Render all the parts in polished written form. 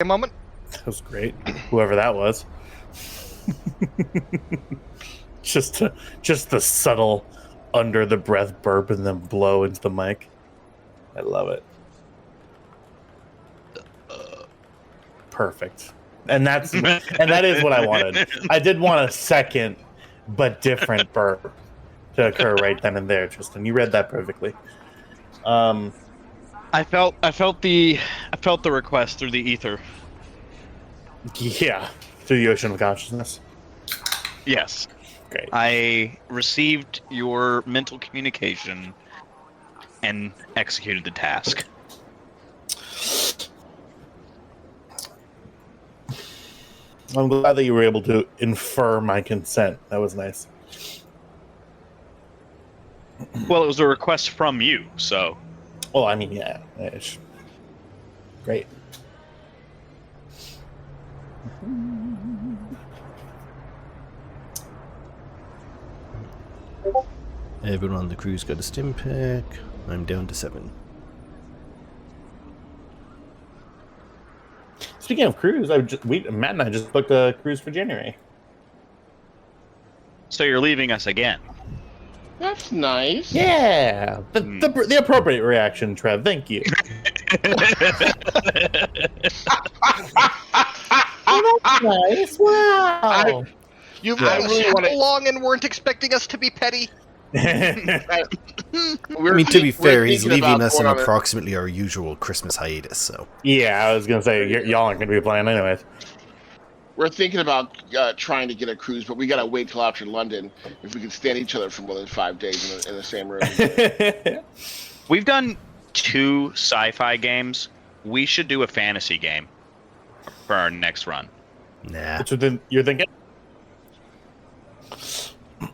a moment. That was great. Whoever that was. just the subtle under the breath burp and then blow into the mic. I love it. Perfect. And that is what I wanted. I did want a second but different burp to occur right then and there, Tristan. You read that perfectly. I felt the request through the ether. Yeah, through the ocean of consciousness. Yes. Great. I received your mental communication and executed the task. I'm glad that you were able to infer my consent. That was nice. Well, it was a request from you, so. Well, I mean, yeah. It's great. Everyone on the crew's got a stim pack. I'm down to 7. Speaking of cruise, Matt and I just booked a cruise for January. So you're leaving us again? That's nice. Yeah, the appropriate reaction, Trev. Thank you. Oh, that's nice. Wow. You've I been really so wanna- long and weren't expecting us to be petty. I mean, to be fair, he's leaving us in approximately our usual Christmas hiatus, so... Yeah, I was going to say, y'all aren't going to be playing anyways. We're thinking about trying to get a cruise, but we gotta wait till after London if we can stand each other for more than 5 days in the same room. We've done 2 sci-fi games. We should do a fantasy game for our next run. Nah. That's what you're thinking?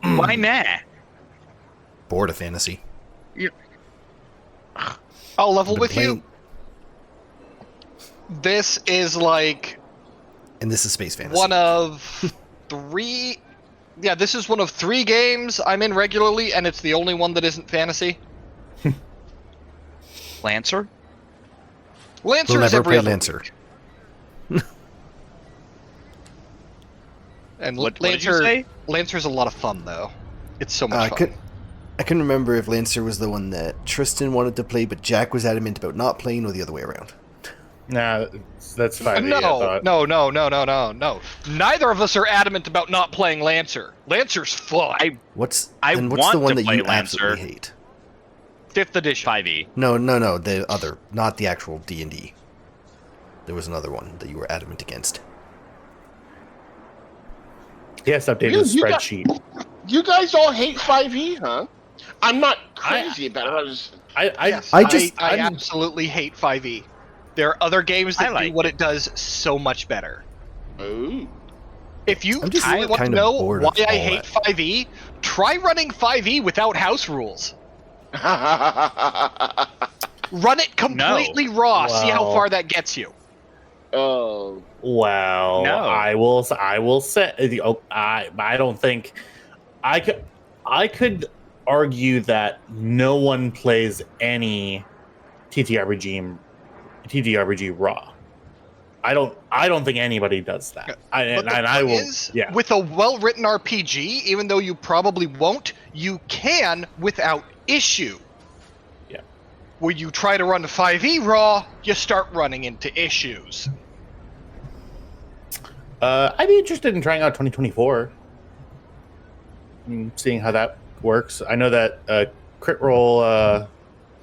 Why not? Bored of fantasy. I'll level Been with playing- you. This is like And this is space fantasy. one of 3. Yeah, this is one of 3 games I'm in regularly, and it's the only one that isn't fantasy. Lancer? Lancer We'll is never every play other Lancer. week. And What did you Lancer, say? Lancer's a lot of fun, though. It's so much fun. I couldn't remember if Lancer was the one that Tristan wanted to play, but Jack was adamant about not playing, or the other way around. Nah, that's fine. No. Neither of us are adamant about not playing Lancer. Lancer's fun. What's I the want one to that play you Lancer. absolutely hate? 5th edition. 5e. No, the other, not the actual D&D. There was another one that you were adamant against. Yes, updated the spreadsheet. You guys all hate 5e, huh? I'm not crazy about it. I absolutely hate 5e. There are other games that do what it does so much better. Ooh. If you I'm just truly want to kind of know bored why of I all hate that. 5e, try running 5e without house rules. Run it completely raw. See how Wow. far that gets you. Oh. Well, No. I will say. I don't think I could argue that no one plays any TTRPG raw. I don't think anybody does that. But the thing is, with a well-written RPG, even though you probably won't, you can without issue. Yeah. When you try to run 5e raw, you start running into issues. I'd be interested in trying out 2024. Seeing how that works. I know that Crit Roll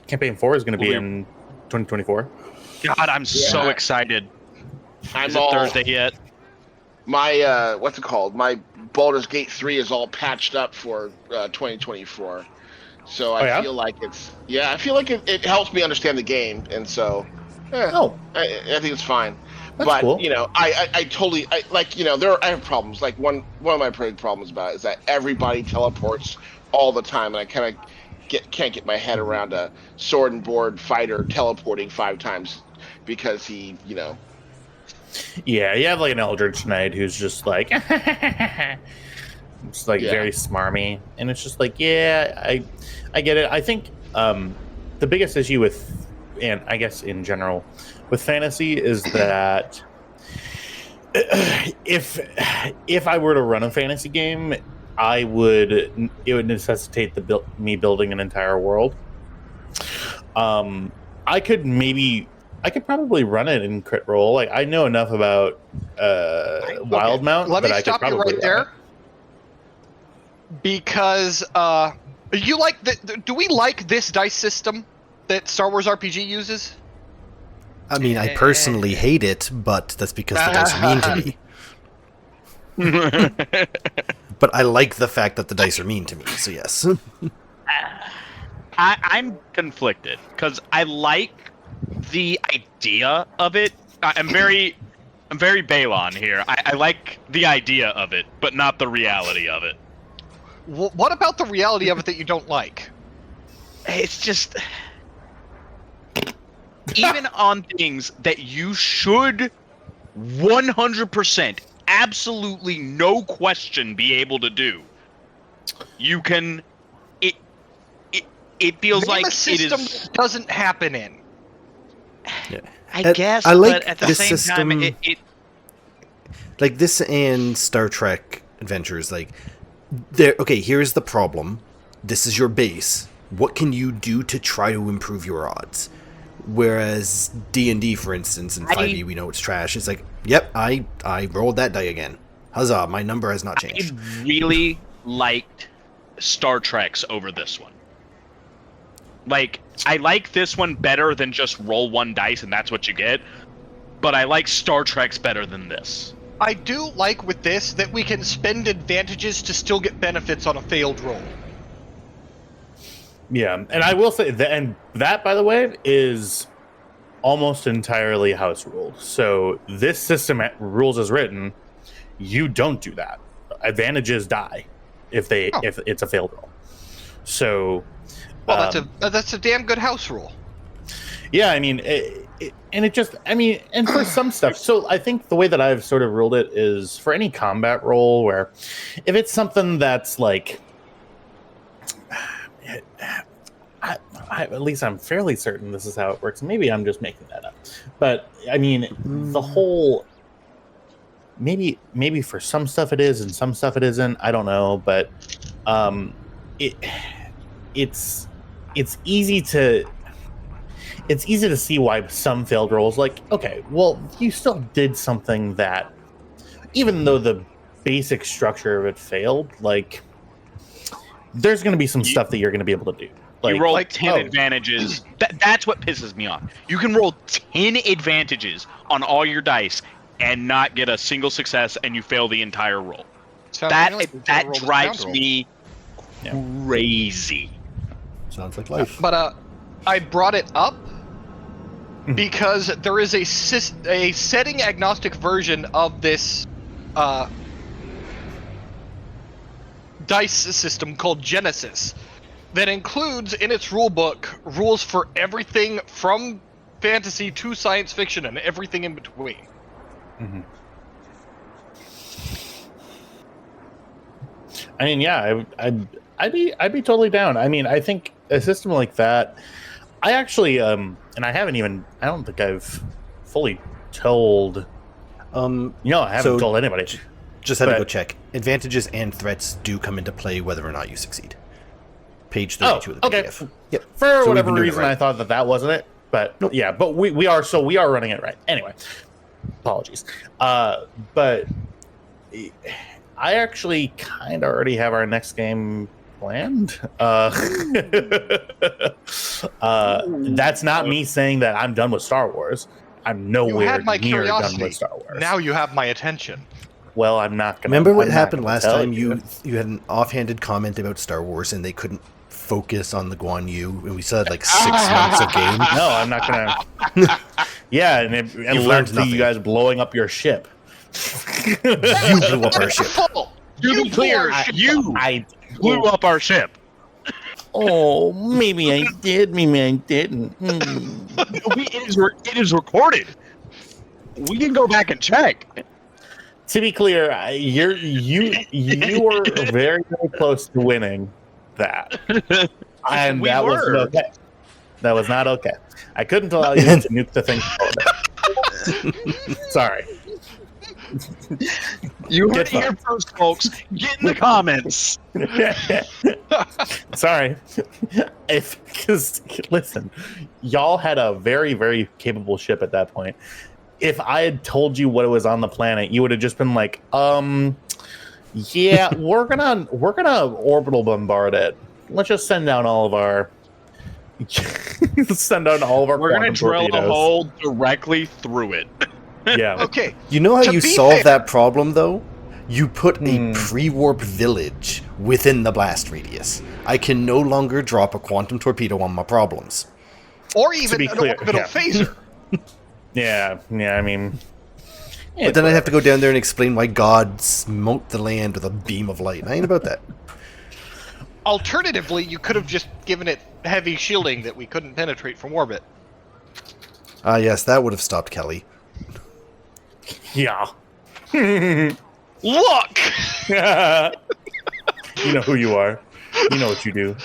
Campaign 4 is going to be in 2024. God, I'm so excited. Is it Thursday yet? My what's it called? My Baldur's Gate 3 is all patched up for 2024. So I feel like I feel like it helps me understand the game, and so I think it's fine. But cool. I totally I have problems. Like one of my big problems about it is that everybody teleports all the time, and I kind of can't get my head around a sword and board fighter teleporting 5 times because he, Yeah, you have like an Eldritch Knight who's just like, it's like very smarmy, and it's just like, I get it. I think the biggest issue with, and I guess in general, with fantasy is that if I were to run a fantasy game, it would necessitate me building an entire world. I could probably run it in crit roll. Like, I know enough about Wildmount. Let me stop you right there. Because you like do we like this dice system that Star Wars RPG uses? I mean, I personally hate it, but that's because the dice are mean to me. But I like the fact that the dice are mean to me, so yes. I'm conflicted because I like the idea of it. I'm very Balon here. I like the idea of it, but not the reality of it. What about the reality of it that you don't like? It's just even on things that you should 100%, absolutely no question, be able to do. You can. It feels like system it is doesn't happen in. Yeah. I guess, I like but at the this same system, time, it like this and Star Trek Adventures. Like, there. Okay, here's the problem. This is your base. What can you do to try to improve your odds? Whereas D&D, for instance, in 5e, we know it's trash. It's like, yep, I rolled that die again. Huzzah! My number has not changed. I really liked Star Trek's over this one. Like, I like this one better than just roll one dice and that's what you get, but I like Star Trek's better than this. I do like with this that we can spend advantages to still get benefits on a failed roll. Yeah, and I will say that, and that, by the way, is almost entirely house ruled. So this system rules as written, you don't do that. Advantages die if it's a failed roll. So. Well, that's a damn good house rule. Yeah, I mean, and for some stuff. So I think the way that I've sort of ruled it is for any combat role where if it's something that's like, at least I'm fairly certain this is how it works. Maybe I'm just making that up. But I mean, the whole, maybe for some stuff it is and some stuff it isn't. I don't know, but it's easy to see why some failed rolls, like, okay, well, you still did something that, even though the basic structure of it failed, like, there's going to be some stuff that you're going to be able to do. Like, you roll like 10 advantages. That's what pisses me off. You can roll 10 advantages on all your dice and not get a single success, and you fail the entire roll. That drives me crazy. Sounds like life. But I brought it up because there is a setting agnostic version of this dice system called Genesis that includes in its rulebook rules for everything from fantasy to science fiction and everything in between. Mm-hmm. I mean, yeah, I'd be totally down. I mean, I think a system like that, I actually and I don't think I've fully told I haven't told anybody. Just had to go check. Advantages and threats do come into play whether or not you succeed. Page 32 of the PDF. Okay. Yep. For whatever reason, right. I thought that wasn't it. But nope. Yeah, but we are running it right. Anyway, apologies. But I actually kind of already have our next game planned. That's not me saying that I'm done with Star Wars. I'm nowhere near done with Star Wars. Now you have my attention. Well, I'm not going to... Remember what happened last time? You had an offhanded comment about Star Wars and they couldn't focus on the Guan Yu, and we still had like 6 months of game. No, I'm not going to... Yeah, and led to you guys blowing up your ship. You blew up our ship. You blew up our ship. Oh, maybe I did, maybe I didn't. It is recorded. We can go back and check. To be clear, you were very, very close to winning that, and that wasn't okay. That was not okay. I couldn't allow you to nuke the thing. Sorry. You heard it here first, folks. Get in the comments. Sorry. Because, listen, y'all had a very, very capable ship at that point. If I had told you what it was on the planet, you would have just been like, yeah, we're gonna orbital bombard it. Let's just send down all of our We're gonna drill a hole directly through it. Yeah. Okay. You know how you solve fair, that problem, though? You put a pre-warp village within the blast radius. I can no longer drop a quantum torpedo on my problems. Or even an orbital phaser. Yeah, I mean... But then I'd have to go down there and explain why God smote the land with a beam of light. I ain't about that. Alternatively, you could have just given it heavy shielding that we couldn't penetrate from orbit. Ah, yes, that would have stopped Kelly. Yeah. Look! You know who you are. You know what you do.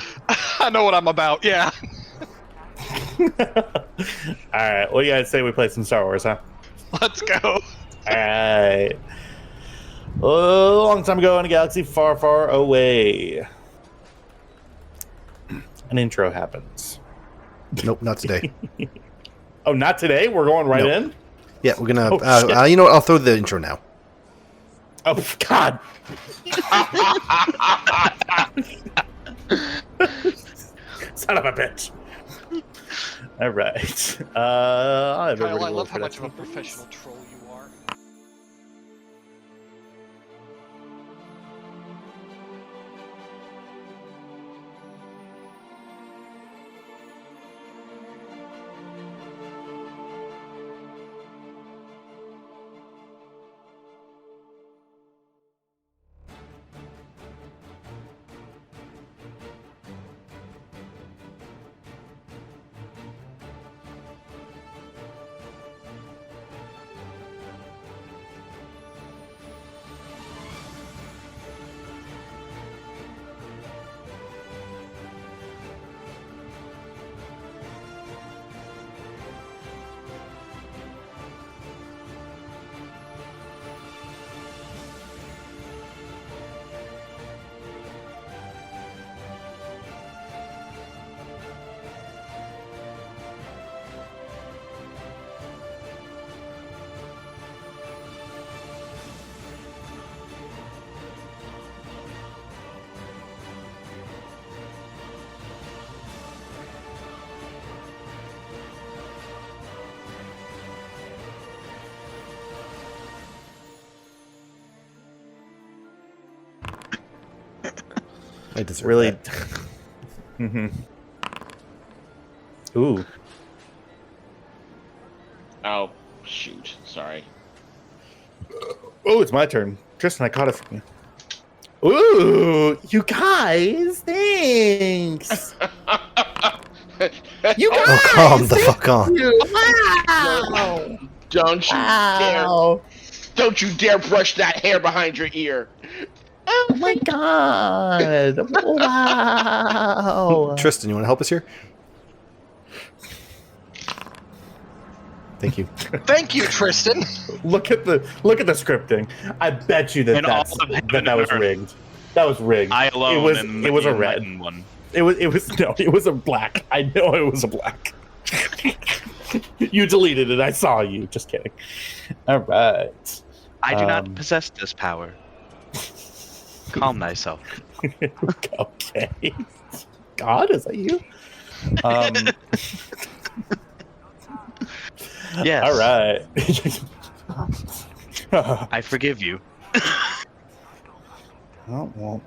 I know what I'm about, yeah. Alright, what do you guys say we play some Star Wars, huh? Let's go. Alright. A long time ago in a galaxy far, far away, an intro happens. Nope, not today. Oh, not today? We're going right in? Yeah, we're gonna... Oh, you know what? I'll throw the intro now. Oh, God. Son of a bitch. All right. Kyle, I love how much of a professional troll you are. I deserve Really? that. Mm-hmm. Ooh. Oh, shoot. Sorry. Oh, it's my turn. Tristan, I caught it from you. Ooh, you guys, thanks. You guys, Oh, calm the fuck on. Wow. Don't you dare brush that hair behind your ear. Oh my God. Wow. Tristan, you want to help us here? Thank you. Thank you, Tristan. Look at the scripting. I bet you that that was rigged. That was rigged. I alone. It was a red one. It was a black. I know it was a black. You deleted it. I saw you. Just kidding. All right. I do not possess this power. Calm thyself. Okay. God, is that you? Yes. All right. I forgive you. Oh, well,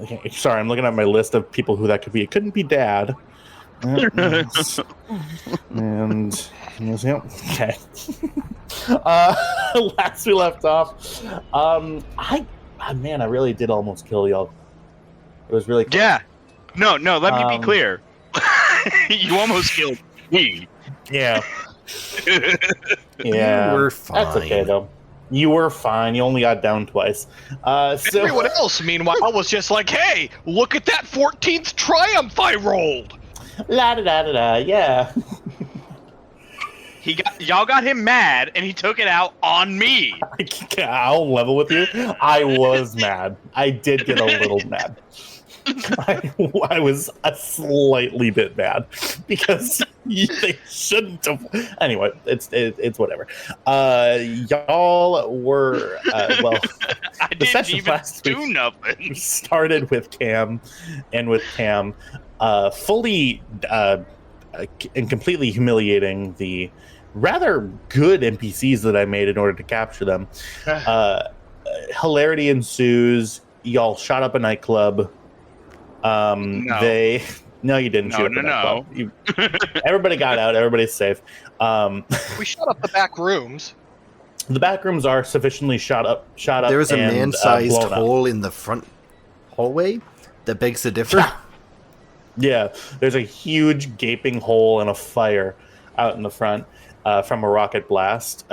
okay. Sorry, I'm looking at my list of people who that could be. It couldn't be Dad. And okay. Last we left off, I really did almost kill y'all. It was really close. Yeah. No. Let me be clear. You almost killed me. Yeah. Yeah. You were fine. That's okay though. You were fine. You only got down twice. So Everyone else, meanwhile, was just like, "Hey, look at that 14th triumph I rolled." la da da da da. Yeah. Y'all got him mad, and he took it out on me. I'll level with you. I was mad. I did get a little mad. I was a slightly bit mad because they shouldn't have. Anyway, it's whatever. Y'all were well. I the didn't session even last do week nothing. started with Cam, fully and completely humiliating the rather good NPCs that I made in order to capture them. Hilarity ensues. Y'all shot up a nightclub. No, you didn't shoot up a nightclub. Everybody got out. Everybody's safe. We shot up the back rooms. The back rooms are sufficiently shot up. There is a man-sized hole in the front hallway that begs to differ. Yeah, there's a huge gaping hole and a fire out in the front from a rocket blast.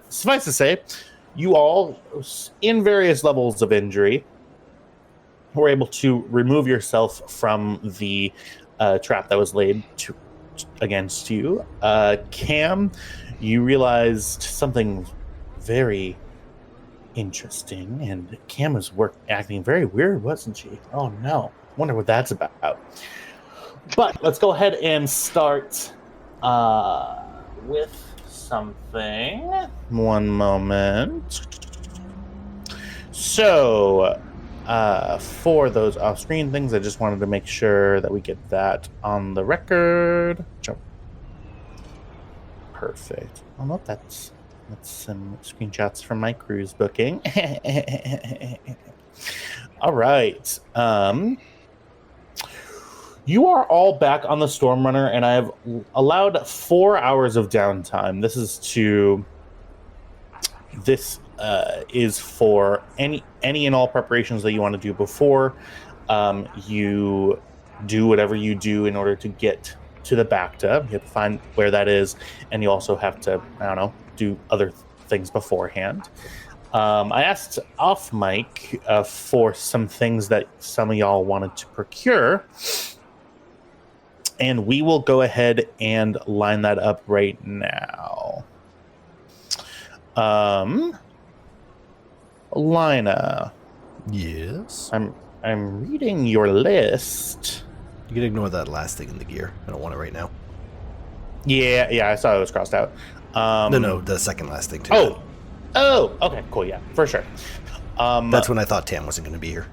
Suffice to say, you all, in various levels of injury, were able to remove yourself from the trap that was laid against you. Cam, you realized something very interesting, and Cam was acting very weird, wasn't she? Oh no, wonder what that's about. But let's go ahead and start with something. One moment. So, for those off-screen things, I just wanted to make sure that we get that on the record. Perfect. Oh no, that's some screenshots from my cruise booking. All right. You are all back on the Storm Runner, and I have allowed 4 hours of downtime. This is for any and all preparations that you want to do before you do whatever you do in order to get to the Bacta. You have to find where that is, and you also have to, do other things beforehand. I asked off mic for some things that some of y'all wanted to procure, and we will go ahead and line that up right now. Lina. Yes. I'm reading your list. You can ignore that last thing in the gear. I don't want it right now. Yeah, I saw it was crossed out. No, the second last thing too. Oh, okay, cool, yeah, for sure. That's when I thought Tam wasn't going to be here.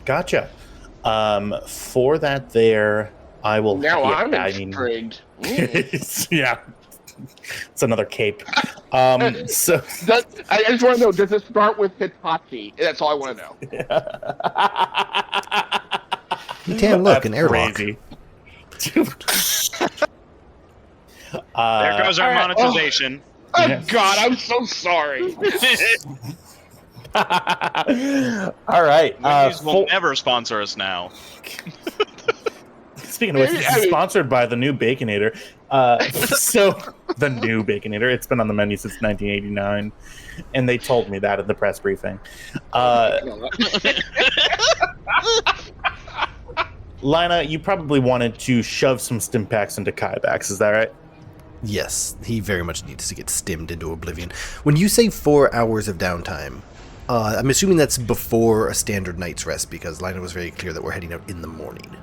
Gotcha. For that there, I will... Now I'm intrigued. Yeah. It's another cape. I just want to know, does it start with Hitachi? That's all I want to know. Tam, look, an airlock. Crazy. There goes our monetization. Oh, God, I'm so sorry. All right. Wendy's will never sponsor us now. Speaking of which, this is sponsored by the new Baconator. So, the new Baconator. It's been on the menu since 1989, and they told me that at the press briefing. Lina, you probably wanted to shove some stim packs into Kybax, is that right? Yes, he very much needs to get stimmed into oblivion. When you say 4 hours of downtime, I'm assuming that's before a standard night's rest, because Lina was very clear that we're heading out in the morning.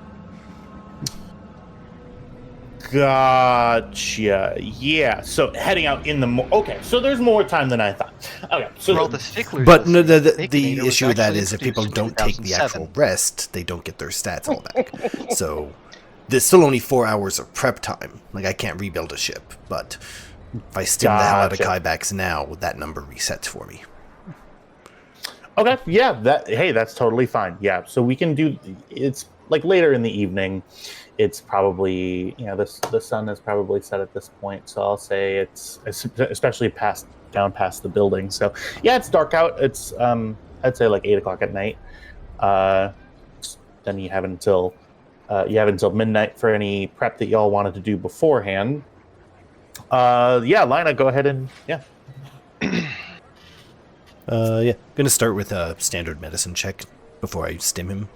Gotcha. Yeah. So heading out in the okay. So there's more time than I thought. Okay. So the sticklers. But no, the issue with that is if people don't take the actual rest, they don't get their stats all back. So there's still only 4 hours of prep time. Like, I can't rebuild a ship, but if I stim the hell out of Kybax now, that number resets for me. Okay. Yeah. That's totally fine. Yeah. So we can do. It's like later in the evening. It's probably, the sun is probably set at this point. So I'll say it's especially down past the building. So yeah, it's dark out. It's I'd say like 8 o'clock at night. Then you have until midnight for any prep that y'all wanted to do beforehand. Yeah, Lina, go ahead and Gonna start with a standard medicine check before I stim him,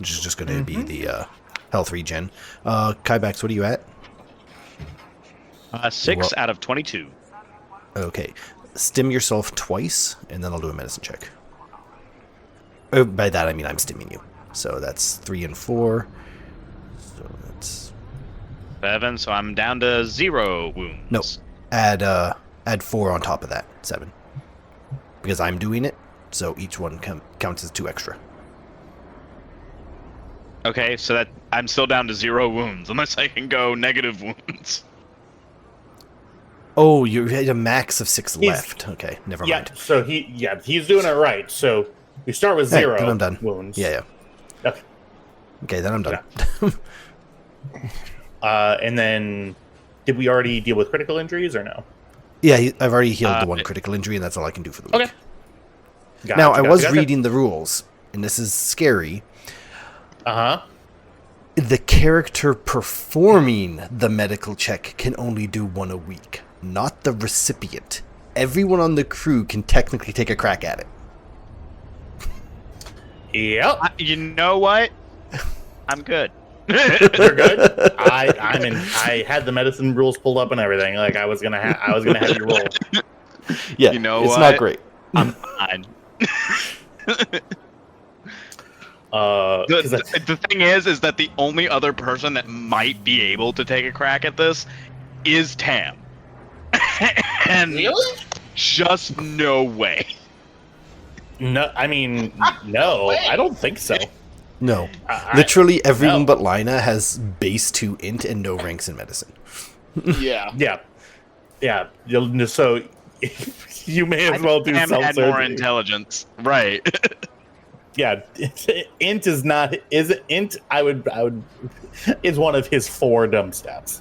which is just gonna be the health regen. Kybax, what are you at? 6 out of 22. Okay. Stim yourself twice, and then I'll do a medicine check. Oh, by that I mean I'm stimming you. So that's 3 and 4. So that's 7, so I'm down to 0 wounds. no. Add 4 on top of that, 7. Because I'm doing it, so each one counts as 2 extra. Okay, so that I'm still down to 0 wounds, unless I can go negative wounds. Oh, you had a max of 6 left. Okay, never mind. So he's doing it right. So we start with 0 then I'm done. wounds. Yeah. Okay. Okay, then I'm done. And then, did we already deal with critical injuries or no? Yeah, I've already healed the 1 critical injury, and that's all I can do for the week. Okay. Now, I was reading the rules, and this is scary. Uh-huh. The character performing the medical check can only do 1 a week, not the recipient. Everyone on the crew can technically take a crack at it. Yep. You know what? I'm good. You're good. I had the medicine rules pulled up and everything. Like I was gonna have you roll. Yeah, you know it's what? not great. I'm fine. The thing is that the only other person that might be able to take a crack at this is Tam. And Really? just no way. No, I mean, no, I don't think so. No. Literally everyone but Lina has base 2 int and no ranks in medicine. Yeah. Yeah. So you may as well do Tam had self-surgery. more intelligence, right? Yeah, int is not. Is it int? I would. Is one of his 4 dumb stats.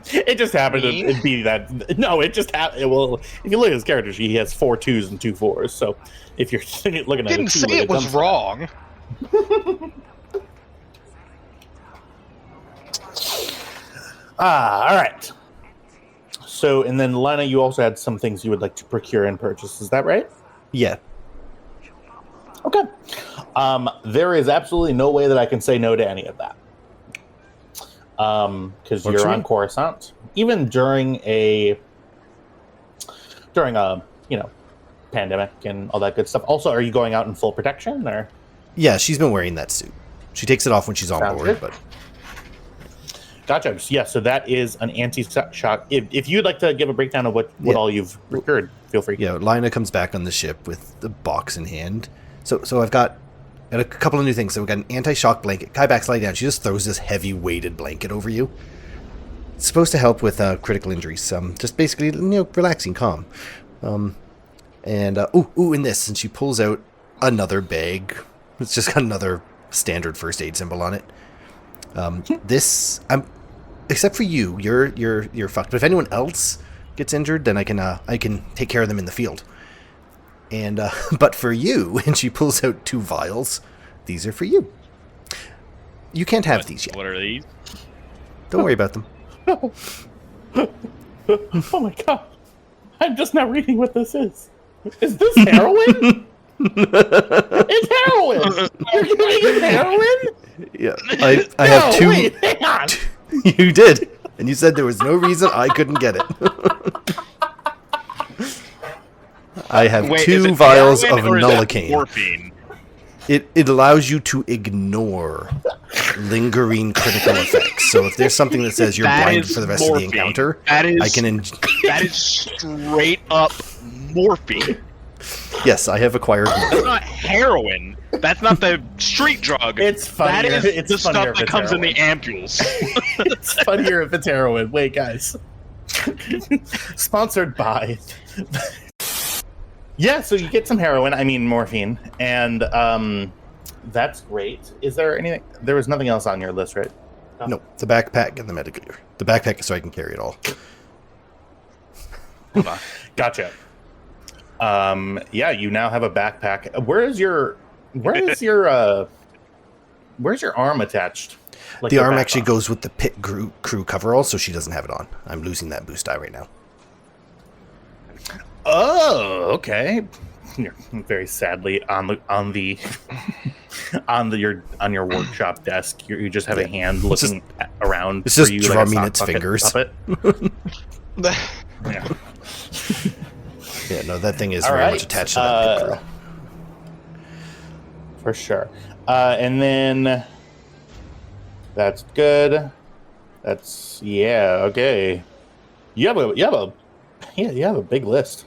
It just happened to be that. No, it just happened. Well, if you look at his character sheet, he has 4 2s and 2 4s. So if you're looking at Didn't say it was wrong. All right. So, and then Lina, you also had some things you would like to procure and purchase. Is that right? Yeah. Okay. There is absolutely no way that I can say no to any of that. Because you're on Coruscant. Even during a pandemic and all that good stuff. Also, are you going out in full protection or? Yeah, she's been wearing that suit. She takes it off when she's on Sounds board, good. but Gotcha. Yeah, so that is an anti-shock. If you'd like to give a breakdown of what all you've procured, feel free. yeah, Lina comes back on the ship with the box in hand. So I've got a couple of new things. So we've got an anti-shock blanket. Kai backs lie down. She just throws this heavy weighted blanket over you. It's supposed to help with critical injuries. Just basically, relaxing, calm. And in this, and she pulls out another bag. It's just got another standard first aid symbol on it. Except for you, you're fucked. But if anyone else gets injured, then I can take care of them in the field. And but for you, and she pulls out 2 vials. These are for you. You can't have these yet. What are these? Don't worry about them. Oh my god! I'm just not reading what this is. Is this heroin? It's heroin. You're giving him heroin? Yeah, I have 2. Wait, hang on. You did, and you said there was no reason I couldn't get it. I have Wait, 2 is it vials of heroin or is it Nolicaine. morphine? It allows you to ignore lingering critical effects. So if there's something that says you're That blind is for the rest morphine. of the encounter, That is I can. that is straight up morphine. Yes, I have acquired more. That's not heroin. That's not the street drug. It's funnier. That is It's the funnier stuff if that it's comes in the heroin. ampules. It's funnier if it's heroin. Wait, guys. Sponsored by. Yeah, so you get some heroin. I mean morphine, and that's great. Is there anything? There was nothing else on your list, right? No, the backpack and the medical gear. The backpack is so I can carry it all. Hold on. Gotcha. Yeah, you now have a backpack. Where's your arm attached? Like The your arm back actually arm? goes with the pit crew coverall, so she doesn't have it on. I'm losing that boost die right now. Oh, okay. You're very sadly on the on your workshop desk. You just have a hand looking around. It's just for you drumming like a its sock fingers. puppet. Yeah. Yeah, no, that thing is All very right. much attached to that pit crew. For sure. And then that's good. That's okay. You have a big list.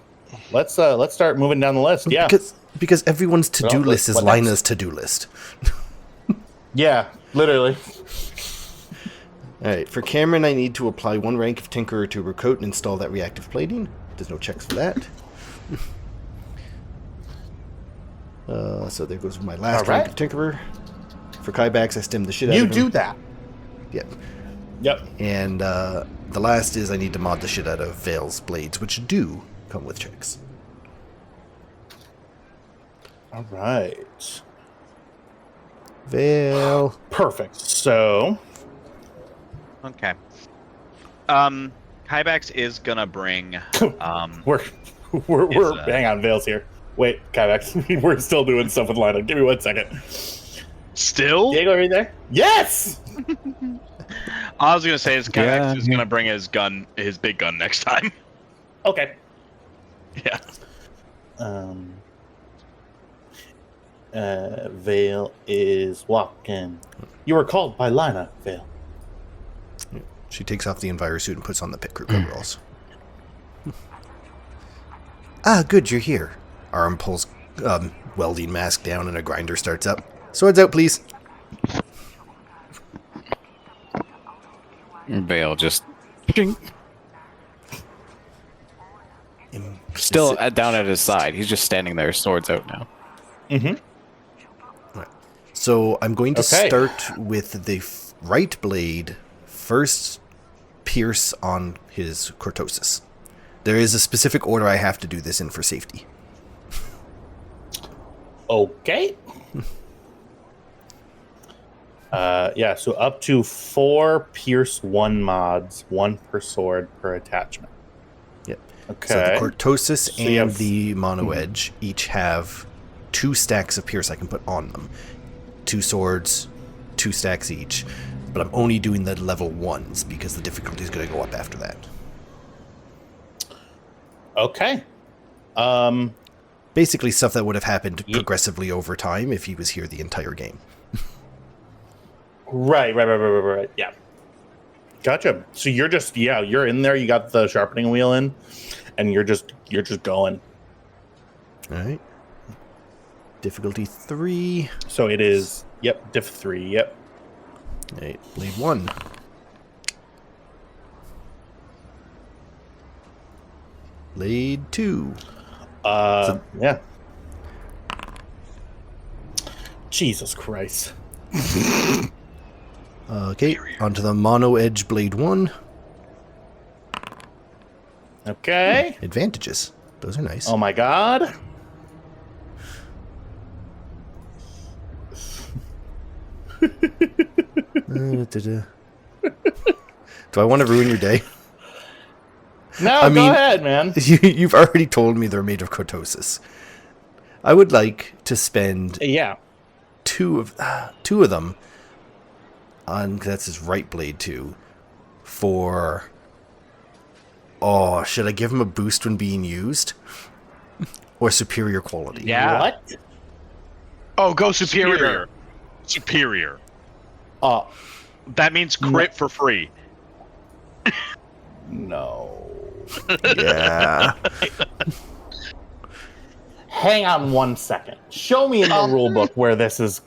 Let's start moving down the list. Yeah. Because everyone's to-do Well, list is what Lina's next? to-do list. Yeah, literally. All right, for Cameron, I need to apply 1 rank of Tinkerer to Recruit and install that reactive plating. There's no checks for that. So there goes my last rank of Tinkerer. For Kybax, I stemmed the shit out of him. You do that. Yep. And the last is I need to mod the shit out of Vale's blades, which do come with checks. All right. Vale. Perfect. So. Okay. Kybax is gonna bring. We're hang on, Vale's here. Wait, Kybax, we're still doing stuff with Lina. Give me 1 second. Still? Diego, are you there? Yes. I was gonna say is Kybax is gonna bring his big gun next time. Okay. Yeah. Vale is walking. You were called by Lina, Vale. She takes off the envirosuit and puts on the pit crew coveralls. Ah, good, you're here. Arm pulls welding mask down and a grinder starts up. Swords out, please. Vale just... Still down at his side. He's just standing there, swords out now. Right. So I'm going to start with the right blade. First, pierce on his cortosis. There is a specific order I have to do this in for safety. Okay. So up to 4 Pierce 1 mods, 1 per sword per attachment. Yep. Okay. So the cortosis So you and have- the mono edge each have 2 stacks of pierce I can put on them. 2 swords, 2 stacks each. But I'm only doing the level 1s because the difficulty is going to go up after that. Okay. Basically stuff that would have happened progressively over time if he was here the entire game. Right. Yeah. Gotcha. So you're just you're in there. You got the sharpening wheel in, and you're just going. All right. Difficulty 3. So it is. Yep. Diff 3. Yep. All right. Blade 1. Blade 2. Yeah. Jesus Christ. Okay. Onto the mono edge blade 1. Okay. Advantages. Those are nice. Oh my God. Do I want to ruin your day? No, go ahead, man. You've already told me they're made of cortosis. I would like to spend two of them on, that's his right blade too, for, should I give him a boost when being used? Or superior quality? Yeah. What? Oh, go superior. Superior. That means crit for free. No. Yeah. Hang on 1 second. Show me in the rule book where this is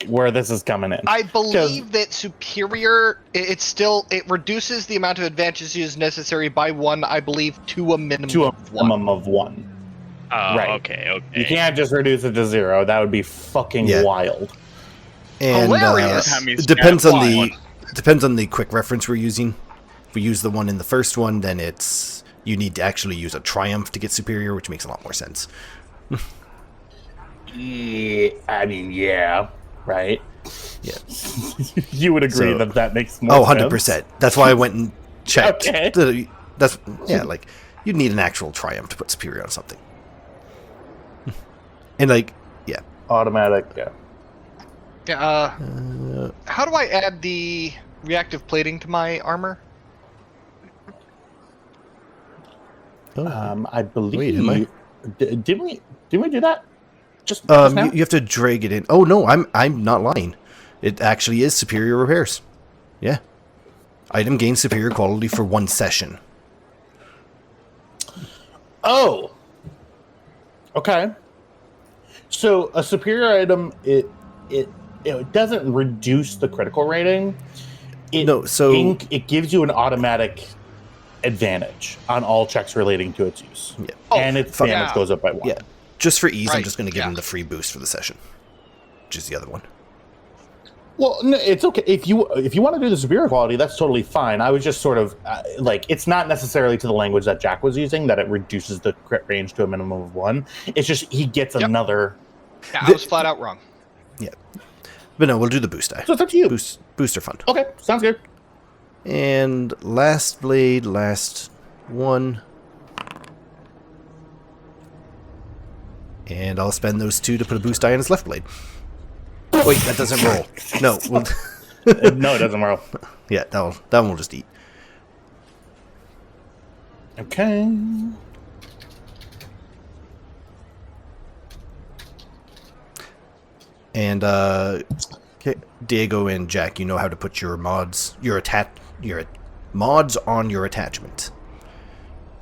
coming in. I believe that superior it reduces the amount of advantages necessary by 1, I believe, to a minimum of 1. Right. Okay. You can't just reduce it to 0. That would be fucking wild. And Hilarious. it depends on the quick reference we're using. If we use the one in the first one, then you need to actually use a triumph to get superior, which makes a lot more sense. Yeah, I mean, right? Yeah. You would agree So- that makes more sense? 100%. That's why I went and checked. Okay. Like, you'd need an actual triumph to put superior on something. And, like, Automatic, yeah. Yeah. How do I add the reactive plating to my armor? I believe. Wait, am I? Didn't we do that? Just You now? have to drag it in. Oh no, I'm not lying. It actually is superior repairs. Yeah. Item gains superior quality for 1 session. Oh. Okay. So a superior item, it doesn't reduce the critical rating. It gives you an automatic advantage on all checks relating to its use. Yeah. And its damage goes up by 1. Yeah. Just for ease, I'm Right, just going to give yeah. him the free boost for the session, which is the other one. Well, no, it's okay if you want to do the superior quality. That's totally fine. I was just sort of it's not necessarily to the language that Jack was using that it reduces the crit range to a minimum of 1. It's just he gets another. Yeah, I was flat out wrong. Yeah. But no, we'll do the boost die. So it's up to you. Booster fund. Okay, sounds good. And last blade, last one. And I'll spend those 2 to put a boost die on his left blade. Wait, that doesn't roll. No. No, it doesn't roll. Yeah, that one will just eat. Okay. And okay, Diego and Jack, you know how to put your mods on your attachment.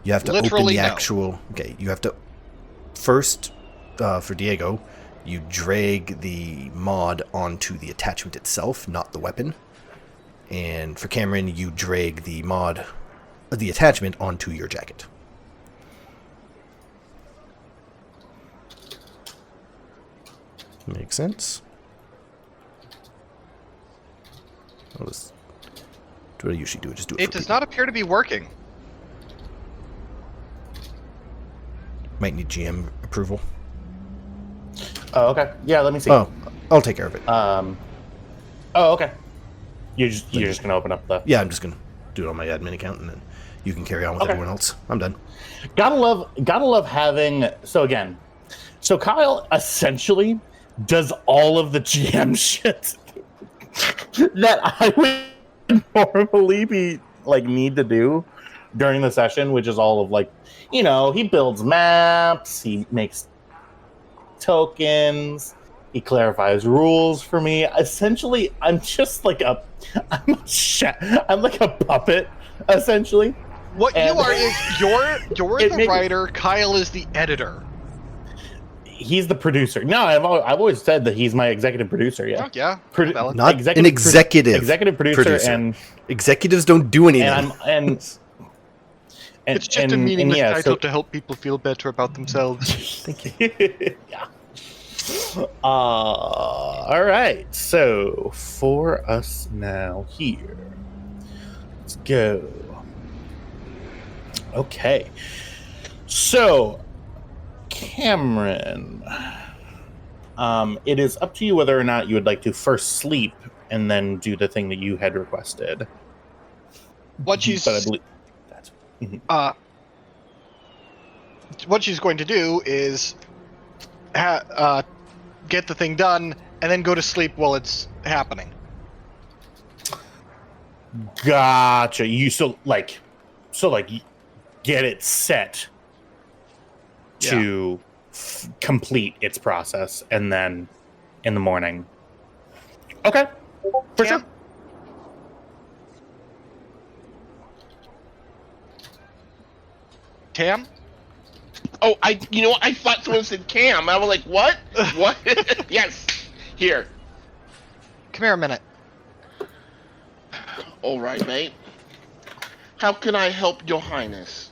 You have to open the actual. Okay, you have to first for Diego, you drag the mod onto the attachment itself, not the weapon. And for Cameron, you drag the attachment onto your jacket. Makes sense. Do what I usually do. Just do it. It does not appear to be working. Might need GM approval. Oh, okay. Yeah, let me see. Oh, I'll take care of it. Oh, okay. You're just gonna open up the. Yeah, I'm just gonna do it on my admin account, and then you can carry on with everyone else. I'm done. Gotta love having. So Kyle essentially does all of the GM shit that I would normally need to do during the session, which is all of he builds maps, he makes tokens, he clarifies rules for me. Essentially, I'm just I'm like a puppet, essentially. What you are is you're the writer. Kyle is the editor. He's the producer. No, I've always said that he's my executive producer. Yeah, yeah. Not an executive. Executive producer, and executives don't do anything. And it's just a meaningless title to help people feel better about themselves. Thank you. Yeah. All right. So for us now here, let's go. Okay. So, Cameron, it is up to you whether or not you would like to first sleep and then do the thing that you had requested. What she's what she's going to do is get the thing done and then go to sleep while it's happening. Gotcha. Get it set to complete its process, and then in the morning. Okay, for sure. Tam? Oh, I thought someone said Cam. I was like, what? What? Yes. Here. Come here a minute. All right, mate. How can I help your highness?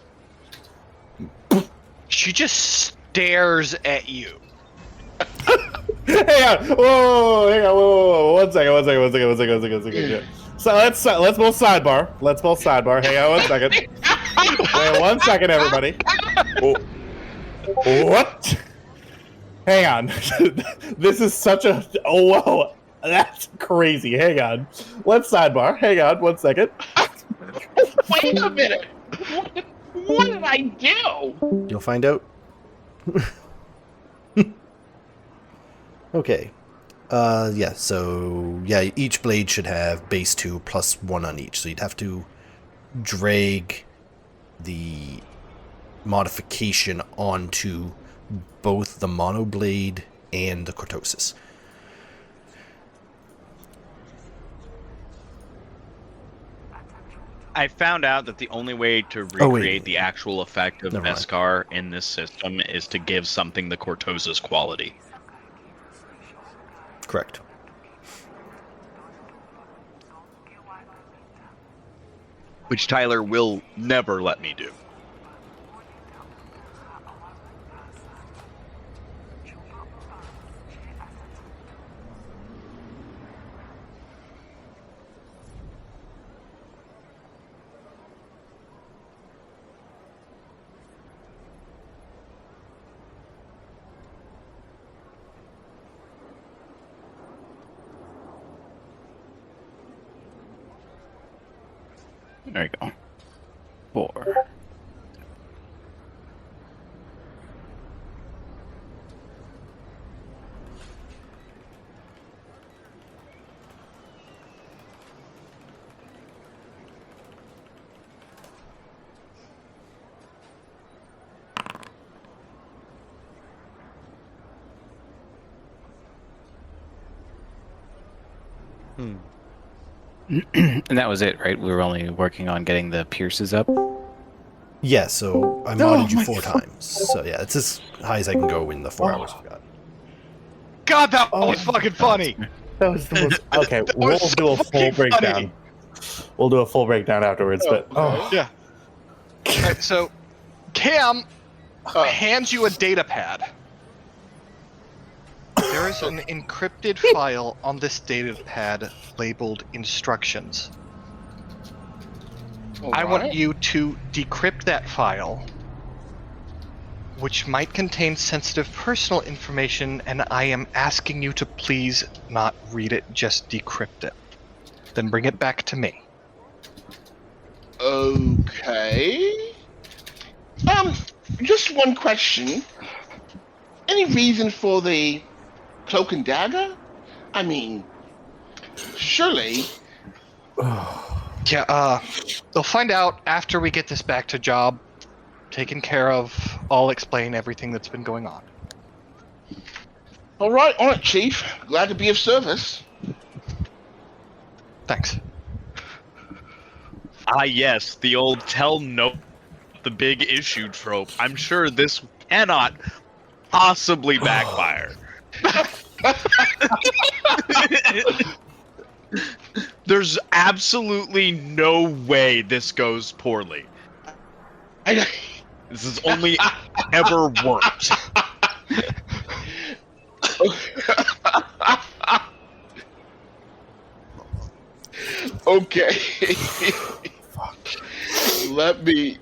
She just stares at you. Hang on. Whoa. Hang on. Whoa. One second. Yeah. So let's both sidebar. Hang on 1 second. Wait 1 second, everybody. Oh. What? Hang on. This is such a... Oh, whoa. That's crazy. Hang on. Let's sidebar. Hang on 1 second. Wait a minute. What did I do? You'll find out. Okay. Yeah, so, yeah, each blade should have base 2 plus 1 on each. So you'd have to drag the modification onto both the monoblade and the cortosis. I found out that the only way to recreate the actual effect of Beskar in this system is to give something the cortosis quality. Correct. Which Tyler will never let me do. There you go. 4. And that was it, right? We were only working on getting the pierces up. Yeah, so I modded you 4 times. So yeah, it's as high as I can go in the 4 hours I've got. God, that was fucking funny. That was the most. Okay, we'll do a full breakdown. We'll do a full breakdown afterwards, but yeah. Okay, so Cam hands you a data pad. There is an encrypted file on this data pad labeled instructions. I want you to decrypt that file, which might contain sensitive personal information, and I am asking you to please not read it, just decrypt it. Then bring it back to me. Okay. Just one question. Any reason for the cloak and dagger? I mean, surely. Yeah, they'll find out after we get this back to job taken care of. I'll explain everything that's been going on. All right, on it, Chief. Glad to be of service. Thanks. Ah, yes, the old tell no the big issue trope. I'm sure this cannot possibly backfire. There's absolutely no way this goes poorly. This has only ever worked. Okay. Let me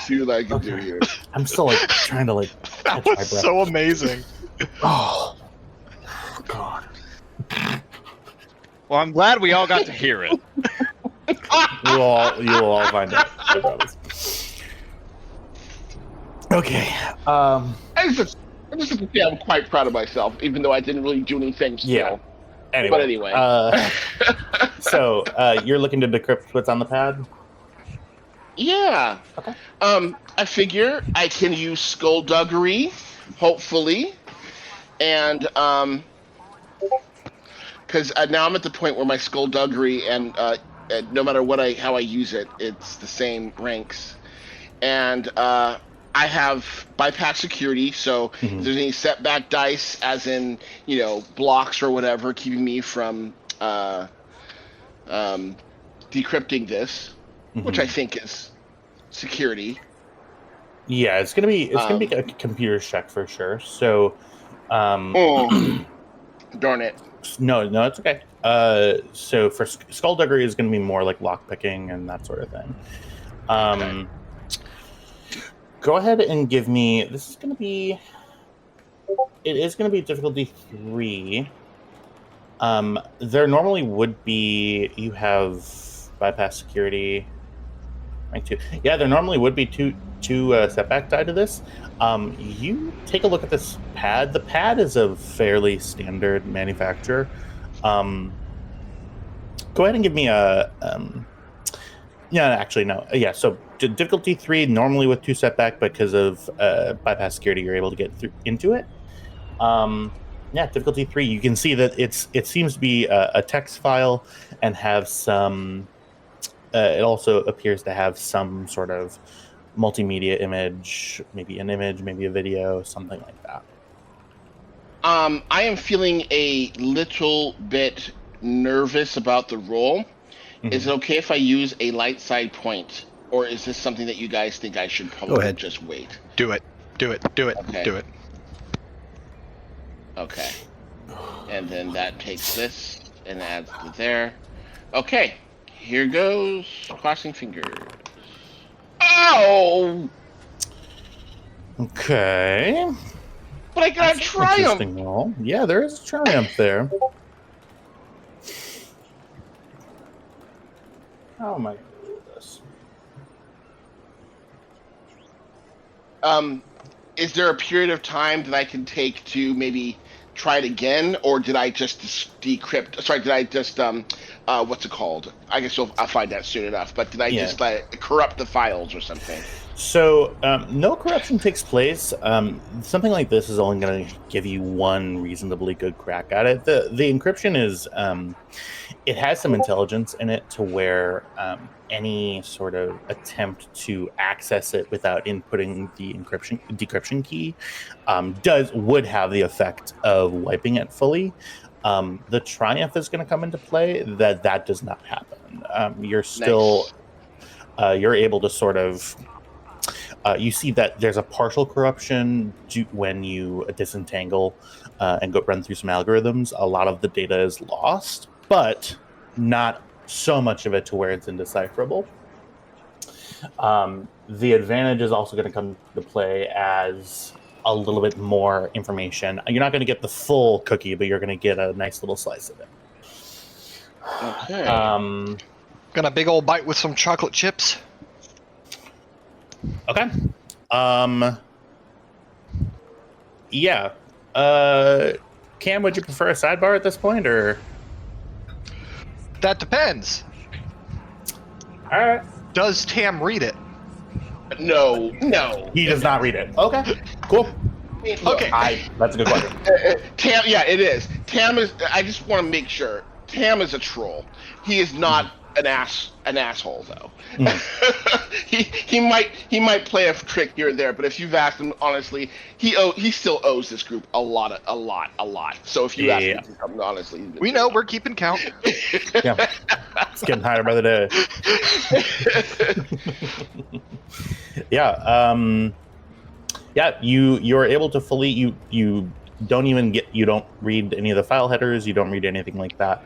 see what I can do here. I'm still like trying to like. That was so amazing. Oh God. Well, I'm glad we all got to hear it. You will all find out. I promise. Okay. I just have to say I'm quite proud of myself, even though I didn't really do anything still. Yeah. Anyway. But anyway. So you're looking to decrypt what's on the pad? Yeah. Okay. I figure I can use skullduggery, hopefully, and because now I'm at the point where my skullduggery and no matter how I use it, it's the same ranks, and I have bypass security, so if there's any setback dice, as in blocks or whatever, keeping me from decrypting this, which I think is security. Yeah, it's gonna be a computer check for sure. So, darn it. No, it's okay. So for skullduggery is gonna be more like lockpicking and that sort of thing. Okay. Go ahead and give me. This is gonna be. It is gonna be difficulty 3. There normally would be. You have bypass security. Rank 2. Yeah, there normally would be two setback tied to this. You take a look at this pad. The pad is a fairly standard manufacturer. Go ahead and give me a... yeah, actually, no. Yeah, so difficulty 3, normally with 2 setback, because of bypass security, you're able to get into it. Yeah, difficulty 3, you can see that it seems to be a text file and have some... it also appears to have some sort of multimedia image, maybe an image, maybe a video, something like that. I am feeling a little bit nervous about the roll. Mm-hmm. Is it okay if I use a light side point, or is this something that you guys think I should probably just wait? Do it. Okay. Do it. Okay. And then that takes this and adds to there. Okay. Here goes. Crossing fingers. Ow! Okay. But I got a triumph! Roll. Yeah, there is a triumph there. How am I going to do this? Is there a period of time that I can take to maybe try it again, or did I just decrypt? Sorry, did I just what's it called? I guess I'll find that soon enough. But did I just corrupt the files or something? So no corruption takes place. Something like this is only going to give you one reasonably good crack at it. The encryption is it has some intelligence in it to where any sort of attempt to access it without inputting the decryption key would have the effect of wiping it fully. The triumph is going to come into play. That does not happen. You're still you're able to sort of you see that there's a partial corruption when you disentangle and run through some algorithms. A lot of the data is lost, but not so much of it to where it's indecipherable. The advantage is also going to come to play as a little bit more information. You're not going to get the full cookie, but you're going to get a nice little slice of it. Okay. Got a big old bite with some chocolate chips. Okay. Yeah. Cam, would you prefer a sidebar at this point, or? That depends. All right. Does Tam read it? No. He does not read it. Okay. Cool. Okay. That's a good question. Tam, yeah, it is. Tam is. I just want to make sure. Tam is a troll. He is not an asshole though. he might play a trick here and there, but if you've asked him honestly, he still owes this group a lot. So if you ask him to come honestly, we know we're keeping count. Yeah, it's getting higher by the day. Yeah. You're able to fully you don't read any of the file headers. You don't read anything like that.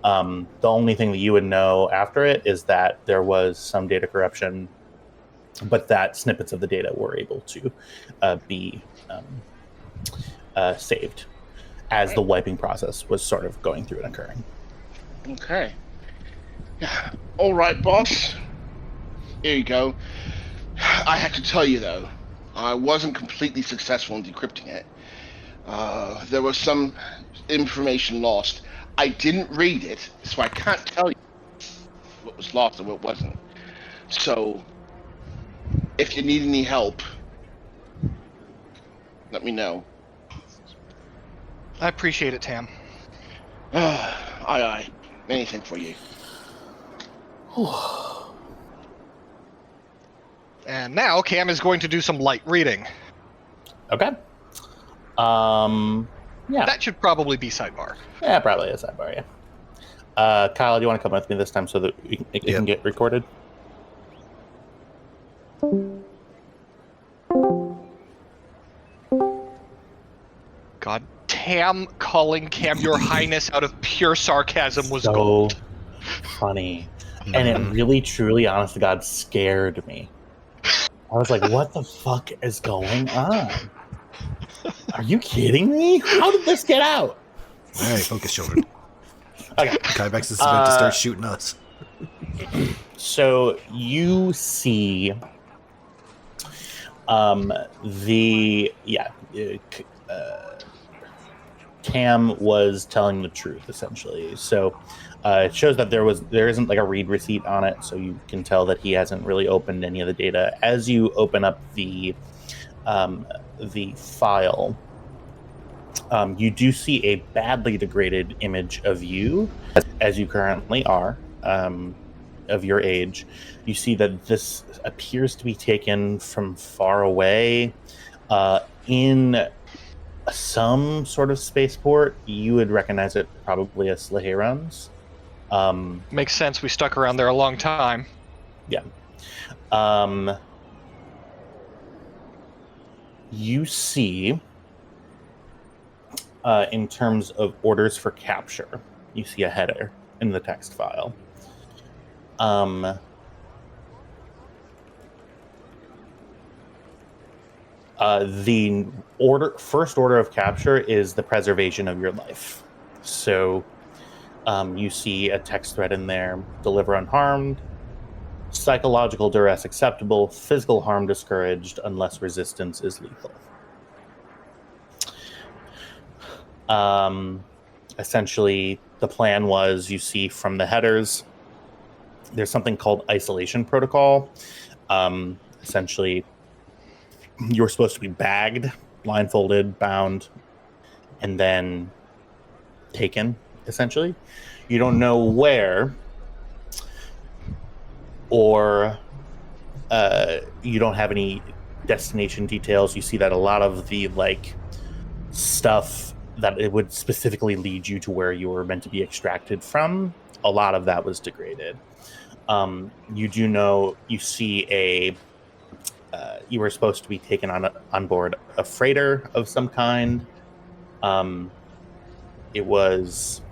The only thing that you would know after it is that there was some data corruption, but that snippets of the data were able to be saved as the wiping process was sort of going through and occurring. Okay. All right, boss. Here you go. I have to tell you, though, I wasn't completely successful in decrypting it. There was some information lost. I didn't read it, so I can't tell you what was lost and what wasn't. So, if you need any help, let me know. I appreciate it, Tam. Aye. Anything for you. And now Cam is going to do some light reading. Okay. Yeah. That should probably be sidebar. Yeah, probably a sidebar, yeah. Kyle, do you want to come with me this time so that it can get recorded? God, Tam calling Cam your highness out of pure sarcasm was so gold. Funny. And it really, truly, honest to God, scared me. I was like, what the fuck is going on? Are you kidding me? How did this get out? All right, focus, children. Okay. Kybex is about to start shooting us. So you see Cam was telling the truth essentially. So it shows that there isn't like a read receipt on it, so you can tell that he hasn't really opened any of the data. As you open up the file, you do see a badly degraded image of you as you currently are, of your age. You see that this appears to be taken from far away in some sort of spaceport. You would recognize it probably as Lahiran's. Makes sense. We stuck around there a long time. Yeah. You see, in terms of orders for capture, you see a header in the text file. The first order of capture is the preservation of your life. So you see a text thread in there: deliver unharmed, psychological duress acceptable, physical harm discouraged unless resistance is lethal. Essentially, the plan was, you see from the headers, there's something called isolation protocol. Essentially, you were supposed to be bagged, blindfolded, bound, and then taken, essentially. You don't know where, or you don't have any destination details. You see that a lot of the stuff that it would specifically lead you to where you were meant to be extracted from, a lot of that was degraded. You do know, you see you were supposed to be taken on board a freighter of some kind. It was,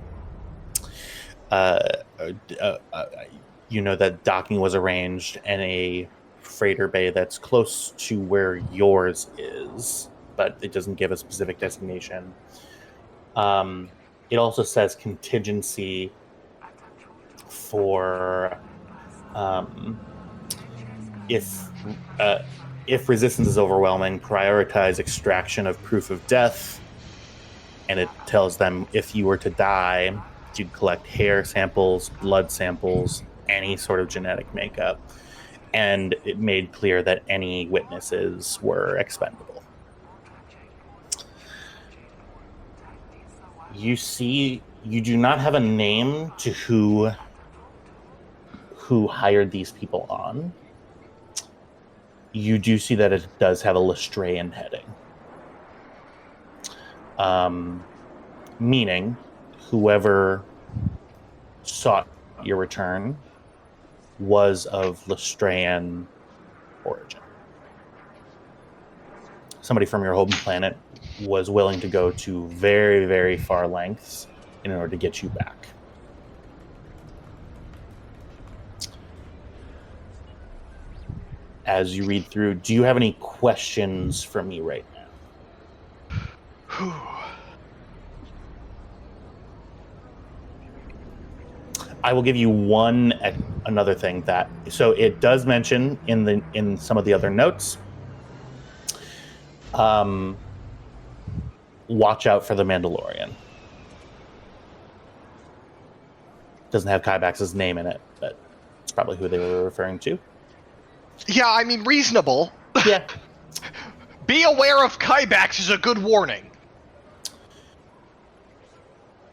you know, that docking was arranged in a freighter bay that's close to where yours is, but it doesn't give a specific designation. It also says contingency for if resistance is overwhelming, prioritize extraction of proof of death. And it tells them if you were to die, you'd collect hair samples, blood samples, any sort of genetic makeup. And it made clear that any witnesses were expendable. You see, you do not have a name to who hired these people on. You do see that it does have a Lestrayan heading. Meaning, whoever sought your return was of Lestrayan origin. Somebody from your home planet was willing to go to very, very far lengths in order to get you back. As you read through, do you have any questions for me right now? I will give you another thing that, so it does mention in some of the other notes, watch out for the Mandalorian. Doesn't have Kybax's name in it, but it's probably who they were referring to. Yeah, I mean, reasonable. Yeah. Be aware of Kybax is a good warning.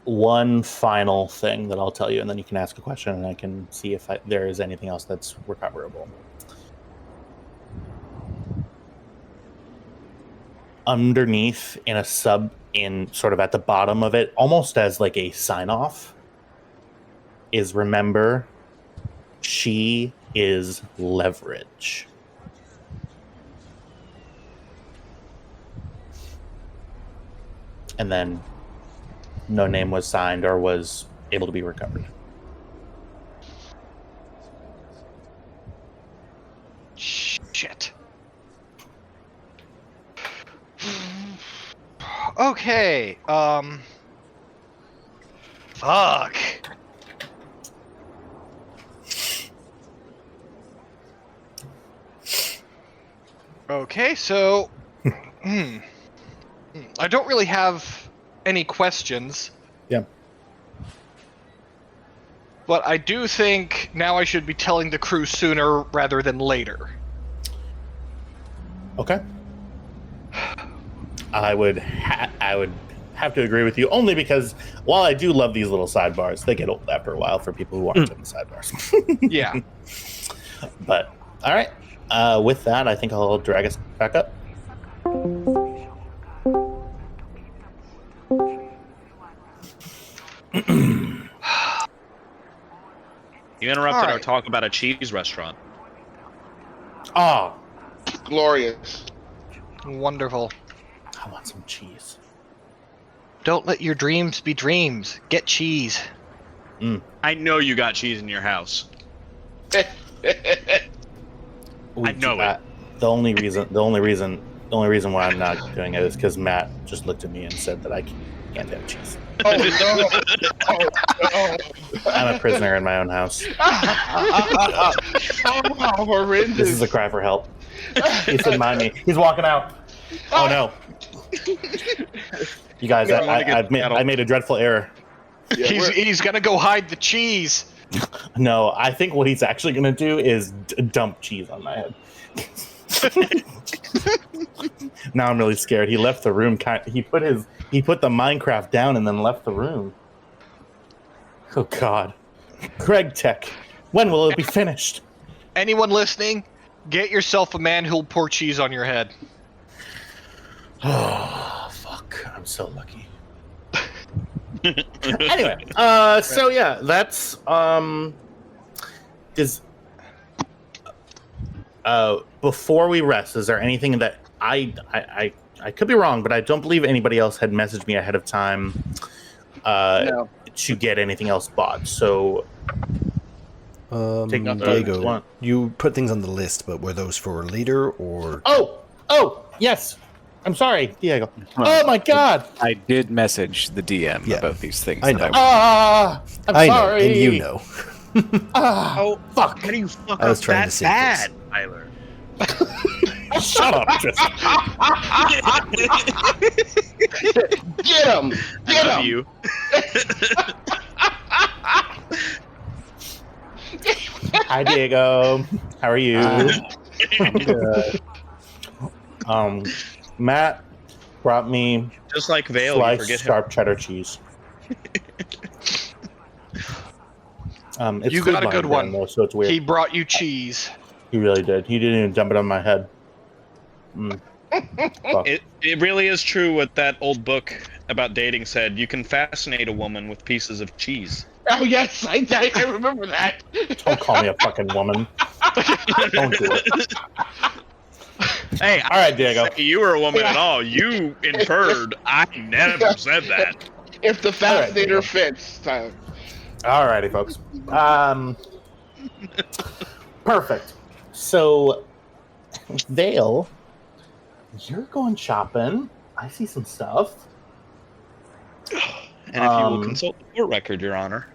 One final thing that I'll tell you, and then you can ask a question, and I can see if there is anything else that's recoverable. Underneath, in sort of at the bottom of it, almost as like a sign-off, is remember, she is leverage. And then no name was signed or was able to be recovered. Shit. Okay, fuck. Okay, so I don't really have any questions. Yeah. But I do think now I should be telling the crew sooner rather than later. Okay. I would have to agree with you, only because while I do love these little sidebars, they get old after a while for people who aren't in the sidebars. Yeah. But all right. With that, I think I'll drag us back up. You interrupted All our right. talk about a cheese restaurant. Oh, Glorious. Wonderful. I want some cheese. Don't let your dreams be dreams. Get cheese. I know you got cheese in your house. I know it. The only reason why I'm not doing it is because Matt just looked at me and said that I can't have cheese. Oh no! Oh no! I'm a prisoner in my own house. How horrendous! This is a cry for help. He said, "Mind me." He's walking out. Oh no! You guys, I made a dreadful error. Yeah, He's gonna go hide the cheese. No, I think what he's actually going to do is dump cheese on my head. Now I'm really scared. He left the room. He put the Minecraft down and then left the room. Oh God, Craig Tech, when will it be finished? Anyone listening, get yourself a man who'll pour cheese on your head. Oh fuck! I'm so lucky. Anyway, so yeah, that's before we rest, is there anything that I could be wrong, but I don't believe anybody else had messaged me ahead of time No. to get anything else bought. So take Diego, you put things on the list, but were those for later or? Oh, yes. I'm sorry, Diego. Oh my God. I did message the DM Yeah. about these things. I know. I'm I know, sorry. and you know. Oh, Fuck. how do you fuck I was up trying that to say bad, Tyler? Shut up, Tristan. Get him! I Get love him! you. Hi, Diego. How are you? Good. Matt brought me Just like Vale, you sliced forget him. sharp cheddar cheese. It's You food got a good line one. brand, though, so it's weird. He brought you cheese. He really did. He didn't even dump it on my head. Fuck. It really is true what that old book about dating said. You can fascinate a woman with pieces of cheese. Oh yes, I remember that. Don't call me a fucking woman. Don't do it. Hey, All right, Diego. you were a woman at all. You inferred. I never said that. If the fascinator Diego. fits, Tyler. All righty, folks. Perfect. So, Vale, you're going shopping. I see some stuff. And if you will consult the court record, Your Honor.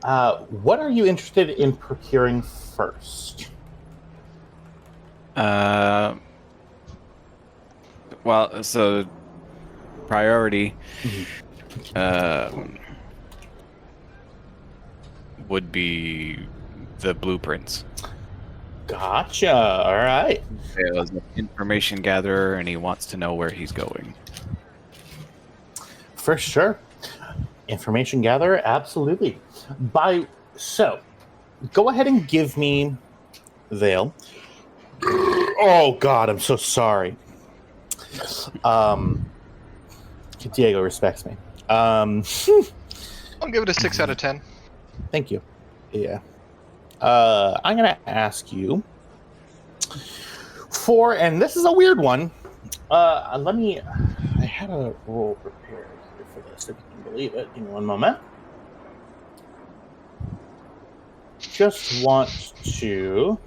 What are you interested in procuring first? Well, so priority would be the blueprints. Gotcha. All right. Vale is an information gatherer, and he wants to know where he's going. For sure. Information gatherer, absolutely. So, go ahead and give me Vale. Oh God, I'm so sorry. Diego respects me. I'll give it a 6 out of 10. Thank you. Yeah. I'm gonna ask you for, and this is a weird one. I had a roll prepared here for this, if you can believe it. Give me one moment. Just want to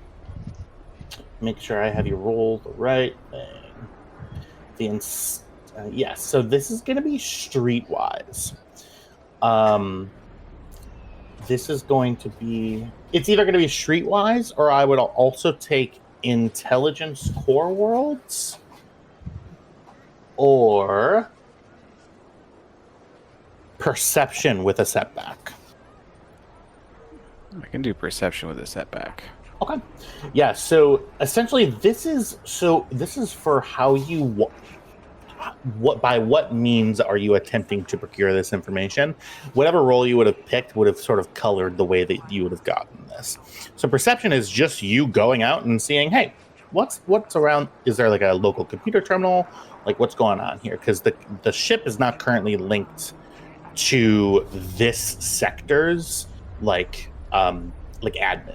make sure I have you roll the right thing. Yes, so this is going to be streetwise. This is going to be... It's either going to be streetwise, or I would also take intelligence core worlds or perception with a setback? I can do perception with a setback. Okay. Yeah, so essentially this is for how you by what means are you attempting to procure this information? Whatever role you would have picked would have sort of colored the way that you would have gotten this. So perception is just you going out and seeing, hey, what's around? Is there like a local computer terminal? Like what's going on here? Because the ship is not currently linked to this sector's like admin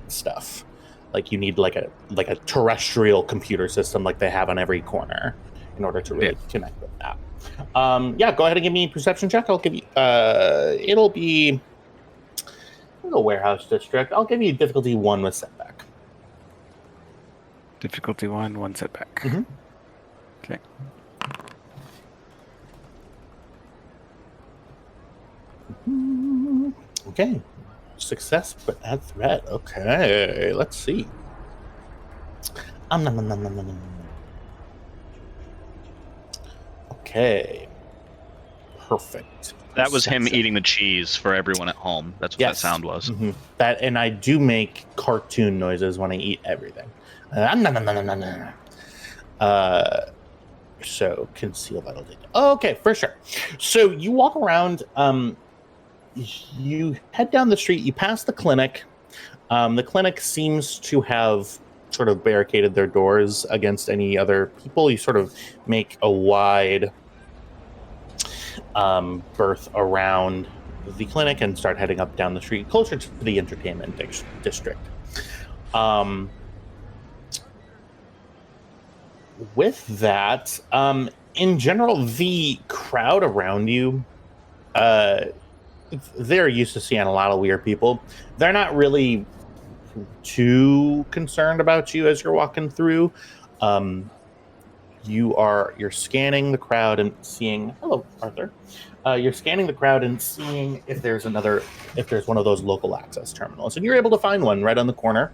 stuff. Like you need like a terrestrial computer system like they have on every corner in order to really connect with that. Yeah, go ahead and give me a perception check. I'll give you it'll be a warehouse district. I'll give you difficulty 1 with setback. Difficulty 1 setback. Mm-hmm. Okay. Okay. Success, but add threat. Okay, let's see. Okay. Perfect. That was him eating the cheese for everyone at home. That's what that sound was. Mm-hmm. That, and I do make cartoon noises when I eat everything. So conceal vital data. Okay, for sure. So you walk around. You head down the street. You pass the clinic. The clinic seems to have sort of barricaded their doors against any other people. You sort of make a wide berth around the clinic and start heading up down the street, closer to the entertainment district. With that, in general, the crowd around you, they're used to seeing a lot of weird people. They're not really too concerned about you as you're walking through. You're scanning the crowd and seeing, hello, Arthur. You're scanning the crowd and seeing if there's one of those local access terminals, and you're able to find one right on the corner.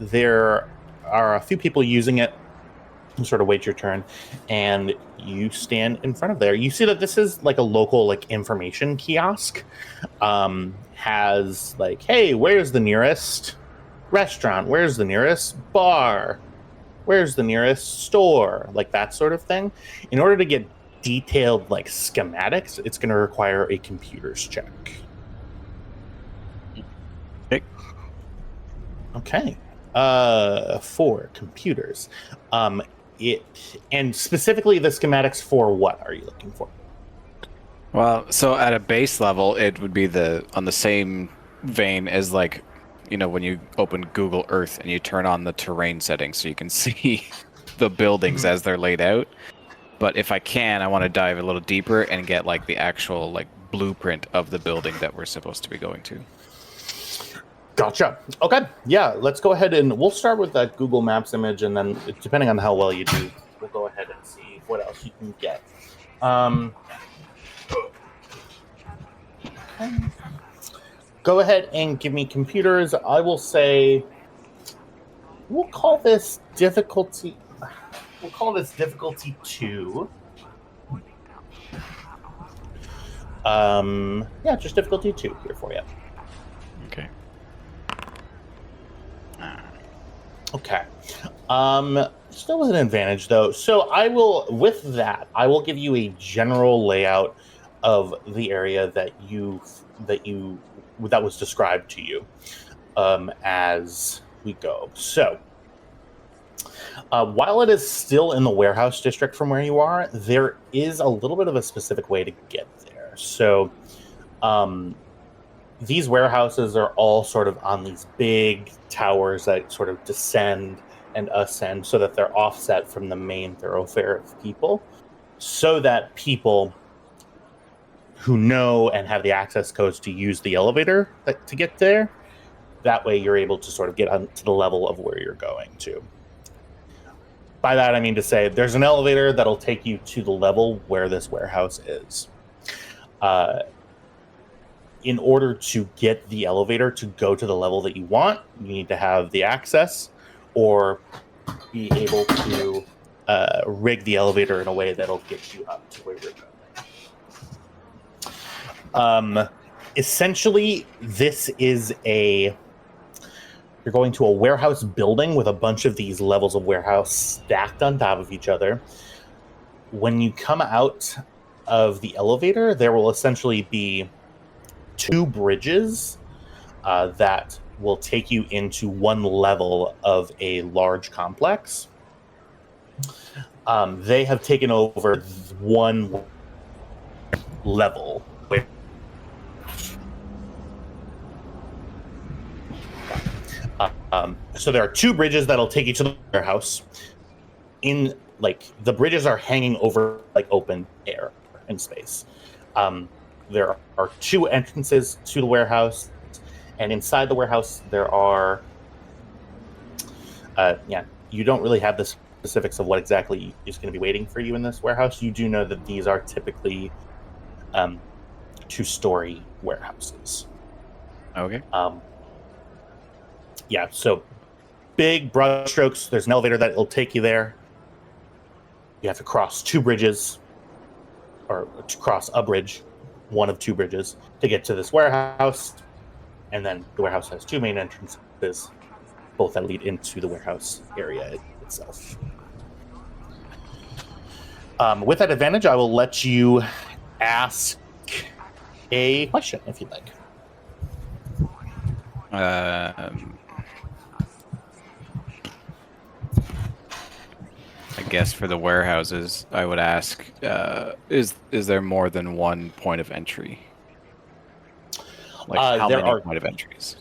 There are a few people using it. You sort of wait your turn, and you stand in front of there. You see that this is like a local like information kiosk. Has like, hey, where's the nearest restaurant? Where's the nearest bar? Where's the nearest store? Like that sort of thing. In order to get detailed like schematics, it's going to require a computers check. Okay. For computers. And specifically the schematics for what are you looking for? Well, so at a base level, it would be on the same vein as like, when you open Google Earth and you turn on the terrain settings so you can see the buildings as they're laid out. But if I can, I want to dive a little deeper and get like the actual like blueprint of the building that we're supposed to be going to. Gotcha. Okay. Yeah, let's go ahead and we'll start with that Google Maps image, and then depending on how well you do, we'll go ahead and see what else you can get. Okay. Go ahead and give me computers. I will say we'll call this difficulty 2. Yeah, just difficulty 2 here for you. Okay. Okay. Still with an advantage though. So I will give you a general layout of the area that was described to you as we go. So while it is still in the warehouse district from where you are, there is a little bit of a specific way to get there. So these warehouses are all sort of on these big towers that sort of descend and ascend so that they're offset from the main thoroughfare of people, so that people who know and have the access codes to use the elevator to get there, that way you're able to sort of get onto the level of where you're going to. By that, I mean to say there's an elevator that'll take you to the level where this warehouse is. In order to get the elevator to go to the level that you want, you need to have the access, or be able to rig the elevator in a way that'll get you up to where you're going. Essentially, this is you're going to a warehouse building with a bunch of these levels of warehouse stacked on top of each other. When you come out of the elevator, there will essentially be 2 bridges that will take you into one level of a large complex. They have taken over one level. So there are 2 bridges that'll take you to the warehouse. The bridges are hanging over open air and space. There are 2 entrances to the warehouse, and inside the warehouse there are you don't really have the specifics of what exactly is going to be waiting for you in this warehouse. You do know that these are typically 2-story warehouses. Okay. So big broad strokes. There's an elevator that will take you there. You have to cross 2 bridges, or to cross a bridge, one of 2 bridges, to get to this warehouse. And then the warehouse has 2 main entrances, both that lead into the warehouse area itself. With that advantage, I will let you ask a question if you'd like. I guess for the warehouses, I would ask, is there more than one point of entry? How there many point of entries?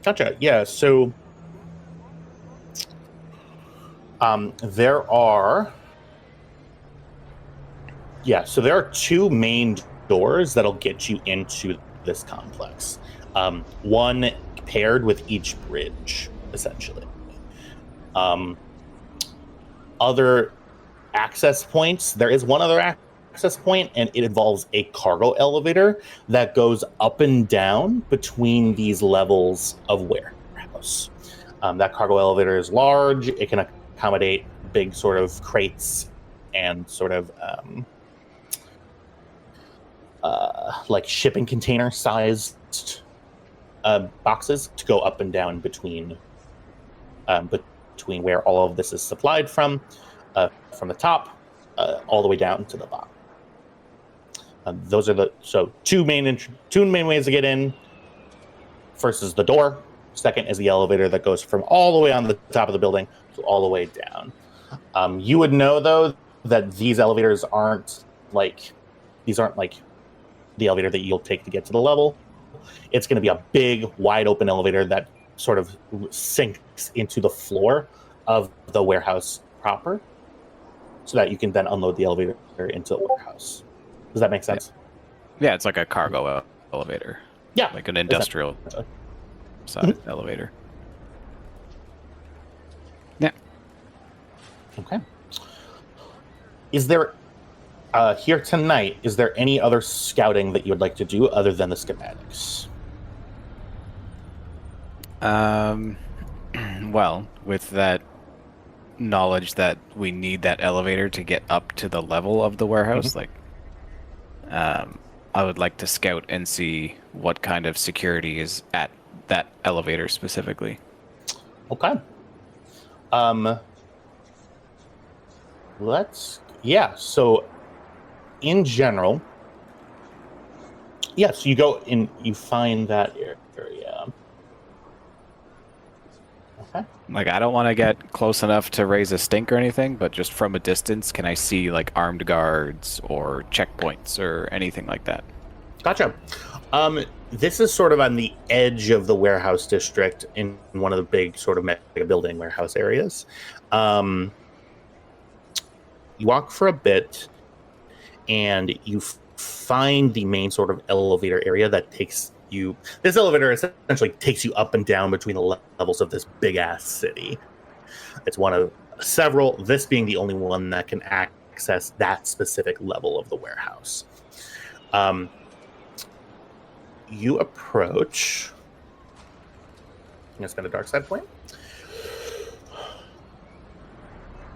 Gotcha. Yeah, so there are 2 main doors that'll get you into this complex. One paired with each bridge, essentially. Other access points. There is one other access point, and it involves a cargo elevator that goes up and down between these levels of warehouse. That cargo elevator is large. It can accommodate big sort of crates and sort of shipping container sized boxes to go up and down between where all of this is supplied from the top all the way down to the bottom. Those are two main ways to get in. First is the door. Second is the elevator that goes from all the way on the top of the building to all the way down. You would know though that these elevators aren't like the elevator that you'll take to get to the level. It's going to be a big, wide open elevator that sort of sinks into the floor of the warehouse proper, so that you can then unload the elevator into the warehouse. Does that make sense? Yeah, it's like a cargo elevator. Yeah, like an industrial size elevator. Yeah. Okay. Is there here tonight? Is there any other scouting that you would like to do other than the schematics? Well, with that knowledge that we need that elevator to get up to the level of the warehouse, I would like to scout and see what kind of security is at that elevator specifically. Okay. So in general, yes, you go in, you find that area. Okay. I don't want to get close enough to raise a stink or anything, but just from a distance, can I see armed guards or checkpoints or anything like that? Gotcha. This is sort of on the edge of the warehouse district in one of the big sort of mega building warehouse areas. You walk for a bit, and you find the main sort of elevator area that takes you. This elevator essentially takes you up and down between the levels of this big ass city. It's one of several, this being the only one that can access that specific level of the warehouse. You approach. I'm going to spend a dark side point.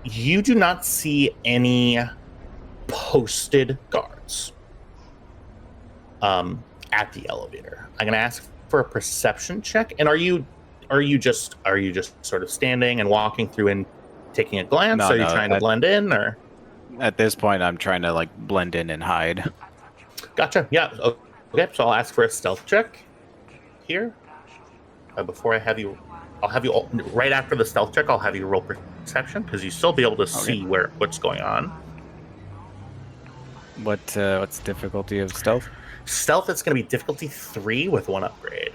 You do not see any posted guards at the elevator. I'm going to ask for a perception check. And are you just sort of standing and walking through and taking a glance? No, are you trying to blend in, or? At this point, I'm trying to like blend in and hide. Gotcha. Yeah. Okay. So I'll ask for a stealth check here. Before I'll have you all, right after the stealth check. I'll have you roll perception because you still be able to see what's going on. What's the difficulty of stealth? Stealth is going to be difficulty 3 with 1 upgrade.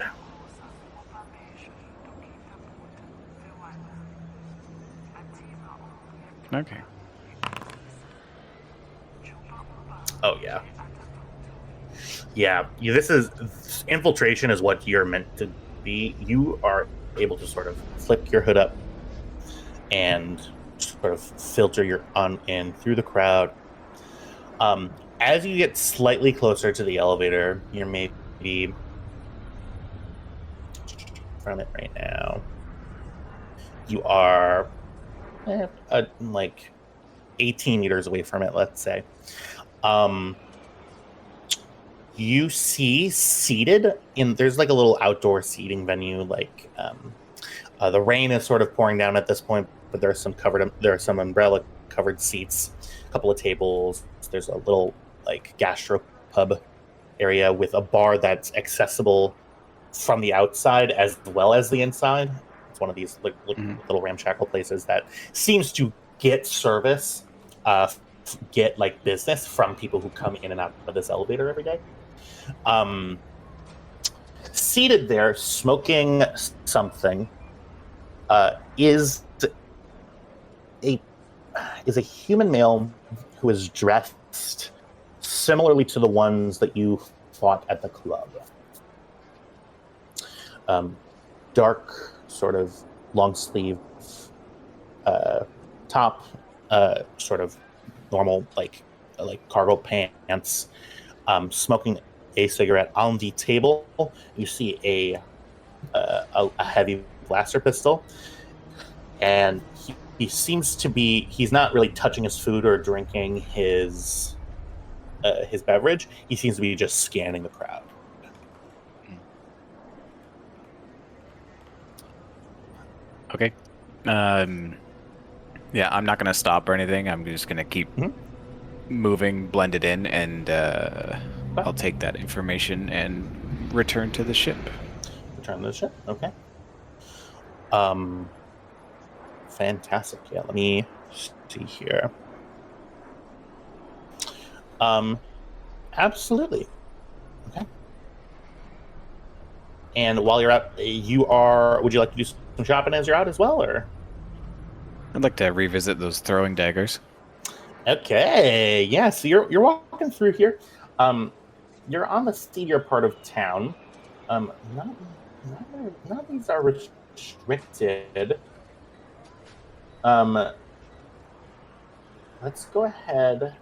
Okay. Oh yeah. Yeah. Infiltration is what you're meant to be. You are able to sort of flip your hood up and sort of filter your on in through the crowd. As you get slightly closer to the elevator, you're maybe from it right now. You are like 18 meters away from it, let's say. You see seated in, there's like a little outdoor seating venue, like the rain is sort of pouring down at this point, but there are some umbrella covered seats, a couple of tables. There's a little like gastro pub area with a bar that's accessible from the outside as well as the inside. It's one of these little ramshackle places that seems to get service, get like business from people who come in and out of this elevator every day. Seated there, smoking something, is a human male who is dressed similarly to the ones that you fought at the club. Dark, sort of long sleeve top, sort of normal like cargo pants, smoking a cigarette. On the table, you see a heavy blaster pistol, and he seems to be, he's not really touching his food or drinking his beverage. He seems to be just scanning the crowd. Okay. Yeah, I'm not going to stop or anything. I'm just going to keep moving, blended in, and I'll take that information and return to the ship. Return to the ship? Okay. Fantastic. Yeah, let me see here. Absolutely. Okay. And while you're out, would you like to do some shopping as you're out as well, or? I'd like to revisit those throwing daggers. Okay. Yeah, so you're walking through here. You're on the seedier part of town. None of these are restricted. Let's go ahead.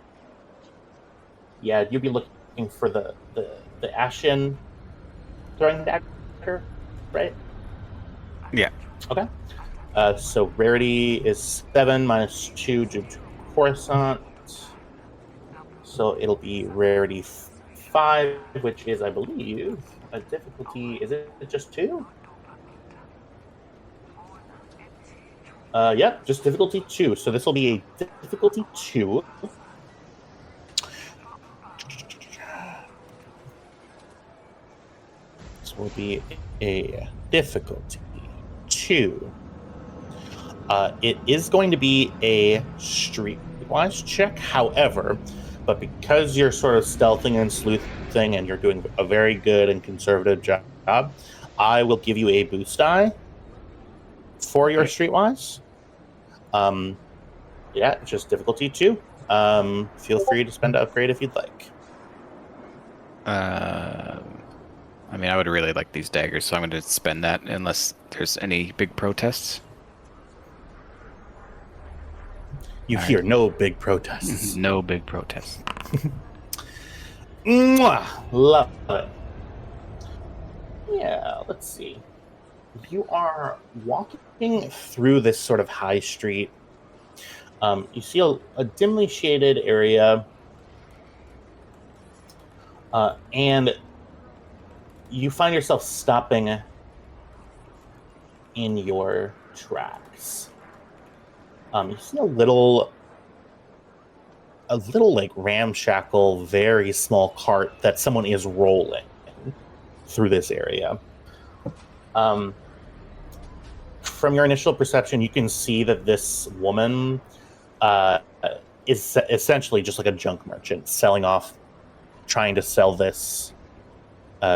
Yeah, you'd be looking for the Ashen throwing dagger, right? Yeah. Okay. So rarity is 7 minus 2 due to Coruscant. So it'll be rarity 5, which is, I believe, a difficulty. Is it just 2? Yep, just difficulty 2. So this will be a difficulty 2. This will be a difficulty 2. It is going to be a streetwise check, however, but because you're sort of stealthing and sleuthing and you're doing a very good and conservative job, I will give you a boost die for your streetwise. Yeah, just difficulty 2. Feel free to spend an upgrade if you'd like. I mean, I would really like these daggers, so I'm going to spend that unless there's any big protests. You hear no big protests. No big protests. Mwah! Love it. Yeah, let's see. You are walking through this sort of high street. You see a dimly shaded area, and you find yourself stopping in your tracks. You see a little like ramshackle, very small cart that someone is rolling through this area. From your initial perception, you can see that this woman is essentially just like a junk merchant trying to sell this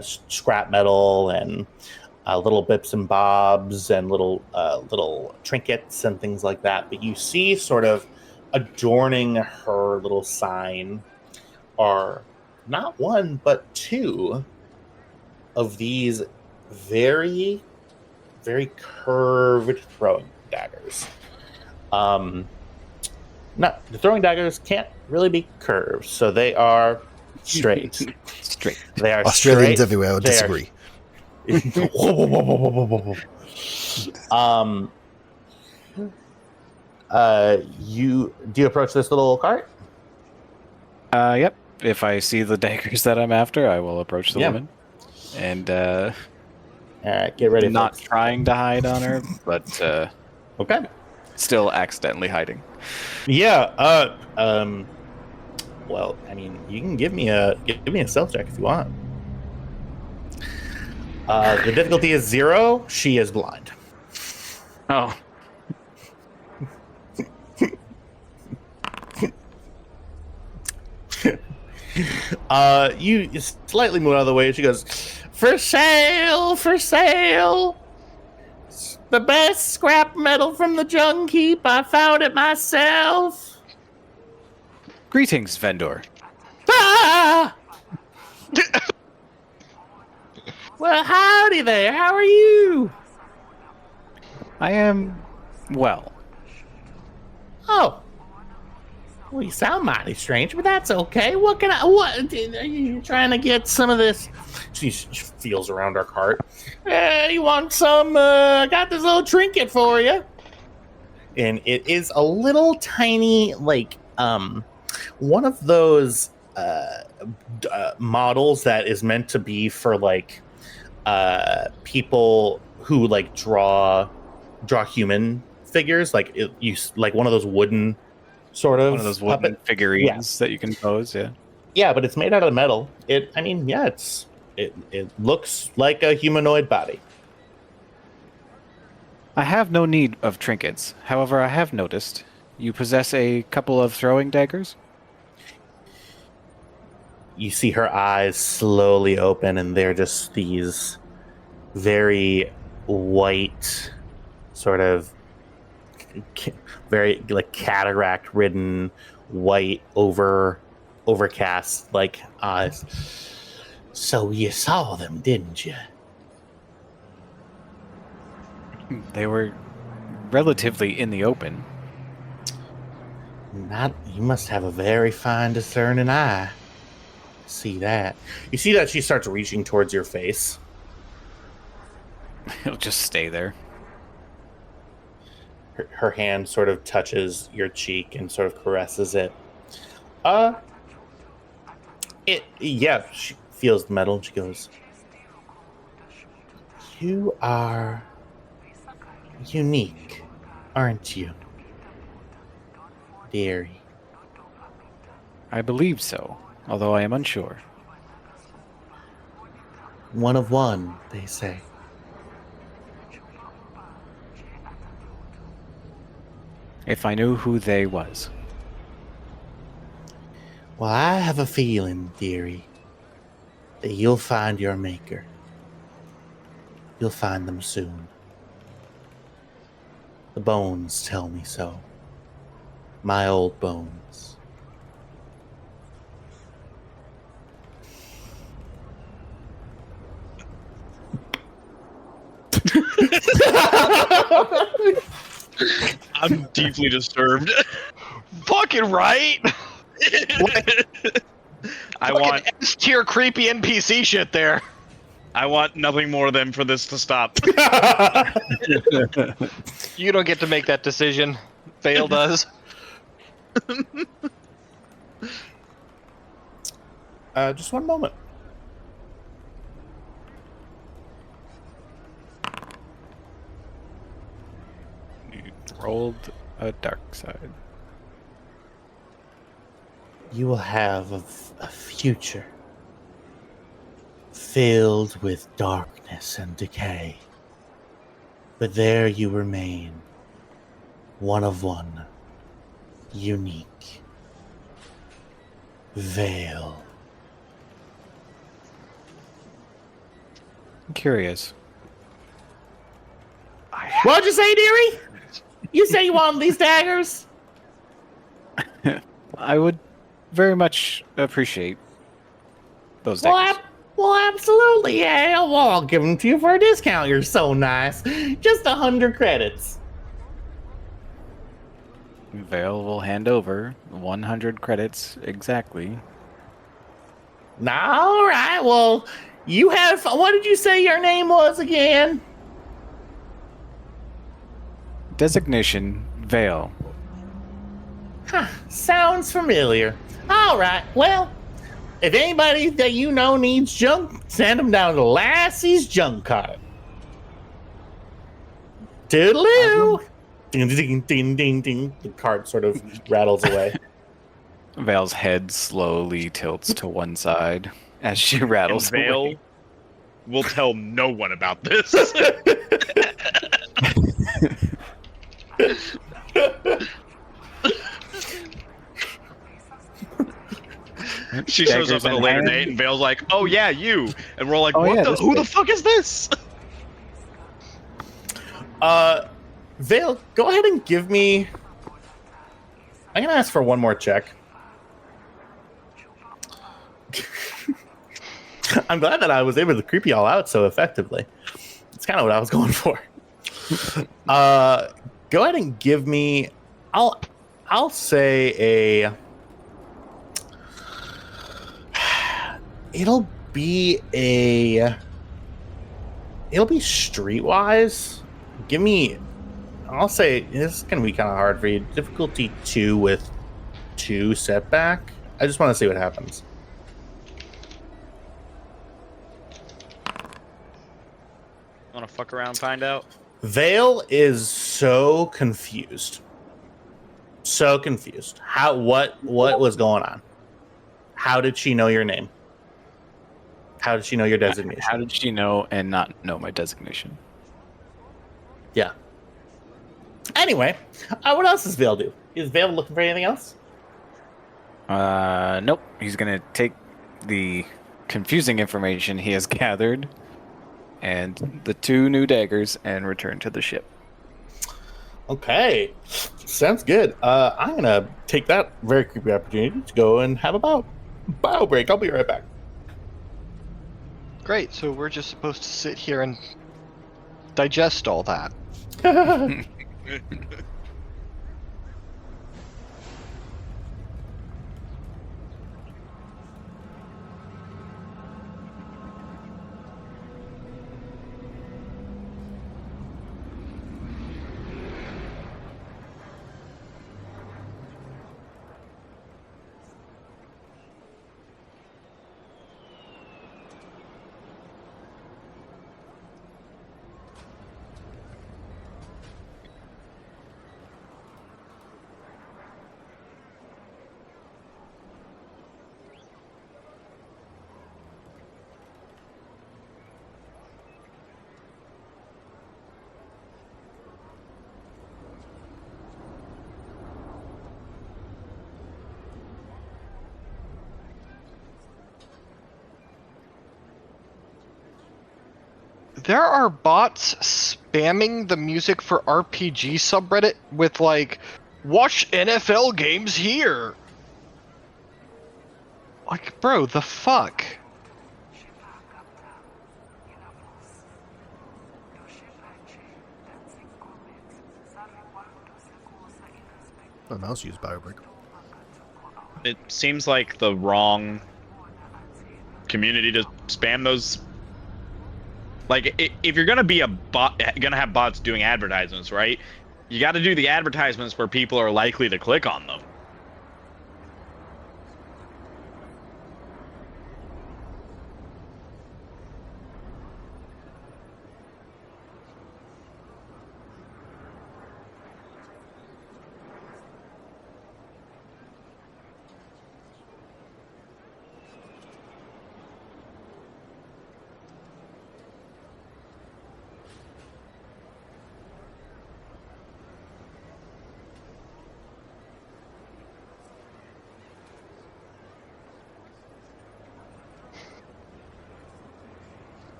scrap metal and little bits and bobs and little trinkets and things like that. But you see sort of adorning her little sign are not one, but two of these very, very curved throwing daggers. The throwing daggers can't really be curved, so they are straight. Straight. They are Australians straight. everywhere would disagree. Do you approach this little cart? Yep. If I see the daggers that I'm after, I will approach the woman. And All right, get ready. not folks. trying to hide on her, but Okay. still accidentally hiding. Yeah. Well, I mean, you can give me a stealth check if you want. The difficulty is 0. She is blind. Oh. You slightly move out of the way. She goes, "For sale, for sale. It's the best scrap metal from the junk heap. I found it myself." Greetings, vendor. Ah! Well, howdy there. How are you? I am well. Oh. Well, you sound mighty strange, but that's okay. What are you trying to get some of this? She feels around her cart. You want some, got this little trinket for you. And it is a little tiny, like, one of those, models that is meant to be for, like, people who, like, draw human figures. Like, like one of those wooden... sort of One of those wooden puppet figurines that you can pose, yeah. Yeah, but it's made out of metal. It looks like a humanoid body. I have no need of trinkets. However, I have noticed you possess a couple of throwing daggers. You see her eyes slowly open, and they're just these very white, sort of very like cataract ridden, white overcast like eyes. So you saw them, didn't you? They were relatively in the open. You must have a very fine discerning eye. See that? You see that she starts reaching towards your face. It'll just stay there. Her hand sort of touches your cheek and sort of caresses it. She feels the metal and she goes, "You are unique, aren't you, dearie?" I believe so, although I am unsure. One of one, they say. If I knew who they was. Well, I have a feeling, dearie, that you'll find your maker. You'll find them soon. The bones tell me so. My old bones. I'm deeply disturbed. Fucking right. I want S-tier creepy NPC shit there. I want nothing more than for this to stop. You don't get to make that decision. Vale does. Just one moment. You rolled a dark side. You will have a future filled with darkness and decay. But there you remain, one of one, unique. Veil. I'm curious. What'd you say, dearie? You say you want these daggers? I would very much appreciate those daggers. Well, absolutely, yeah. Well, I'll give them to you for a discount. You're so nice. Just 100 credits. Vale will hand over 100 credits exactly. All right. Well, you have. What did you say your name was again? Designation Vale. Huh, sounds familiar. All right. Well, if anybody that you know needs junk, send them down to Lassie's junk cart. Toodaloo. Ding, ding, ding, ding, ding. The cart sort of rattles away. Vale's head slowly tilts to one side as she rattles And Vale away. will tell no one about this. She shows up Daggers at a in later hand. date, and Vale's like, "Oh yeah, you," and we're like, Oh, "What yeah, the? this Who the bitch. fuck is this?" Vale, go ahead and give me. I'm gonna ask for one more check. I'm glad that I was able to creep y'all out so effectively. It's kind of what I was going for. Go ahead and give me. I'll say a. It'll be streetwise. Give me. I'll say this is gonna be kind of hard for you. Difficulty 2 with 2 setback. I just want to see what happens. Want to fuck around and find out? Vale is so confused. So confused. What was going on? How did she know your name? How did she know your designation? How did she know and not know my designation? Yeah. Anyway, what else does Vale do? Is Vale looking for anything else? Nope. He's gonna take the confusing information he has gathered and the 2 new daggers and return to the ship. Okay. Sounds good. I'm gonna take that very creepy opportunity to go and have a bio break. I'll be right back. Great, so we're just supposed to sit here and digest all that. There are bots spamming the music for RPG subreddit with like, watch NFL games here. Like, bro, the fuck? My mouse used BioBreak. It seems like the wrong community to spam those. Like, if you're gonna be a bot, gonna have bots doing advertisements, right? You got to do the advertisements where people are likely to click on them.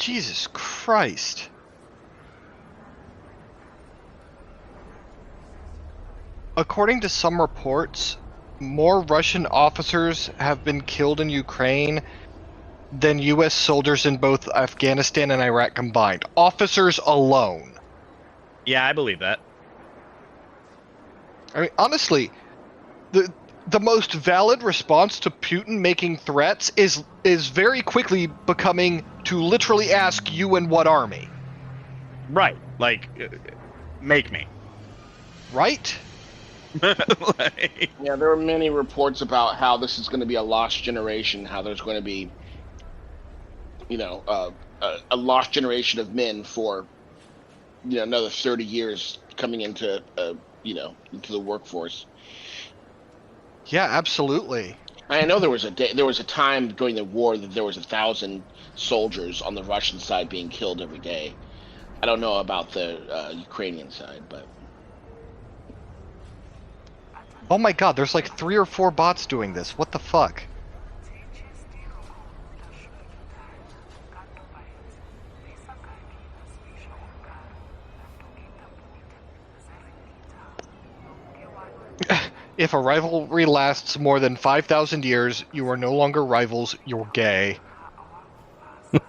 Jesus Christ. According to some reports, more Russian officers have been killed in Ukraine than U.S. soldiers in both Afghanistan and Iraq combined. Officers alone. Yeah, I believe that. I mean, honestly, the most valid response to Putin making threats is very quickly becoming to literally ask you and what army. Right. Like, make me. Right? Like, Yeah, there are many reports about how this is going to be a lost generation, how there's going to be, a lost generation of men for, another 30 years coming into, into the workforce. Yeah, absolutely. I know there was a time during the war that there was 1,000 soldiers on the Russian side being killed every day. I don't know about the Ukrainian side, but. Oh my god, there's like 3 or 4 bots doing this. What the fuck? If a rivalry lasts more than 5,000 years, you are no longer rivals, you're gay.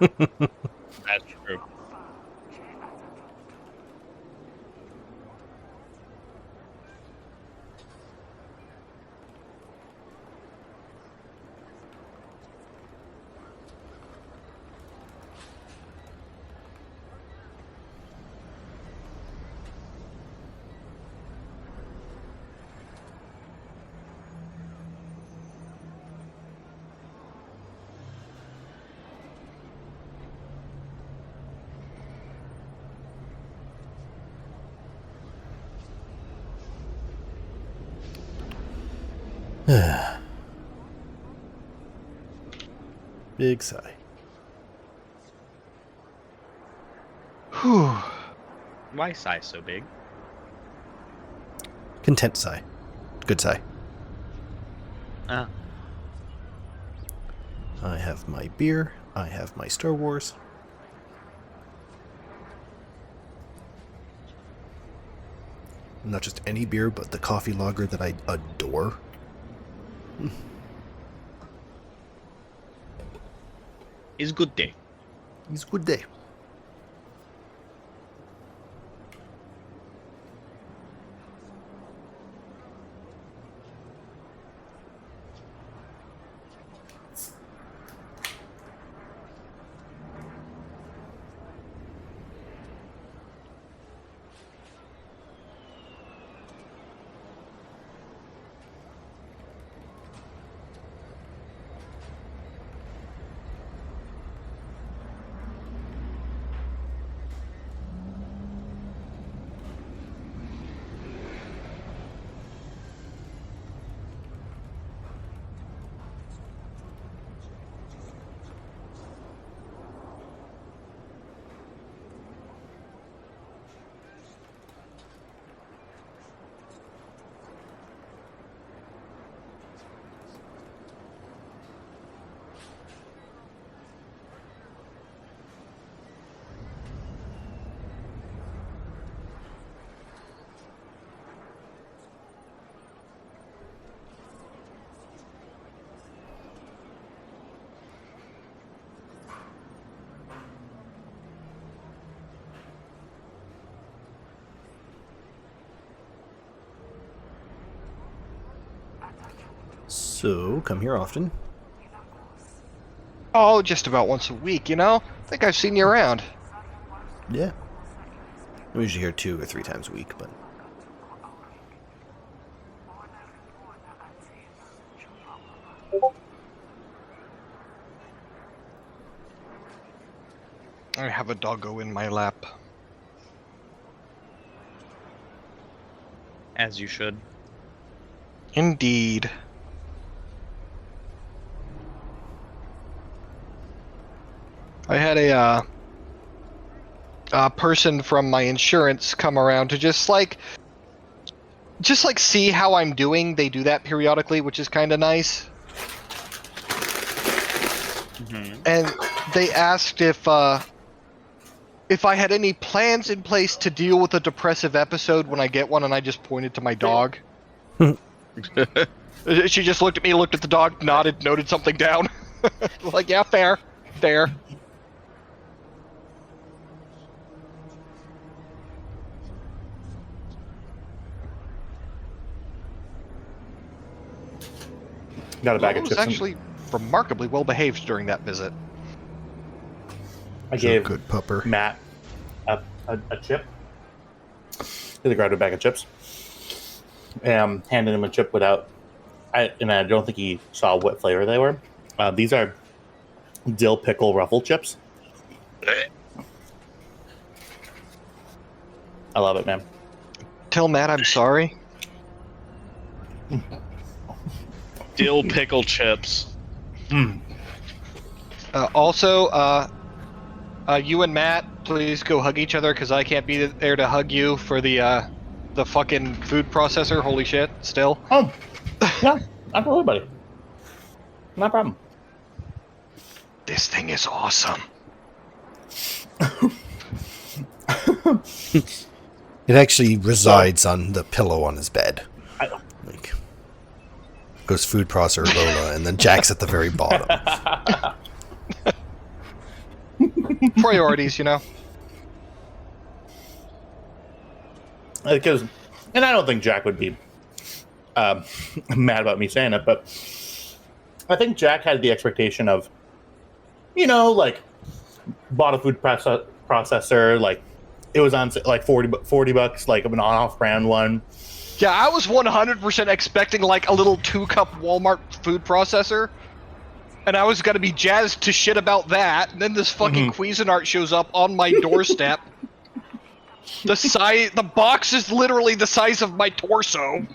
that's true. Big sigh. Whew. Why size so big? Content sigh. Good sigh. Uh, I have my beer. I have my Star Wars. Not just any beer, but the coffee lager that I adore. Is good day. It's a good day. So, come here often. Oh, just about once a week, I think I've seen you around. Yeah. I'm usually here 2 or 3 times a week, but... I have a doggo in my lap. As you should. Indeed. I had a person from my insurance come around to just see how I'm doing. They do that periodically, which is kind of nice. Mm-hmm. And they asked if if I had any plans in place to deal with a depressive episode when I get one, and I just pointed to my dog. She just looked at me, looked at the dog, nodded, noted something down. Like, yeah, fair. Got a bag of was chips. Actually remarkably well behaved during that visit. I gave good pupper. Matt a chip. He grabbed a bag of chips. And handed him a chip without. I don't think he saw what flavor they were. These are dill pickle ruffle chips. I love it, man. Tell Matt I'm sorry. Dill pickle chips. Also, you and Matt, please go hug each other because I can't be there to hug you for the fucking food processor. Holy shit! Still. Oh, yeah, not worry, buddy. No problem. This thing is awesome. It actually resides on the pillow on his bed. Like, goes food processor Lola, and then Jack's at the very bottom. Priorities, you know. Because, and I don't think Jack would be mad about me saying it, but I think Jack had the expectation of, like, bought a food processor, like, it was on like 40 bucks, like an off-brand one. Yeah, I was 100% expecting like a little 2-cup Walmart food processor, and I was gonna be jazzed to shit about that. And then this fucking Cuisinart shows up on my doorstep. The box is literally the size of my torso.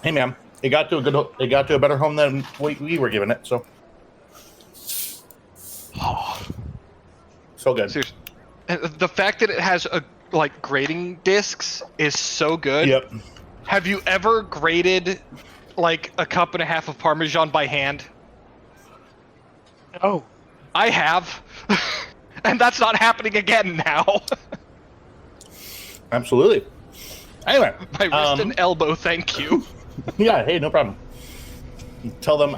Hey, man, it got to a better home than we were giving it. So, so good. Seriously. The fact that it has like grading discs is so good. Yep. Have you ever graded like a cup and a half of Parmesan by hand? Oh. I have. And that's not happening again now. Absolutely. Anyway. My wrist and elbow, thank you. Yeah, hey, no problem. Tell them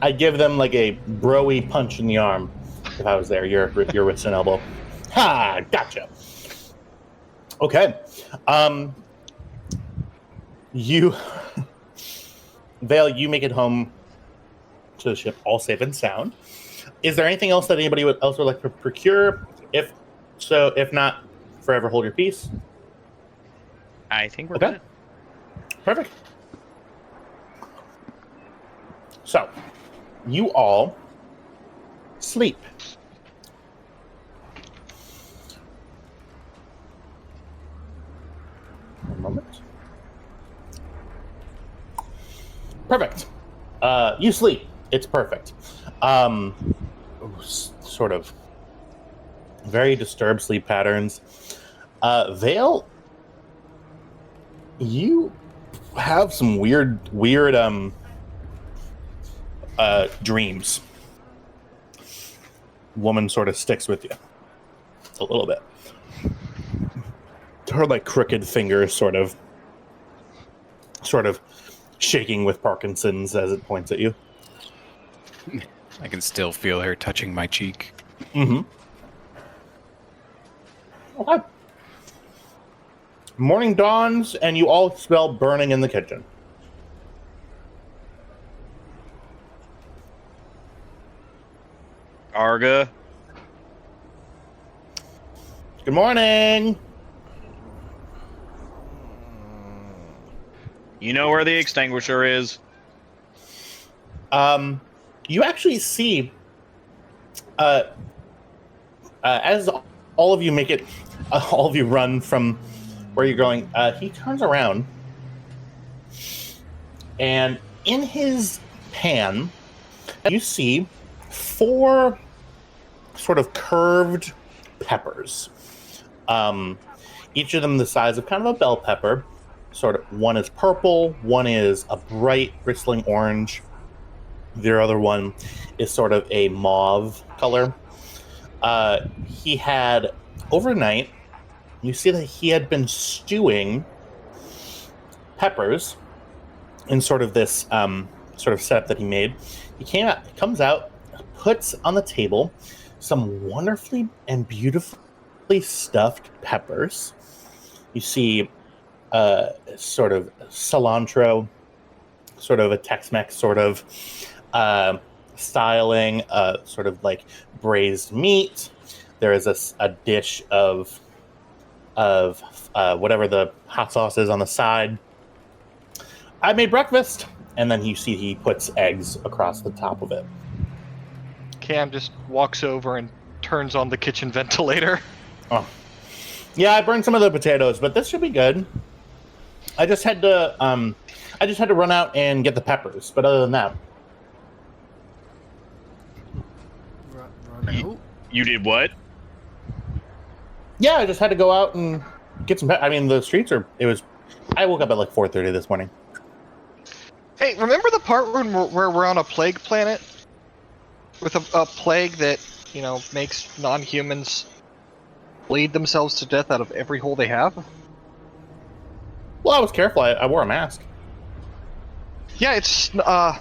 I give them like a bro-y punch in the arm if I was there, your wrist and elbow. Ha! Gotcha. Okay. Vale, you make it home to the ship all safe and sound. Is there anything else that anybody else would like to procure? If not, forever hold your peace. I think we're good. Perfect. So, you all sleep. One moment. Perfect. You sleep. It's perfect. Sort of very disturbed sleep patterns. Vale, you have some weird dreams. Woman sort of sticks with you a little bit. Her like crooked fingers sort of shaking with Parkinson's as it points at you. I can still feel her touching my cheek. Mm-hmm. Okay. Morning dawns, and you all smell burning in the kitchen. Arga. Good morning. You know where the extinguisher is? You actually see, as all of you make it, all of you run from where you're going, he turns around, and in his pan, you see 4 sort of curved peppers. Each of them the size of kind of a bell pepper. Sort of, one is purple, one is a bright, bristling orange. The other one is sort of a mauve color. He had, overnight, you see that he had been stewing peppers in sort of this sort of setup that he made. He comes out, puts on the table some wonderfully and beautifully stuffed peppers. You see sort of cilantro, sort of a Tex-Mex sort of styling, sort of like braised meat. There is a dish of whatever the hot sauce is on the side. I made breakfast, and then you see he puts eggs across the top of it. Cam just walks over and turns on the kitchen ventilator. Oh, yeah, I burned some of the potatoes, but this should be good. I just had to run out and get the peppers, but other than that, You did what? yeah, I just had to go out and get some. I mean, the streets are. I woke up at like 4:30 this morning. Hey, remember the part where we're on a plague planet? With a plague that, makes non-humans bleed themselves to death out of every hole they have? Well, I was careful. I wore a mask. Yeah, it's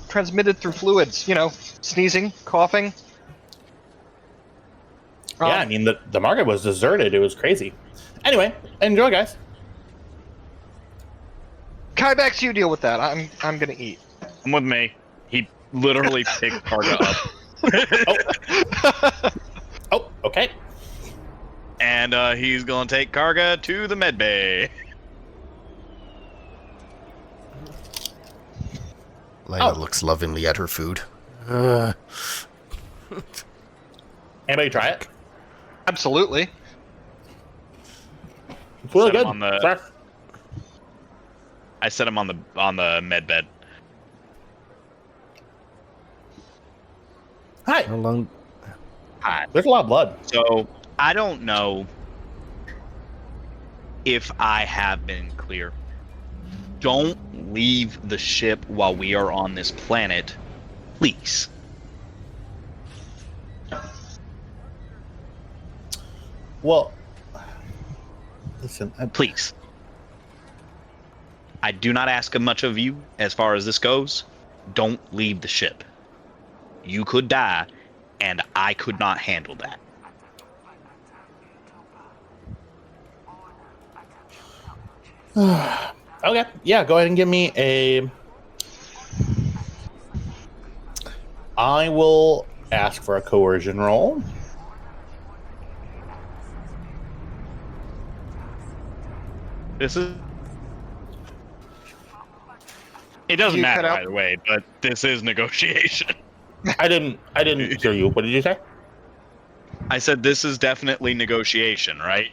transmitted through fluids, sneezing, coughing. Yeah, I mean, the market was deserted. It was crazy. Anyway, enjoy, guys. Kybax, you deal with that. I'm gonna eat. Come with me. He literally picked Karga up. Oh, okay. And he's gonna take Karga to the med bay. Layla looks lovingly at her food. Anybody try it? Absolutely. It's really Set good. him on I set him on the med bed. Hi. How long? Hi. There's a lot of blood. So I don't know if I have been clear. Don't leave the ship while we are on this planet, please. Well, listen, Please. I do not ask much of you as far as this goes. Don't leave the ship. You could die, and I could not handle that. Okay, yeah, go ahead and give me a... I will ask for a coercion roll. This is... It doesn't You matter cut out- either way, but this is negotiation. I didn't hear you. What did you say? I said this is definitely negotiation, right?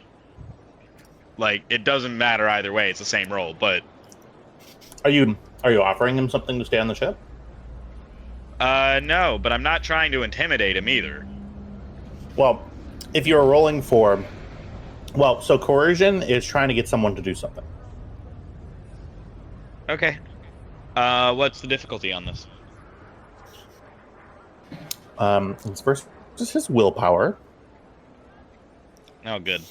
Like, it doesn't matter either way. It's the same role, but... Are you offering him something to stay on the ship? No, but I'm not trying to intimidate him either. Well, if you're rolling for... Well, so coercion is trying to get someone to do something. Okay. What's the difficulty on this? It's versus his willpower. Oh, good.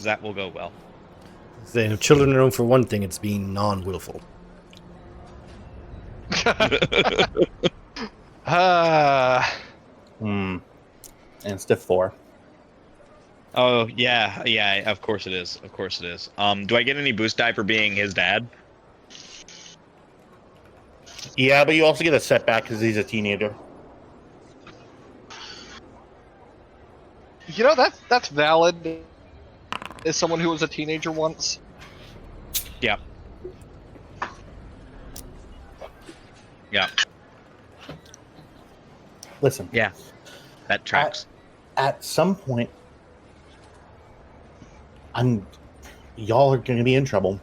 That will go well. Saying if children are known for one thing, it's being non-willful. And stiff 4. Oh, yeah, of course it is. Of course it is. Do I get any boost die for being his dad? Yeah, but you also get a setback because he's a teenager. That's valid. As someone who was a teenager once. Yeah. Yeah. Listen. Yeah. That tracks. At some point, y'all are going to be in trouble,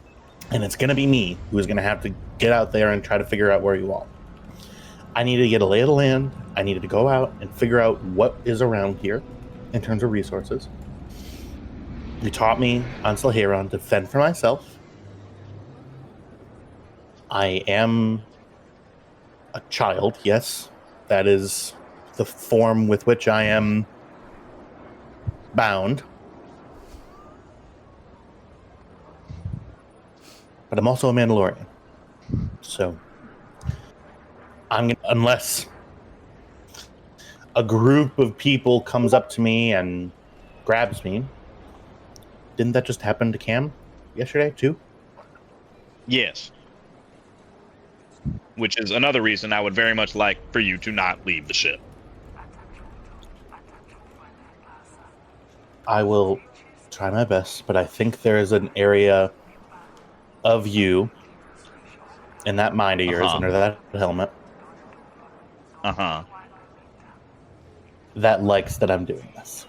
and it's going to be me who is going to have to get out there and try to figure out where you are. I needed to get a lay of the land. I needed to go out and figure out what is around here in terms of resources. You taught me on Slaheron to fend for myself. I am a child, yes. That is the form with which I am bound. But I'm also a Mandalorian. So, unless a group of people comes up to me and grabs me. Didn't that just happen to Cam yesterday, too? Yes. Which is another reason I would very much like for you to not leave the ship. I will try my best, but I think there is an area of you in that mind of yours under that helmet that likes that I'm doing this.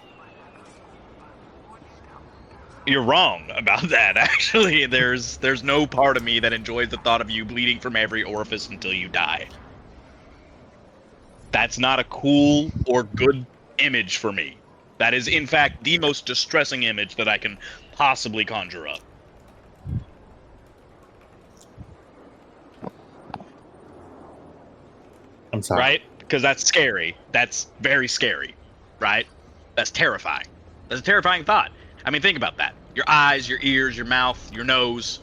You're wrong about that, actually. There's no part of me that enjoys the thought of you bleeding from every orifice until you die. That's not a cool or good image for me. That is, in fact, the most distressing image that I can possibly conjure up. I'm sorry. Right? Because that's scary. That's very scary. Right? That's terrifying. That's a terrifying thought. I mean, think about that. Your eyes, your ears, your mouth, your nose,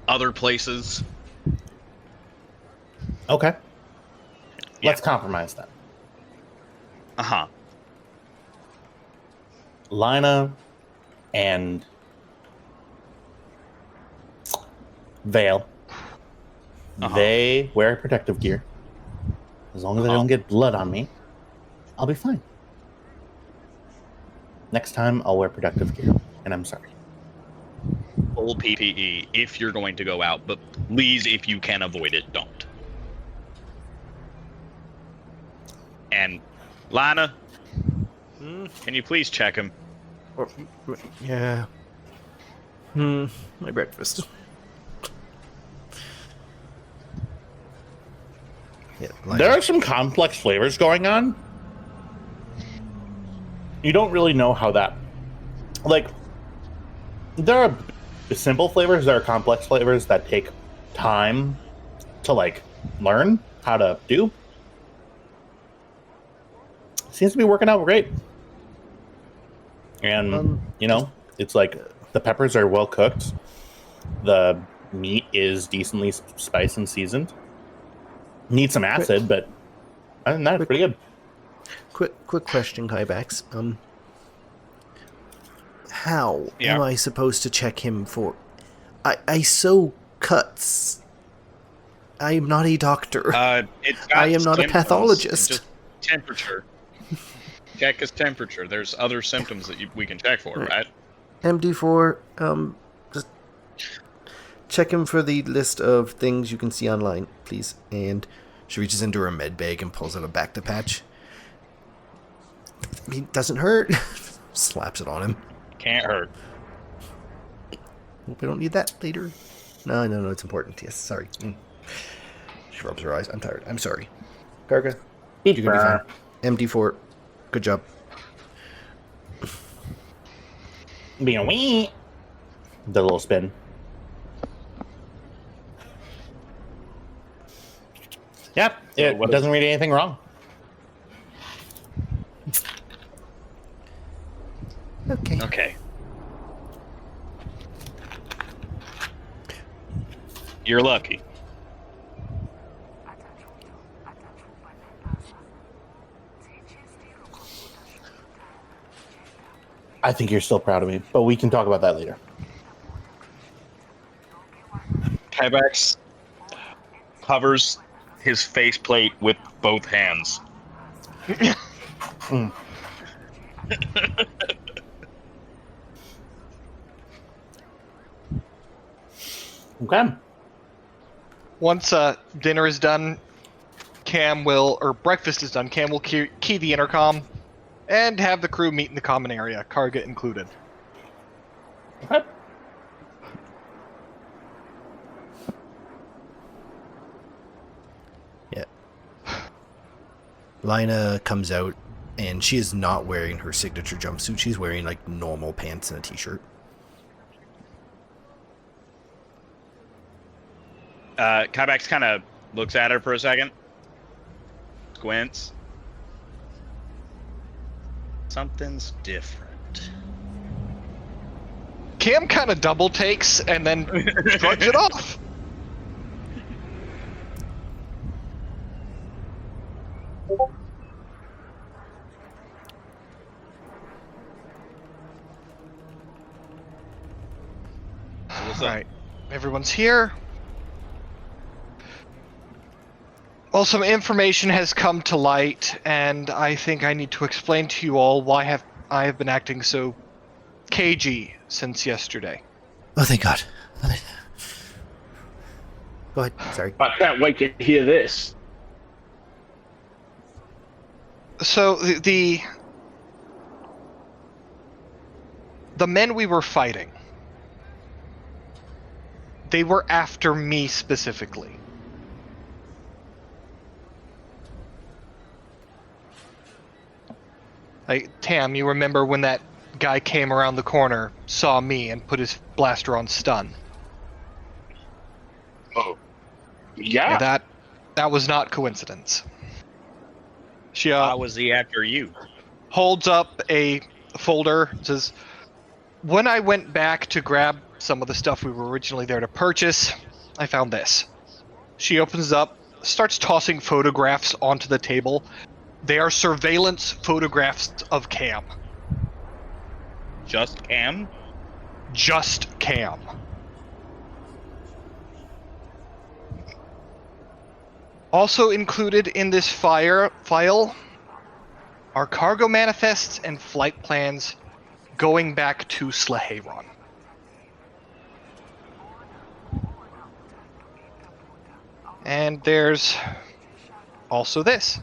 other places. Okay. Let's compromise then. Lina and Vale. They wear protective gear. As long as I don't get blood on me, I'll be fine. Next time, I'll wear protective gear, and I'm sorry. Full PPE if you're going to go out, but please, if you can avoid it, don't. And Lana, can you please check him? Yeah. My breakfast. Yeah, there are some complex flavors going on. You don't really know how that... Like, there are simple flavors, there are complex flavors that take time to, like, learn how to do. Seems to be working out great. And, you know, it's like the peppers are well cooked. The meat is decently spiced and seasoned. Need some acid, but other than that, it's pretty good. Quick question, Kybax. How am I supposed to check him for... I sew cuts. I am not a doctor. I am not a pathologist. Just temperature. Check his temperature. There's other symptoms that we can check for, right? MD4, just check him for the list of things you can see online, please. And she reaches into her med bag and pulls out a Bacta patch. I mean, doesn't hurt. Slaps it on him. Can't hurt. Hope I don't need that later. No, it's important. Yes, sorry. She rubs her eyes. I'm tired. I'm sorry. Garga, you're gonna be fine. MD4, good job. Being a wee. The little spin. Yep, it doesn't read anything wrong. Okay. You're lucky. I think you're still proud of me, but we can talk about that later. Kybax covers his faceplate with both hands. Okay. Once dinner is done, breakfast is done, Cam will key the intercom and have the crew meet in the common area, Karga included. Okay. Yeah. Lina comes out, and she is not wearing her signature jumpsuit. She's wearing, like, normal pants and a t-shirt. Kybax kind of looks at her for a second, squints. Something's different. Cam kind of double takes and then shrugs it off. What's All up? right, everyone's here. Well, some information has come to light, and I think I need to explain to you all why I have been acting so cagey since yesterday. Oh, thank God. Go ahead. Sorry. I can't wait to hear this. So the men we were fighting, they were after me specifically. Like, Tam, you remember when that guy came around the corner, saw me, and put his blaster on stun? Oh. Yeah. Yeah, that was not coincidence. She Why was he after you? holds up a folder, says, when I went back to grab some of the stuff we were originally there to purchase, I found this. She opens it up, starts tossing photographs onto the table. They are surveillance photographs of Cam. Just Cam? Just Cam. Also included in this file are cargo manifests and flight plans going back to Slaheron. And there's also this.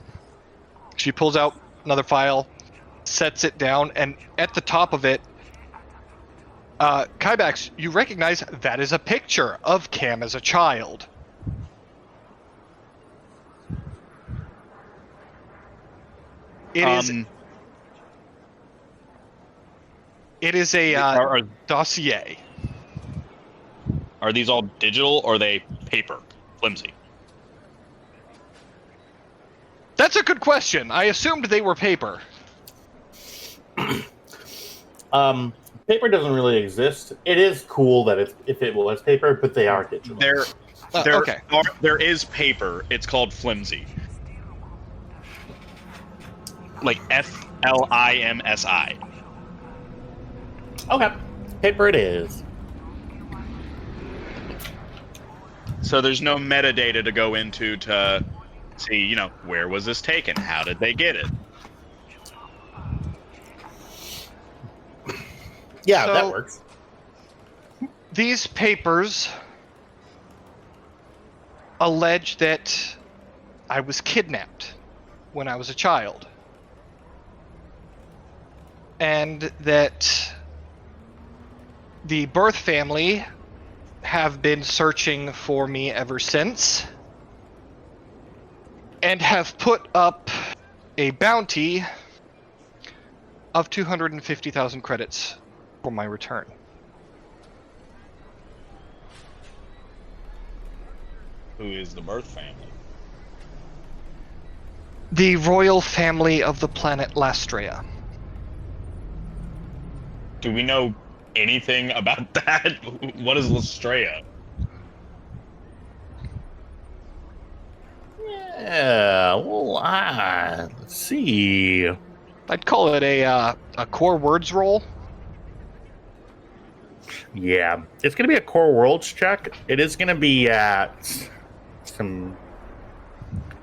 She pulls out another file, sets it down, and at the top of it, Kybax, you recognize that is a picture of Cam as a child. It is a dossier. Are these all digital or are they paper? Flimsy. That's a good question. I assumed they were paper. Paper doesn't really exist. It is cool that if it was paper, but they are digital. Okay. There is paper. It's called flimsy. Like FLIMSI. Okay, paper it is. So there's no metadata to go into to see, where was this taken? How did they get it? Yeah, So- that works. These papers allege that I was kidnapped when I was a child. And that the birth family have been searching for me ever since, and have put up a bounty of 250,000 credits for my return. Who is the birth family? The royal family of the planet Lastrea. Do we know anything about that? What is Lastrea? Yeah, well, let's see. I'd call it a core words roll. Yeah, it's going to be a core worlds check. It is going to be at some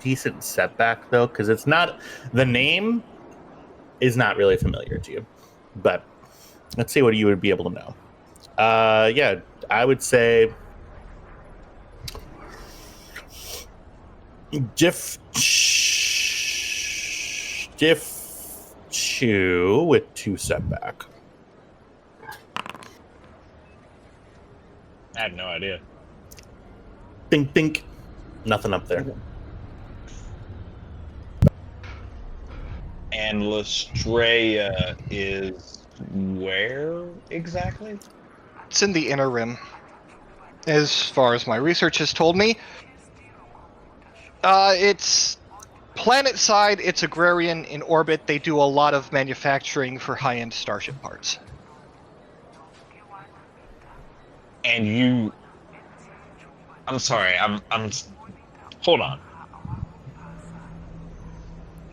decent setback, though, because it's not... The name is not really familiar to you. But let's see what you would be able to know. Yeah, I would say... Diff 2 with 2 setback. I have no idea. Think. Nothing up there. And Lastrea is where exactly? It's in the Inner Rim, as far as my research has told me. It's Planet side, it's agrarian. In orbit, they do a lot of manufacturing for high-end starship parts. And you... I'm sorry, I'm... Hold on.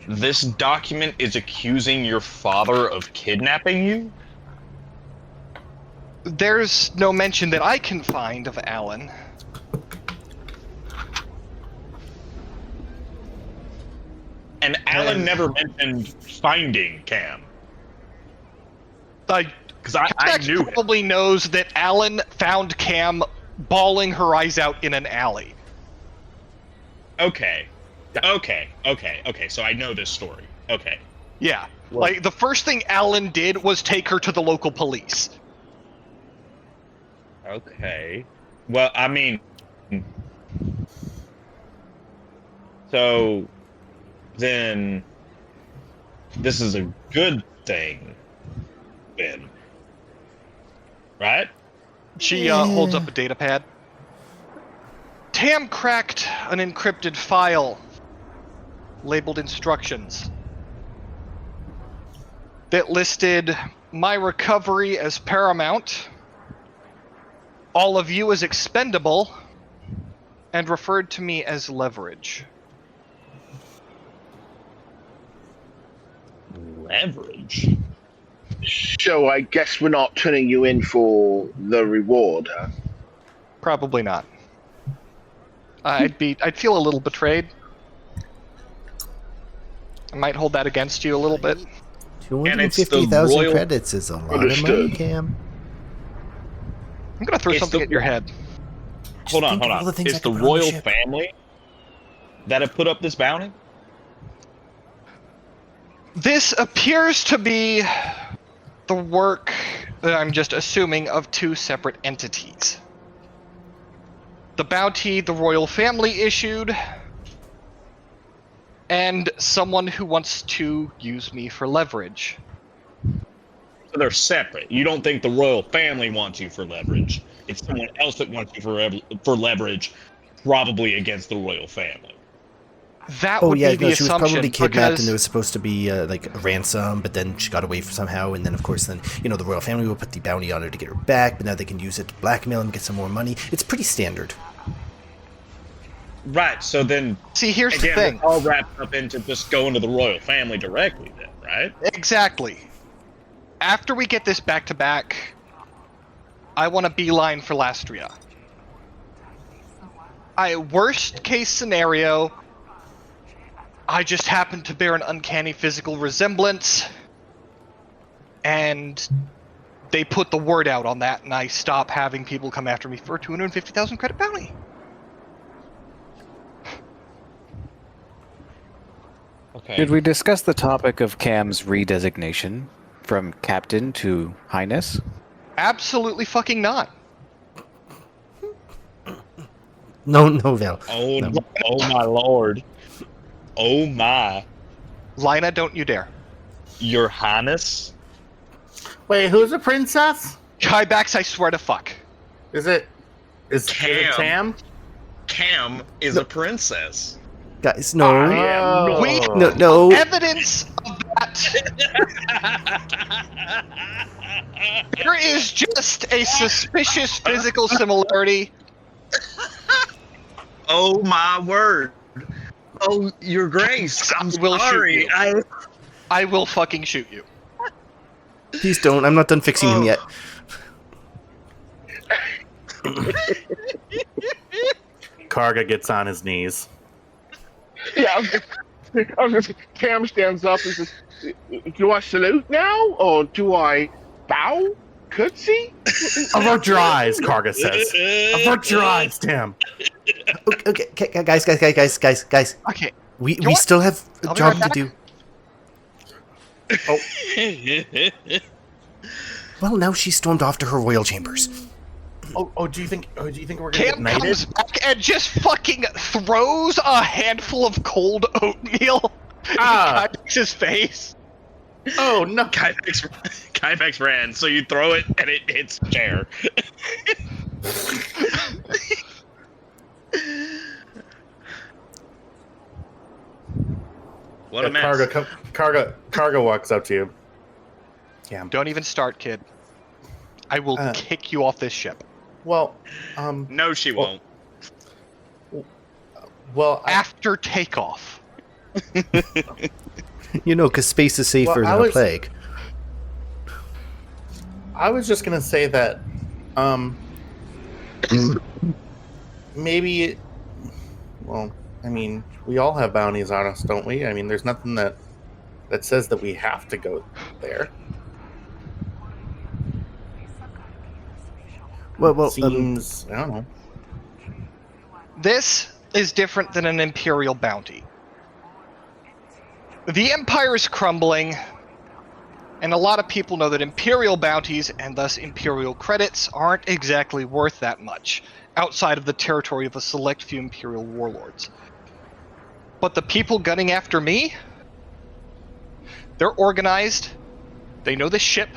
This document is accusing your father of kidnapping you? There's no mention that I can find of Alan. And Alan never mentioned finding Cam. Because I knew it. Probably knows that Alan found Cam bawling her eyes out in an alley. Okay. So I know this story. Okay. Yeah. Like, the first thing Alan did was take her to the local police. Okay. Well, I mean... So... Then... This is a good thing. Then. Right? She holds up a data pad. Tam cracked an encrypted file labeled instructions that listed my recovery as paramount, all of you as expendable, and referred to me as leverage. Leverage? So I guess we're not turning you in for the reward, huh? Probably not. I'd feel a little betrayed. I might hold that against you a little bit. 250,000 credits is a lot of money, Cam. I'm gonna throw something at your head. Hold on. It's the royal family that have put up this bounty? This appears to be the work, I'm just assuming, of two separate entities. The bounty the royal family issued, and someone who wants to use me for leverage. So they're separate. You don't think the royal family wants you for leverage. It's someone else that wants you for leverage, probably against the royal family. That would be the she was assumption, probably kidnapped, because and there was supposed to be like a ransom, but then she got away somehow, and then of course the royal family will put the bounty on her to get her back, but now they can use it to blackmail and get some more money. It's pretty standard. Right, so then... See, here's again, the thing. It's all wrapped up into just going to the royal family directly then, right? Exactly. After we get this back to back, I want a beeline for Lastria. Worst case scenario, I just happen to bear an uncanny physical resemblance, and they put the word out on that, and I stop having people come after me for a 250,000 credit bounty. Okay. Did we discuss the topic of Cam's redesignation from Captain to Highness? Absolutely fucking not. No, Val. Oh, No. oh my lord. Oh my. Lina, don't you dare. Your Highness? Wait, who's a princess? Kybax, I swear to fuck. Is it Cam. Tam? Cam is a princess. Guys, no. We No. evidence of that. There is just a suspicious physical similarity. Oh my word. Oh, your grace. I'm will sorry. shoot you. I will fucking shoot you. Please don't. I'm not done fixing him yet. Karga gets on his knees. Yeah, Cam stands up and says, "Do I salute now, or do I bow? Curtsy?" Avert your eyes, Karga says. Avert your eyes, Tam. Okay, guys. Okay. We what? still have a I'll be job right to back. do. Well, now she stormed off to her royal chambers. Do you think we're gonna get Cam knighted? comes back and just fucking throws a handful of cold oatmeal in Kybax's face. Oh no! Kybex ran, so you throw it and it hits the chair. What a mess. Cargo walks up to you. Yeah. Don't even start, kid. I will kick you off this ship. Well, No, she won't. Well, After takeoff. You know, because space is safer than a plague. I was just gonna say that, maybe. Well, I mean, we all have bounties on us, don't we? I mean, there's nothing that says that we have to go there. Well, seems I don't know. This is different than an Imperial bounty. The Empire is crumbling, and a lot of people know that Imperial bounties, and thus Imperial credits, aren't exactly worth that much, outside of the territory of a select few Imperial warlords. But the people gunning after me, they're organized, they know the ship,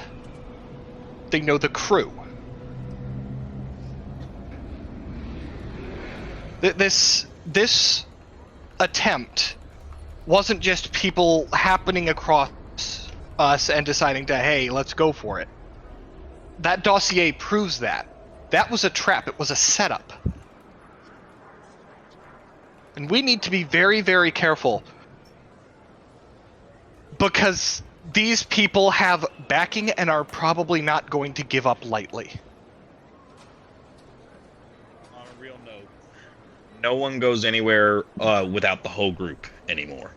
they know the crew. This attempt wasn't just people happening across us and deciding to, hey, let's go for it. That dossier proves that. That was a trap. It was a setup. And we need to be very, very careful. Because these people have backing and are probably not going to give up lightly. On a real note, no one goes anywhere without the whole group anymore.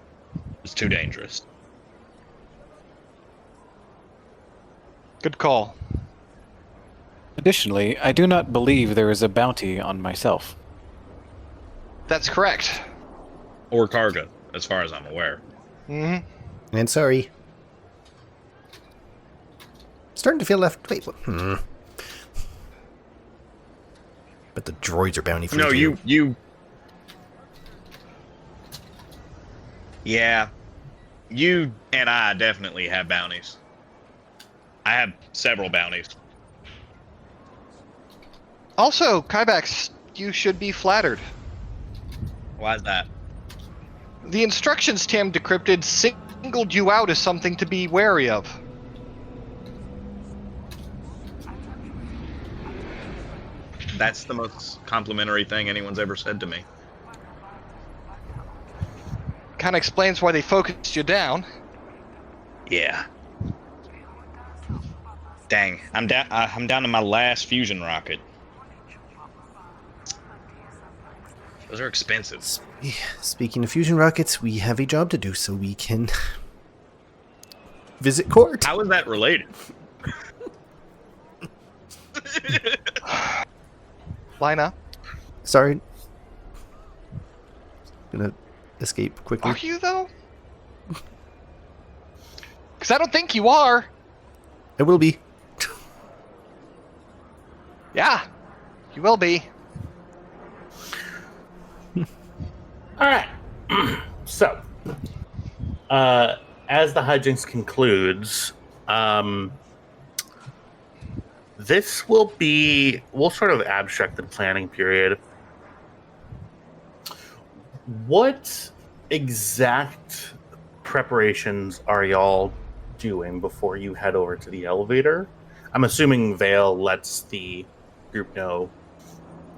It's too dangerous. Good call. Additionally, I do not believe there is a bounty on myself. That's correct. Or cargo, as far as I'm aware. Mm-hmm. And sorry. Starting to feel left. Wait. But the droids are bounty free. No, you. Yeah. You and I definitely have bounties. I have several bounties. Also, Kybax, you should be flattered. Why is that? The instructions Tam decrypted singled you out as something to be wary of. That's the most complimentary thing anyone's ever said to me. Kind of explains why they focused you down. Yeah. Dang, I'm down to my last fusion rocket. Those are expensive. Speaking of fusion rockets, we have a job to do, so we can visit court. How is that related? Lina? Sorry. Gonna escape quickly. Are you, though? Because I don't think you are. I will be. Yeah, you will be. All right. So, as the hijinks concludes, this will be, we'll sort of abstract the planning period. What exact preparations are y'all doing before you head over to the elevator? I'm assuming Vale lets the group know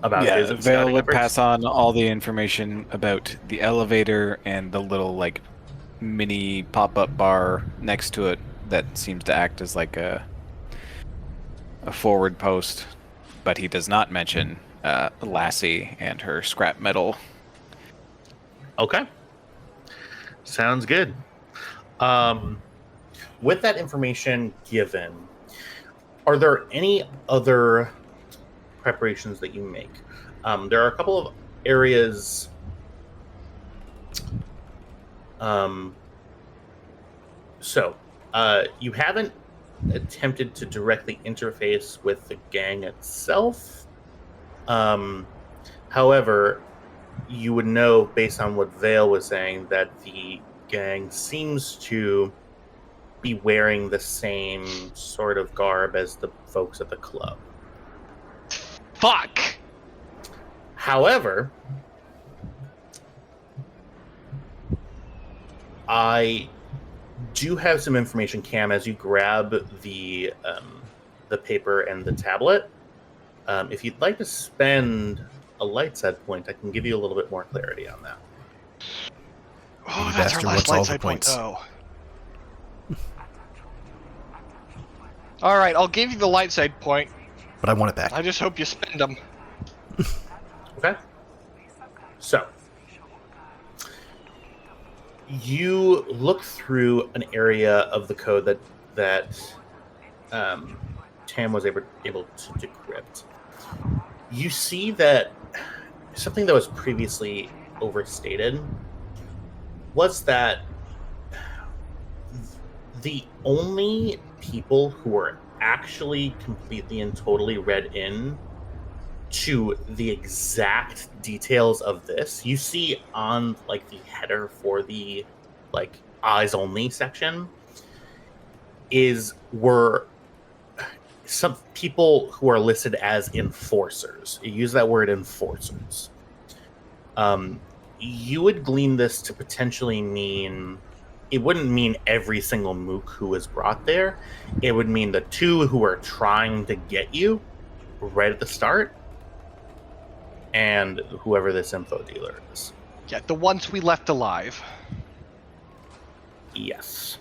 about his Vale would efforts. pass on all the information about the elevator and the little like mini pop-up bar next to it that seems to act as like a forward post, but he does not mention Lassie and her scrap metal. Okay. Sounds good. With that information given, are there any other preparations that you make? There are a couple of areas you haven't attempted to directly interface with the gang itself. However, you would know, based on what Vale was saying, that the gang seems to be wearing the same sort of garb as the folks at the club. Fuck! However, I do have some information, Cam, as you grab the paper and the tablet. If you'd like to spend a light side point, I can give you a little bit more clarity on that. Oh, You that's our bastard, last what's all light the side point. points? Oh. All right, I'll give you the light side point. But I want it back. I just hope you spend them. Okay. So, you look through an area of the code that Tam was able to decrypt. You see that something that was previously overstated was that the only people who were actually completely and totally read in to the exact details of this, you see on like the header for the like eyes only section were some people who are listed as enforcers. You use that word enforcers. You would glean this to potentially mean, it wouldn't mean every single mook who was brought there. It would mean the two who are trying to get you right at the start, and whoever this info dealer is. Yeah, the ones we left alive. Yes.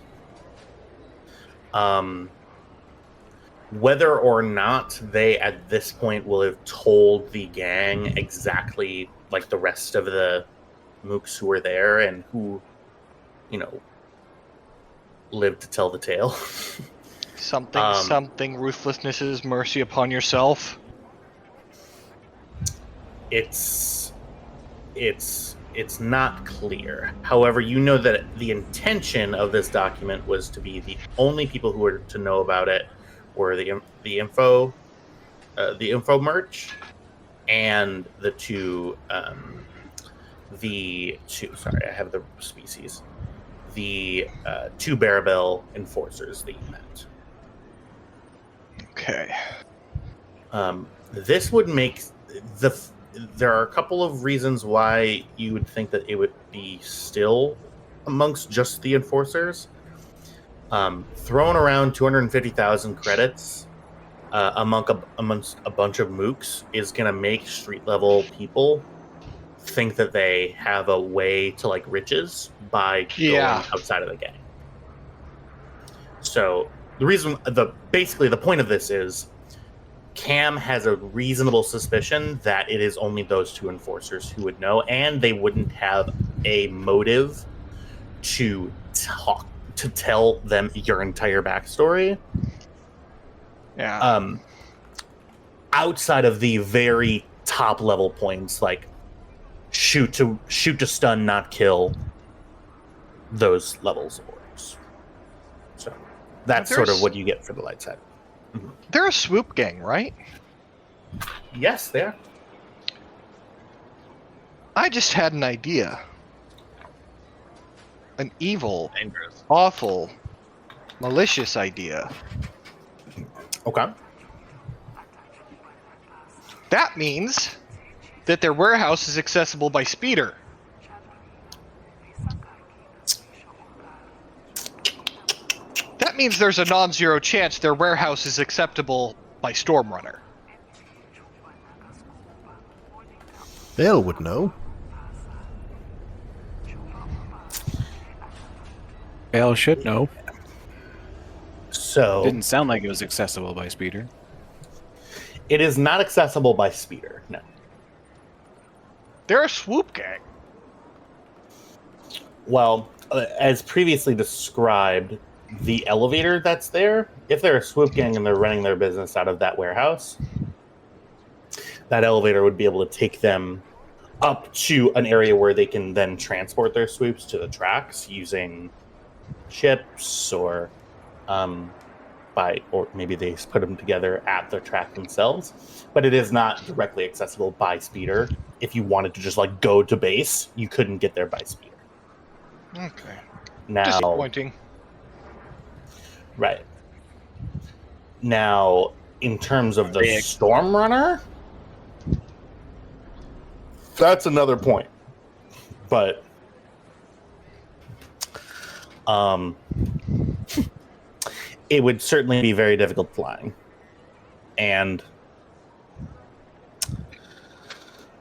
Whether or not they at this point will have told the gang exactly like the rest of the mooks who were there and who, lived to tell the tale. Something, ruthlessness is mercy upon yourself. It's not clear. However, you know that the intention of this document was to be the only people who were to know about it were the info merch and the two sorry, I have the species. The two Barabel enforcers that you met. Okay. This would make there are a couple of reasons why you would think that it would be still amongst just the enforcers. Throwing around 250,000 credits amongst a bunch of mooks is going to make street level people think that they have a way to like riches by going outside of the gang. So basically the point of this is Cam has a reasonable suspicion that it is only those two enforcers who would know, and they wouldn't have a motive to tell them your entire backstory. Yeah. Outside of the very top level points, like shoot to stun, not kill, those levels of orders. So that's sort of what you get for the light side. Mm-hmm. They're a swoop gang, right? Yes, they are. I just had an idea. An evil, Dangerous. awful, malicious idea. Okay. That means that their warehouse is accessible by speeder. That means there's a non-zero chance their warehouse is acceptable by Stormrunner. Bale would know. Bale should know. So Didn't sound like it was accessible by speeder. it is not accessible by speeder. No. They're a swoop gang. Well, as previously described, the elevator that's there, if they're a swoop gang and they're running their business out of that warehouse, that elevator would be able to take them up to an area where they can then transport their swoops to the tracks using ships or maybe they put them together at the track themselves. But it is not directly accessible by speeder. If you wanted to just like go to base, you couldn't get there by speeder. Okay. Now, Disappointing. right. Now, in terms of the Stormrunner, that's another point. But it would certainly be very difficult flying. And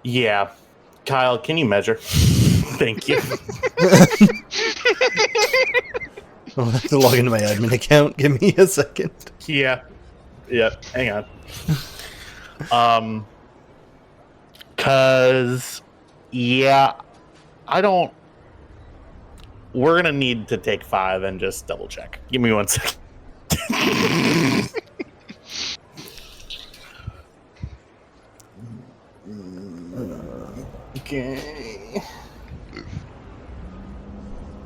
yeah, Kyle, can you measure? Thank you. I'll have to log into my admin account. Give me a second. Yeah. Hang on. Cause I don't. We're gonna need to take 5 and just double check. Give me 1 second. Okay.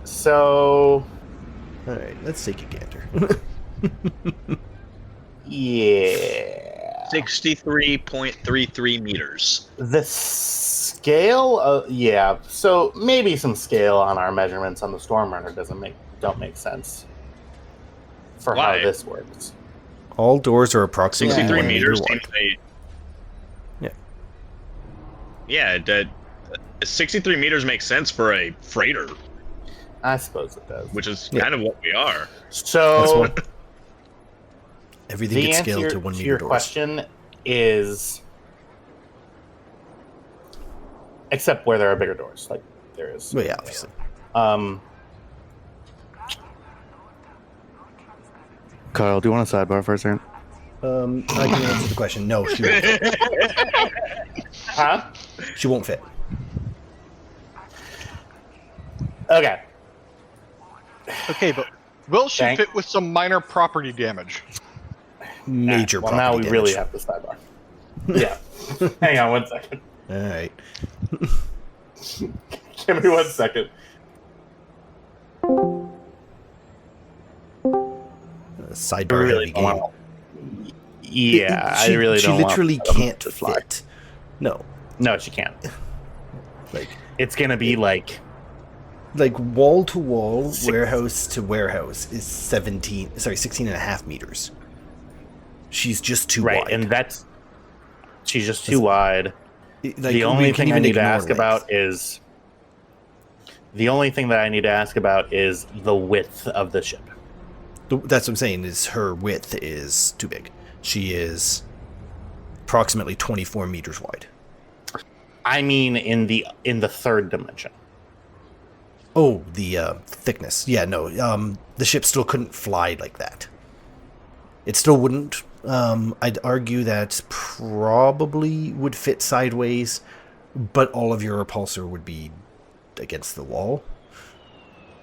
So. All right, let's take a gander. Yeah. 63.33 meters. The scale, yeah. So maybe some scale on our measurements on the Storm Runner don't make sense for Why? how this works. All doors are approximately 63 1 meter meters wide. seems a... Yeah. Yeah, 63 meters makes sense for a freighter, I suppose it does. which is Yeah. kind of what we are. So Everything the gets answer scaled to 1 to meter your doors. question is, except where there are bigger doors, like there is. Well, yeah, obviously. Kyle, do you want a sidebar for a second? I can answer the question. No, she won't fit. Huh? She won't fit. Okay. Okay, but will she Thank- fit with some minor property damage? Major Well, property now we damage. really have to sidebar. Yeah. Hang on 1 second. All right. Give me 1 second. Sidebar Really heavy don't game. want- Yeah, She- I really she don't want literally them can't to fly. fit. No, No, she can't. like It's gonna be like wall to wall, warehouse to warehouse is 16 and a half meters. She's just too right, wide. and she's just too wide. Like, The only we can thing I even need to ignore ask length. about is the width of the ship. That's what I'm saying. Is her width is too big. She is approximately 24 meters wide. I mean, in the third dimension. Oh, the thickness. Yeah, no. The ship still couldn't fly like that. It still wouldn't. I'd argue that probably would fit sideways, but all of your repulsor would be against the wall.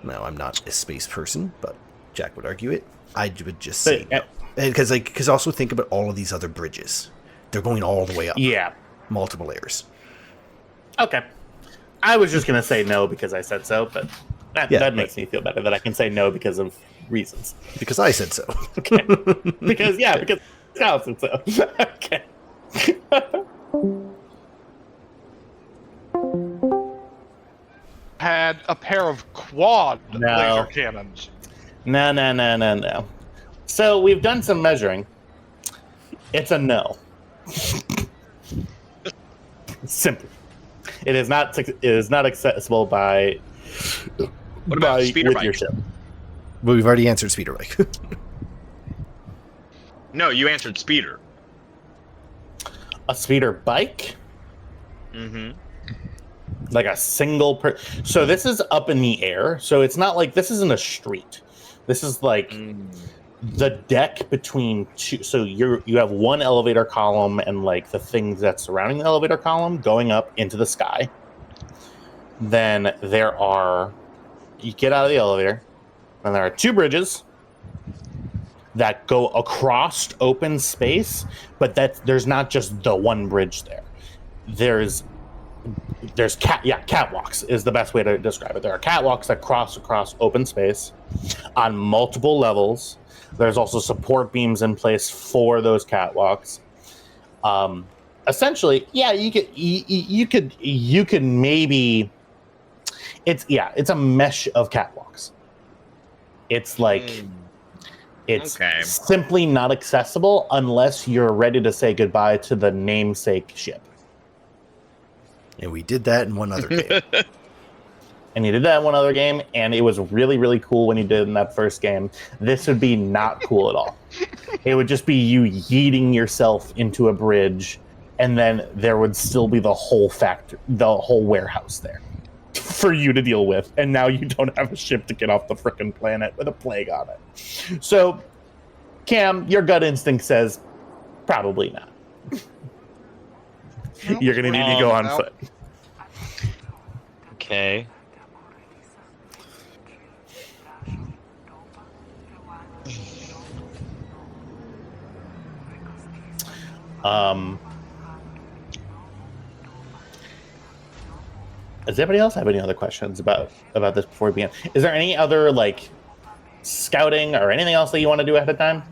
Now, I'm not a space person, but Jack would argue it. I would just say no. Because also think about all of these other bridges. They're going all the way up. Yeah. Multiple layers. Okay. I was just gonna say no because I said so, but that makes me feel better that I can say no because of reasons. Because I said so. Okay. because Kyle said so. Okay. Had a pair of quad No. laser cannons. No. So we've done some measuring. It's a no. Simple. It is not accessible by What about speeder with bike? your ship. But we've already answered speeder bike. No, you answered speeder. A speeder bike? Mm-hmm. Like a single so this is up in the air, so it's not like this isn't a street. This is like the deck between two. So you have one elevator column and like the things that's surrounding the elevator column going up into the sky. Then you get out of the elevator, and there are two bridges that go across open space, but there's not just the one bridge there. There's catwalks is the best way to describe it. There are catwalks that cross across open space on multiple levels. There's also support beams in place for those catwalks. Essentially, yeah, you could maybe it's a mesh of catwalks. It's like it's simply not accessible unless you're ready to say goodbye to the namesake ship. And we did that in one other game. and you did that in one other game, and it was really, really cool when you did it in that first game. This would be not cool at all. It would just be you yeeting yourself into a bridge, and then there would still be the whole warehouse there for you to deal with, and now you don't have a ship to get off the frickin' planet with a plague on it. So, Cam, your gut instinct says probably not. You're gonna need to go on foot. Okay. Does anybody else have any other questions about this before we begin? Is there any other like scouting or anything else that you want to do ahead of time,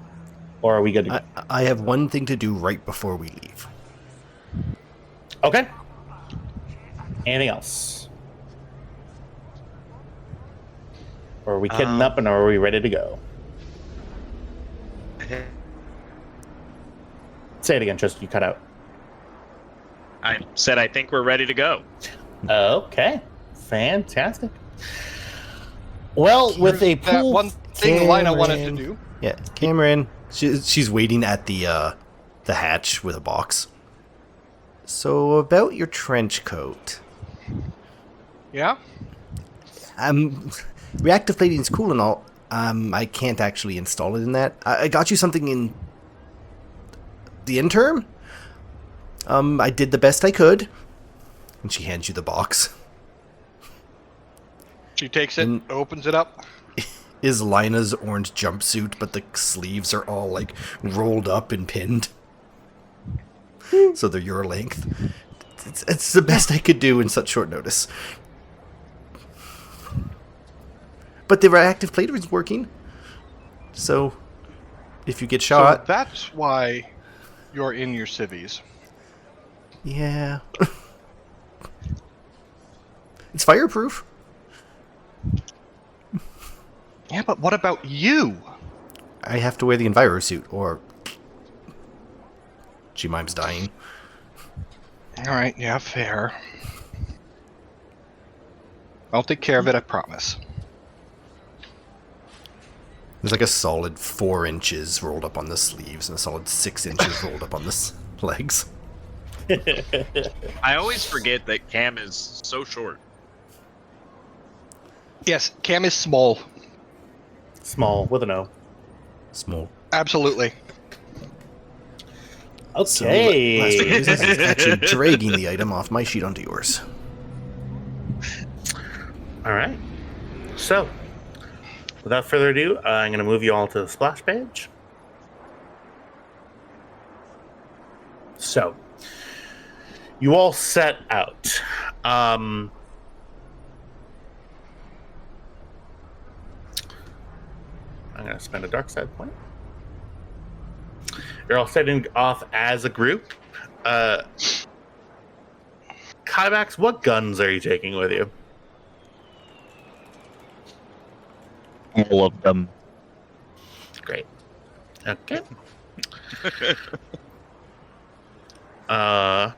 or are we good to go? I have one thing to do right before we leave. Okay. Anything else? Or are we kidding up and are we ready to go? Say it again, just you cut out. I said I think we're ready to go. Okay. Fantastic. Well, with a That pool... one thing Lina wanted to do. Yeah, Cameron. She's waiting at the hatch with a box. So about your trench coat. Yeah? Reactive plating is cool and all. I can't actually install it in that. I got you something in the interim. I did the best I could. And she hands you the box. She takes it, opens it up. Is Lina's orange jumpsuit, but the sleeves are all like rolled up and pinned. So they're your length. It's the best I could do in such short notice. But the reactive plater is working. So if you get shot... So that's why you're in your civvies. Yeah. It's fireproof. Yeah, but what about you? I have to wear the Enviro suit, or G-Mime's dying. Alright, yeah, fair. I'll take care of it, I promise. There's like a solid 4 inches rolled up on the sleeves and a solid 6 inches rolled up on the legs. I always forget that Cam is so short. Yes, Cam is small. Small, with an O. Small. Absolutely. Okay. Last phase is actually dragging the item off my sheet onto yours. All right. So, without further ado, I'm going to move you all to the splash page. So, you all set out. I'm going to spend a dark side point. You're all setting off as a group. Kybax, what guns are you taking with you? All of them. Great. Okay. All right.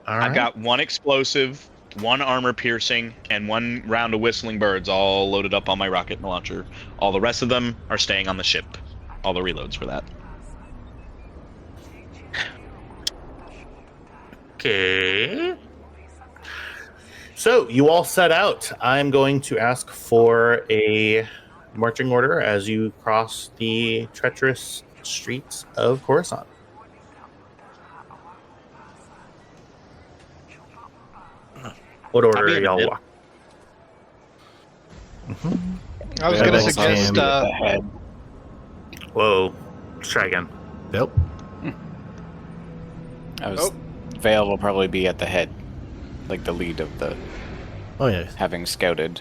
I've got 1 explosive, 1 armor piercing, and 1 round of whistling birds all loaded up on my rocket launcher. All the rest of them are staying on the ship. All the reloads for that. Okay. So you all set out. I'm going to ask for a marching order as you cross the treacherous streets of Coruscant. What order are y'all walk? I was going to suggest... Whoa. Let's try again. Yep. Vale will probably be at the head, like the lead of the... Oh, yeah. Having scouted.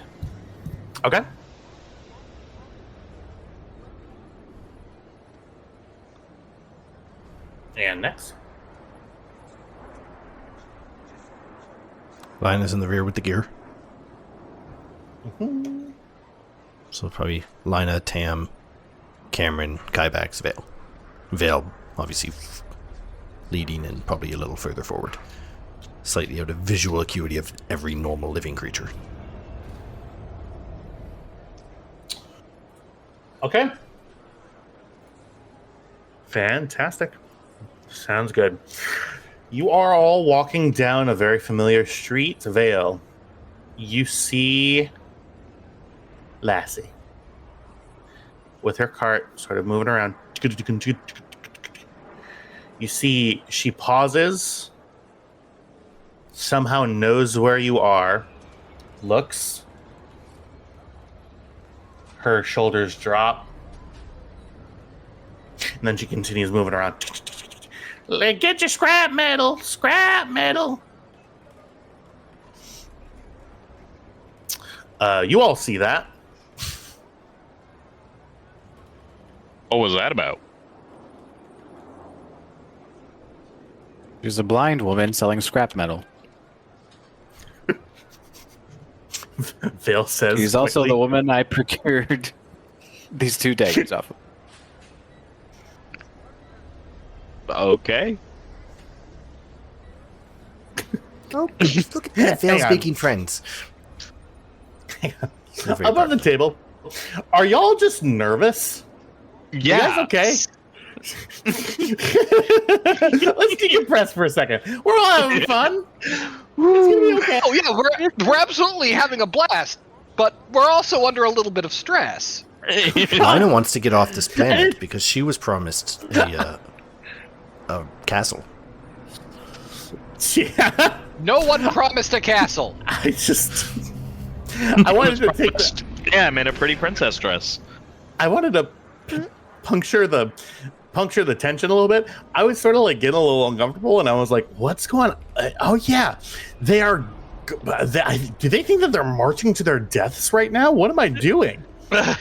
Okay. And next. Lina's in the rear with the gear. Mm-hmm. So probably Lina, Tam, Cameron, Kybax, Vale. Vale, obviously, leading and probably a little further forward. Slightly out of visual acuity of every normal living creature. Okay. Fantastic. Sounds good. You are all walking down a very familiar street, Vale. You see Lassie with her cart sort of moving around. You see she pauses, somehow knows where you are, looks, her shoulders drop, and then she continues moving around. Get your scrap metal! Scrap metal! You all see that. What was that about? There's a blind woman selling scrap metal. Vale says. She's also the woman I procured these 2 daggers off of. Okay. Oh, look at that. Vale's making friends. Above the table. Are y'all just nervous? Yeah. You guys okay? Let's decompress for a second. We're all having fun. It's gonna be okay. Oh yeah, we're absolutely having a blast, but we're also under a little bit of stress. Lina wants to get off this planet because she was promised a castle. Yeah. No one promised a castle. I wanted to take the, Yeah, I'm in a pretty princess dress. I wanted to puncture the tension a little bit. I was sort of like getting a little uncomfortable, and I was like, "What's going on?" Oh yeah, they are. Do they think that they're marching to their deaths right now? What am I doing? Yeah.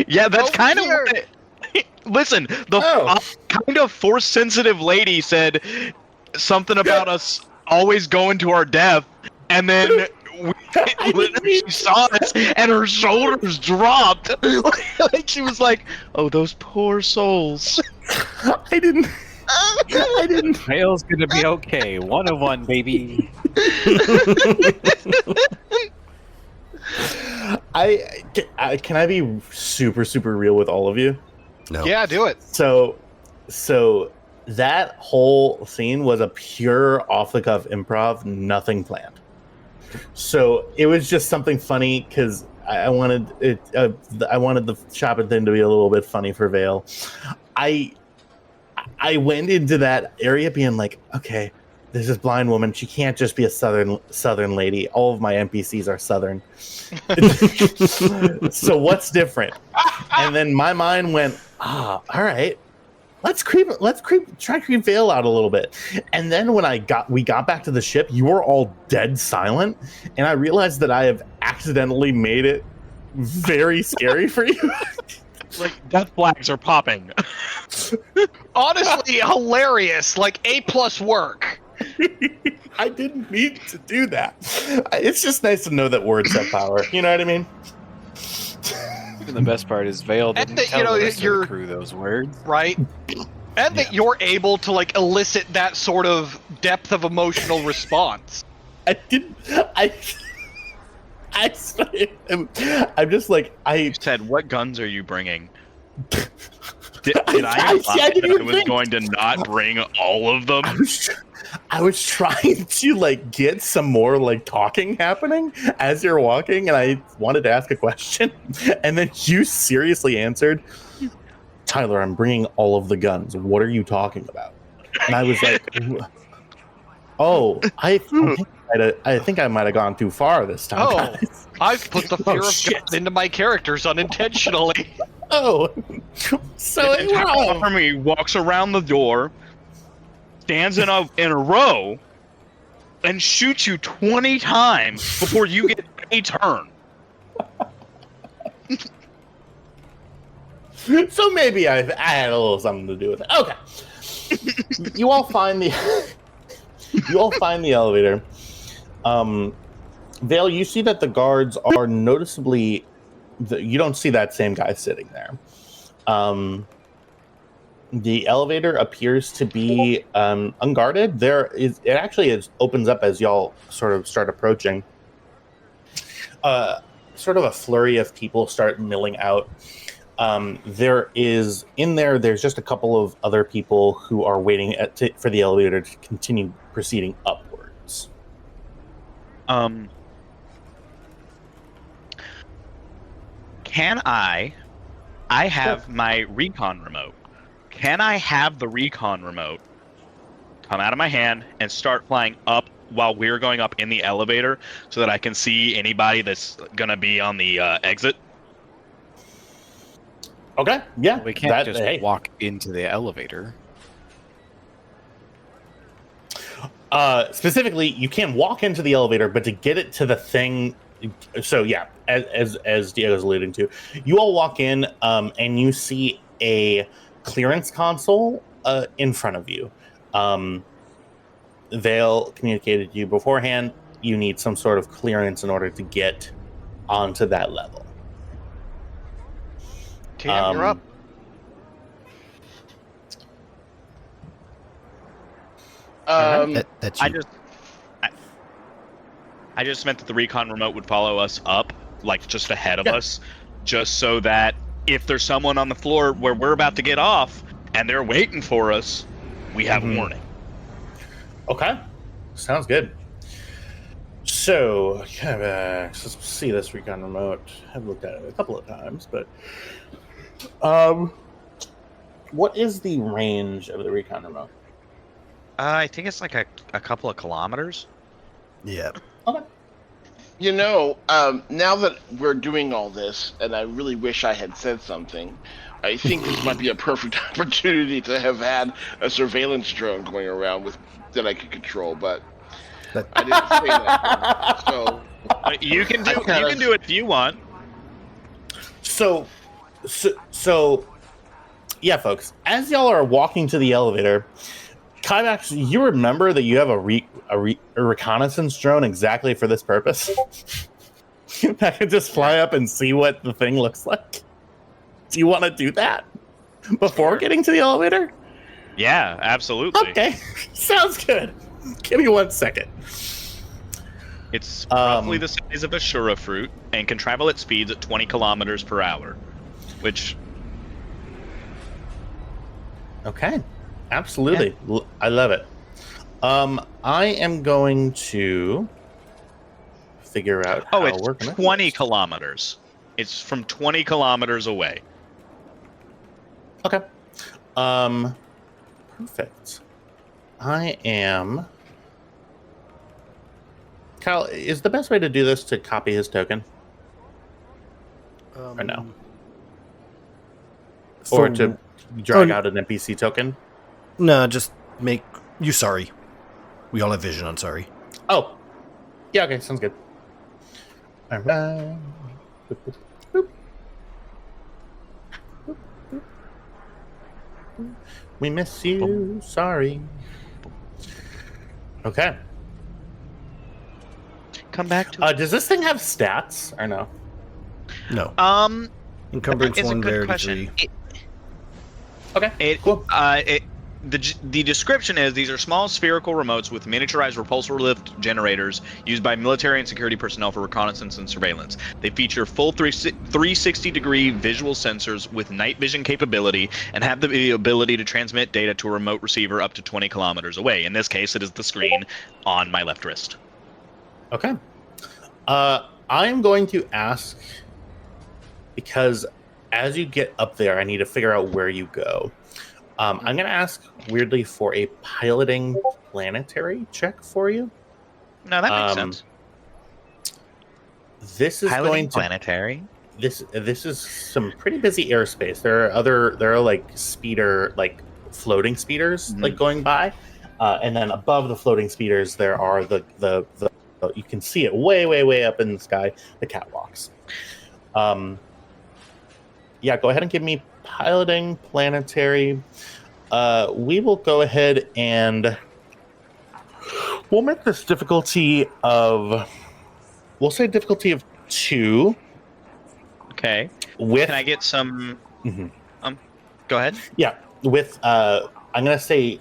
Yeah, that's kind of what listen, the kind of force-sensitive lady said something about us always going to our death, and then she saw us, and her shoulders dropped. Like she was like, "Oh, those poor souls." I didn't. Vale's gonna be okay. 1 of 1, baby. Can I be super real with all of you? No. Yeah, do it. So that whole scene was a pure off the cuff improv, nothing planned. So it was just something funny because I wanted it. I wanted the shopping thing to be a little bit funny for Vale. I went into that area being like, okay, there's this blind woman. She can't just be a southern lady. All of my NPCs are southern. So what's different? And then my mind went, all right, let's try to creep Vale out a little bit. And then when we got back to the ship, you were all dead silent, and I realized that I have accidentally made it very scary for you. Like death flags are popping. Honestly, hilarious. Like A+ work. I didn't mean to do that. It's just nice to know that words have power. You know what I mean? And the best part is Vale didn't that, tell the rest of your the crew those words. Right? And that you're able to like elicit that sort of depth of emotional response. I didn't. I'm just like You said, "What guns are you bringing?" Did I I imply didn't that I even was think. going to not bring all of them? I was trying to like get some more like talking happening as you're walking, and I wanted to ask a question, and then you seriously answered, "Tyler, I'm bringing all of the guns. What are you talking about?" And I was like, "Oh, I think I might have gone too far this time." Oh, guys." I've put the fear of shit. God into my characters unintentionally. Oh, so it wrong. For me, walks around the door, stands in a row, and shoots you 20 times before you get a turn. So maybe I had a little something to do with it. Okay. You all find the elevator. Vale, you see that the guards are noticeably. You don't see that same guy sitting there. The elevator appears to be unguarded. It opens up as y'all sort of start approaching. sort of a flurry of people start milling out, there's just a couple of other people who are waiting for the elevator to continue proceeding upwards. Can I have my recon remote. Can I have the recon remote come out of my hand and start flying up while we're going up in the elevator so that I can see anybody that's going to be on the exit? Okay, yeah. We can't just walk into the elevator. Specifically, you can walk into the elevator, but to get it to the thing... So, yeah, as Diego's alluding to, you all walk in and you see a clearance console in front of you. Vale communicated to you beforehand, you need some sort of clearance in order to get onto that level. TM, you're up. That's you. I just meant that the recon remote would follow us up, like just ahead of us, just so that if there's someone on the floor where we're about to get off and they're waiting for us, we have warning. Okay, sounds good. So, let's see this recon remote. I've looked at it a couple of times, but what is the range of the recon remote? I think it's like a couple of kilometers. Yeah. Okay. You know, now that we're doing all this, and I really wish I had said something, I think this might be a perfect opportunity to have had a surveillance drone going around that I could control, but I didn't say that. So you can do it if you want. So, yeah, folks. As y'all are walking to the elevator, Kymax, you remember that you have a reconnaissance drone exactly for this purpose? I could just fly up and see what the thing looks like. Do you want to do that before getting to the elevator? Yeah, absolutely. Okay, sounds good. Give me 1 second. It's roughly the size of a shura fruit and can travel at speeds at 20 kilometers per hour, which... Okay, absolutely. Yeah. I love it. I am going to figure out how it's 20 kilometers. It's from 20 kilometers away. Okay. Perfect. I am... Kyle, is the best way to do this to copy his token? Or no? Or to drag out an NPC token? No, just make you sorry. We all have vision on sorry. Oh. Yeah, okay, sounds good. All right. Boop, boop, boop. Boop, boop. We miss you. Sorry. Okay. Come back to does this thing have stats or no? No. Encumbrance it's 1, a good rarity question. 3. Okay. Cool. The description is these are small spherical remotes with miniaturized repulsor lift generators used by military and security personnel for reconnaissance and surveillance. They feature full 360-degree visual sensors with night vision capability and have the ability to transmit data to a remote receiver up to 20 kilometers away. In this case, it is the screen on my left wrist. Okay. I'm going to ask, because as you get up there, I need to figure out where you go. I'm going to ask, weirdly, for a piloting planetary check for you. No, that makes sense. This is piloting going to planetary. This is some pretty busy airspace. There are like speeder, like floating speeders, like going by, and then above the floating speeders there are the you can see it way up in the sky, the catwalks. Yeah, go ahead and give me piloting planetary. We will go ahead and we'll make this difficulty of, we'll say difficulty of 2. Okay. With, can I get some? Go ahead. Yeah, with I'm gonna say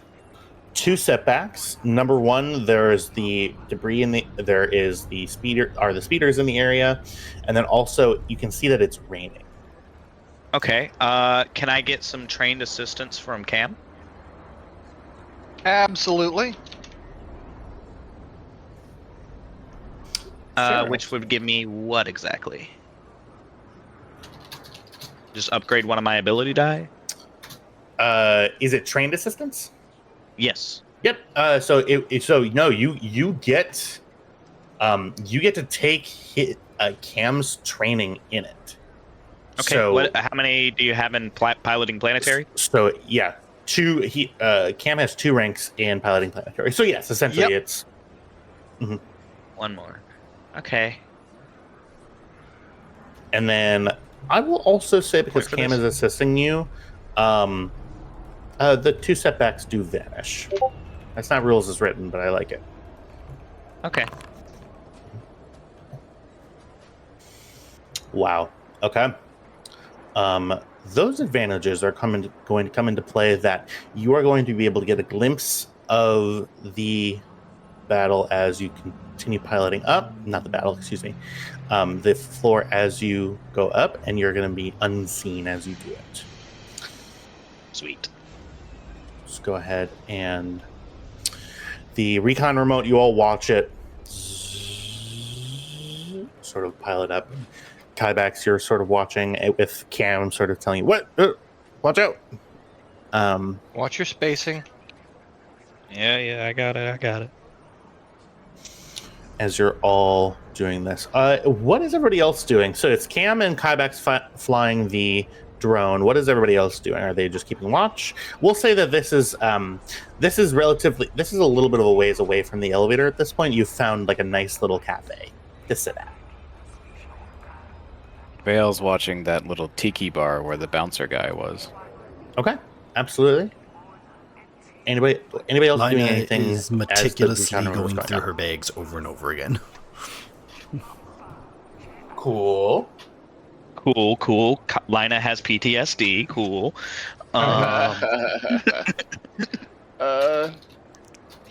2 setbacks. Number 1, there is the debris there is the speeders in the area, and then also you can see that it's raining. Okay. Can I get some trained assistance from Cam? Absolutely. Sure. Which would give me what exactly? Just upgrade one of my ability die? Is it trained assistance? Yes. Yep. You get to take Cam's training in it. Okay. So, how many do you have in piloting planetary? So yeah, 2. Cam has 2 ranks in piloting planetary. So yes, essentially it's. Mm-hmm. One more. Okay. And then I will also say, because Cam is assisting you, the 2 setbacks do vanish. That's not rules as written, but I like it. Okay. Wow. Okay. Those advantages are going to come into play, that you are going to be able to get a glimpse of the battle as you continue piloting up. Not the battle, excuse me. The floor as you go up, and you're going to be unseen as you do it. Sweet. Let's go ahead and the recon remote, you all watch it sort of pilot up. Kybax, you're sort of watching it with Cam sort of telling you, what? Watch out. Watch your spacing. Yeah, I got it. As you're all doing this. What is everybody else doing? So it's Cam and Kybax flying the drone. What is everybody else doing? Are they just keeping watch? We'll say that this is a little bit of a ways away from the elevator at this point. You've found like a nice little cafe to sit at. Vale's watching that little tiki bar where the bouncer guy was. Okay, absolutely. Anybody else Lina doing anything? is meticulously going through on? her bags over and over again. Cool. Lina has PTSD. Cool.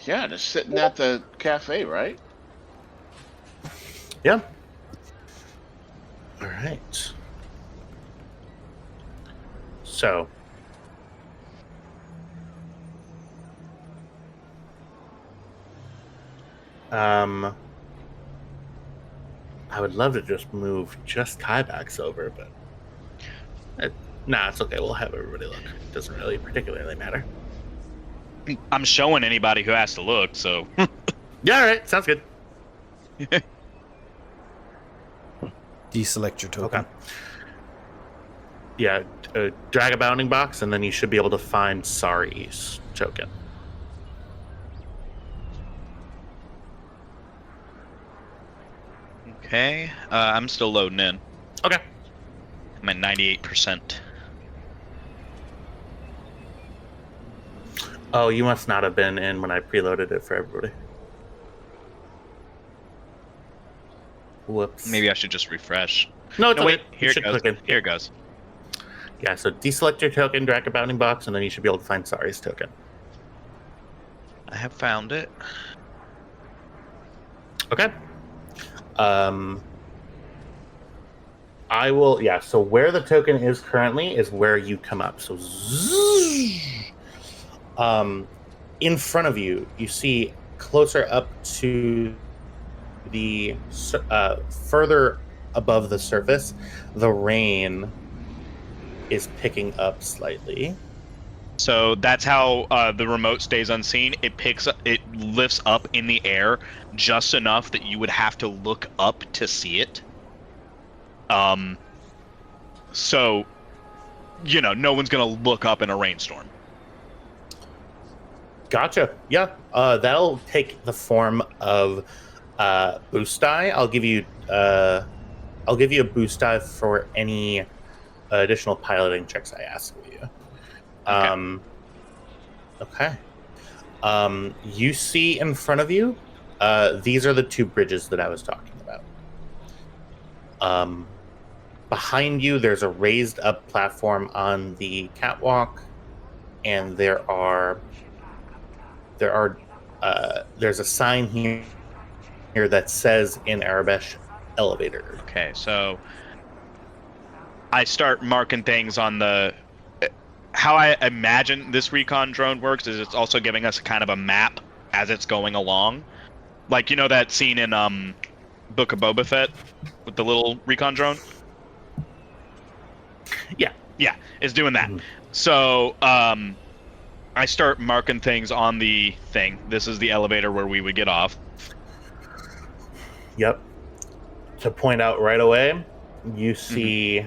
Yeah, just sitting at the cafe, right? Yeah. All right. So. I would love to just move just Kybax over, but it's okay. We'll have everybody look. It doesn't really particularly matter. I'm showing anybody who has to look, so. Yeah, all right. Sounds good. Deselect your token. Okay. Yeah, drag a bounding box, and then you should be able to find Sari's token. Okay. I'm still loading in. Okay. I'm at 98%. Oh, you must not have been in when I preloaded it for everybody. Whoops. Maybe I should just refresh. No, it's wait. okay. Here it goes. Here it goes. Yeah, so deselect your token, drag a bounding box, and then you should be able to find Sari's token. I have found it. Okay. I will, yeah, so where the token is currently is where you come up. So, in front of you, you see closer up to the, further above the surface, the rain is picking up slightly. So that's how the remote stays unseen. It lifts up in the air just enough that you would have to look up to see it. So, no one's gonna look up in a rainstorm. Gotcha. Yeah. That'll take the form of boost die. I'll give you a boost die for any additional piloting checks I ask of you. Okay. You see in front of you, these are the 2 bridges that I was talking about. Behind you, there's a raised up platform on the catwalk, and there are there's a sign here that says in Arabic, elevator. Okay, so I start marking things on the. How I imagine this recon drone works is it's also giving us kind of a map as it's going along. Like, you know that scene in Book of Boba Fett with the little recon drone? Yeah. Yeah, it's doing that. Mhm. So I start marking things on the thing. This is the elevator where we would get off. Yep. To point out right away, you see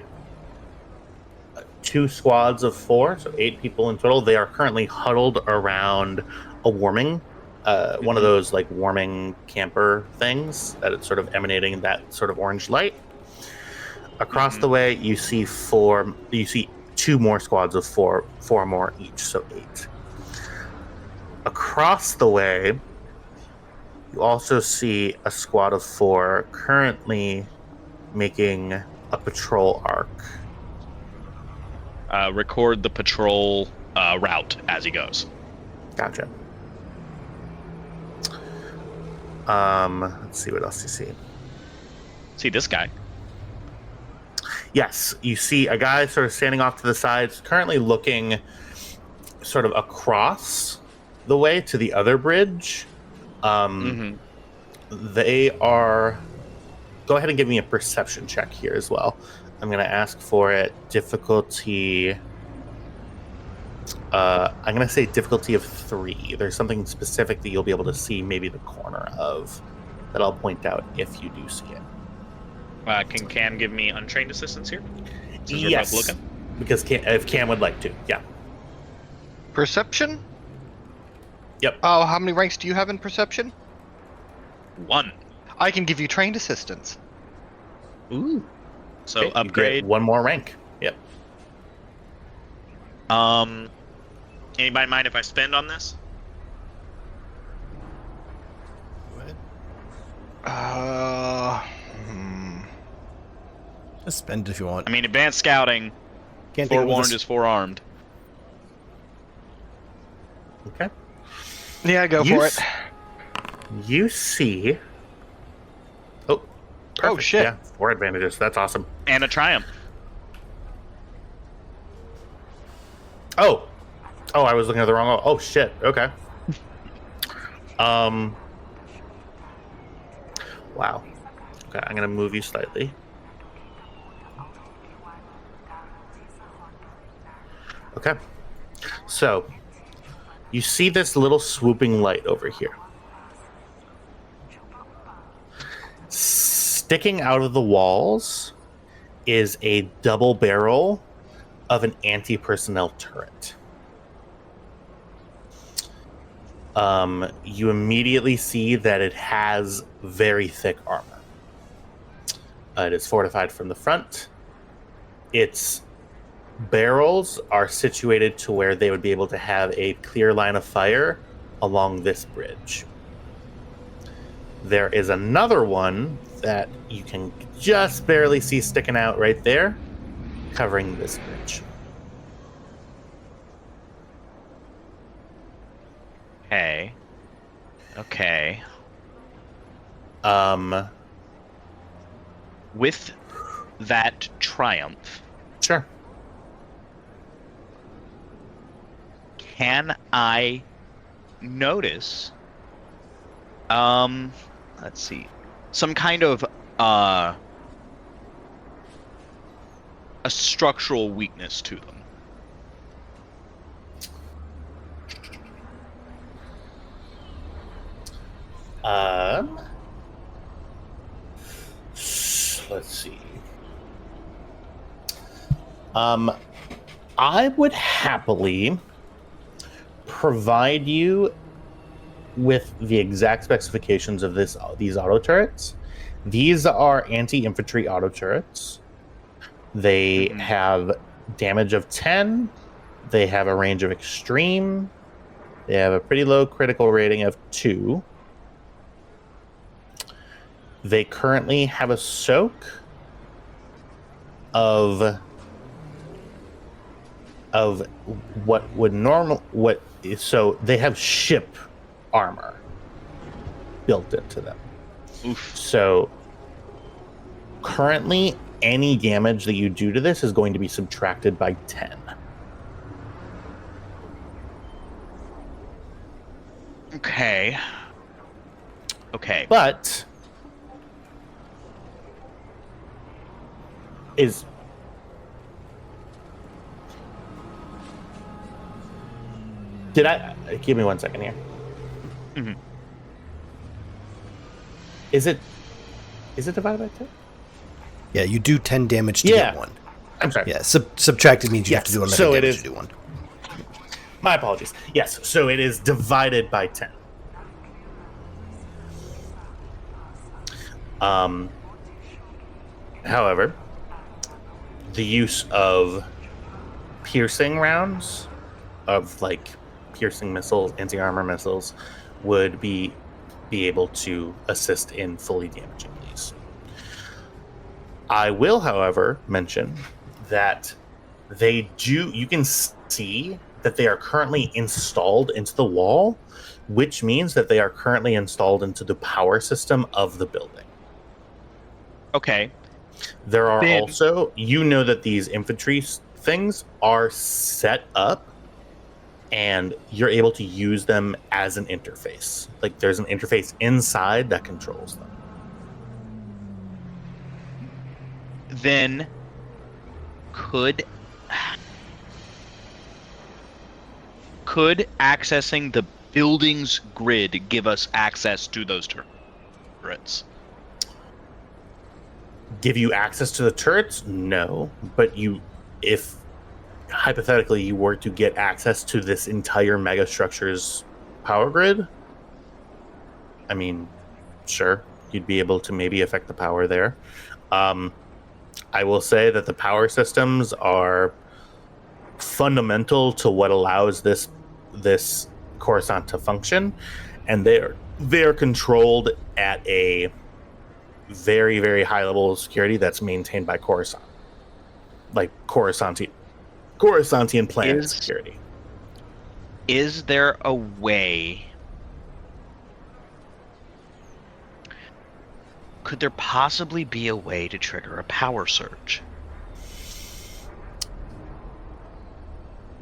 2 squads of 4, so 8 people in total. They are currently huddled around a warming, one of those like warming camper things that it's sort of emanating that sort of orange light. Across the way, you see 2 more squads of 4 more each, so 8. Across the way, you also see a squad of 4 currently making a patrol arc. Record the patrol route as he goes. Gotcha. Let's see what else you see. See this guy. Yes, you see a guy sort of standing off to the sides, currently looking sort of across the way to the other bridge. They are... Go ahead and give me a perception check here as well. I'm going to ask for it. Difficulty... I'm going to say difficulty of 3. There's something specific that you'll be able to see maybe the corner of that I'll point out if you do see it. Can Cam give me untrained assistance here? Since Yes, we're both looking? because if Cam would like to, yeah. Perception? Yep. Oh, how many ranks do you have in perception? 1. I can give you trained assistance. Ooh. So Okay, you get upgrade. 1 more rank. Yep. Anybody mind if I spend on this? Just spend if you want. I mean, advanced scouting. Can't think of Forewarned this- is forearmed. Okay. Yeah, go for it. You see... Oh, perfect. shit. Yeah, 4 advantages. That's awesome. And a triumph. Oh, I was looking at the wrong... Oh, shit. Okay. Wow. Okay, I'm going to move you slightly. Okay. So, you see this little swooping light over here. Sticking out of the walls is a double barrel of an anti-personnel turret. You immediately see that it has very thick armor. It is fortified from the front. Its barrels are situated to where they would be able to have a clear line of fire along this bridge. There is another one that you can just barely see sticking out right there, covering this bridge. Okay. With that triumph, Sure. can I notice let's see, some kind of a structural weakness to them? Let's see. I would happily provide you with the exact specifications of these auto turrets. These are anti-infantry auto turrets. They have damage of 10. They have a range of extreme. They have a pretty low critical rating of 2. They currently have a soak of what would so they have ship armor built into them. Oof. So currently, any damage that you do to this is going to be subtracted by 10. Okay. Okay. But is did I give me 1 second here? Mhm. Is it divided by 10? Yeah, you do 10 damage to get 1. I'm sorry. Yeah, subtracted means you have to do 11 damage to do 1. My apologies. Yes, so it is divided by 10. However, the use of piercing rounds, of like piercing missiles, anti-armor missiles, would be able to assist in fully damaging these. I will, however, mention that you can see that they are currently installed into the wall, which means that they are currently installed into the power system of the building. Okay. There are also, you know that these infantry things are set up and you're able to use them as an interface. Like there's an interface inside that controls them. Then could accessing the building's grid give us access to those turrets? Give you access to the turrets? No, but if hypothetically you were to get access to this entire megastructure's power grid, I mean, sure, you'd be able to maybe affect the power there. I will say that the power systems are fundamental to what allows this Coruscant to function, and they're controlled at a very, very high level of security that's maintained by Coruscant, like Coruscantian planet security. Is there a way? Could there possibly be a way to trigger a power surge?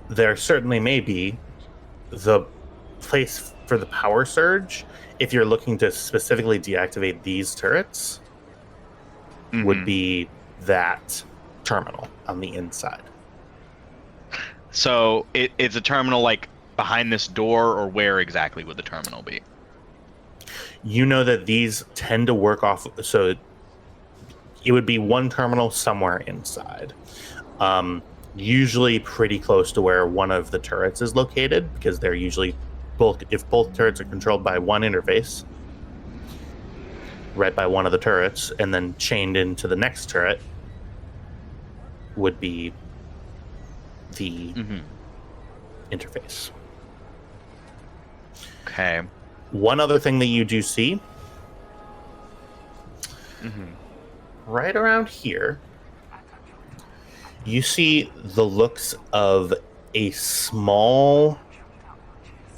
There certainly may be. The place for the power surge, if you're looking to specifically deactivate these turrets, would be that terminal on the inside. So it's a terminal like behind this door, or where exactly would the terminal be? You know that these tend to work off, so it would be one terminal somewhere inside. Usually pretty close to where one of the turrets is located, because they're usually if both turrets are controlled by one interface, read by one of the turrets, and then chained into the next turret would be the interface. Okay. One other thing that you do see, right around here, you see the looks of a small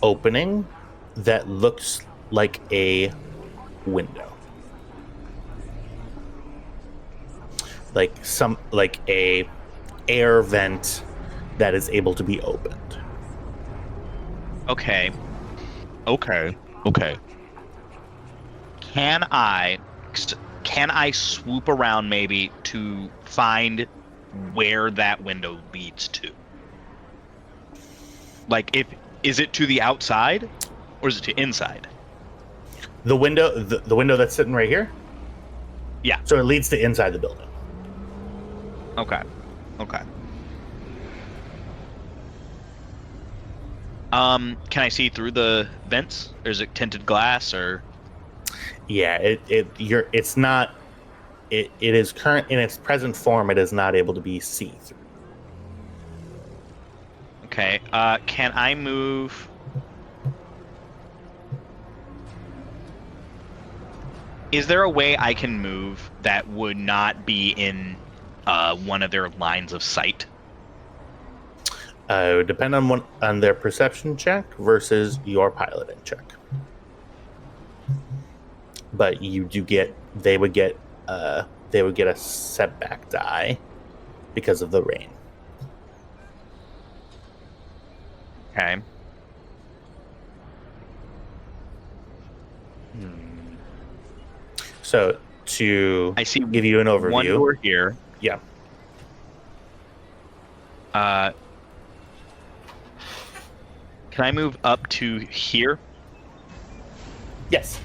opening that looks like a window. Like a air vent that is able to be opened. Okay. Can I swoop around maybe to find where that window leads to? Like, is it to the outside or is it to inside? The window, the window that's sitting right here? Yeah. So it leads to inside the building. Okay. Can I see through the vents? Or is it tinted glass, or? Yeah, it is current in its present form. It is not able to be see-through. Okay. Can I move? Is there a way I can move that would not be in one of their lines of sight? It would depend on their perception check versus your piloting check. But they would get a setback die because of the rain. Okay. So to I see. give you an overview. One door here. Yeah. Can I move up to here? Yes.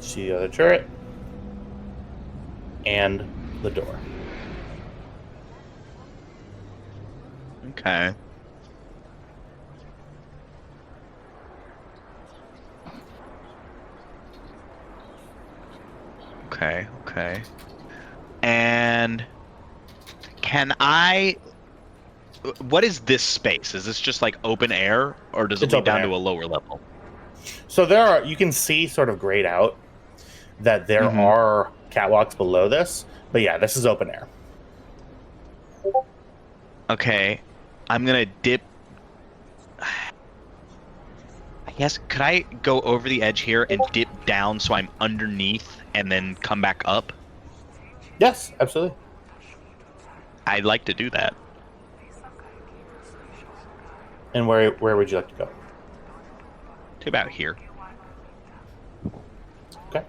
See the other turret and the door. Okay. Okay. And can I... What is this space? Is this just like open air, or does it It's lead open down air. to a lower level? So you can see sort of grayed out that there Mhm. are catwalks below this, but yeah, this is open air. Okay. I'm gonna dip... I guess, could I go over the edge here and dip down so I'm underneath and then come back up? Yes, absolutely. I'd like to do that. And where would you like to go? To about here. Okay.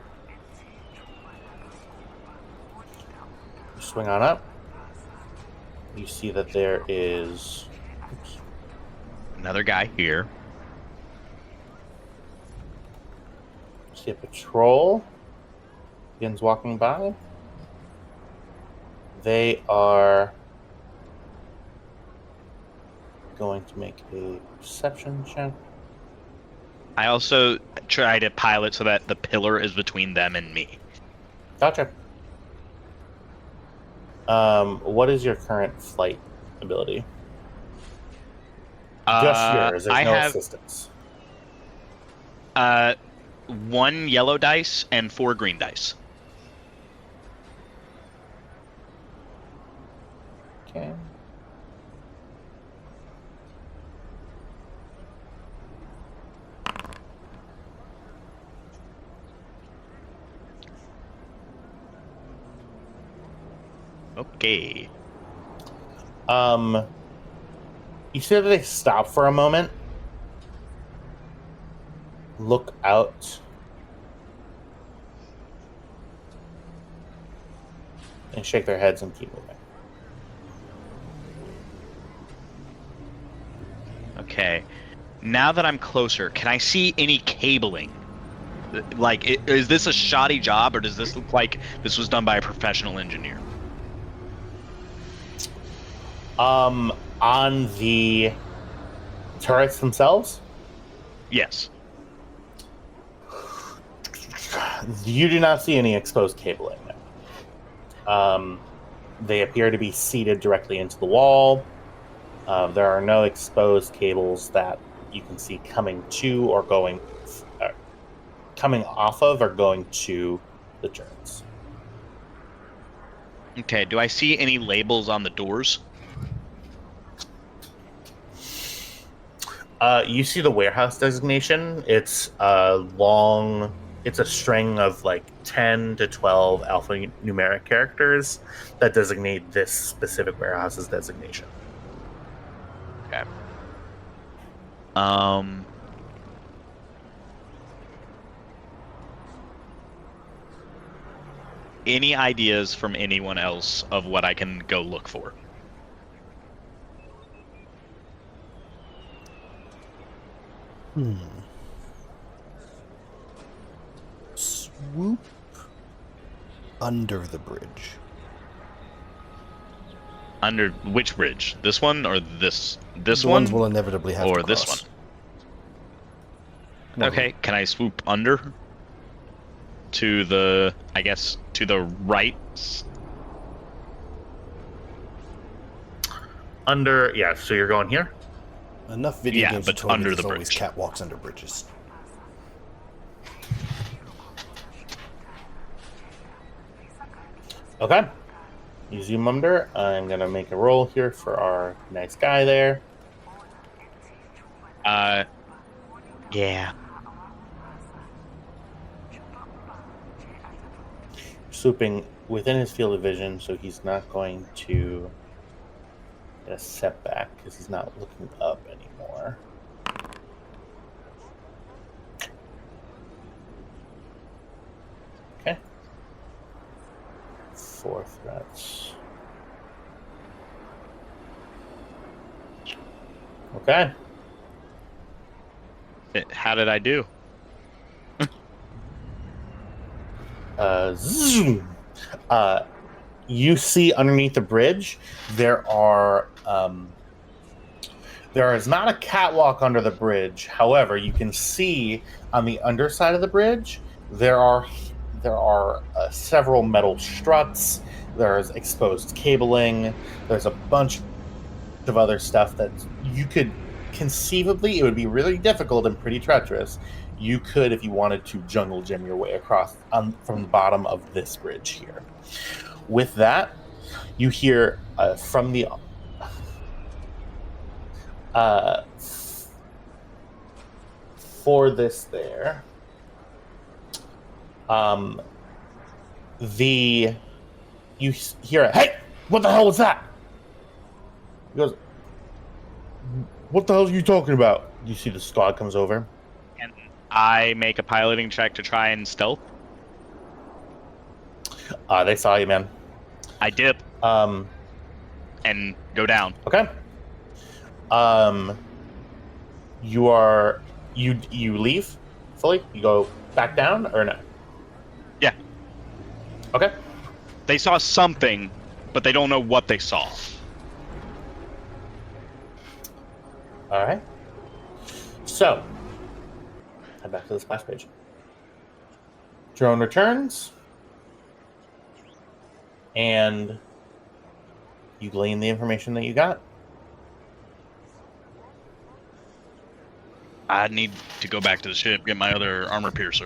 You swing on up. You see that there is... Oops. Another guy here. See a patrol begins walking by. They are going to make a perception check. I also try to pilot so that the pillar is between them and me. Gotcha. What is your current flight ability? Just yours. There's I no have assistance. 1 yellow dice and 4 green dice. Okay. Okay. You see that they stop for a moment, look out, and shake their heads and keep moving. Okay. Now that I'm closer, can I see any cabling? Like, is this a shoddy job, or does this look like this was done by a professional engineer? On the turrets themselves, Yes. you do not see any exposed cabling. They appear to be seated directly into the wall. There are no exposed cables that you can see coming to or coming off of or going to the turrets. Okay, do I see any labels on the doors? You see the warehouse designation. It's a string of like 10 to 12 alphanumeric characters that designate this specific warehouse's designation. Okay. Any ideas from anyone else of what I can go look for? Swoop under the bridge. Under which bridge? This one or this The one? ones will inevitably have or to this cross. one? Okay, can I swoop under? To the, I guess, to the right? Under, yeah, so you're going here? Enough video Yeah, games but to tell me under there's the always bridge. catwalks under bridges. Okay. You zoom under. I'm gonna make a roll here for our nice guy there. Yeah. Swooping within his field of vision, so he's not going to get a setback because he's not looking up anymore. Okay. 4 threats. Okay. How did I do? Zoom. You see underneath the bridge there is not a catwalk under the bridge. However, you can see on the underside of the bridge there are several metal struts. There's exposed cabling. There's a bunch of other stuff that you could conceivably, it would be really difficult and pretty treacherous. You could, if you wanted to, jungle gym your way across from the bottom of this bridge here. With that, you hear from the for this there. You hear a, "Hey, what the hell was that?" He goes, "What the hell are you talking about?" You see the squad comes over. And I make a piloting check to try and stealth. They saw you, man. I dip. And go down. Okay. You leave fully? You go back down or no? Yeah. Okay. They saw something, but they don't know what they saw. All right. So, head back to the splash page. Drone returns, and you glean the information that you got. I need to go back to the ship, get my other armor piercer.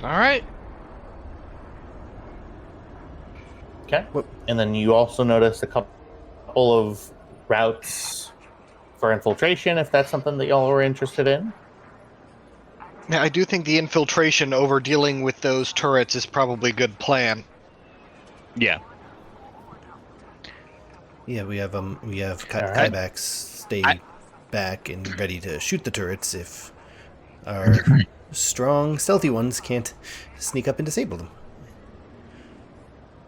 All right. Okay. And then you also notice a couple of routes for infiltration, if that's something that y'all are interested in. Yeah, I do think the infiltration over dealing with those turrets is probably a good plan. Yeah. Yeah, we have right. Kaibaks stay back and ready to shoot the turrets if our strong, stealthy ones can't sneak up and disable them.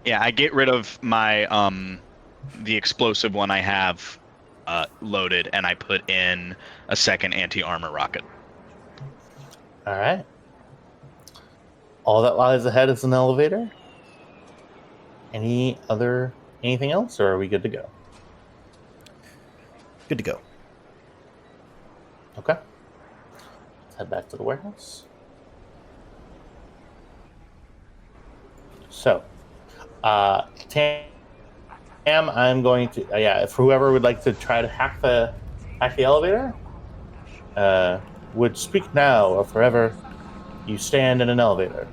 Yeah, I get rid of my the explosive one I have loaded, and I put in a second anti-armor rocket. All right. All that lies ahead is an elevator. Anything else, or are we good to go? Good to go. Okay. Let's head back to the warehouse. So, Tam, I'm going to if whoever would like to try to hack the elevator, would speak now or forever you stand in an elevator,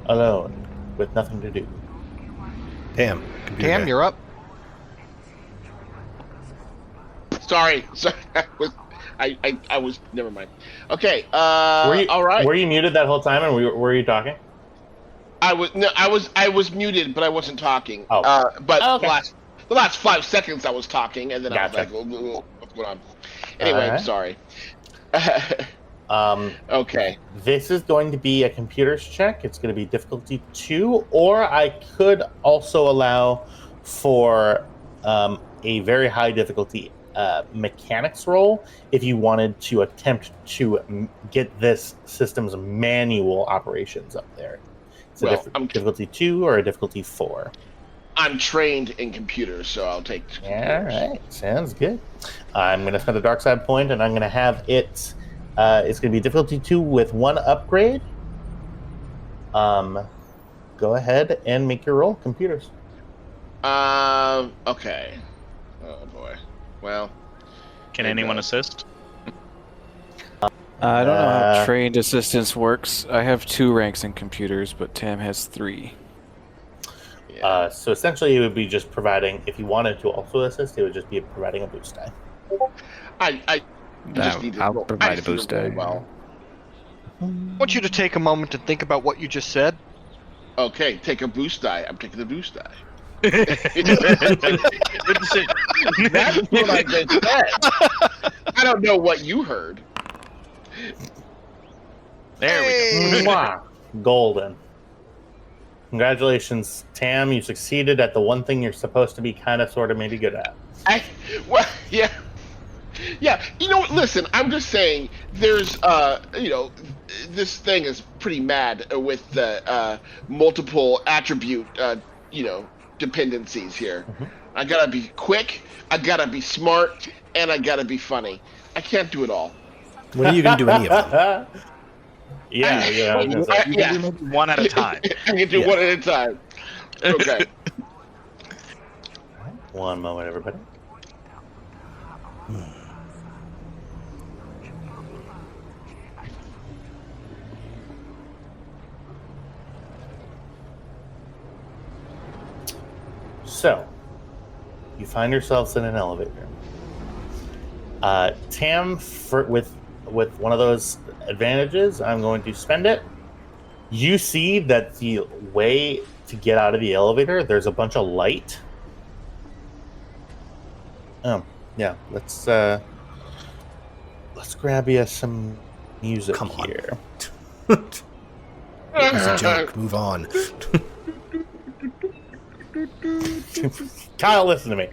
alone, with nothing to do. Tam, Tam, you're up. Sorry, I was. Never mind. Okay. All right. Were you muted that whole time, and were you talking? I was muted, but I wasn't talking. Oh. But Okay. the last 5 seconds I was talking, and then Gotcha. I was like, "Oh, what's going on?" Anyway, All right. sorry. Okay. This is going to be a computer's check. It's going to be difficulty 2, or I could also allow for a very high difficulty mechanics roll if you wanted to attempt to get this system's manual operations up there. It's a difficulty 2 or a difficulty 4. I'm trained in computers, so I'll take. All right, sounds good. I'm going to spend a dark side point, and I'm going to have it. It's going to be difficulty 2 with 1 upgrade. Go ahead and make your roll, computers. Okay. Oh boy. Well. Can anyone assist? I don't know how trained assistance works. I have 2 ranks in computers, but Tam has 3. So essentially, it would be just providing. If you wanted to also assist, it would just be providing a boost die. I just need to I'll roll. provide I a just need boost to roll die. well. I want you to take a moment to think about what you just said. Okay, take a boost die. I'm taking the boost die. Good decision. That's what I just said. I don't know what you heard. There we go. Mwah. Golden. Congratulations, Tam. You succeeded at the one thing you're supposed to be kind of, sort of, maybe good at. Well, yeah. Yeah, you know, listen, I'm just saying there's, this thing is pretty mad with the multiple attribute, dependencies here. Mm-hmm. I gotta be quick, I gotta be smart, and I gotta be funny. I can't do it all. When are you going to do any of them? Yeah. I was gonna say. You can do maybe one at a time. I can do one at a time. Okay. One moment, everybody. So, you find yourselves in an elevator. Tam, with one of those advantages, I'm going to spend it. You see that the way to get out of the elevator, there's a bunch of light. Oh, yeah. Let's grab you some music Come on. here. It's a joke. Move on. Kyle, listen to me.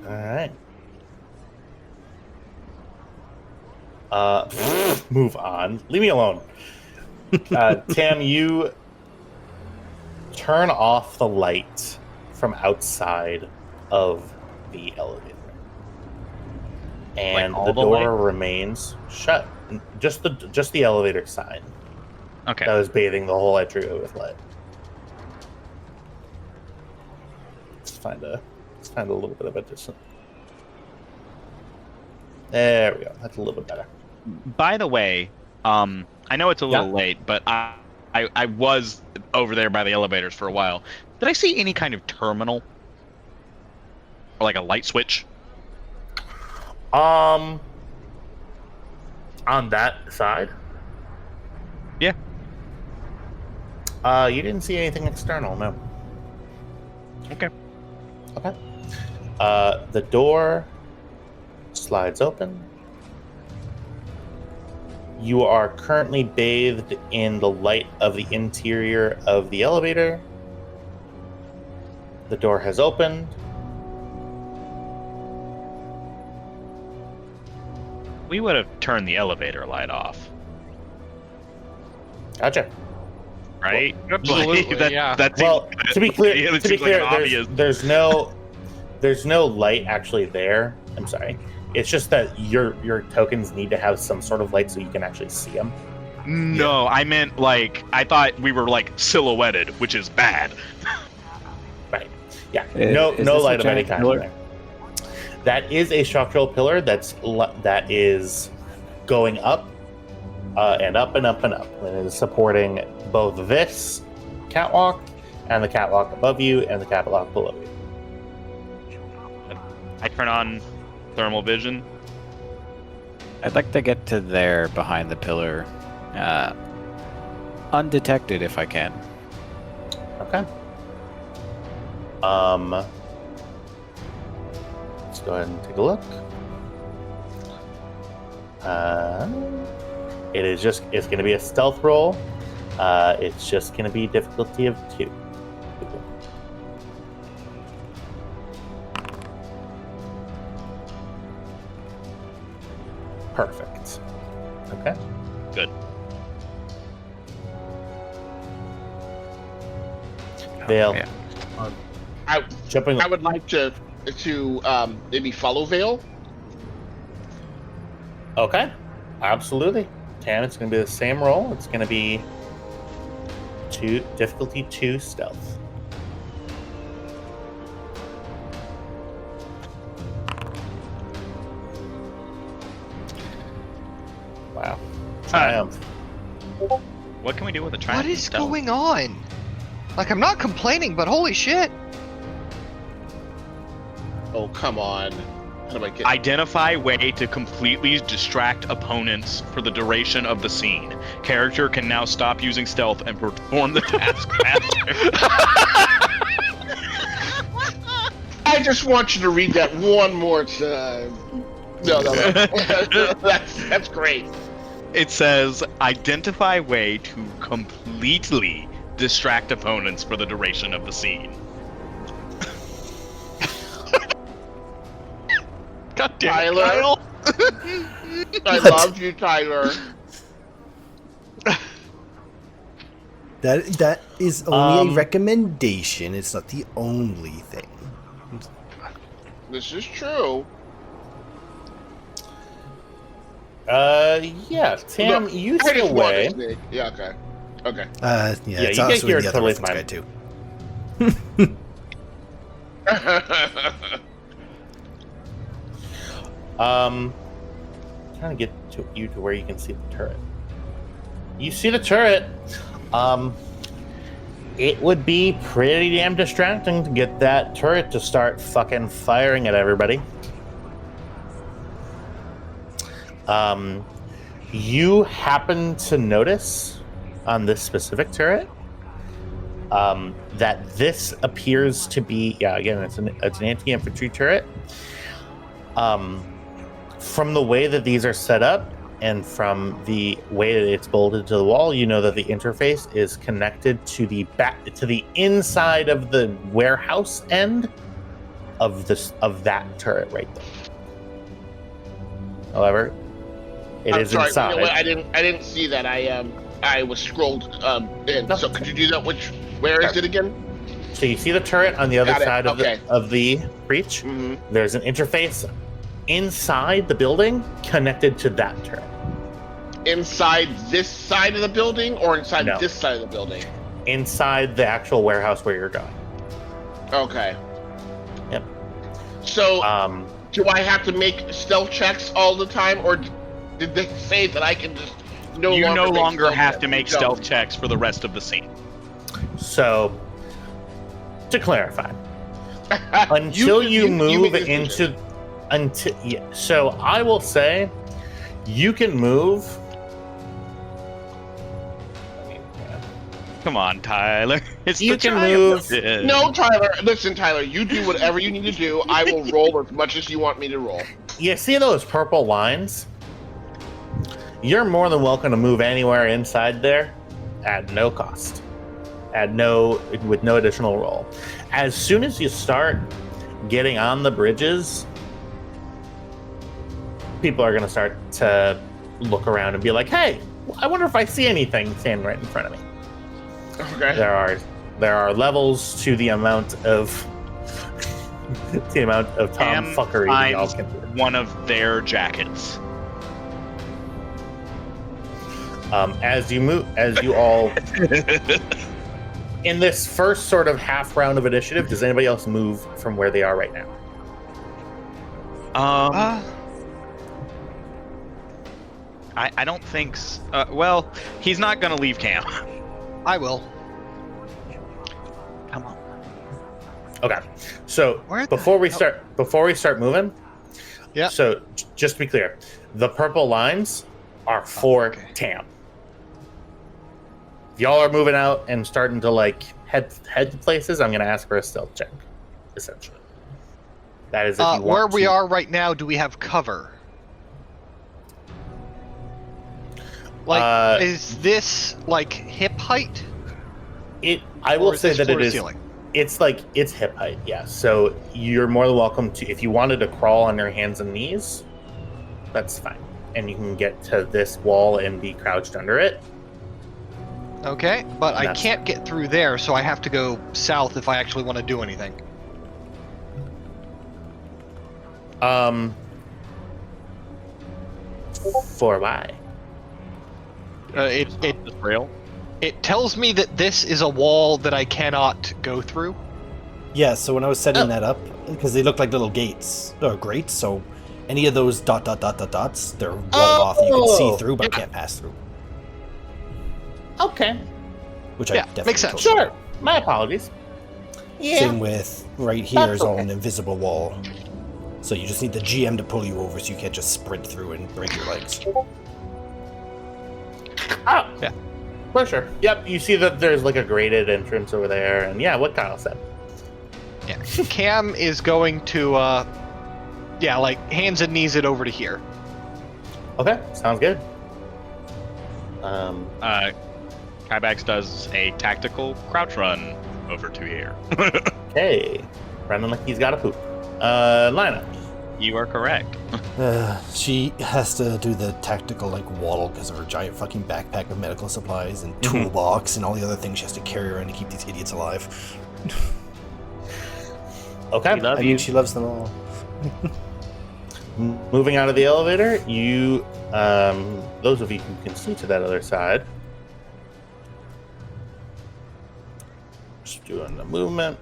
All right. Move on. Leave me alone. Tam, you turn off the light from outside of the elevator, and Like all the the door light? remains shut. Just the elevator sign Okay. that was bathing the whole entry with light. Let's find a little bit of a distance. There we go. That's a little bit better. By the way, I know it's a little late, but I was over there by the elevators for a while. Did I see any kind of terminal? Or like a light switch? On that side? Yeah. You didn't see anything external, no. Okay. Okay. The door slides open. You are currently bathed in the light of the interior of the elevator. The door has opened. We would have turned the elevator light off, Gotcha. right? Absolutely, yeah. That's Well, to be clear, it seems like an obvious. there's no light actually there. I'm sorry. It's just that your tokens need to have some sort of light so you can actually see them. No, I meant like I thought we were like silhouetted, which is bad. Right. Yeah. Is No this light a of any giant kind pillar? there. That is a structural pillar that is going up and up and up and up. And it is supporting both this catwalk and the catwalk above you and the catwalk below you. I turn on thermal vision. I'd like to get to there behind the pillar, undetected if I can. Okay. Let's go ahead and take a look. It's going to be a stealth roll. It's just going to be difficulty of 2. Perfect. Okay. Good. Vale. Yeah. Jumping. I would like to maybe follow Vale. Okay. Absolutely. Tam, it's going to be the same roll. It's going to be difficulty 2 stealth. Triumph. What can we do with a triumph? What is stealth? going on? Like, I'm not complaining, but holy shit. Oh, come on. How do I get... Identify way to completely distract opponents for the duration of the scene. Character can now stop using stealth and perform the task faster. I just want you to read that one more time. No. That's great. It says, identify way to completely distract opponents for the duration of the scene. God damn it, Tyler. Kyle. I love you, Tyler. That is only a recommendation. It's not the only thing. This is true. Yeah, Tam, Look, you I see a just want way. this thing. Yeah, okay. Okay. Yeah, Yeah, it's you also get your in the other totally reference fine. guide too. Trying to get you to where you can see the turret. You see the turret. It would be pretty damn distracting to get that turret to start fucking firing at everybody. You happen to notice on this specific turret that this appears to be, again, it's an anti-infantry turret. From the way that these are set up and from the way that it's bolted to the wall, you know that the interface is connected to the inside of the warehouse end of that turret right there. However, it is sorry, inside. You know what? I didn't see that. I was scrolled in. No. So could you do that? Where is it again? So you see the turret on the other Got it. side of Okay. the breach. Mm-hmm. There's an interface inside the building connected to that turret. Inside this side of the building or inside No. this side of the building? Inside the actual warehouse where you're going. Okay. Yep. So Um, do I have to make stealth checks all the time, or did they say that I can just You no make longer stealth have checks? to make No. stealth checks for the rest of the scene. so, to clarify, until you move make this into, so I will say, you can move. Come on, Tyler. It's You the can triumph. move. No, Tyler. Listen, Tyler. You do whatever you need to do. I will roll as much as you want me to roll. You see those purple lines? You're more than welcome to move anywhere inside there at no cost. With no additional roll. As soon as you start getting on the bridges, people are going to start to look around and be like, hey, I wonder if I see anything standing right in front of me. Okay. There are levels to the amount of tomfuckery that y'all Finds can do. one of their jackets. As you all in this first sort of half round of initiative, does anybody else move from where they are right now? I don't think. Well, he's not gonna leave camp. I will. Come on. Okay. So Where the before we hell- start moving, Yeah. So just to be clear, the purple lines are for okay. Tam. If y'all are moving out and starting to like head to places, I'm going to ask for a stealth check. Essentially, that is if you want Where we to. are right now, do we have cover? Like, is this like hip height? I will Or is say this that floor it to is. ceiling? It's hip height, yeah. So you're more than welcome to, if you wanted to crawl on your hands and knees, that's fine, and you can get to this wall and be crouched under it. Okay, but I That's- can't get through there, so I have to go south if I actually want to do anything. For why? It tells me that this is a wall that I cannot go through. Yeah, so when I was setting that up, because they look like little gates or grates, so Any of those dots, they're walled off. You can see through, but can't pass through. Okay. Which I definitely makes sense. told you. Sure. My apologies. Yeah. Same with right here is all an invisible wall. So you just need the GM to pull you over so you can't just sprint through and break your legs. Oh. Yeah. For sure. Yep, you see that there's like a graded entrance over there, and yeah, what Kyle said. Yeah. Cam is going to, like hands and knees it over to here. Okay, sounds good. Kybax does a tactical crouch run over to here. Okay. Running like he's got a poop. Lina. You are correct. She has to do the tactical waddle because of her giant fucking backpack of medical supplies and toolbox and all the other things she has to carry around to keep these idiots alive. Okay. We love I you. mean, she loves them all. Moving out of the elevator, you, those of you who can see to that other side, just doing the movement.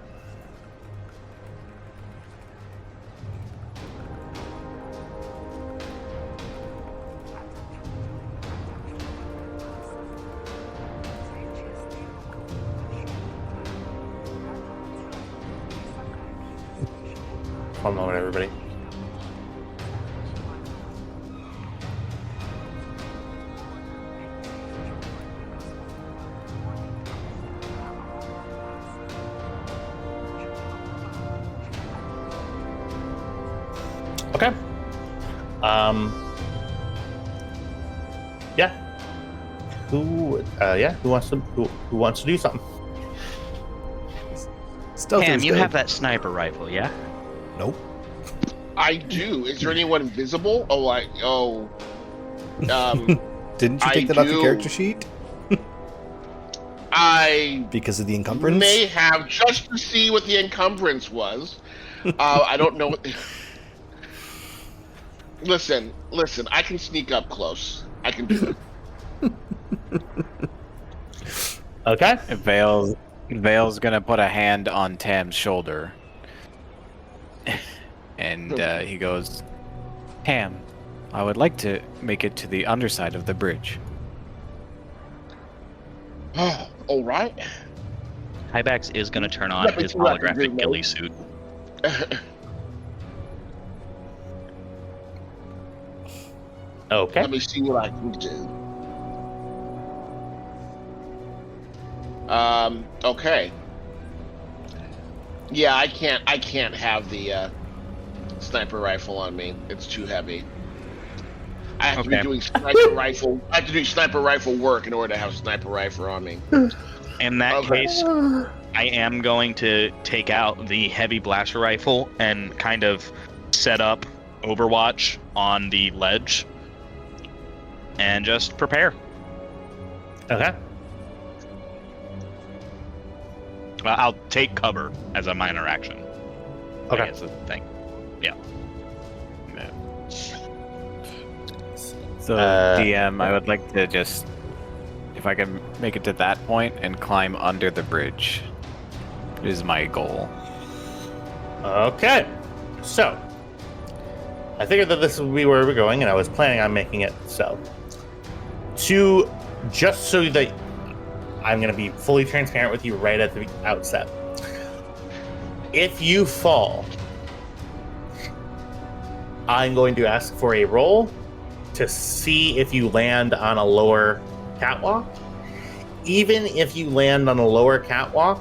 One moment, everybody. Okay. Yeah. Who wants to do something? Cam, you have that sniper rifle, yeah? Nope. I do. Is there anyone visible? Didn't you I take that off your do. character sheet? I Because of the encumbrance? may have, just to see what the encumbrance was. I don't know what... Listen, I can sneak up close. I can do it. Okay. Vale's gonna put a hand on Tam's shoulder. And he goes, Tam, I would like to make it to the underside of the bridge. All right. Kybax is going to turn on his holographic ghillie suit. Okay. Let me see what I can do. Okay. Yeah, I can't have the sniper rifle on me. It's too heavy. I have to be doing sniper rifle. I have to do sniper rifle work in order to have sniper rifle on me. In that case, I am going to take out the heavy blaster rifle and kind of set up Overwatch on the ledge and just prepare. Okay. Well, I'll take cover as a minor action. Okay. That's the thing. Yeah. So, DM, I would like to just, if I can make it to that point and climb under the bridge, is my goal. Okay. So, I figured that this would be where we're going, and I was planning on making it so. Just so that I'm going to be fully transparent with you right at the outset. If you fall, I'm going to ask for a roll to see if you land on a lower catwalk. Even if you land on a lower catwalk,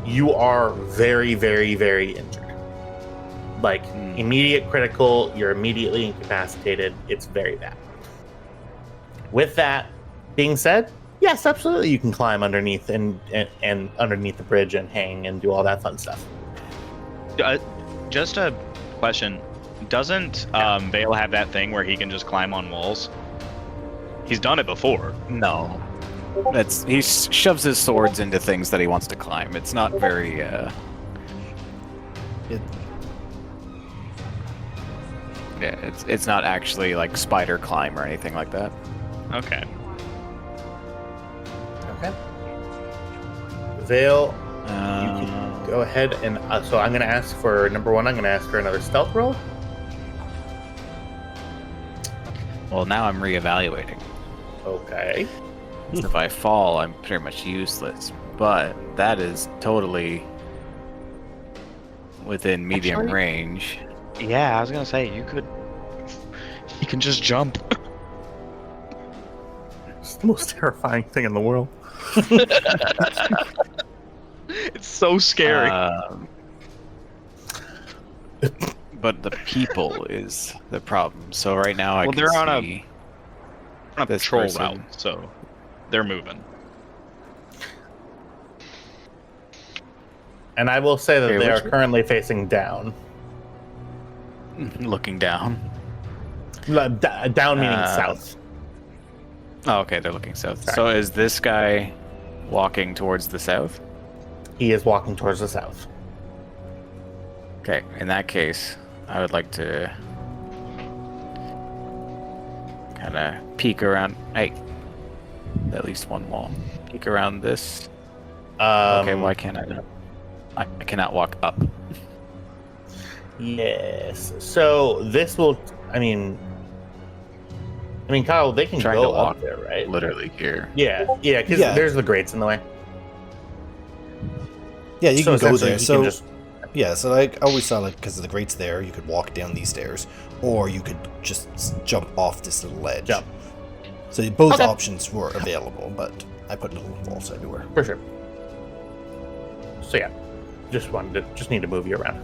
you are very, very, very injured. Like, immediate critical, you're immediately incapacitated. It's very bad. With that being said, yes, absolutely, you can climb underneath and underneath the bridge and hang and do all that fun stuff. Just a question. Doesn't Vale have that thing where he can just climb on walls? He's done it before. No. He shoves his swords into things that he wants to climb. It's not very it's not actually like spider climb or anything like that. Okay. Okay. Vale, you can go ahead and so I'm going to ask for number one. I'm going to ask for another stealth roll. Well, now I'm reevaluating. Okay. So if I fall, I'm pretty much useless. But that is totally within medium Actually- range. Yeah, I was gonna say you can just jump. It's the most terrifying thing in the world. It's so scary. But the people is the problem. So right now I Well, can they're on see a this patrol person. route, so they're moving. And I will say that Okay, they are which- currently facing down. looking down. Down meaning Uh, south. Oh, okay, they're looking south. Sorry. So is this guy walking towards the south? He is walking towards the south. Okay, in that case, I would like to kind of peek around. Hey, at least one wall. Peek around this. Okay, why can't I not? I cannot walk up. Yes. So this will. I mean, Kyle, they can Trying go to up walk there, right? literally here. Yeah, because Yeah. there's the grates in the way. Yeah, you can go essentially there. he So can just- yeah, so like I always saw like because the grate's there, you could walk down these stairs, or you could just jump off this little ledge. Jump. So both Okay. options were available, but I put little walls everywhere. for sure. So yeah, just need to move you around.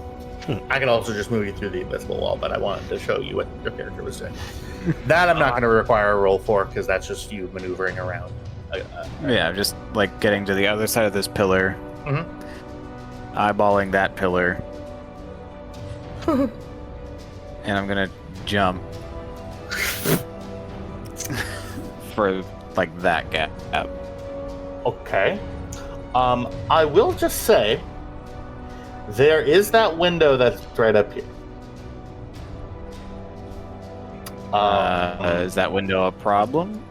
I can also just move you through the invisible wall, but I wanted to show you what your character was doing. That I'm not going to require a roll for because that's just you maneuvering around. Yeah, I'm just like getting to the other side of this pillar, Mhm. eyeballing that pillar, and I'm gonna jump for like that gap. Okay. I will just say there is that window that's right up here. Is that window a problem?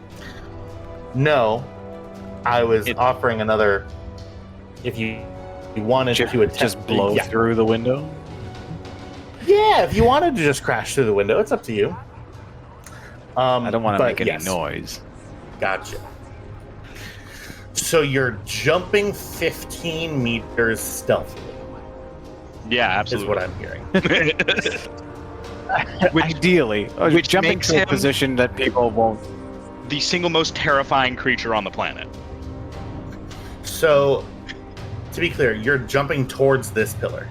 No, I was It- offering another. If you wanted to attempt, Just blow yeah. through the window. Yeah, if you wanted to just crash through the window, it's up to you. I don't want to but make any yes. noise. Gotcha. So you're jumping 15 meters stealthily, Yeah, is absolutely. what I'm hearing. Ideally, which jumping makes to a him- position that people won't. The single most terrifying creature on the planet. So, to be clear, you're jumping towards this pillar,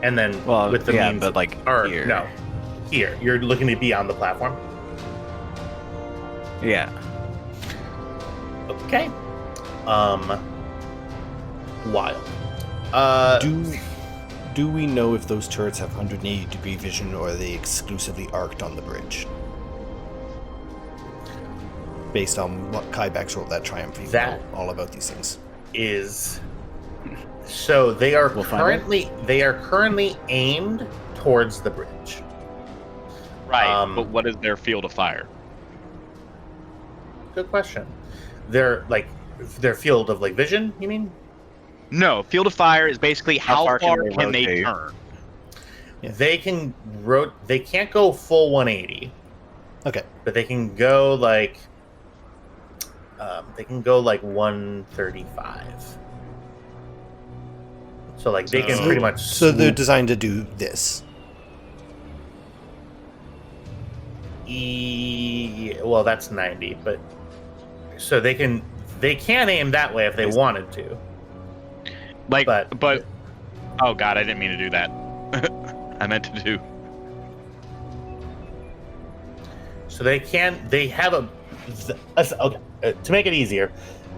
and then Well, with the yeah, means, but like or here. no, here you're looking to be on the platform. Yeah. Okay. Wild. Do we know if those turrets have 180-degree vision, or are they exclusively arced on the bridge? Based on what Kybax wrote that Triumph, you That- know all about these things. is so they are We'll find currently aimed towards the bridge. Right, but what is their field of fire? Good question. Their field of vision, you mean? No, field of fire is basically how far can they rotate? turn? Yeah. They can they can't go full 180, Okay. but they can go like 135. So they can So- pretty much So they're swoop designed to do this. well, that's 90, but so they can aim that way if they wanted to. But oh god, I didn't mean to do that. I meant to do. So they have okay, to make it easier,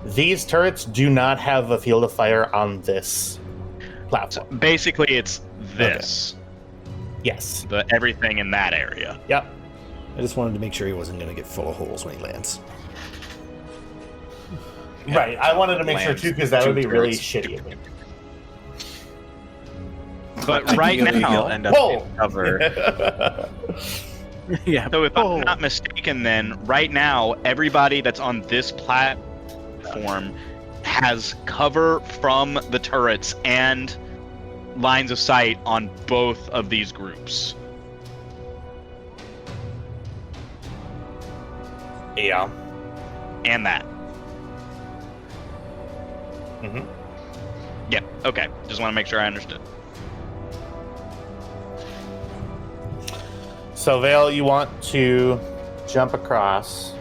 these turrets do not have a field of fire on this platform. Basically, it's this, Yes. the everything in that area. Yep. I just wanted to make sure he wasn't going to get full of holes when he lands. Right. I wanted to make sure Lands too, because that would be two really turrets. shitty of me. But right Ideally, now, you'll end up Whoa! in cover. Yeah. so if I'm not mistaken, then right now everybody that's on this platform has cover from the turrets and lines of sight on both of these groups. Yeah. And that. Mm-hmm. Yeah, okay. Just want to make sure I understood. So, Vale, you want to jump across.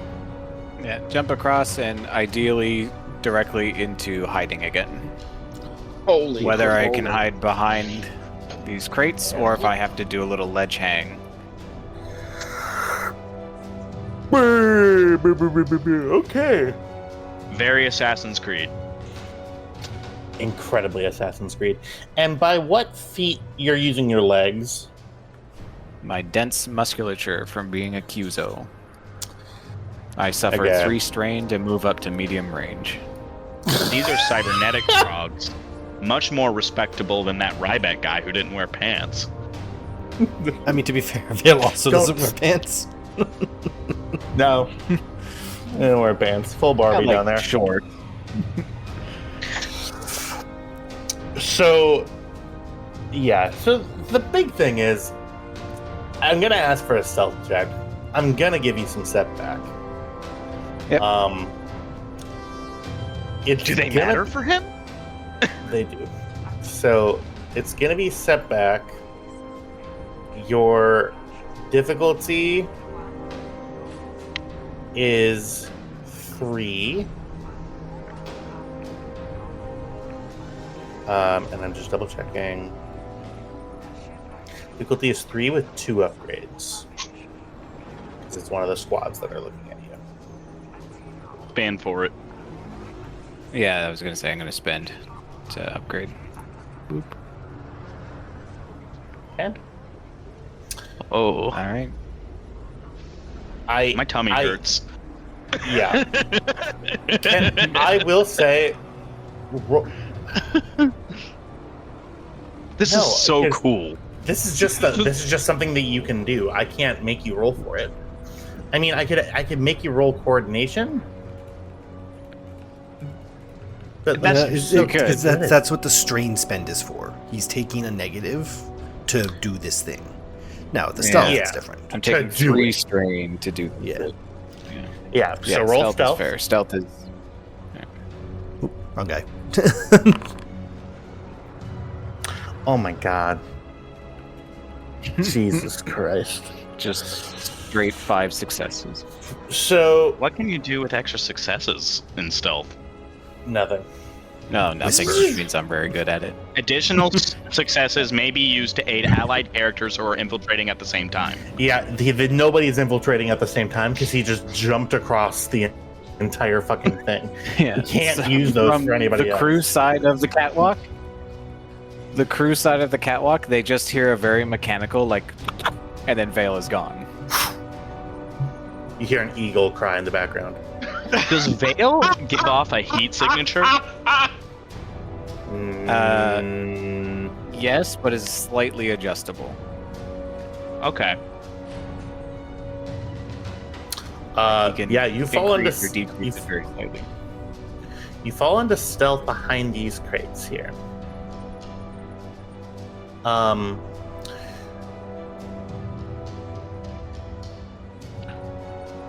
Yeah, jump across and ideally directly into hiding again. Holy. Whether I can holy. hide behind these crates or if I have to do a little ledge hang. Okay. Very Assassin's Creed. Incredibly Assassin's Creed. And by what feat you're using your legs? My dense musculature from being a Cuso. I suffer Okay. 3 strain to move up to medium range. These are cybernetic frogs. Much more respectable than that Ryback guy who didn't wear pants. I mean, to be fair, Vale also doesn't wear pants. No. I don't wear pants. Full Barbie down there. Short. So, yeah. So the big thing is, I'm gonna ask for a stealth check. I'm gonna give you some setback. Yep. Do they matter for him? They do. So it's gonna be setback. Your difficulty is 3. And I'm just double checking. Difficulty is 3 with 2 upgrades. Because it's one of the squads that are looking at you. Ban for it. Yeah, I was gonna say I'm gonna spend to upgrade. Boop. And Oh, Alright. my tummy hurts. Yeah. And I will say, This No, is so because- cool. this is just something that you can do. I can't make you roll for it. I mean, I could make you roll coordination. But That's what the strain spend is for. He's taking a negative to do this thing. Now, the stealth Yeah. is different. I'm taking do 3 it. strain to do Yeah. yeah. So roll stealth. is fair. Stealth is Wrong guy. Oh my god. Jesus Christ. just straight 5 successes. So What can you do with extra successes in stealth? nothing. No, nothing, which means I'm very good at it. Additional successes may be used to aid allied characters who are infiltrating at the same time. Yeah, nobody's infiltrating at the same time because he just jumped across the entire fucking thing. Yeah, You can't so use those from for anybody the else. crew side of the catwalk. The crew side of the catwalk, they just hear a very mechanical, like, and then Vale is gone. You hear an eagle cry in the background. Does Vale give off a heat signature? Yes, but is slightly adjustable. Okay. can Yeah, you fall into increase or decrease it very slightly. you fall into stealth behind these crates here.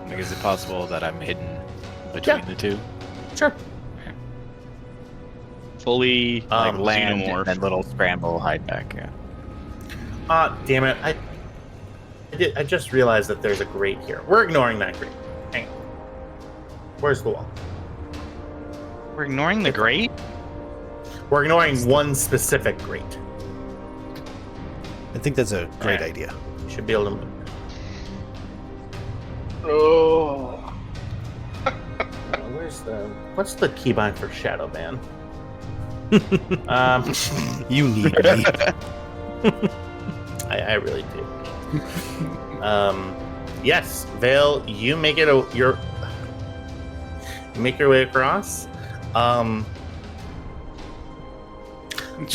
Like, is it possible that I'm hidden between the two? Sure. Fully Like land xenomorph. and little scramble, hide back. Yeah. Damn it! I just realized that there's a grate here. We're ignoring that grate. Hang on. Where's the wall? We're ignoring the grate? We're ignoring one specific grate. I think that's a great Alright. idea. You should be able to move. Oh. What's the keybind for Shadow Man? You need me. I really do. Yes, Vale, you make it make your way across.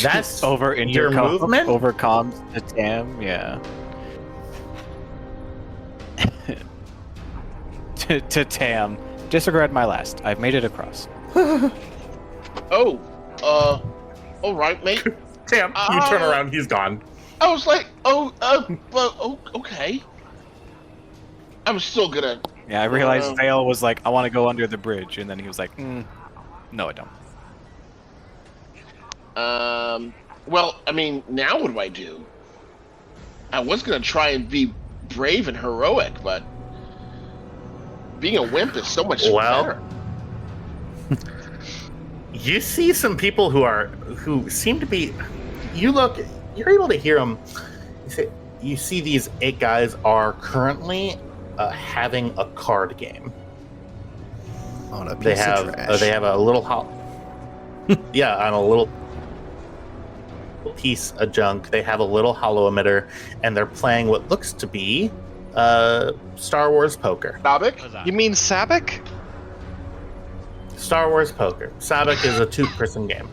That's over your movement? over comms to Tam, yeah. to Tam. Disregard my last. I've made it across. Oh. All right, mate. Damn, you turn around, he's gone. I was like, okay. I'm still gonna Yeah, I realized Vale was like, I want to go under the bridge, and then he was like, no, I don't. Well, I mean, now what do I do? I was gonna try and be brave and heroic, but being a wimp is so much better. You see some people who seem to be. You're able to hear them. You see these 8 guys are currently having a card game. On a piece of trash. They have a little yeah, on a little piece of junk. They have a little hollow emitter, and they're playing what looks to be Star Wars poker. Sabak? You mean Sabak? Star Wars poker. Sabak is a 2-person game.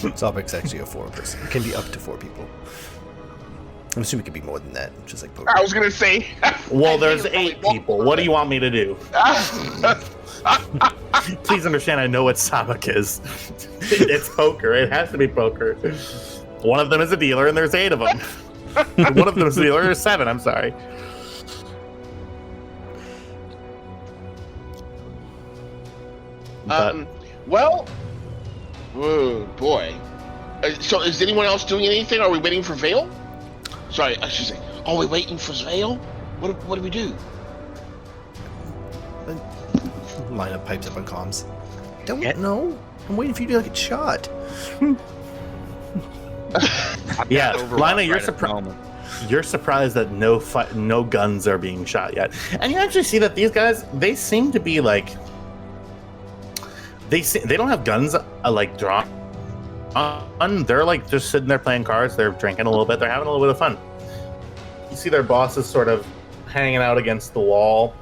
Sabak's actually a 4-person. It can be up to 4 people. I'm assuming it could be more than that, just like poker. I was gonna say. Well, there's 8 people. What do you want me to do? Please understand, I know what Sabak is. It's poker. It has to be poker. One of them is a dealer, and there's 8 of them. One of them is a dealer. There's 7. I'm sorry. Well, oh boy. So, is anyone else doing anything? Are we waiting for Vale? Sorry, I should say. Are we waiting for Vale? What do we do? Lineup pipes up on comms. Don't know. I'm waiting for you to get shot. Yeah, Lina, you're surprised. You're surprised that no guns are being shot yet, and you actually see that these guys, they seem to be like, they don't have guns like drawn on. They're like just sitting there playing cards. They're drinking a little bit. They're having a little bit of fun. You see their bosses sort of hanging out against the wall.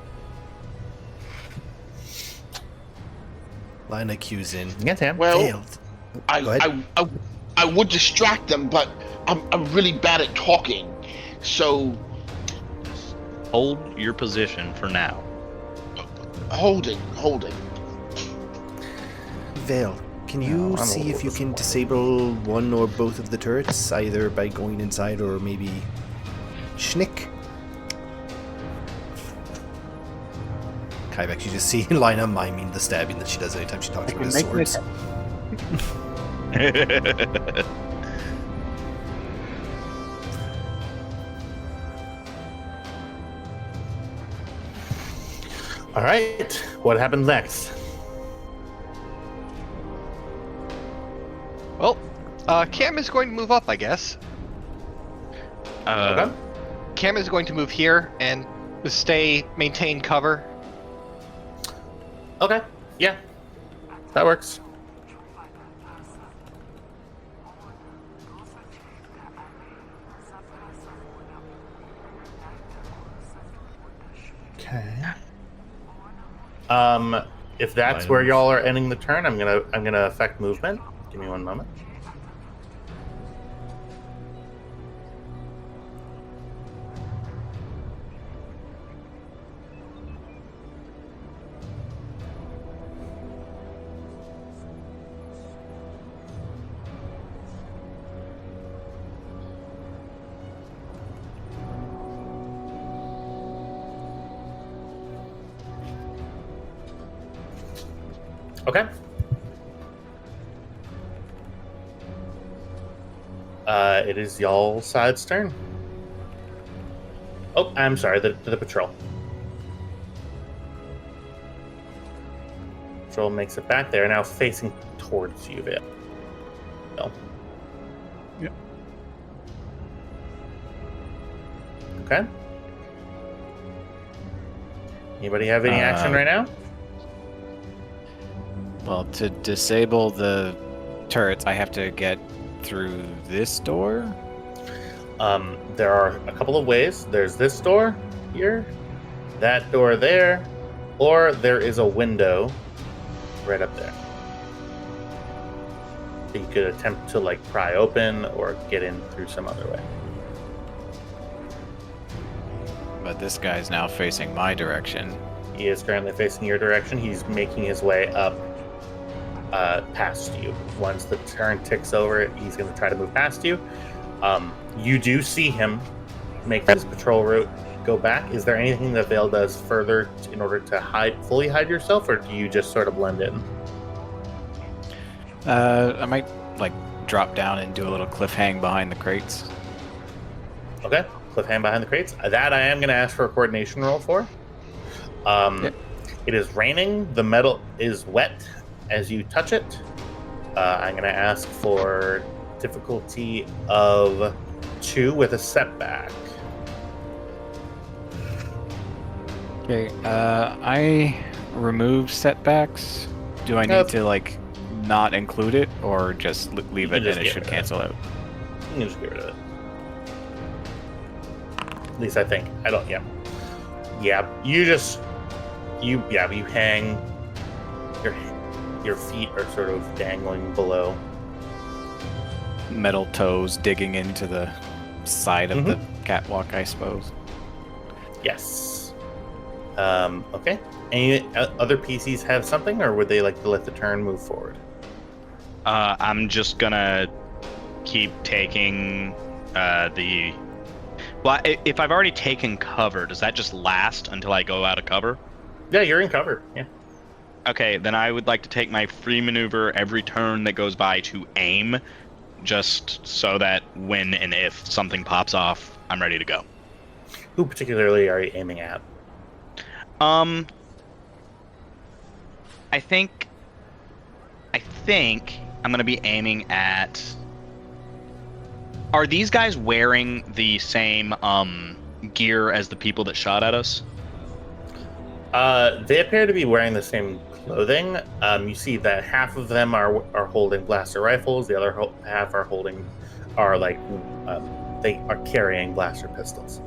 Lina cues in. Yeah, Tam. Well, I would distract them, but I'm really bad at talking. So hold your position for now. Holding. Vale, can you see if you can disable one or both of the turrets, either by going inside or maybe schnick? Kybex, you just see Lina miming the stabbing that she does anytime she talks about his swords. All right, what happens next? Well, Cam is going to move up, I guess. Okay. Cam is going to move here and maintain cover. Okay, yeah, that works. Okay. If that's where y'all are ending the turn, I'm gonna affect movement. Give me one moment. Okay. It is y'all side's turn. Oh, I'm sorry, the patrol. Patrol makes it back there, now facing towards you, Vale. No. Yep. Okay. Anybody have any action right now? Well, to disable the turrets, I have to get through this door? There are a couple of ways. There's this door here, that door there, or there is a window right up there. You could attempt to like pry open or get in through some other way. But this guy's now facing my direction. He is currently facing your direction. He's making his way up past you. Once the turn ticks over, he's going to try to move past you. You do see him make his patrol route, go back. Is there anything that Vale does further in order to fully hide yourself, or do you just sort of blend in? I might like drop down and do a little cliff hang behind the crates. Okay, cliff hang behind the crates. That I am going to ask for a coordination roll for. It is raining. The metal is wet as you touch it. I'm going to ask for difficulty of 2 with a setback. Okay, I remove setbacks. Do I need to like not include it, or just leave it and it should cancel out? You can just get rid of it. At least I think. I don't. Yeah. Yeah. You hang. Your feet are sort of dangling below. Metal toes digging into the side of the catwalk, I suppose. Yes. Okay. Any other PCs have something, or would they like to let the turn move forward? I'm just gonna keep taking the. Well, if I've already taken cover, does that just last until I go out of cover? Yeah, you're in cover. Yeah. Okay, then I would like to take my free maneuver every turn that goes by to aim, just so that when and if something pops off, I'm ready to go. Who particularly are you aiming at? I think I'm gonna be aiming at. Are these guys wearing the same gear as the people that shot at us? They appear to be wearing the same clothing. You see that half of them are holding blaster rifles. The other half they are carrying blaster pistols.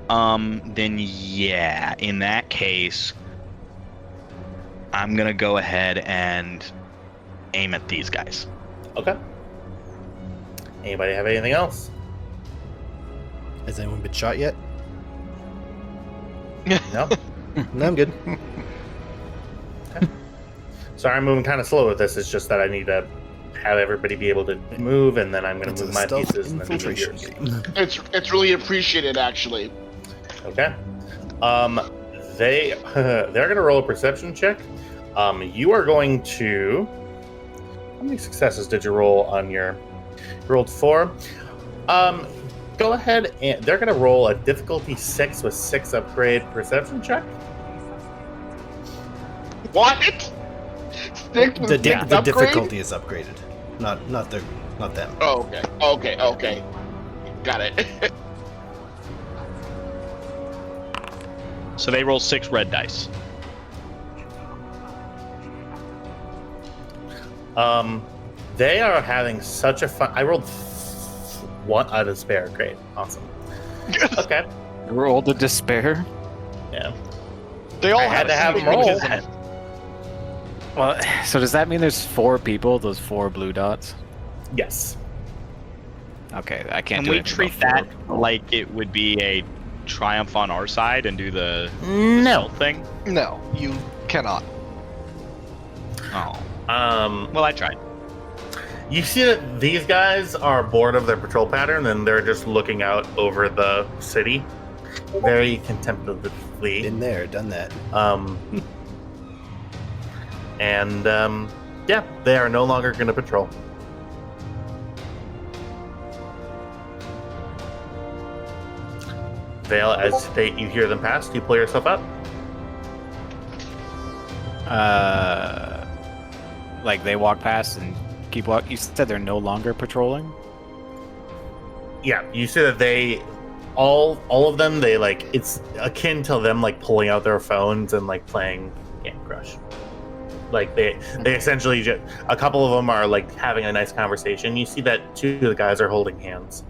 Then yeah, in that case, I'm gonna go ahead and aim at these guys. Okay. Anybody have anything else? Has anyone been shot yet? No. No, I'm good. Okay. Sorry, I'm moving kind of slow with this. It's just that I need to have everybody be able to move, and then I'm going to move my pieces and then move infiltration yours. game. It's really appreciated, actually. Okay. They're going to roll a perception check. You are going to. How many successes did you roll on your? You rolled 4. Go ahead and they're going to roll a difficulty 6 with 6 upgrade perception check. What? Stick with The upgrade? difficulty is upgraded, not them. Oh, okay. Got it. So they roll 6 red dice. They are having such a fun. I rolled 1 out of despair. Great, awesome. Okay. You rolled a despair. Yeah. They all I had to have them them roll. Well, so does that mean there's 4 people? Those 4 blue dots? Yes. Okay, I can't. Can do we anything treat about that 4. like it would be a triumph on our side and do the No. stealth thing? No, you cannot. Oh. Well, I tried. you see that these guys are bored of their patrol pattern, and they're just looking out over the city, very contemplatively. Been there, done that. Yeah, they are no longer going to patrol. Vale, as you hear them pass, do you pull yourself up? Like they walk past and keep walking. You said they're no longer patrolling? Yeah, you see that they all of them, they like, it's akin to them like pulling out their phones and like playing Candy Crush. Like they essentially just, a couple of them are like having a nice conversation. You see that 2 of the guys are holding hands.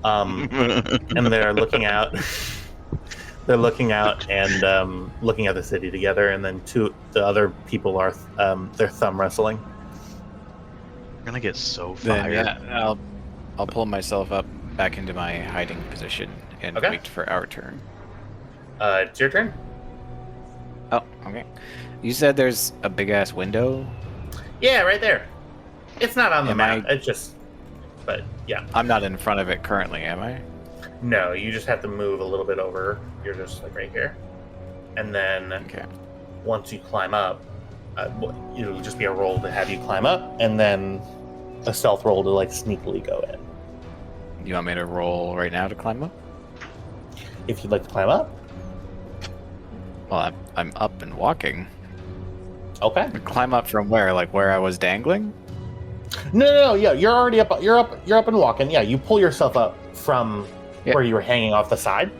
And they're looking out. They're looking out and looking at the city together, and then the other people are they're thumb wrestling. I'm gonna get so Then, fired. yeah, I'll pull myself up back into my hiding position and Okay. wait for our turn. It's your turn. Oh, okay. You said there's a big ass window. Yeah, right there. It's not on the Am map. I- It's just, but yeah. I'm not in front of it currently, am I? No, you just have to move a little bit over. You're just like right here. And then once you climb up, it'll just be a roll to have you climb up, and then a stealth roll to like sneakily go in. You want me to roll right now to climb up? If you'd like to climb up. Well, I'm up and walking. Okay. Climb up from where? Like where I was dangling? No. Yeah, you're already up. You're up and walking. Yeah, you pull yourself up from where you were hanging off the side,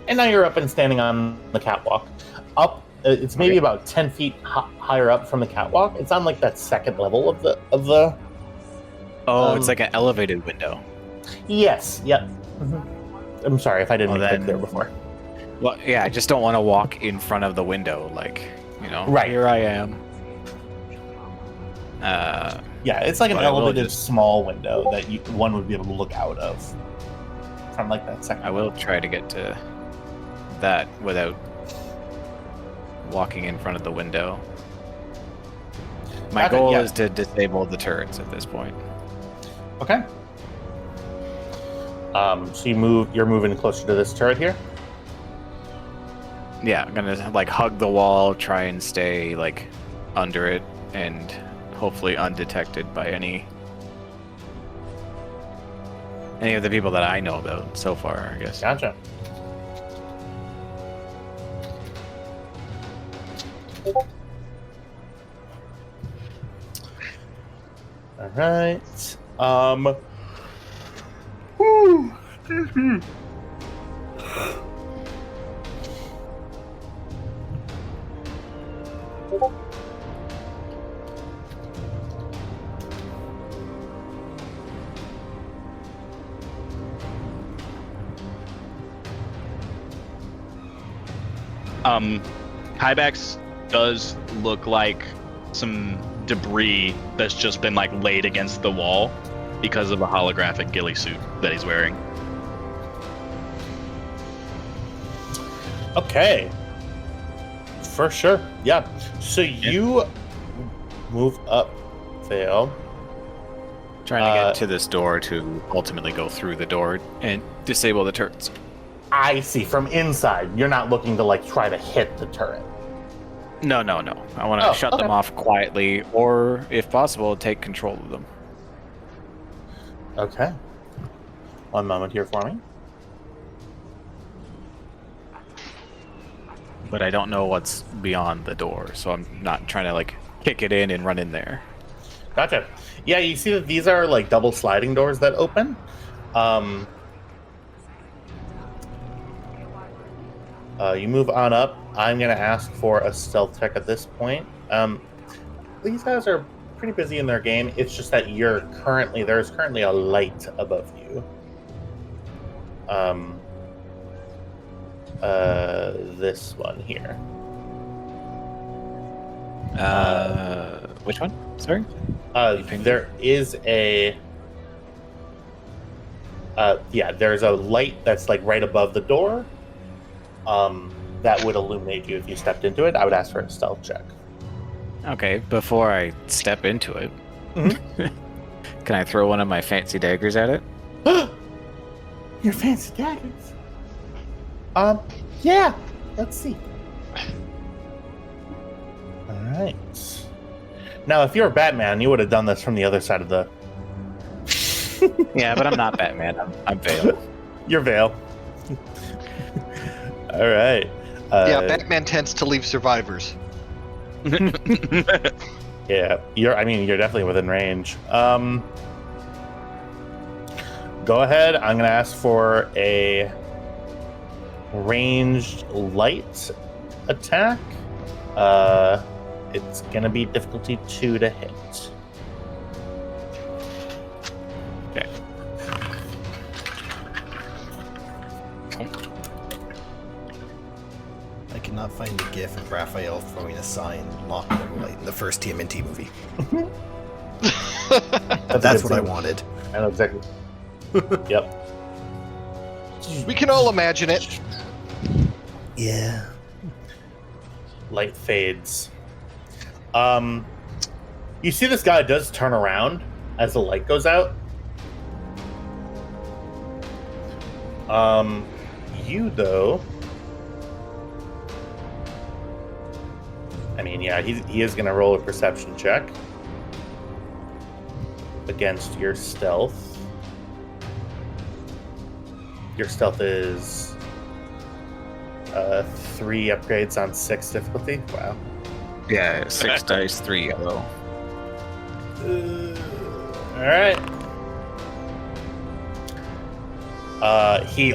and now you're up and standing on the catwalk. Up, it's maybe about 10 feet higher up from the catwalk. It's on like that second level of the. Oh, it's like an elevated window. Yes. Yep. Mm-hmm. I'm sorry if I didn't make that clear before. Well, yeah, I just don't want to walk in front of the window, like, right. Here I am. Yeah, it's like an elevated small window that one would be able to look out of from like that second. I will try to get to that without walking in front of the window. My goal is to disable the turrets at this point. Okay. So you're moving closer to this turret here? Yeah, I'm gonna like hug the wall, try and stay like under it, and hopefully undetected by any of the people that I know about so far, I guess. Gotcha. All right. Whew, excuse me. Kybax does look like some debris that's just been like laid against the wall because of a holographic ghillie suit that he's wearing. Okay. For sure. Yeah. So you move up, Vale. Trying to get to this door to ultimately go through the door and disable the turrets. I see. From inside, you're not looking to like try to hit the turret. No. I want to shut them off quietly, or if possible, take control of them. Okay. One moment here for me. But I don't know what's beyond the door, so I'm not trying to like kick it in and run in there. Gotcha. Yeah, you see that these are like double sliding doors that open. You move on up. I'm going to ask for a stealth check at this point. These guys are pretty busy in their game. It's just that there's currently a light above you. This one here. Which one? Sorry? There is there's a light that's like right above the door. That would illuminate you if you stepped into it. I would ask for a stealth check. Okay, before I step into it, can I throw one of my fancy daggers at it? Your fancy daggers? Yeah. Let's see. All right. Now, if you're Batman, you would have done this from the other side of the... Yeah, but I'm not Batman. I'm Vale. You're Vale. All right. Yeah, Batman tends to leave survivors. Yeah, you're definitely within range. Go ahead. I'm going to ask for a ranged light attack. It's going to be difficulty 2 to hit. Okay. I cannot find the gif of Raphael throwing a sign locked in light in the first TMNT movie. That's what I wanted. I know exactly. Yep. We can all imagine it. Yeah. Light fades. You see this guy does turn around as the light goes out. You though. I mean, yeah, he is gonna roll a perception check against your stealth. Your stealth is 3 upgrades on 6 difficulty. Wow. Yeah, 6 dice, 3 yellow. All right. He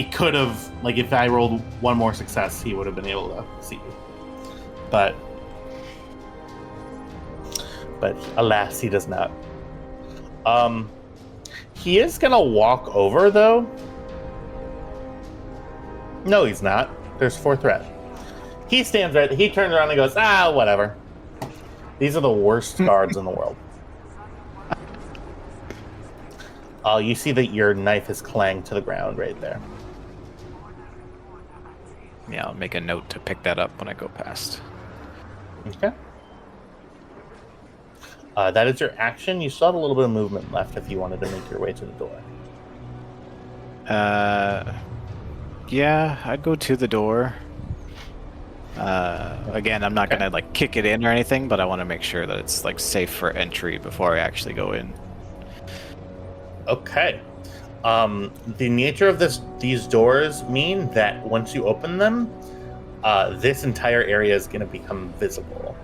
could have, like, if I rolled one more success, he would have been able to see you. But alas, he does not. He is gonna walk over, though. No, he's not. There's 4 threat. He stands right. He turns around and goes, whatever. These are the worst guards in the world. You see that your knife is clanged to the ground right there. Yeah, I'll make a note to pick that up when I go past. Okay. That is your action. You still have a little bit of movement left if you wanted to make your way to the door. Yeah, I'd go to the door. Again, I'm not gonna like kick it in or anything, but I want to make sure that it's like safe for entry before I actually go in. Okay. The nature of these doors mean that once you open them, this entire area is going to become visible.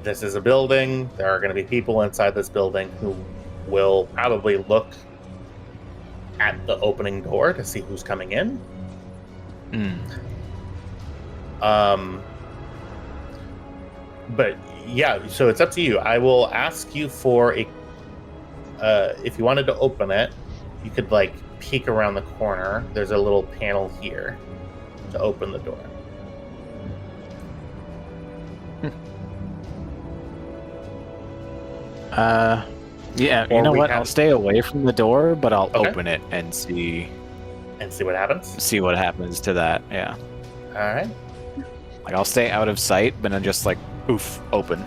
This is a building. There are going to be people inside this building who will probably look at the opening door to see who's coming in. But yeah, so it's up to you. I will ask you for a if you wanted to open it, you could like peek around the corner. There's a little panel here to open the door. Yeah, you know what? I'll stay away from the door, but I'll open it and see what happens. See what happens to that. Yeah. All right. Like I'll stay out of sight, but then just like poof, open.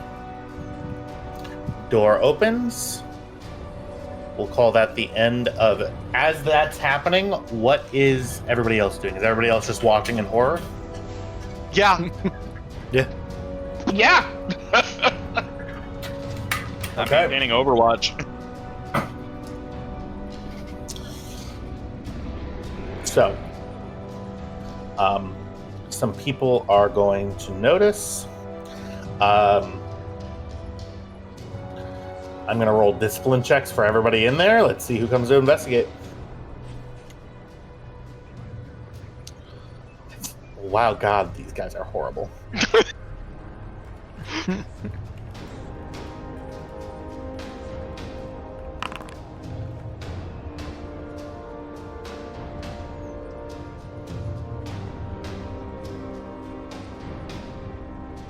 Door opens. We'll call that the end of it. As that's happening, what is everybody else doing? Is everybody else just watching in horror? Yeah. Yeah. Yeah. I'm maintaining Overwatch. So, some people are going to notice. I'm going to roll discipline checks for everybody in there. Let's see who comes to investigate. Wow, God, these guys are horrible.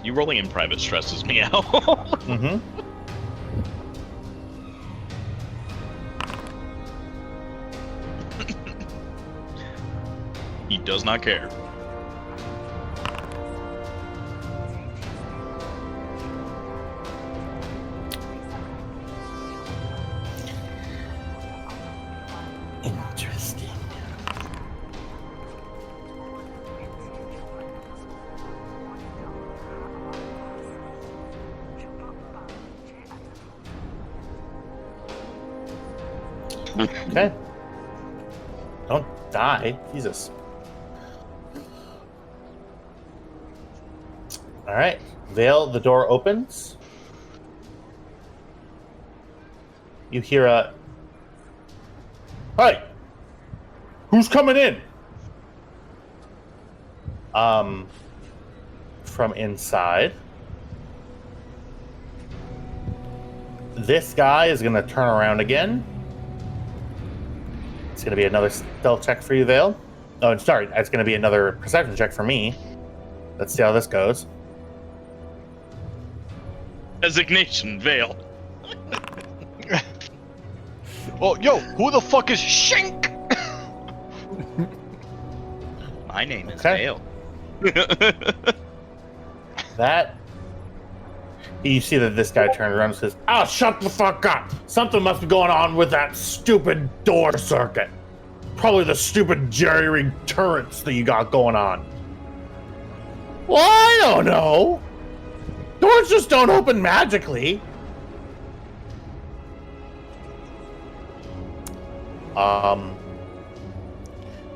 You rolling in private stresses me out. Mm-hmm. He does not care. Interesting. Okay. Don't die. Jesus. All right. Vale, the door opens. You hear a... Hey! Who's coming in? From inside. This guy is going to turn around again. It's going to be another stealth check for you, Vale. Oh, sorry. It's going to be another perception check for me. Let's see how this goes. Designation, Vale. Well, yo, who the fuck is Shank? My name is Okay. Vale. That... You see that this guy turned around and says, "Oh, shut the fuck up! Something must be going on with that stupid door circuit." Probably the stupid jerry-rigged turrets that you got going on. Well, I don't know. Doors just don't open magically.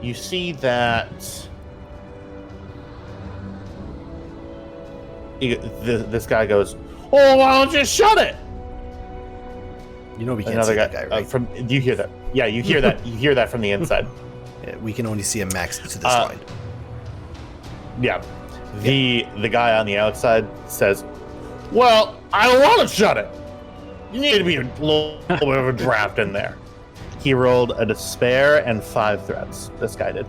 You see that this guy goes, "Oh, why don't you shut it?" You know we can't Another see guy, that guy, right? Do you hear that? Yeah, you hear that. You hear that from the inside. Yeah, we can only see him max to this line. Yeah. The guy on the outside says, "Well, I don't want to shut it. You need to be a little bit of a draft in there." He rolled a despair and 5 threats. This guy did.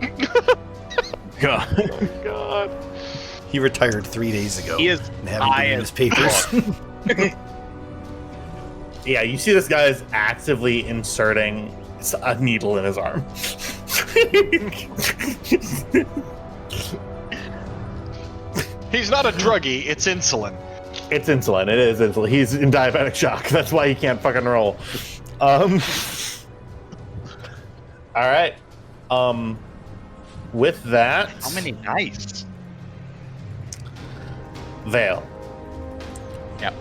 God. Oh, God. He retired 3 days ago. He is and haven't high given as his papers. Yeah, you see this guy is actively inserting a needle in his arm. He's not a druggie, it's insulin. It's insulin. It is insulin. He's in diabetic shock. That's why he can't fucking roll. All right. With that, How many dice? Vale. Yep.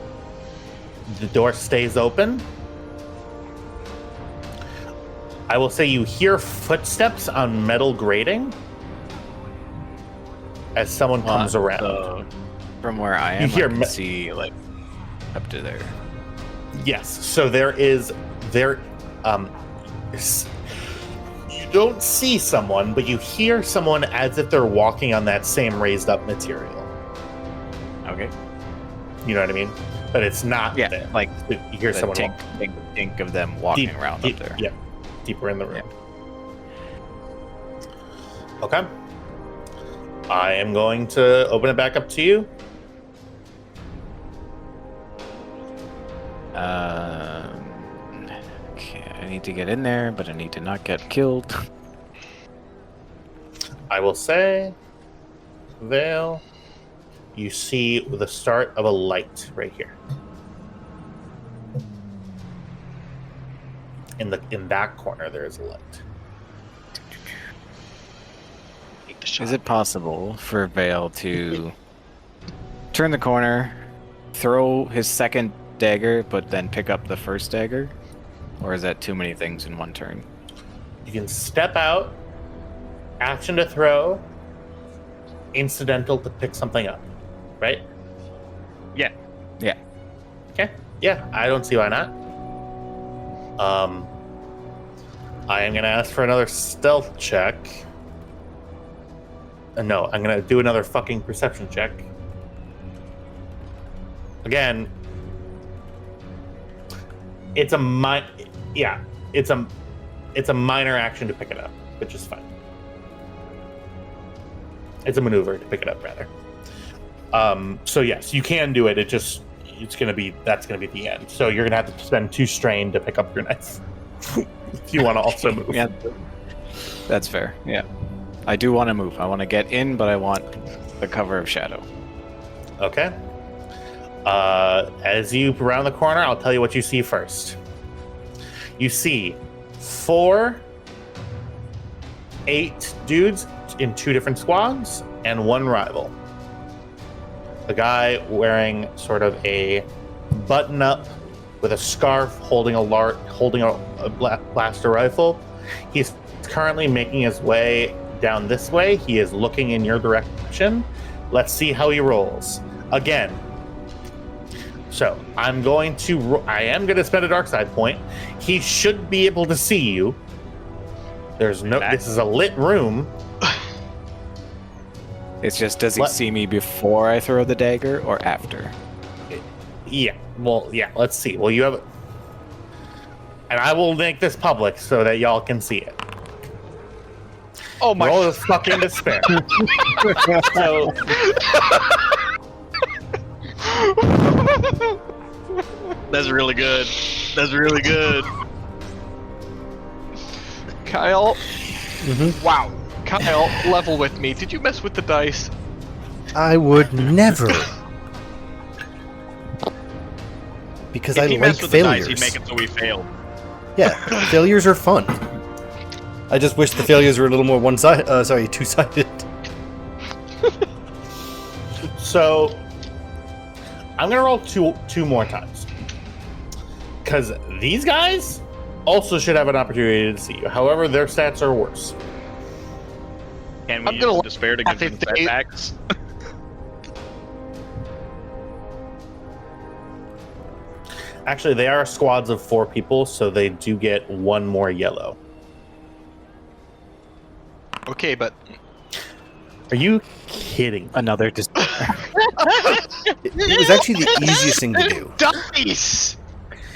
The door stays open. I will say you hear footsteps on metal grating as someone comes around. So from where I am, You hear I me- can see like up to there. Yes. So you don't see someone, but you hear someone as if they're walking on that same raised up material. Okay. You know what I mean? But it's not Yeah, there. like You hear the someone tink of them walking around up there. Yeah, deeper in the room. Okay. I am going to open it back up to you. Okay, I need to get in there, but I need to not get killed. I will say, Vale, you see the start of a light right here. In that corner, there is a light. Is it possible for Vale to turn the corner, throw his second dagger, but then pick up the first dagger? Or is that too many things in one turn? You can step out, action to throw, incidental to pick something up, right? Yeah. Yeah. Okay. Yeah, I don't see why not. I am gonna ask for another stealth check. No, I'm gonna do another fucking perception check. Again, it's a minor action to pick it up, which is fine. It's a maneuver to pick it up, rather. So yes, you can do it. That's gonna be the end. So you're gonna have to spend 2 strain to pick up your knife if you want to also move. Yeah, that's fair. Yeah, I do want to move. I want to get in, but I want the cover of shadow. Okay. As you round the corner, I'll tell you what you see first. You see 4 8 dudes in 2 different squads and 1 rival. A guy wearing sort of a button-up with a scarf, holding a blaster rifle. He's currently making his way down this way. He is looking in your direction. Let's see how he rolls. Again. So I am going to spend a dark side point. He should be able to see you. This is a lit room. It's just, does he see me before I throw the dagger or after? Yeah. Well, yeah. Let's see. Well, you have, and I will make this public so that y'all can see it. Oh my! Roll is fucking despair. So, That's really good. That's really good. Kyle. Wow. Kyle, level with me. Did you mess with the dice? I would never. Because If I he like messed with the dice, failures. he'd make it so we failed. Yeah, failures are fun. I just wish the failures were a little more one-sided. Sorry, two-sided. So I'm gonna roll two more times because these guys also should have an opportunity to see you. However, their stats are worse. Can we I'm use gonna despair to give them setbacks? Actually, they are squads of 4 people, so they do get 1 more yellow. Okay, but Are you kidding? Another It was actually the easiest thing to do. dice.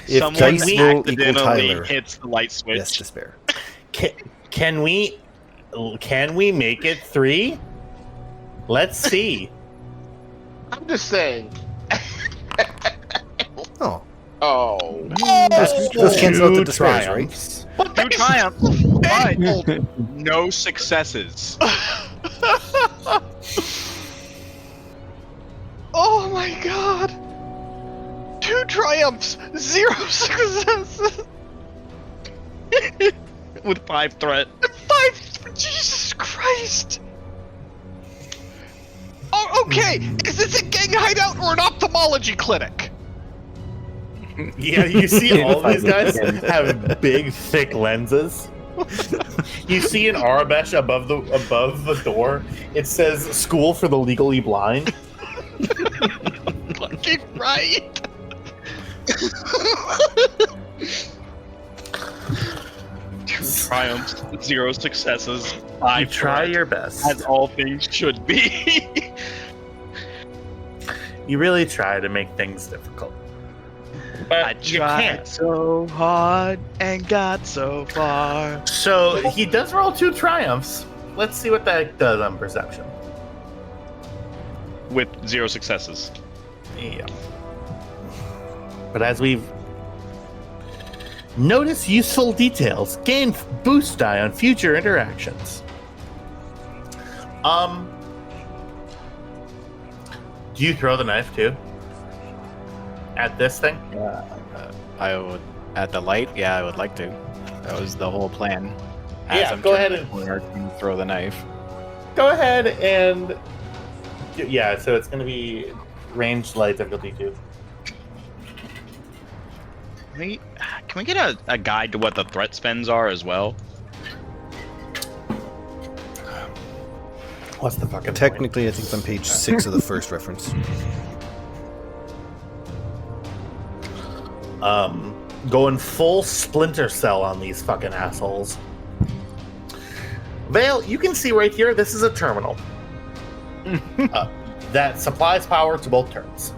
If Someone dice roll equal accidentally Tyler, hits the light switch. yes, despair. Can we make it 3? Let's see. I'm just saying. Oh, Oh. those cancel out the Two despairs, triumphs. right? 2 triumphs, but no successes. Oh my god. 2 triumphs, 0 successes. With 5 threat. 5. Jesus Christ. Oh, okay. Is this a gang hideout or an ophthalmology clinic? Yeah, you see all these guys have big, thick lenses. You see an Arabesh above the door. It says "School for the Legally Blind." Fucking right. Triumphs, 0 successes, 5 You try threat, your best. as all things should be. You really try to make things difficult. But I you tried can't. so hard and got so far. So he does roll 2 triumphs. Let's see what that does on perception. With 0 successes. Yeah. But as we've notice useful details, gain boost die on future interactions. Do you throw the knife too? At this thing? I would at the light. Yeah, I would like to. That was the whole plan. Yeah, I'm go ahead turning the corner to throw the knife. Go ahead and yeah. So it's going to be ranged light difficulty 2. Can we get a guide to what the threat spends are as well? What's the fucking Technically, I think it's on page 6 of the first reference. Going full Splinter Cell on these fucking assholes. Vale, you can see right here, this is a terminal that supplies power to both turrets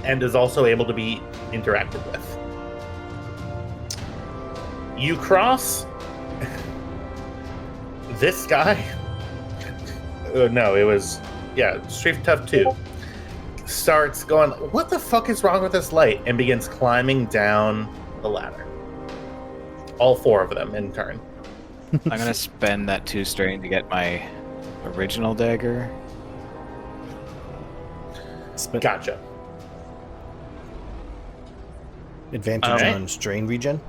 and is also able to be interacted with. You cross this guy. No, it was, Strafe Tough 2. Starts going, what the fuck is wrong with this light? And begins climbing down the ladder. All 4 of them in turn. I'm gonna spend that 2 strain to get my original dagger. Gotcha. Advantage on strain regen.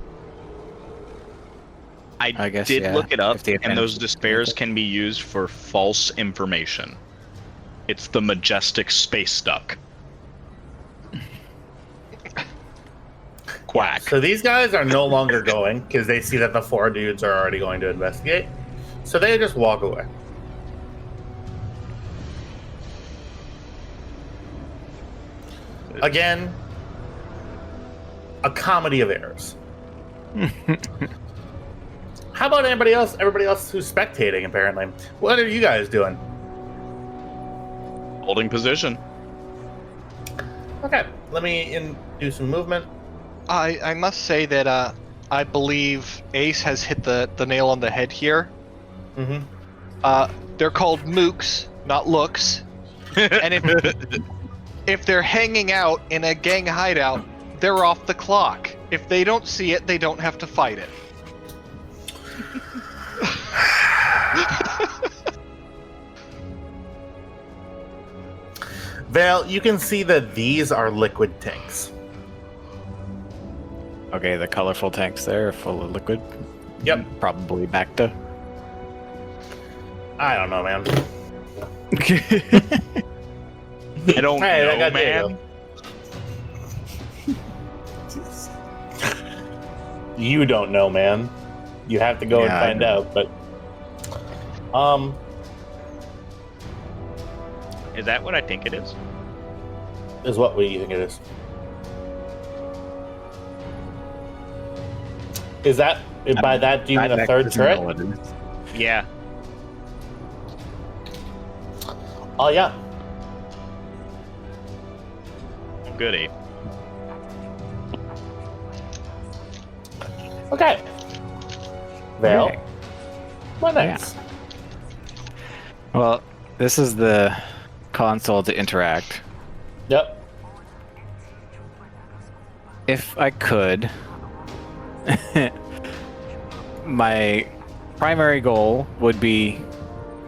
I guess, did yeah, look it up, if the and those advantage- despairs can be used for false information. It's the majestic space duck. Quack. So these guys are no longer going because they see that the 4 dudes are already going to investigate. So they just walk away. Again, a comedy of errors. How about anybody else? Everybody else who's spectating, apparently. What are you guys doing? Holding position. Okay, let me do some movement. I must say that I believe Ace has hit the nail on the head here. Mm-hmm. They're called mooks, not looks. And if they're hanging out in a gang hideout, they're off the clock. If they don't see it, they don't have to fight it. Vale, you can see that these are liquid tanks. Okay, the colorful tanks there are full of liquid. Yep. Probably back to. I don't know, man. I don't Hey, I know, got man. You don't know, man. You have to go and Yeah, I find know. out. But Is that what I think it is? is what do you think it is? Is that by that? Do you mean a third turret? Yeah. Oh yeah. Goody. Okay. Vale. Okay. Well, nice. Well, this is the console to interact. Yep. If I could, my primary goal would be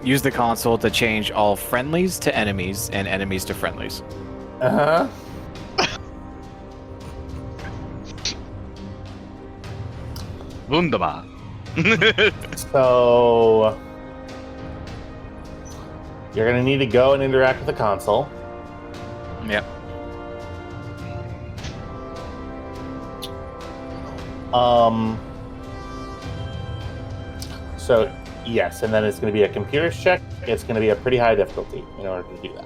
use the console to change all friendlies to enemies and enemies to friendlies. Uh huh. Wunderbar. So you're gonna need to go and interact with the console. Yep. So yes, and then it's going to be a computer's check. It's going to be a pretty high difficulty in order to do that.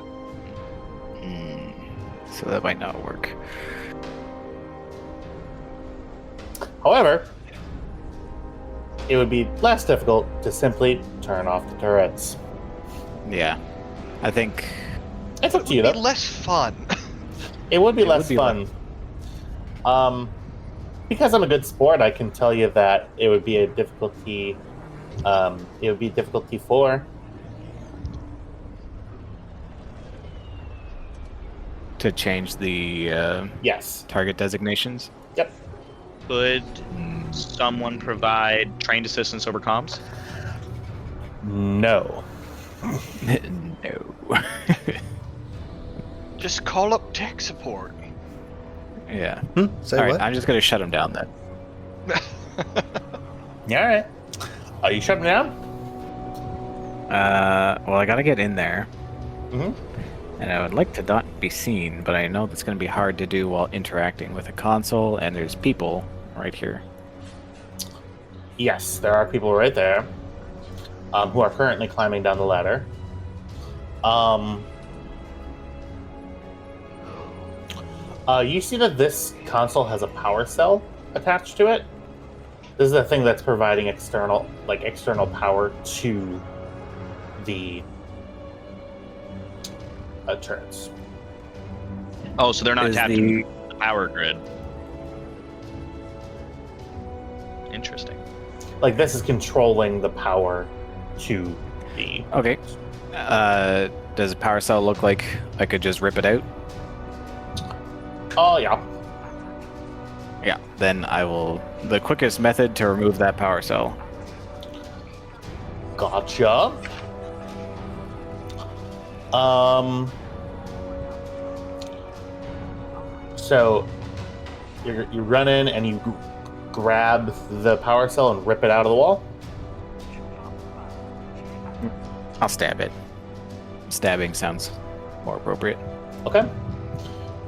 So that might not work. However, it would be less difficult to simply turn off the turrets. Yeah. I think It's up It to you, would be though. less fun. It would be It less would be fun. Because I'm a good sport, I can tell you that it would be a difficulty. It would be difficulty 4. to change the Yes. target designations. Yep. Could someone provide trained assistance over comms? No. No. Just call up tech support. Yeah. Say All right, what? I'm just gonna shut him down then. Yeah, all right. Are you shutting down? Well, I gotta get in there, Mm-hmm. and I would like to not be seen, but I know that's gonna be hard to do while interacting with a console, and there's people right here. Yes, there are people right there who are currently climbing down the ladder. You see that this console has a power cell attached to it. This is the thing that's providing external power to the turrets. Oh, so they're not Is tapped the- into the power grid. Interesting. Like, this is controlling the power to the. Okay. Does a power cell look like I could just rip it out? Oh yeah. Yeah. Then I will. The quickest method to remove that power cell. Gotcha. So you run in and you grab the power cell and rip it out of the wall. I'll stab it. Stabbing sounds more appropriate. Okay.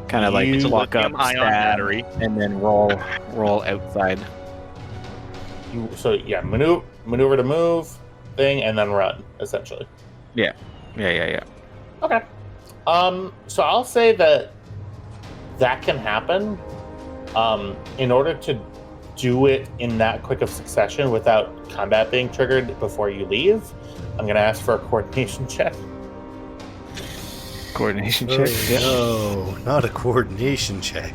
Kind of like You- lock up, Lithium-ion stab, battery. and then roll outside. Maneuver to move thing and then run, essentially. Yeah. Okay. So I'll say that can happen. In order to do it in that quick of succession without combat being triggered before you leave, I'm going to ask for a coordination check. Coordination check. Yeah. No, not a coordination check.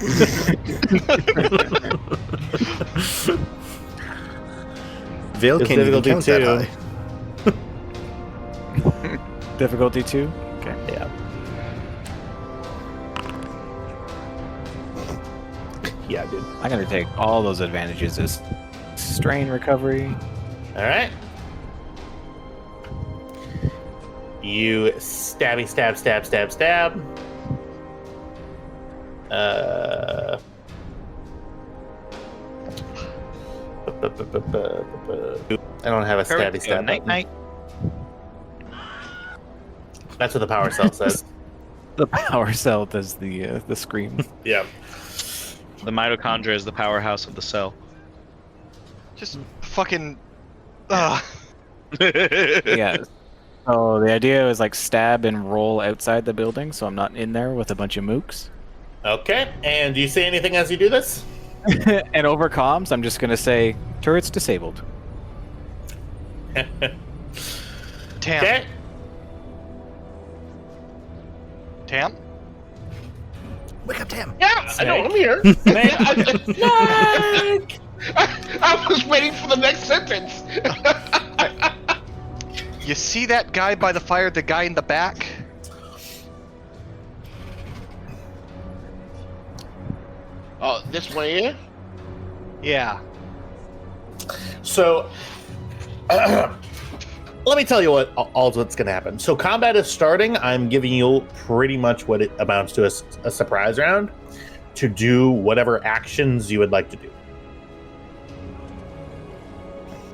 Vale It's can't even difficulty count that 2. high. Difficulty 2. Okay. Yeah. Yeah, dude. I'm gonna take all those advantages as strain recovery. All right. You stabby, stab. I don't have a stabby stab. Night night. That's what the power cell says. The power cell does the scream. Yeah. The mitochondria is the powerhouse of the cell. Just fucking. Yeah. So the idea was like stab and roll outside the building, so I'm not in there with a bunch of mooks. Okay. And do you say anything as you do this? And over comms, I'm just gonna say turrets disabled. Tam. Okay. Tam? Wake up, Tam. Yeah, I know. I'm here. I was waiting for the next sentence. You see that guy by the fire, the guy in the back? Oh, this one here? Yeah. So, let me tell you what's going to happen. So, combat is starting. I'm giving you pretty much what it amounts to a surprise round to do whatever actions you would like to do.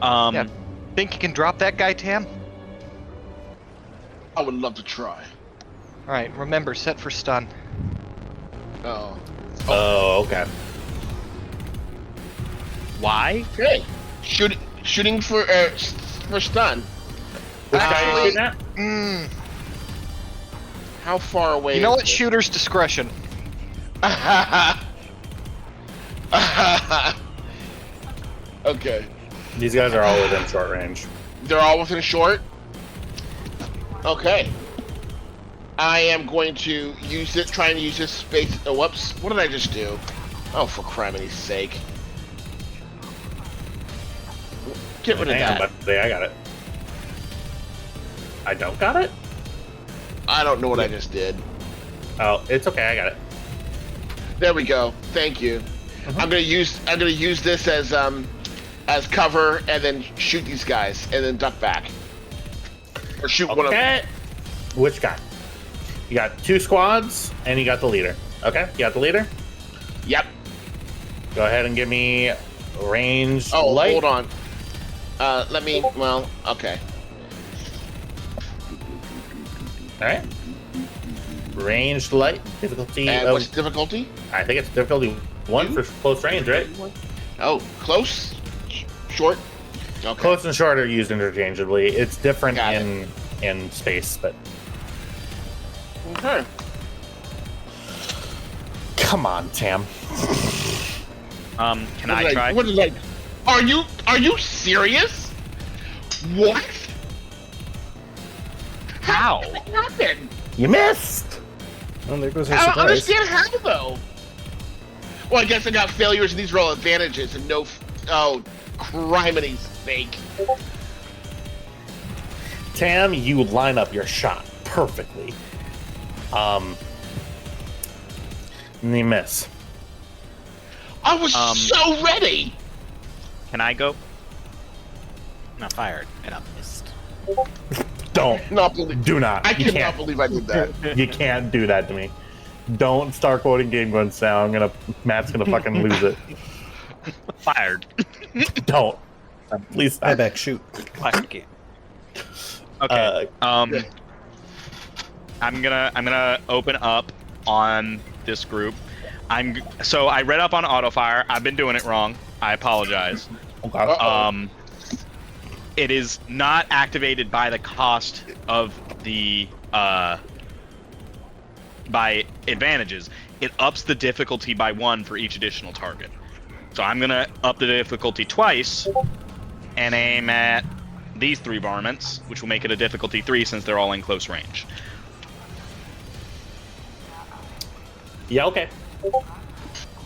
Yeah. Think you can drop that guy, Tam? I would love to try. Alright, remember, set for stun. Oh. Oh, okay. Why? Okay. Shooting for stun. Which guy are you shooting at? How far away? You know is what? it? Shooter's discretion. Okay. These guys are all within short range. They're all within short? Okay. I am going to try and use this space. Oh, whoops. What did I just do? Oh, for criminy's sake. Get rid of Hang on, that. buddy, I got it. I don't got it? I don't know what I just did. Oh, it's okay, I got it. There we go. Thank you. I'm gonna use this as cover and then shoot these guys and then duck back. Or shoot one of them. Okay. Which guy? You got 2 squads, and you got the leader. Okay, you got the leader? Yep. Go ahead and give me range Oh, light. hold on. Okay. Alright. Ranged light. Difficulty And of, what's the difficulty? I think it's difficulty 1 for close range, right? Oh, close? Short? Okay. Close and short are used interchangeably. It's different Got in space, but Okay. come on, Tam. Can I try? What is Are you serious? What? How? What happened? You missed. Oh, there goes our I don't surprise. understand how though. Well, I guess I got failures and these are all advantages and no. Oh, criminy's sake. Tam, you line up your shot perfectly. And you miss. I was so ready. Can I go? And I fired, and I missed. Don't. Not believe. Do not. I You cannot can't. believe I did that. You can't do that to me. Don't start quoting Game Grunts now. Matt's gonna fucking lose it. Fired. Don't. Please stop. Hi back, shoot. Fired again. Okay. I'm gonna open up on this group. So I read up on autofire. I've been doing it wrong. I apologize. Okay. It is not activated by the cost of the by advantages. It ups the difficulty by 1 for each additional target. So I'm gonna up the difficulty twice and aim at these 3 varmints, which will make it a difficulty 3 since they're all in close range. Yeah, okay.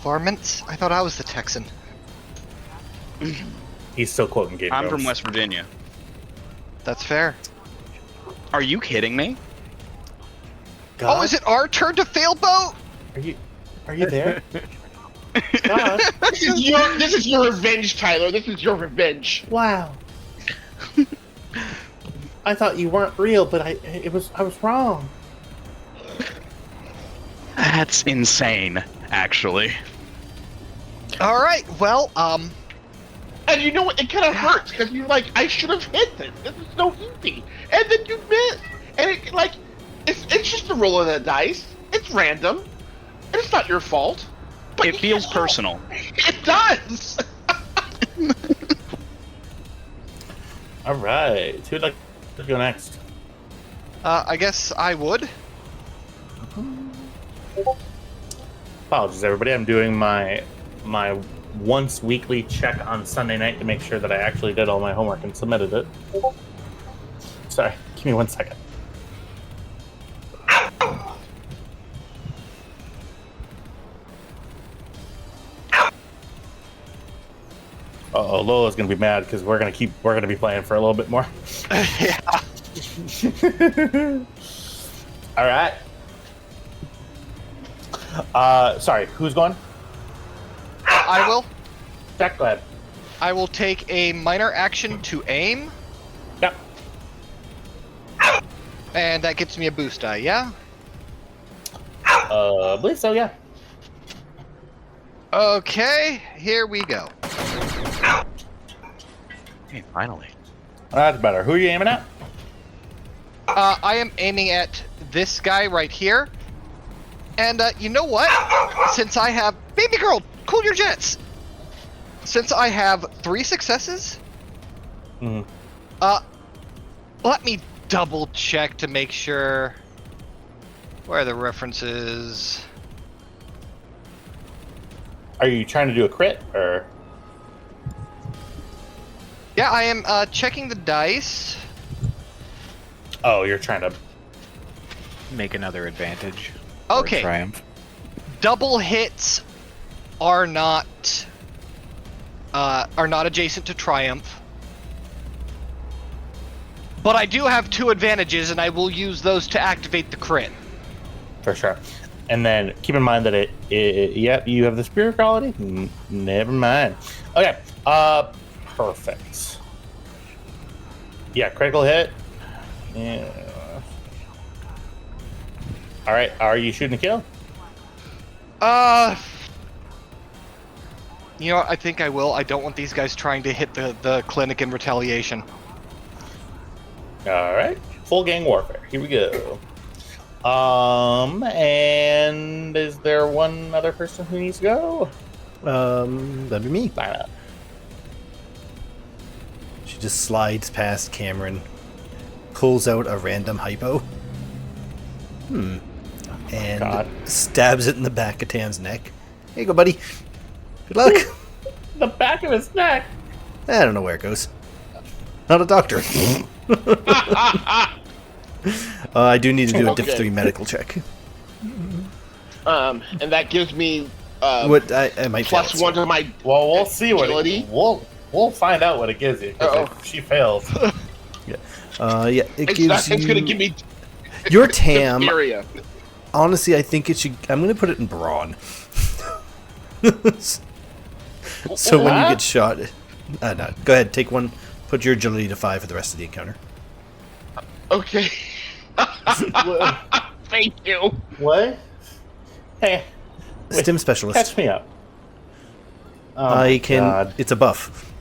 Varmints? I thought I was the Texan. He's still quoting Game I'm Grunts. from West Virginia. That's fair. Are you kidding me? God, Oh, is it our turn to fail boat? Are you there? God. This is your revenge, Tyler. This is your revenge. Wow. I thought you weren't real, but I was wrong. That's insane, actually. All right. Well, And you know what? It kind of hurts because you're like, I should have hit this. This is so easy. And then you miss. And it's just a roll of the dice. It's random. And it's not your fault. But It feels personal. It does. All right. Who'd like to go next? I guess I would. Apologies, everybody. I'm doing my once weekly check on Sunday night to make sure that I actually did all my homework and submitted it. Sorry, give me 1 second. Uh-oh, Lola's gonna be mad because we're gonna be playing for a little bit more. Yeah. All right. Sorry, who's going? I will. Jack, go ahead. I will take a minor action to aim, Yep. and that gets me a boost die, yeah? I believe so, yeah. Okay, here we go. Hey, finally. That's better. Who are you aiming at? I am aiming at this guy right here. And you know what? Since I have... Baby girl, cool your jets! Since I have 3 successes, let me double check to make sure... Where are the references? Are you trying to do a crit, or...? Yeah, I am checking the dice. Oh, you're trying to... Make another advantage. Or Okay. Triumph. Double hits are not adjacent to triumph. But I do have 2 advantages, and I will use those to activate the crit. For sure. And then keep in mind that yep, you have the spirit quality. Never mind. Okay. Perfect. Yeah, critical hit. Yeah. All right. Are you shooting a kill? You know what? I think I will. I don't want these guys trying to hit the clinic in retaliation. All right. Full gang warfare. Here we go. And is there one other person who needs to go? That'd be me. Sign up. She just slides past Cameron, pulls out a random hypo, and God. stabs it in the back of Tam's neck. Here you go, buddy. Good luck. The back of his neck. I don't know where it goes. Not a doctor. I do need to do a diff 3 medical check. And that gives me What I might fail plus it, 1 to my Well, we'll see what agility. we'll find out what it gives you. 'Cause if she fails, Yeah, it It's gives you. going to give me Your Tam. diphtheria. Honestly, I think it should. I'm going to put it in brawn. So when you get shot, no, go ahead, take 1. Put your agility to 5 for the rest of the encounter. Okay. Thank you. what? Hey, Stim specialist. catch me up. Oh I my can. God. It's a buff.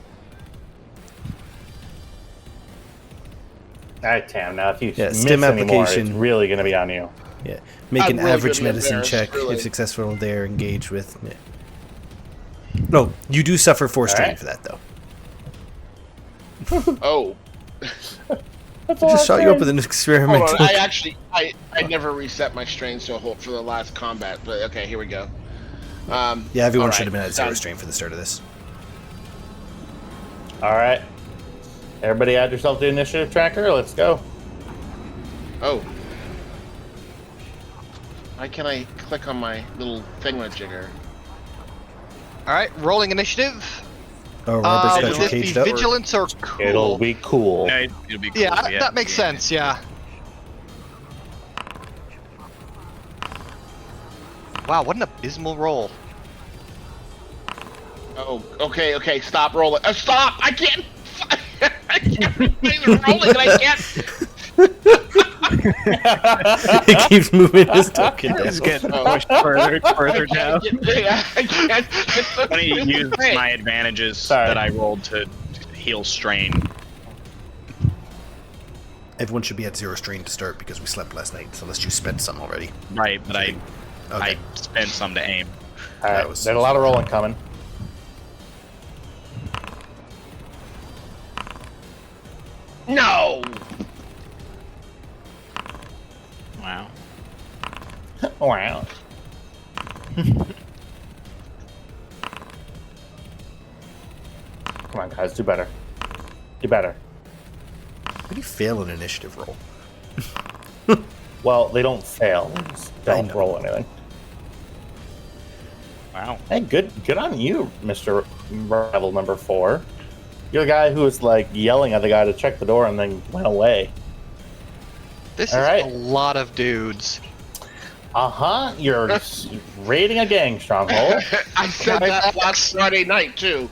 All right, Tam. Now, if you Yeah, miss stim anymore, application. it's really going to be on you. Yeah, make I'm an really average gonna be medicine embarrassed, check really. if successful. They're engaged with. Yeah. No, you do suffer 4 strain right. for that though. Oh. I just shot you up with an Hold experimental. on. I never reset my strain so for the last combat. But okay, here we go. Yeah, everyone all should have right, been at 0 done. strain for the start of this. All right. Everybody add yourself to the initiative tracker. Let's go. Oh. Why can't I click on my little thingamajigger? All right, rolling initiative. Oh, Robert's got Would you this be caged up. vigilance or cool? It'll be cool. Yeah, it'll be cool. Yeah, that makes sense. Yeah. Wow, what an abysmal roll. Oh, okay, stop rolling. Stop! I can't. I can't. I'm rolling and I can't. It keeps moving his token down. It's getting pushed further and further down. I can't I'm gonna use my advantages Sorry. that I rolled to heal strain. Everyone should be at 0 strain to start because we slept last night, unless you spent some already. Right, but I Okay. spent some to aim. All right, That was- there's a lot of rolling coming. No. Wow. Wow. Come on, guys, do better. Do better. How do you fail an initiative roll? Well, they don't fail. They just I don't know. roll anything. Wow. Hey, good on you, Mr. Level number 4. You're the guy who was like yelling at the guy to check the door and then went away. This All is right. a lot of dudes. You're raiding a gang stronghold. I said that last Friday night too.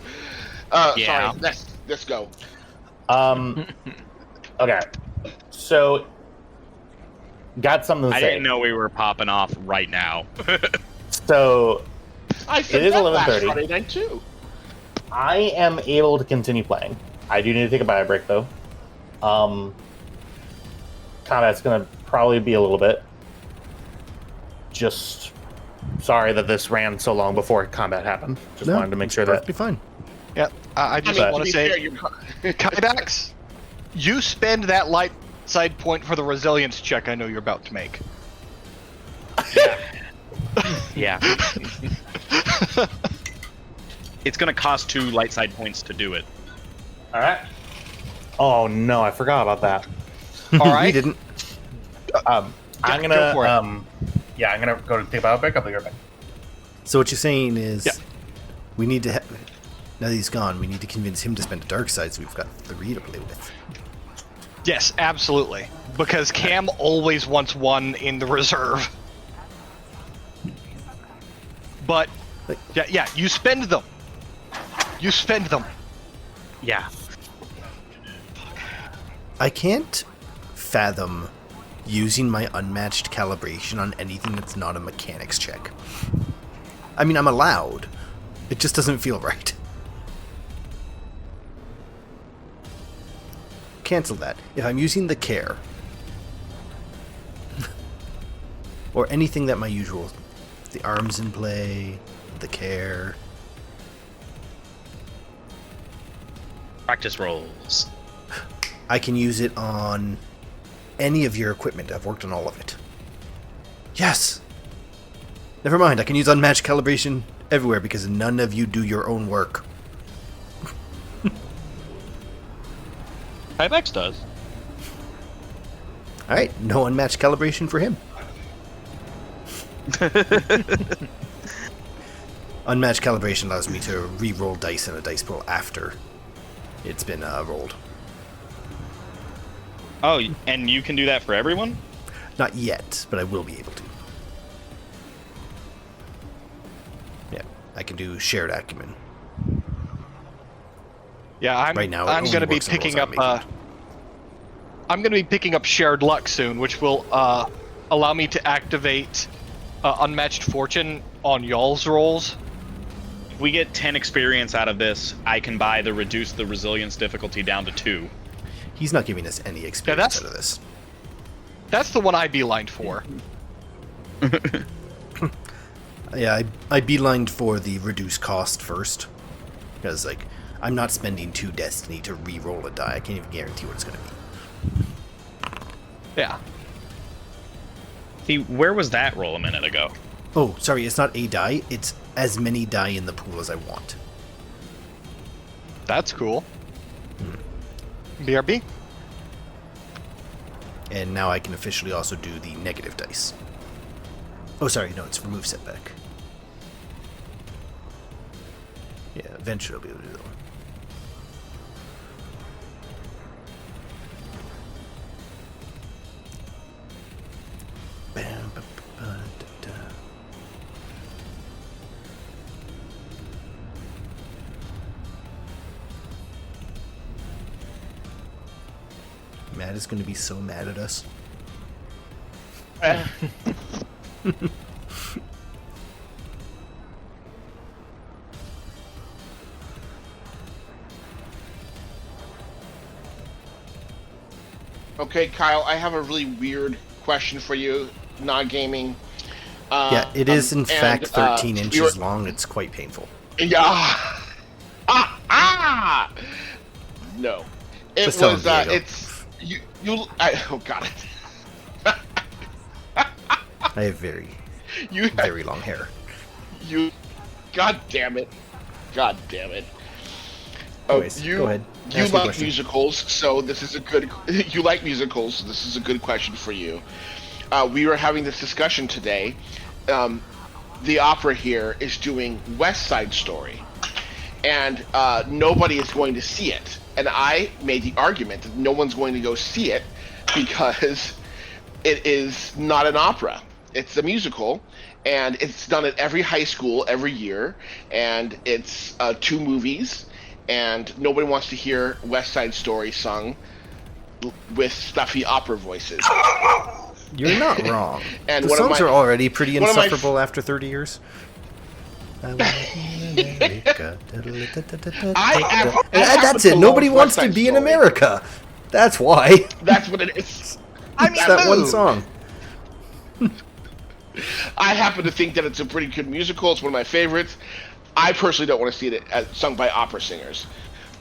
Yeah. Sorry. Let's go. Okay. So, got something to I say. didn't know we were popping off right now. So, I said It is that last 11:30. Friday night too. I am able to continue playing. I do need to take a bio break though. Combat's gonna probably be a little bit. Just sorry that this ran so long before combat happened. Just wanted to make sure that. Perfectly fine. Yep. I just mean, want to say, Kydax, you spend that light side point for the resilience check I know you're about to make. Yeah. It's gonna cost 2 light side points to do it. All right. Oh no, I forgot about that. All right. We didn't. I'm go gonna for it. I'm gonna go to take a bio break. I'll be right back. So what you're saying is, Yeah. we need to. Now that he's gone, we need to convince him to spend a dark side, so we've got 3 to play with. Yes, absolutely. Because Cam always wants one in the reserve. But yeah, you spend them. You spend them. Yeah. I can't fathom using my unmatched calibration on anything that's not a mechanics check. I mean, I'm allowed. It just doesn't feel right. Cancel that. If I'm using the care, or anything that my usual, the arms in play, the care, Practice rolls. I can use it on any of your equipment. I've worked on all of it. Yes! Never mind, I can use unmatched calibration everywhere because none of you do your own work. Kydax does. Alright, no unmatched calibration for him. Unmatched calibration allows me to re-roll dice in a dice pool after it's been rolled. Oh, and you can do that for everyone? Not yet, but I will be able to. Yeah, I can do shared acumen. Yeah, Right now, it I'm only going to be works on rolls picking I'm up. making. I'm going to be picking up shared luck soon, which will allow me to activate unmatched fortune on y'all's rolls. If we get 10 experience out of this, I can buy the reduce the resilience difficulty down to 2. He's not giving us any experience out of this. That's the one I beelined for. Yeah, I beelined for the reduced cost first. Because, like, I'm not spending 2 destiny to re-roll a die. I can't even guarantee what it's going to be. Yeah. See, where was that roll a minute ago? Oh, sorry, it's not a die. It's as many die in the pool as I want. That's cool. BRB? And now I can officially also do the negative dice. Oh, sorry, no, it's remove setback. Yeah, eventually I'll be able to do that one. Bam, ba, ba, da, da. Matt is going to be so mad at us. Okay, Kyle, I have a really weird question for you, non-gaming. Yeah, it is in fact 13 we inches were- long. It's quite painful. Yeah. No. It Just tell him, was. Diego. It's you. Oh God. I have very, You. very long hair. You. God damn it. God damn it. Oh, Anyways, go ahead. You Ask me a like question. musicals, so this is a good. You like musicals, so this is a good question for you. We were having this discussion today. The opera here is doing West Side Story, and nobody is going to see it. And I made the argument that no one's going to go see it because it is not an opera. It's a musical, and it's done at every high school every year, and it's 2 movies, and nobody wants to hear West Side Story sung with stuffy opera voices. You're not wrong. And The one of songs my- are already pretty one of my- insufferable after 30 years. America. That's it. Nobody wants to be in America. That's why. That's what it is. It's that one song. I happen to think that it's a pretty good musical. It's one of my favorites. I personally don't want to see it sung by opera singers.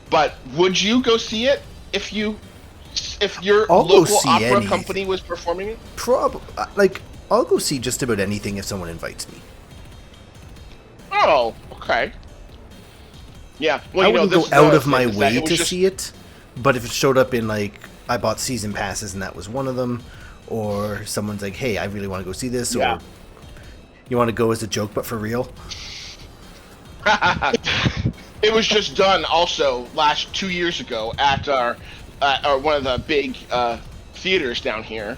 But would you go see it if your I'll go local see opera anything. company was performing it? I'll go see just about anything if someone invites me. Oh, okay. Yeah, well, I you know, wouldn't this go out is of my the thing, is that way it was to just- see it, but if it showed up in I bought season passes and that was one of them, or someone's like, "Hey, I really want to go see this," Yeah. or you want to go as a joke but for real. It was just done also 2 years ago at our one of the big theaters down here.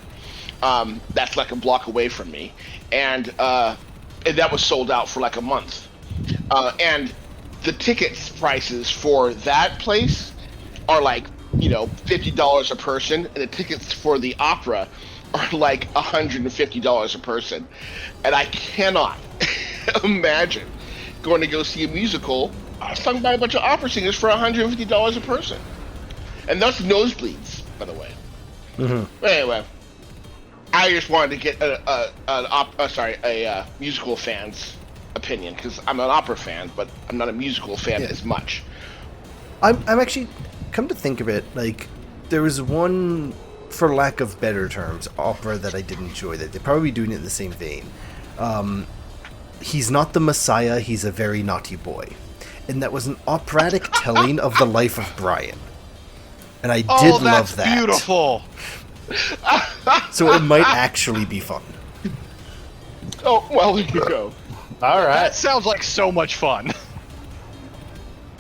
That's like a block away from me, and that was sold out for like a month. And the tickets prices for that place are like $50 a person, and the tickets for the opera are like $150 a person, and I cannot imagine going to go see a musical sung by a bunch of opera singers for $150 a person, and that's nosebleeds, by the way. Mm-hmm. Anyway, I just wanted to get a musical fan's opinion, because I'm an opera fan, but I'm not a musical fan as much. I'm actually, come to think of it, there was one, for lack of better terms, opera that I did enjoy that they're probably doing it in the same vein. He's not the Messiah, he's a very naughty boy. And that was an operatic telling of the life of Brian. And I did love that. Beautiful. So it might actually be fun. Oh, well, there you go. All right. That sounds like so much fun.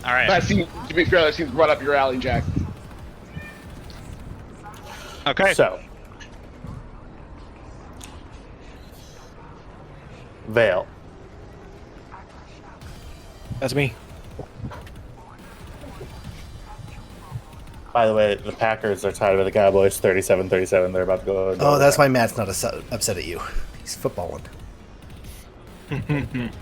All right. That seems, to be fair, that seems right up your alley, Jack. Okay. So, Vale. That's me. By the way, the Packers are tied with the Cowboys 37-37. They're about to go. Oh, that's why Matt's not upset at you. He's footballing.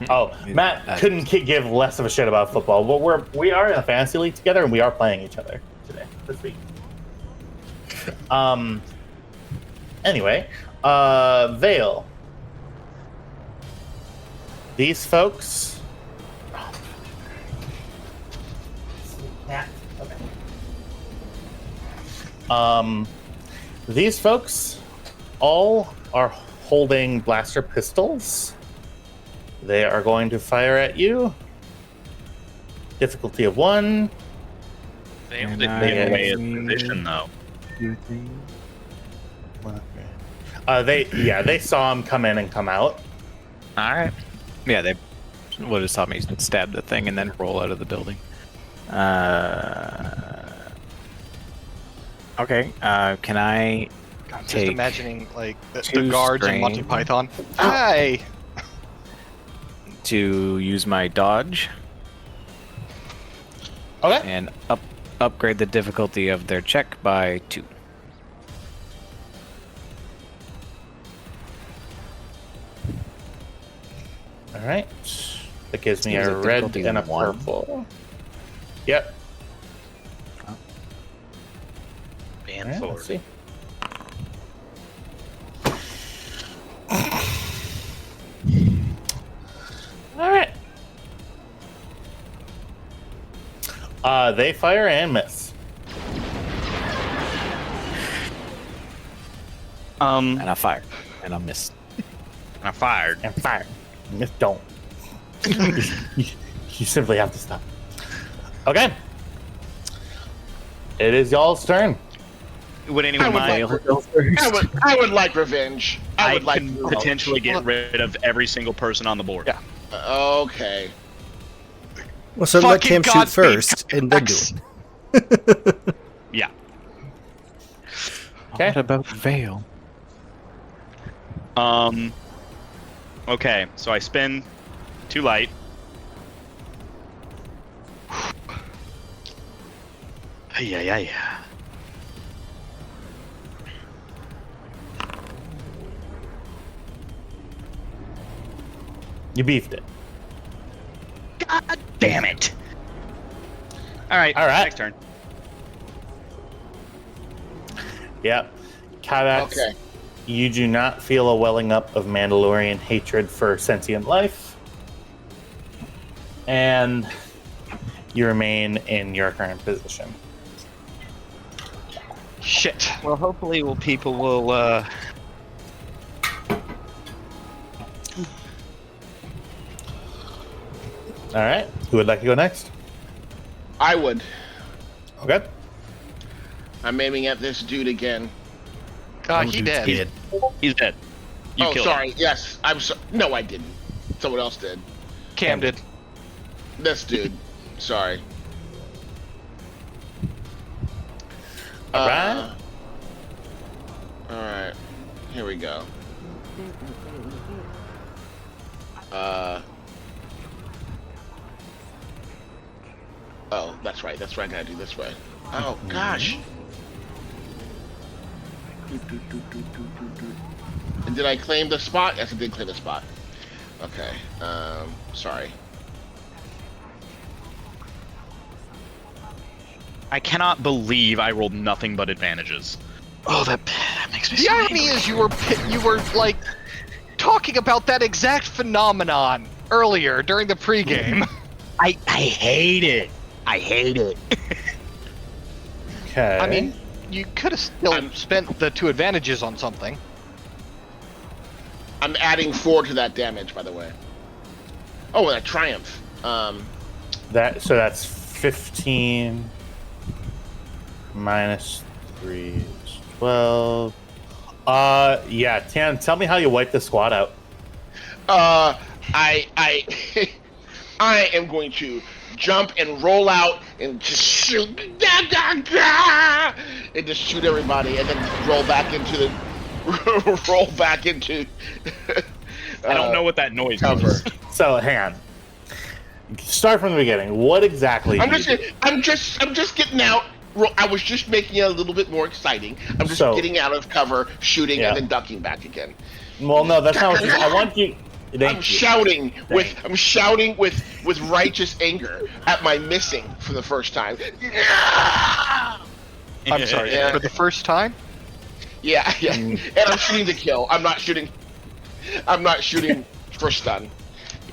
Oh, Matt couldn't give less of a shit about football. Well, we are in a fantasy league together, and we are playing each other this week. Anyway, Vale. These folks. These folks all are holding blaster pistols. They are going to fire at you. Difficulty of 1. They have And to I- take away his position, though. They saw him come in and come out. All right. Yeah, they would have saw me stab the thing and then roll out of the building. Okay. Can I I'm just take imagining like the 2 guards in Monty strain. Python. Hi. to use my dodge Okay. and upgrade the difficulty of their check by 2? All right. That gives me Seems a like red difficulty and a 1. purple. Yep. Banter. Let's see. All right. They fire and miss. And I fire. And I miss. I fired. And fire. Just don't. you simply have to stop. Okay. It is y'all's turn. Would anyone mind? I would like revenge. I would like can potentially get rid of every single person on the board. Yeah. Okay. Well, so let Fucking Cam shoot Godspeed, first, and then do Cox. it. Yeah. Okay. What about Veil? Okay, so I spin 2 light. Yeah. You beefed it. God damn it! All right. All right. Next turn. Yep. Kavax, Okay. you do not feel a welling up of Mandalorian hatred for sentient life. And you remain in your current position. Shit. Well, hopefully, people will. All right. Who would like to go next? I would. Okay. I'm aiming at this dude again. He dead. He's dead. You Oh, killed sorry. him. Yes. No, I didn't. Someone else did. Cam did. This dude. Sorry. All right. All right. Here we go. Oh, that's right. That's right. I gotta do this way. Oh gosh. And did I claim the spot? Yes, I did claim the spot. Okay. Sorry. I cannot believe I rolled nothing but advantages. Oh, that makes me The so irony angry. is you were like talking about that exact phenomenon earlier during the pregame. I hate it. I hate it. Okay. I mean, you could have still spent the 2 advantages on something. I'm adding 4 to that damage, by the way. Oh, and a triumph. that's 15 minus 3 is 12. Yeah, Tan, tell me how you wipe the squad out. I am going to jump and roll out and just shoot, and just shoot everybody, and then roll back into the I don't know what that noise cover. is. So, hang on. Start from the beginning. What exactly? I'm just getting out. I was just making it a little bit more exciting. I'm just getting out of cover, shooting, and then ducking back again. Well, no, that's not what you. I want you. I'm shouting with righteous anger at my missing for the first time. I'm sorry, Yeah. for the first time? Yeah. And I'm shooting to kill. I'm not shooting for stun.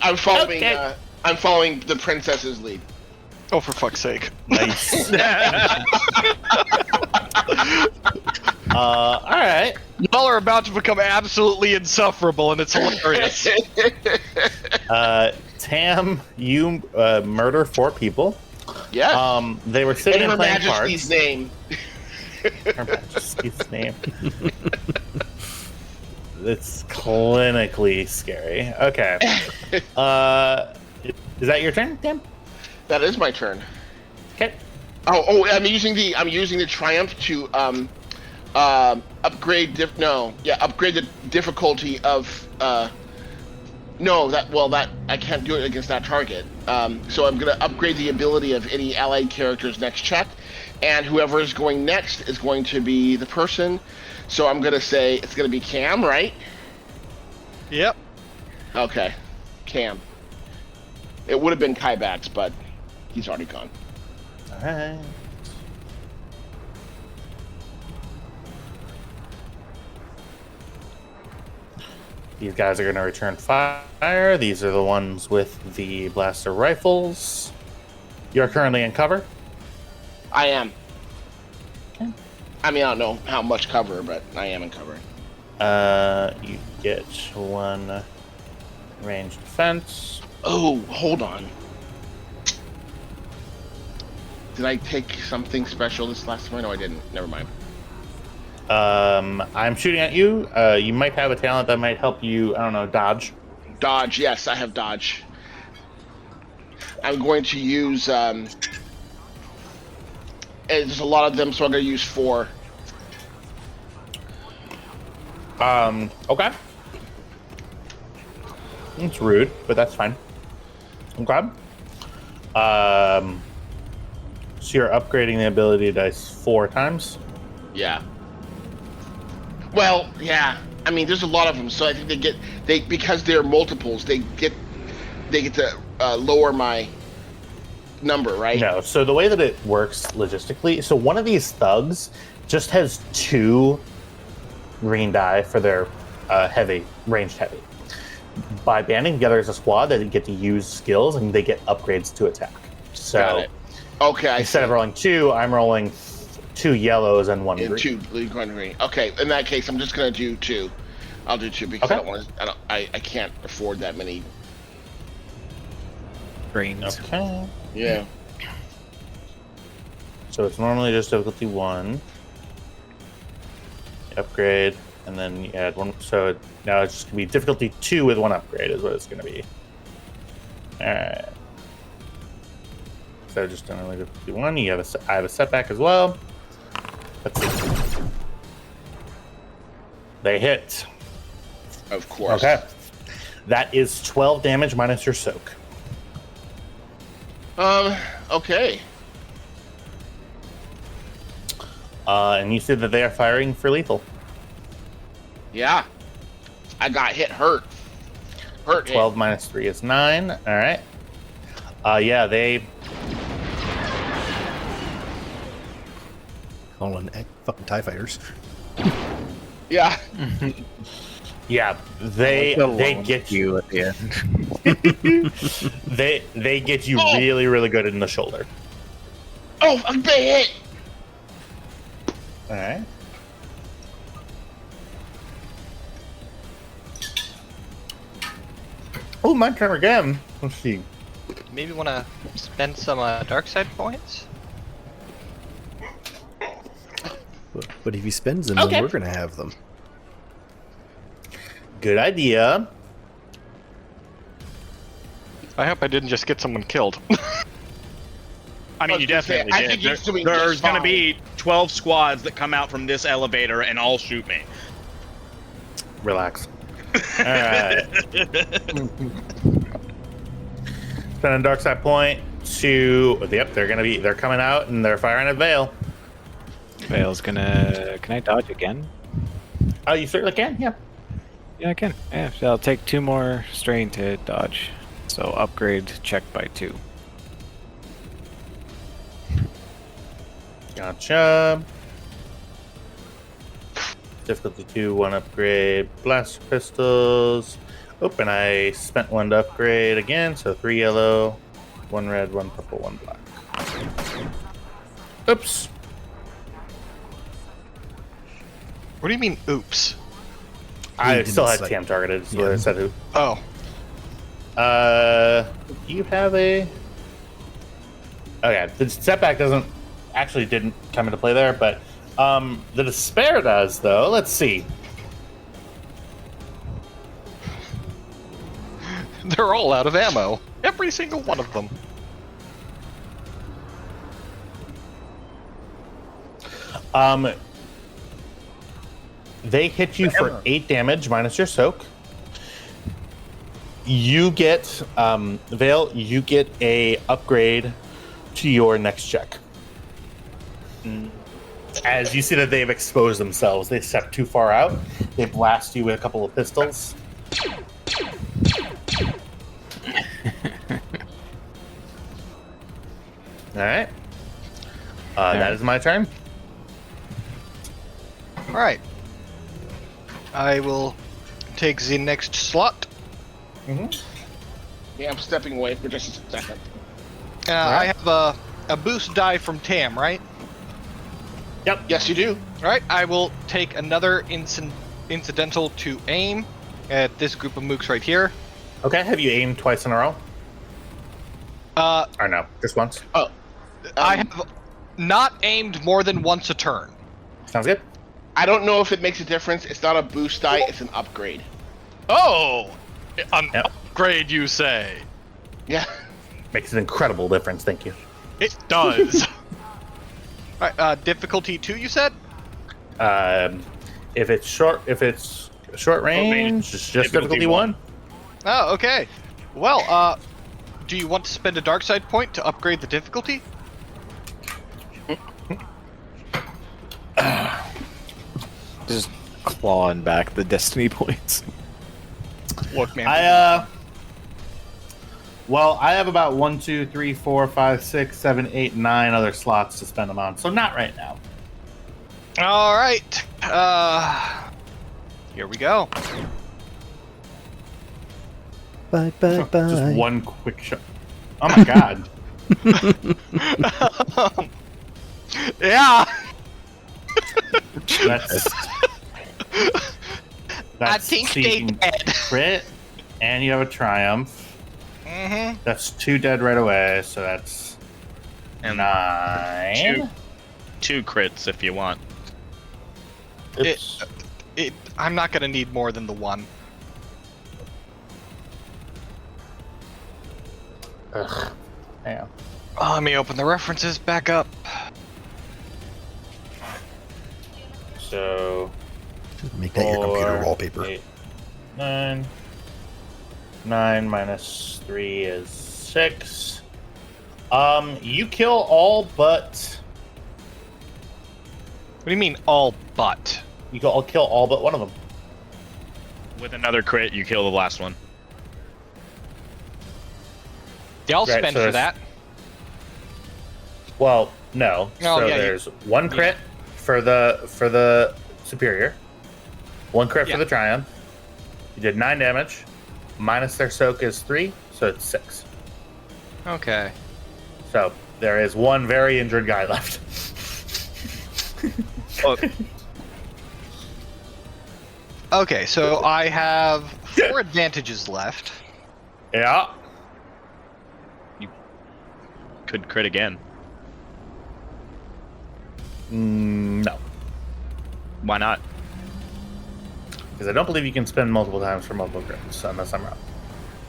I'm following the princess's lead. Oh, for fuck's sake. Nice. All right. Y'all are about to become absolutely insufferable, and it's hilarious. Tam, you murder 4 people. Yeah. They were sitting In and Her playing Majesty's cards. name. Her Majesty's name. It's clinically scary. Okay. Is that your turn, Tam? That is my turn. Okay. Oh, I'm using the triumph to upgrade the difficulty of that I can't do it against that target. So I'm gonna upgrade the ability of any allied character's next check, and whoever is going next is going to be the person. So I'm gonna say it's gonna be Cam, right? Yep. Okay. Cam. It would have been Kaibax, but he's already gone. All right. These guys are going to return fire. These are the ones with the blaster rifles. You're currently in cover? I am. Okay. I mean, I don't know how much cover, but I am in cover. You get 1 range defense. Oh, hold on. Did I take something special this last time? No, I didn't. Never mind. I'm shooting at you. You might have a talent that might help you, I don't know, dodge. Dodge, yes, I have dodge. I'm going to use, there's a lot of them, so I'm going to use 4. Okay. It's rude, but that's fine. Okay. So you're upgrading the ability dice 4 times? Yeah. Well, yeah. I mean, there's a lot of them, so I think because they're multiples, they get to lower my number, right? No. So the way that it works logistically, so one of these thugs just has 2 green die for their ranged heavy. By banding together as a squad, they get to use skills and they get upgrades to attack. So Got it. Okay. instead of rolling 2, I'm rolling 2 yellows and 1 green. 2 blue, 1 green. Okay, in that case, I'm just gonna do 2. I'll do 2 because Okay. I can't afford that many. Greens. Okay. Yeah. So it's normally just difficulty 1. Upgrade, and then you add 1. So now it's just gonna be difficulty 2 with 1 upgrade is what it's gonna be. Alright. So just only difficulty 1. I have a setback as well. Let's see. They hit. Of course. Okay. That is 12 damage minus your soak. Okay. And you said that they are firing for lethal. Yeah. I got hurt. 12 minus 3 is 9. All right. Yeah, they. Calling fucking TIE fighters. Yeah. Yeah, they get you at the end. they get you really, really good in the shoulder. Oh, I'm being hit. All right. Oh, my turn again. Let's see. Maybe want to spend some dark side points? But if he spends them, Okay. then we're gonna have them. Good idea. I hope I didn't just get someone killed. I mean, you definitely I did. think he's doing There's just going to fine. be 12 squads that come out from this elevator and all shoot me. Relax. All right. Spend a dark side point to. Yep, they're coming out and they're firing at Vale. Vale's gonna. Can I dodge again? Oh, you certainly can. Yeah. Yeah, I can. Yeah, so I'll take 2 more strain to dodge. So upgrade check by 2. Gotcha. Difficulty 2, 1 upgrade. Blaster pistols. Oh, and I spent 1 to upgrade again, so 3 yellow, 1 red, 1 purple, 1 black. Oops. What do you mean, oops? I didn't still had say- Cam targeted, so Yeah. I said who. Oh. You have a. Okay, the setback didn't come into play there, but the despair does though. Let's see. They're all out of ammo. Every single one of them. They hit you for 8 damage minus your soak. You get Vale. You get a upgrade to your next check. As you see that they've exposed themselves, they step too far out. They blast you with a couple of pistols. All right. That is my turn. All right. I will take the next slot. Yeah, I'm stepping away for just a second. I have a boost die from Tam, right? Yep. Yes, you do. All right. I will take another incidental to aim at this group of mooks right here. Okay. Have you aimed twice in a row? Or no, just once? Oh, I have not aimed more than once a turn. Sounds good. I don't know if it makes a difference. It's not a boost die, it's an upgrade. Oh! An upgrade, you say? Yeah. Makes an incredible difference, thank you. It does. Alright, difficulty 2, you said? If it's short range, it's just difficulty 1. Oh, okay. Well, do you want to spend a dark side point to upgrade the difficulty? Just clawing back the destiny points. Look, man. Well, I have about 1, 2, 3, 4, 5, 6, 7, 8, 9 other slots to spend them on, so not right now. All right. Here we go. Bye, bye, bye. Just one quick shot. Oh my god. Yeah. That's I think they seeing dead. crit, and you have a triumph. Mm-hmm. That's 2 dead right away, so that's And 9. two crits if you want. Oops. I'm not gonna need more than the 1. Ugh. Damn. Let me open the references back up. So Make that your computer 4, wallpaper. 8, 9. 9 minus 3 is 6. You kill all but. What do you mean all but? I'll kill all but one of them. With another crit, you kill the last one. Yeah, I'll Right, spend so for there's- that. Well, no. Oh, So yeah, there's 1 crit for the superior, 1 crit Yeah. for the triumph. You did 9 damage. Minus their soak is 3, so it's 6. Okay. So there is 1 very injured guy left. Okay, so I have 4 advantages left. Yeah. Could crit again. No, Why not? because I don't believe you can spend multiple times for multiple crits, unless I'm wrong.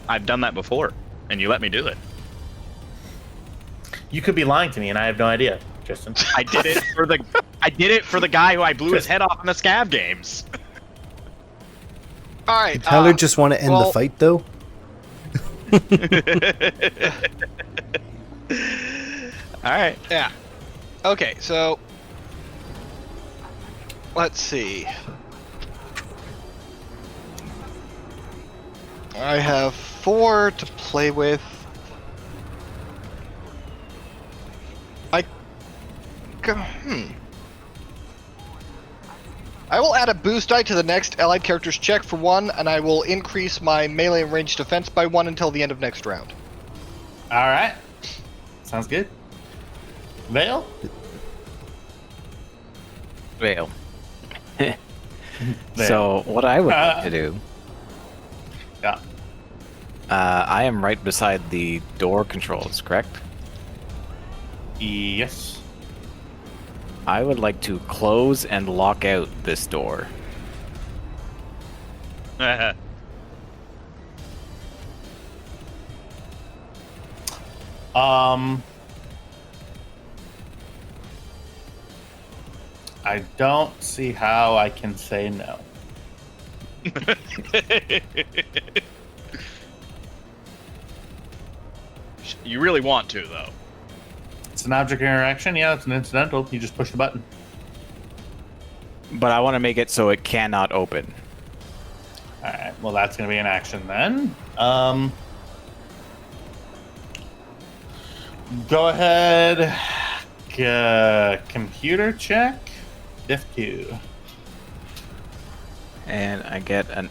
I've done that before, and you let me do it. You could be lying to me, and I have no idea, Tristan. I did it for the guy who I blew his head off in the scav games. All right. Did Tyler just want to end the fight, though? All right. Yeah. Okay, so let's see. I have 4 to play with. I will add a boost die to the next allied character's check for 1, and I will increase my melee and ranged defense by 1 until the end of next round. All right. Sounds good. Vale? Veil. So what I would like to do, Yeah. I am right beside the door controls, correct? Yes. I would like to close and lock out this door. I don't see how I can say no. You really want to, though. It's an object interaction. Yeah, it's an incidental. You just push the button. But I want to make it so it cannot open. All right. Well, that's going to be an action then. Go ahead. Computer check. Diff 2. And I get an...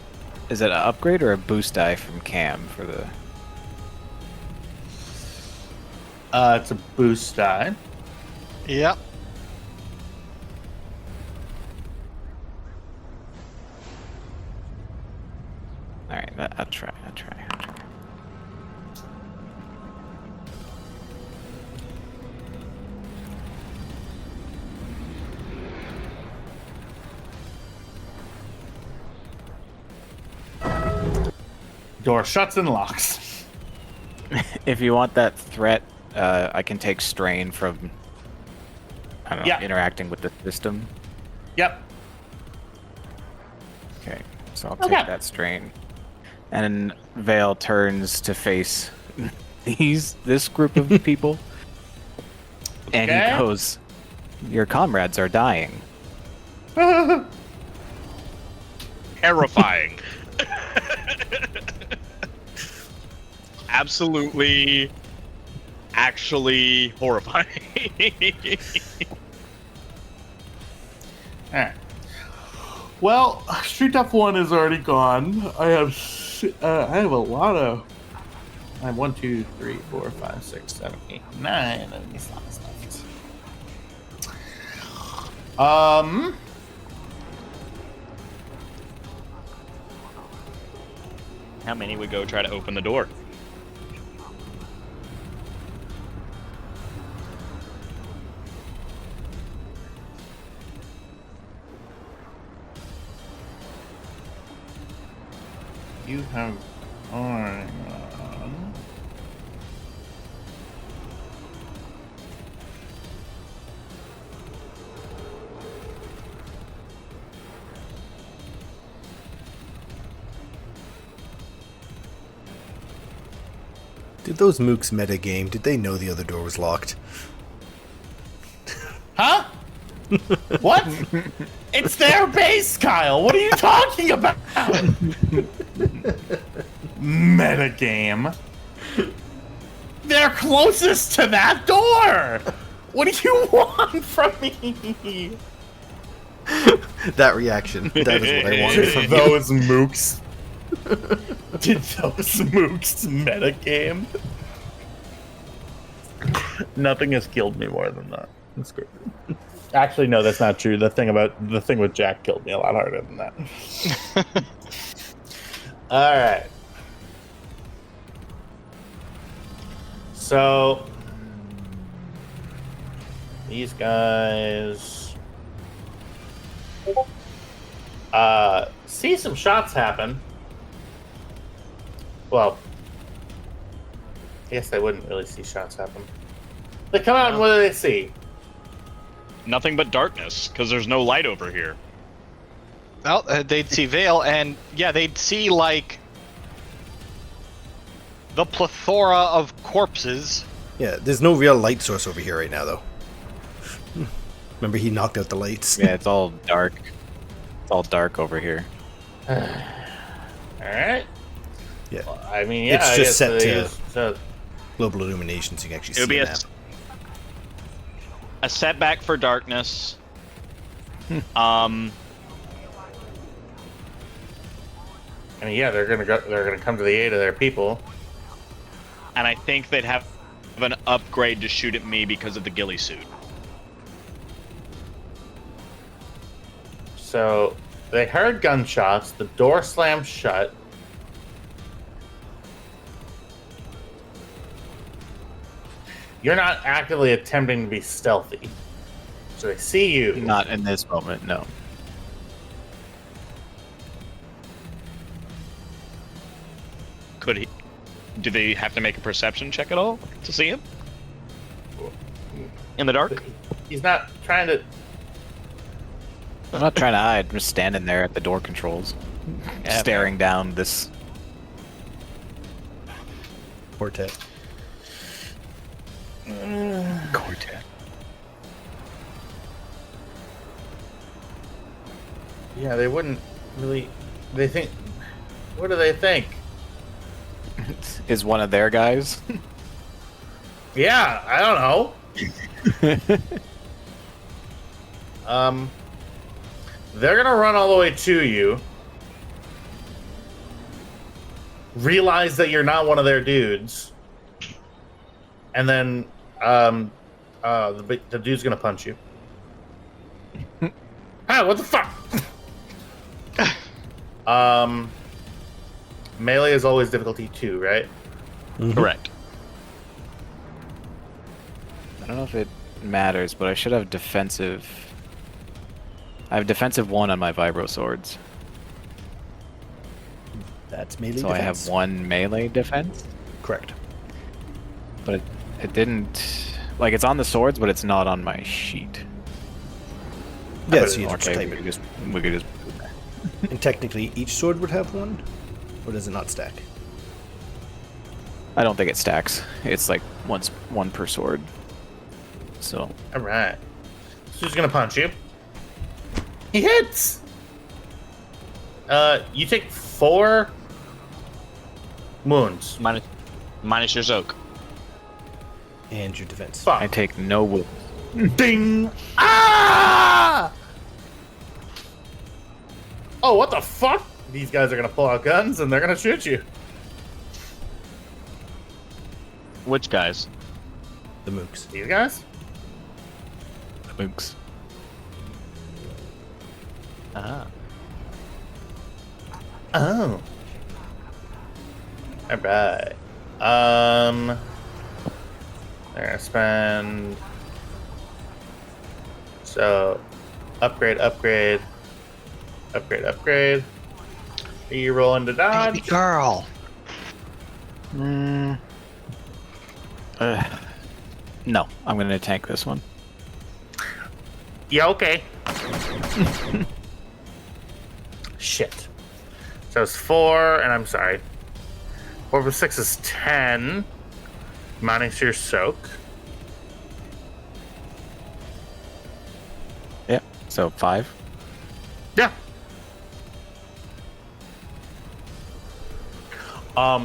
Is it an upgrade or a boost die from Cam for the... It's a boost die. Yep. Alright, I'll try. Door shuts and locks. If you want that threat, I can take strain from, I don't know, interacting with the system. Yep. Okay, so I'll take that strain. And Vale turns to face this group of people. And he goes, "Your comrades are dying." Terrifying. Absolutely, actually horrifying. Alright. Well, Street Tough 1 is already gone. I have a lot of... I have 1, 2, 3, 4, 5, 6, 7, 8, 9 enemy slots left. How many would go try to open the door? You have on. Did those mooks metagame? Did they know the other door was locked? Huh? What? It's their base, Kyle. What are you talking about? Metagame. They're closest to that door. What do you want from me? That reaction. That is what I wanted from you. Those mooks. Did those mooks metagame? Nothing has killed me more than that. That's great. Actually, no, that's not true. The thing with Jack killed me a lot harder than that. All right. So these guys see some shots happen. Well, I guess they wouldn't really see shots happen. They come out and what do they see? Nothing but darkness, because there's no light over here. Well, they'd see Vale, and yeah, they'd see, like, the plethora of corpses. Yeah, there's no real light source over here right now, though. Remember, he knocked out the lights. Yeah, it's all dark. It's all dark over here. Alright. Yeah. Well, I mean, yeah, it's just set to so global illumination, so you can actually It would see be a map. a setback for darkness. I mean, yeah, they're gonna come to the aid of their people. And I think they'd have an upgrade to shoot at me because of the ghillie suit. So they heard gunshots, the door slammed shut. You're not actively attempting to be stealthy. So they see you. Not in this moment, no. Could he? Do they have to make a perception check at all to see him? In the dark? He's not trying to... I'm not trying to hide. I'm just standing there at the door controls, staring down this Quartet. quartet. Yeah, they wouldn't really... They think... What do they think? Is one of their guys? Yeah, I don't know. They're gonna run all the way to you. Realize that you're not one of their dudes. And then the dude's gonna punch you. Ah, what the fuck? Melee is always difficulty 2, right? Correct. I don't know if it matters, but I should have defensive. I have defensive 1 on my vibro swords. That's melee So defense. I have 1 melee defense, Correct. but it didn't. Like, it's on the swords, but it's not on my sheet. Yes, you just Okay, type we it. could just. And technically, each sword would have 1? Or does it not stack? I don't think it stacks. It's like 1 per sword. So All right. So he's gonna punch you. He hits. You take 4 wounds. Minus your Zoke. And your defense. Fuck. I take no wounds. Ding! Ah! Oh, what the fuck? These guys are gonna pull out guns and they're gonna shoot you. Which guys? The mooks. These guys? Mooks. Ah. Oh. Alright. They're gonna spend. So, upgrade. Are you rolling to dodge? Baby girl. No, I'm gonna tank this one. Yeah, okay. Shit. So it's 4, and I'm sorry. 4 plus 6 is 10. Minus your soak. Yep. So 5. Yeah.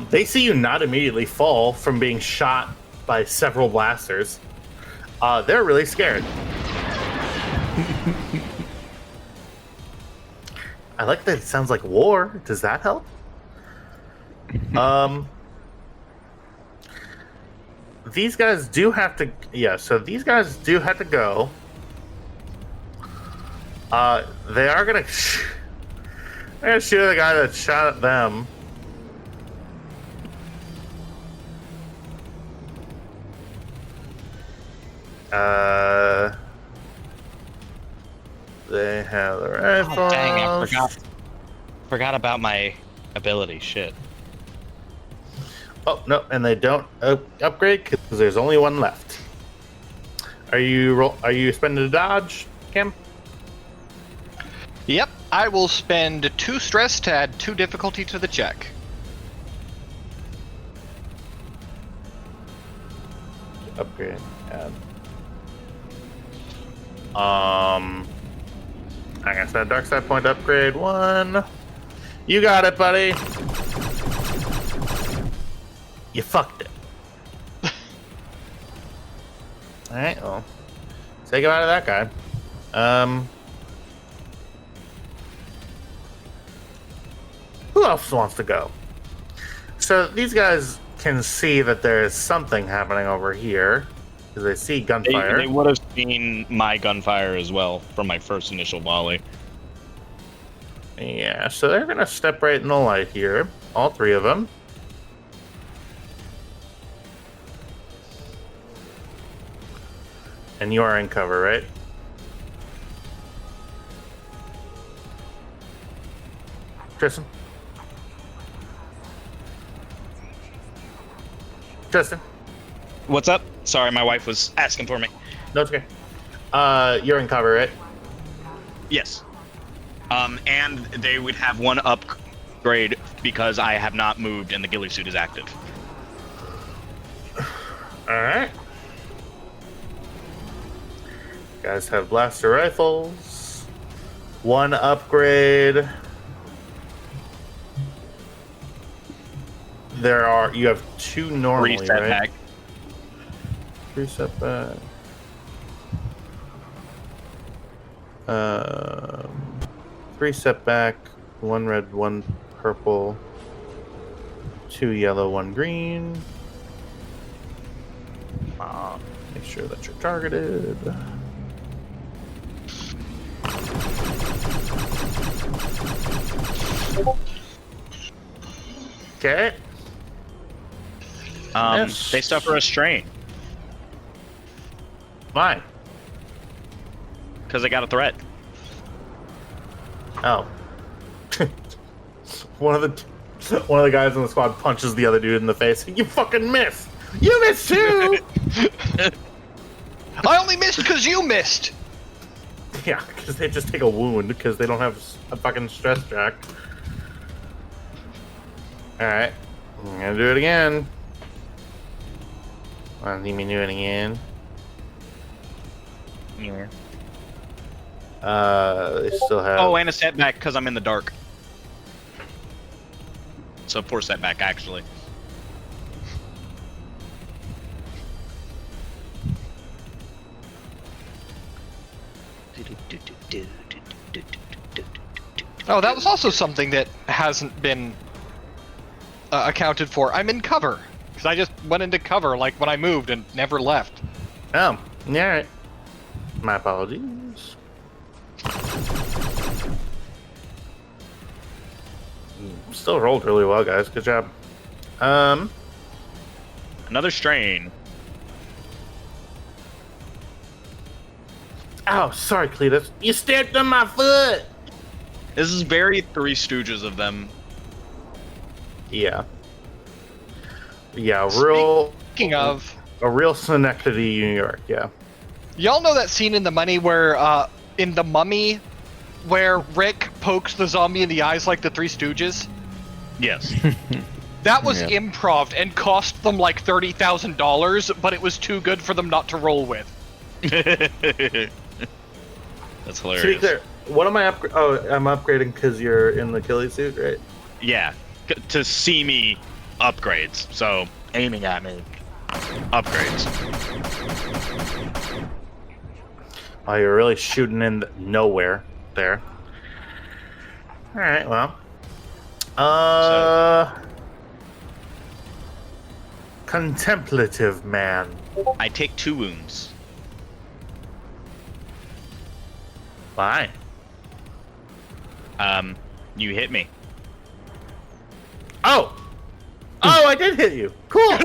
They see you not immediately fall from being shot by several blasters. They're really scared. I like that it sounds like war. Does that help? These guys do have to... Yeah, so these guys do have to go. They are gonna... They're gonna shoot the guy that shot at them. They have the rifles. Oh, dang, I forgot about my ability. Shit. Oh no, and they don't upgrade because there's only 1 left. Are you spending a dodge, Kim? Yep, I will spend 2 stress to add 2 difficulty to the check. Upgrade. I guess that dark side point upgrade 1. You got it, buddy. You fucked it. All right, well, say goodbye to that guy. Who else wants to go? So these guys can see that there is something happening over here because they see gunfire. They would have seen my gunfire as well from my first initial volley. Yeah, so they're gonna step right in the light here, all 3 of them. And you are in cover, right? Tristan? Tristan? What's up? Sorry, my wife was asking for me. No, it's okay. You're in cover, right? Yes. And they would have 1 upgrade because I have not moved and the ghillie suit is active. Alright. Guys have blaster rifles. 1 upgrade. You have 2 normally, 3 right? setback. 3 setback. 3 setback, 1 red, 1 purple, 2 yellow, 1 green. Make sure that you're targeted. Okay. Yes. They suffer a strain Why? because they got a threat. Oh. one of the guys in the squad punches the other dude in the face. You fucking missed. You missed too. I only missed because you missed. Yeah, because they just take a wound because they don't have a fucking stress track. All right, I'm gonna do it again. Want to see me do it again? Yeah. They still have. Oh, and a setback because I'm in the dark. So 4 setback actually. Oh, that was also something that hasn't been accounted for. I'm in cover because I just went into cover like when I moved and never left. Oh, yeah. Right. My apologies. Still rolled really well, guys. Good job. Another strain. Oh, sorry, Cletus. You stepped on my foot. This is very Three Stooges of them. Yeah. Yeah, real. Speaking of, A real Synecdoche, New York. Yeah. y'all know that scene in The Mummy where, in The Mummy, where Rick pokes the zombie in the eyes like the Three Stooges? Yes. That was improv and cost them like $30,000, but it was too good for them not to roll with. That's To be hilarious. clear, what am I I'm upgrading because you're in the ghillie suit, right? Yeah, to see me upgrades. So aiming at me, upgrades. Oh, you're really shooting in nowhere there. All right, well. Contemplative man. I take 2 wounds. Fine. You hit me. Oh! Oh, I did hit you. Cool.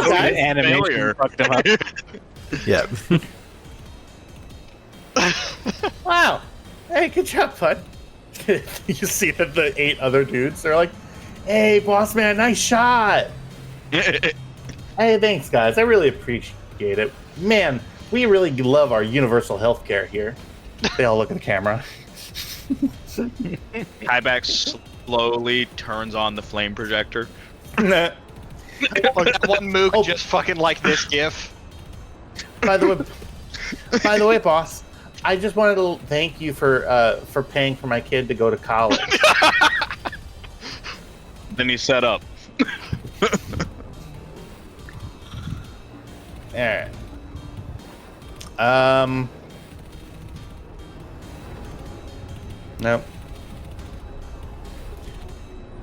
Guys. Animation Failure. fucked him up. Yeah. Wow. Hey, good job, bud. You see that the 8 other dudes, they're like, hey, boss man, nice shot. Hey, thanks, guys. I really appreciate it. Man, we really love our universal health care here. They all look at the camera. Highback slowly turns on the flame projector. Like one mook just fucking like this gif. By the way, boss, I just wanted to thank you for paying for my kid to go to college. Then he set up. Alright. Nope.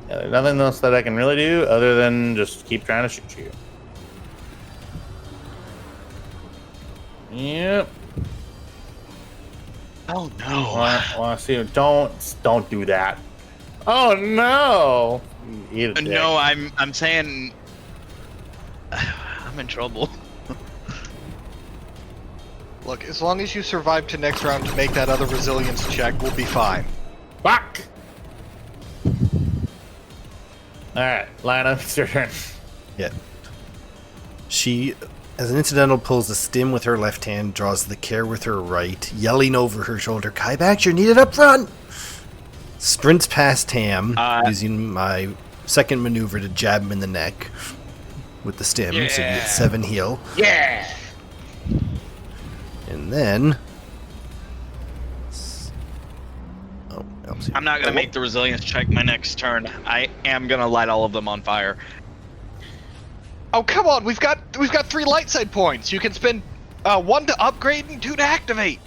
Yeah, there's nothing else that I can really do other than just keep trying to shoot you. Yep. Oh no. Want to see? Don't do that. Oh no! You eat a dick. No, I'm saying I'm in trouble. Look, as long as you survive to next round to make that other resilience check, we'll be fine. Fuck! Alright, Lana, it's your turn. Yeah. She, as an incidental, pulls the stim with her left hand, draws the care with her right, yelling over her shoulder, Kaibax, you're needed up front! Sprints past Tam, using my second maneuver to jab him in the neck with the stim, so you get 7 heal. Yeah. And then... Oh, Helps you. I'm not gonna make the resilience check my next turn. I am gonna light all of them on fire. Oh, come on! We've got 3 light side points. You can spend 1 to upgrade and 2 to activate.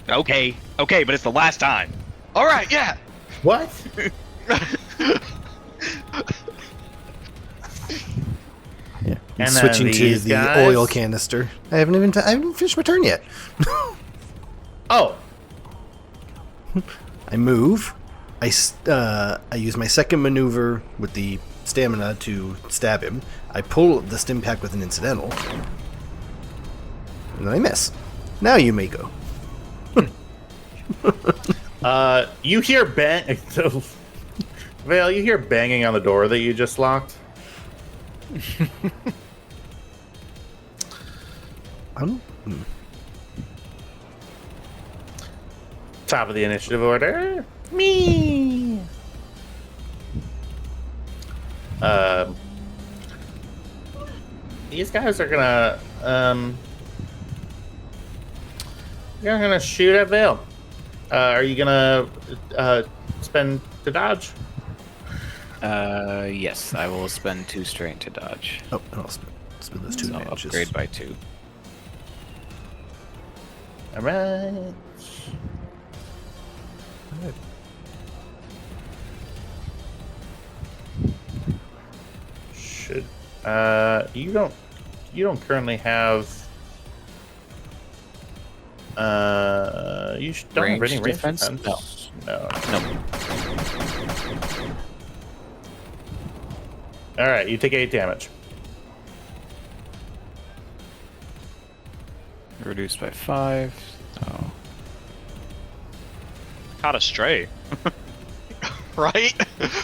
Okay, but it's the last time. All right, yeah. What? Yeah. And Switching then to these the guys. oil canister. I haven't even finished my turn yet. Oh, I move. I use my second maneuver with the stamina to stab him. I pull the stim pack with an incidental. And then I miss. Now you may go. you hear bang. Vale, you hear banging on the door that you just locked. Top of the initiative order. Me. These guys are gonna they're gonna shoot at Vale. Are you gonna spend to dodge? Yes, I will spend 2 strength to dodge. Oh, and I'll spend those 2 So I'll advantages. upgrade by 2. All right. Should you don't currently have you don't have any range defense? defense? No. All right, you take 8 damage. Reduced by 5. Oh. Caught a stray. Right?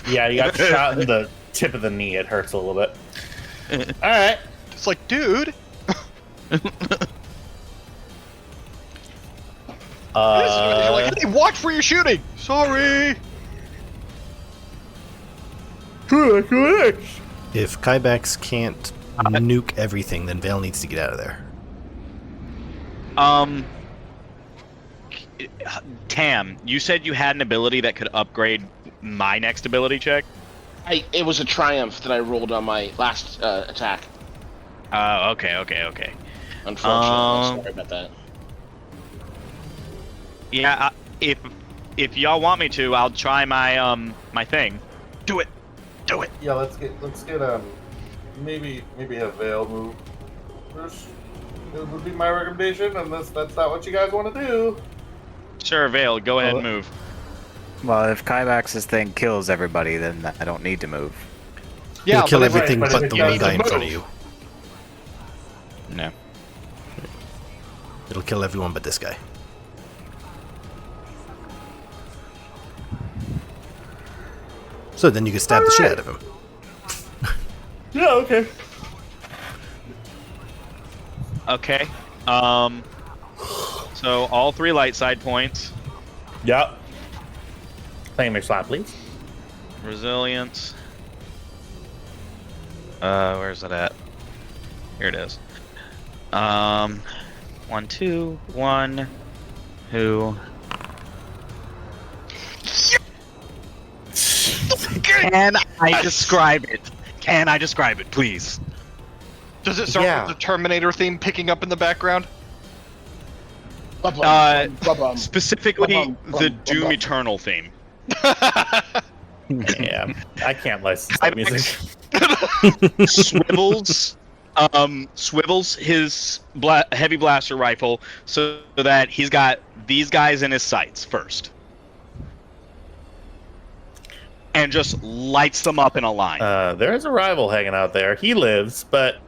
Yeah, you got shot in the tip of the knee. It hurts a little bit. All right. It's like, dude. You're like, hey, watch where you're shooting. Sorry. If Kybax can't nuke everything, then Vale needs to get out of there. Tam, you said you had an ability that could upgrade my next ability check? It was a triumph that I rolled on my last attack. Okay. Unfortunately, sorry about that. Yeah, if y'all want me to, I'll try my my thing. Do it. Yeah, let's get maybe a Veil move first. It would be my recommendation, unless that's not what you guys want to do. Sure, Vale, go ahead and move. Well, if Kybax's thing kills everybody, then I don't need to move. Yeah, It'll kill but if- everything but but if the you one need guy to in front of move. you. No. It'll kill everyone but this guy. So then you can stab the shit out of him. Yeah, okay. Okay. So all 3 light side points. Yep. Claim your slot, please. Resilience. Where's it at? Here it is. 1, 2, 1, 2. Can I describe it? Can I describe it, please? Does it start Yeah. with the Terminator theme picking up in the background? Specifically, the Doom Eternal theme. Yeah, I can't license that music. Swivels his heavy blaster rifle so that he's got these guys in his sights first. And just lights them up in a line. There's a rival hanging out there. He lives, but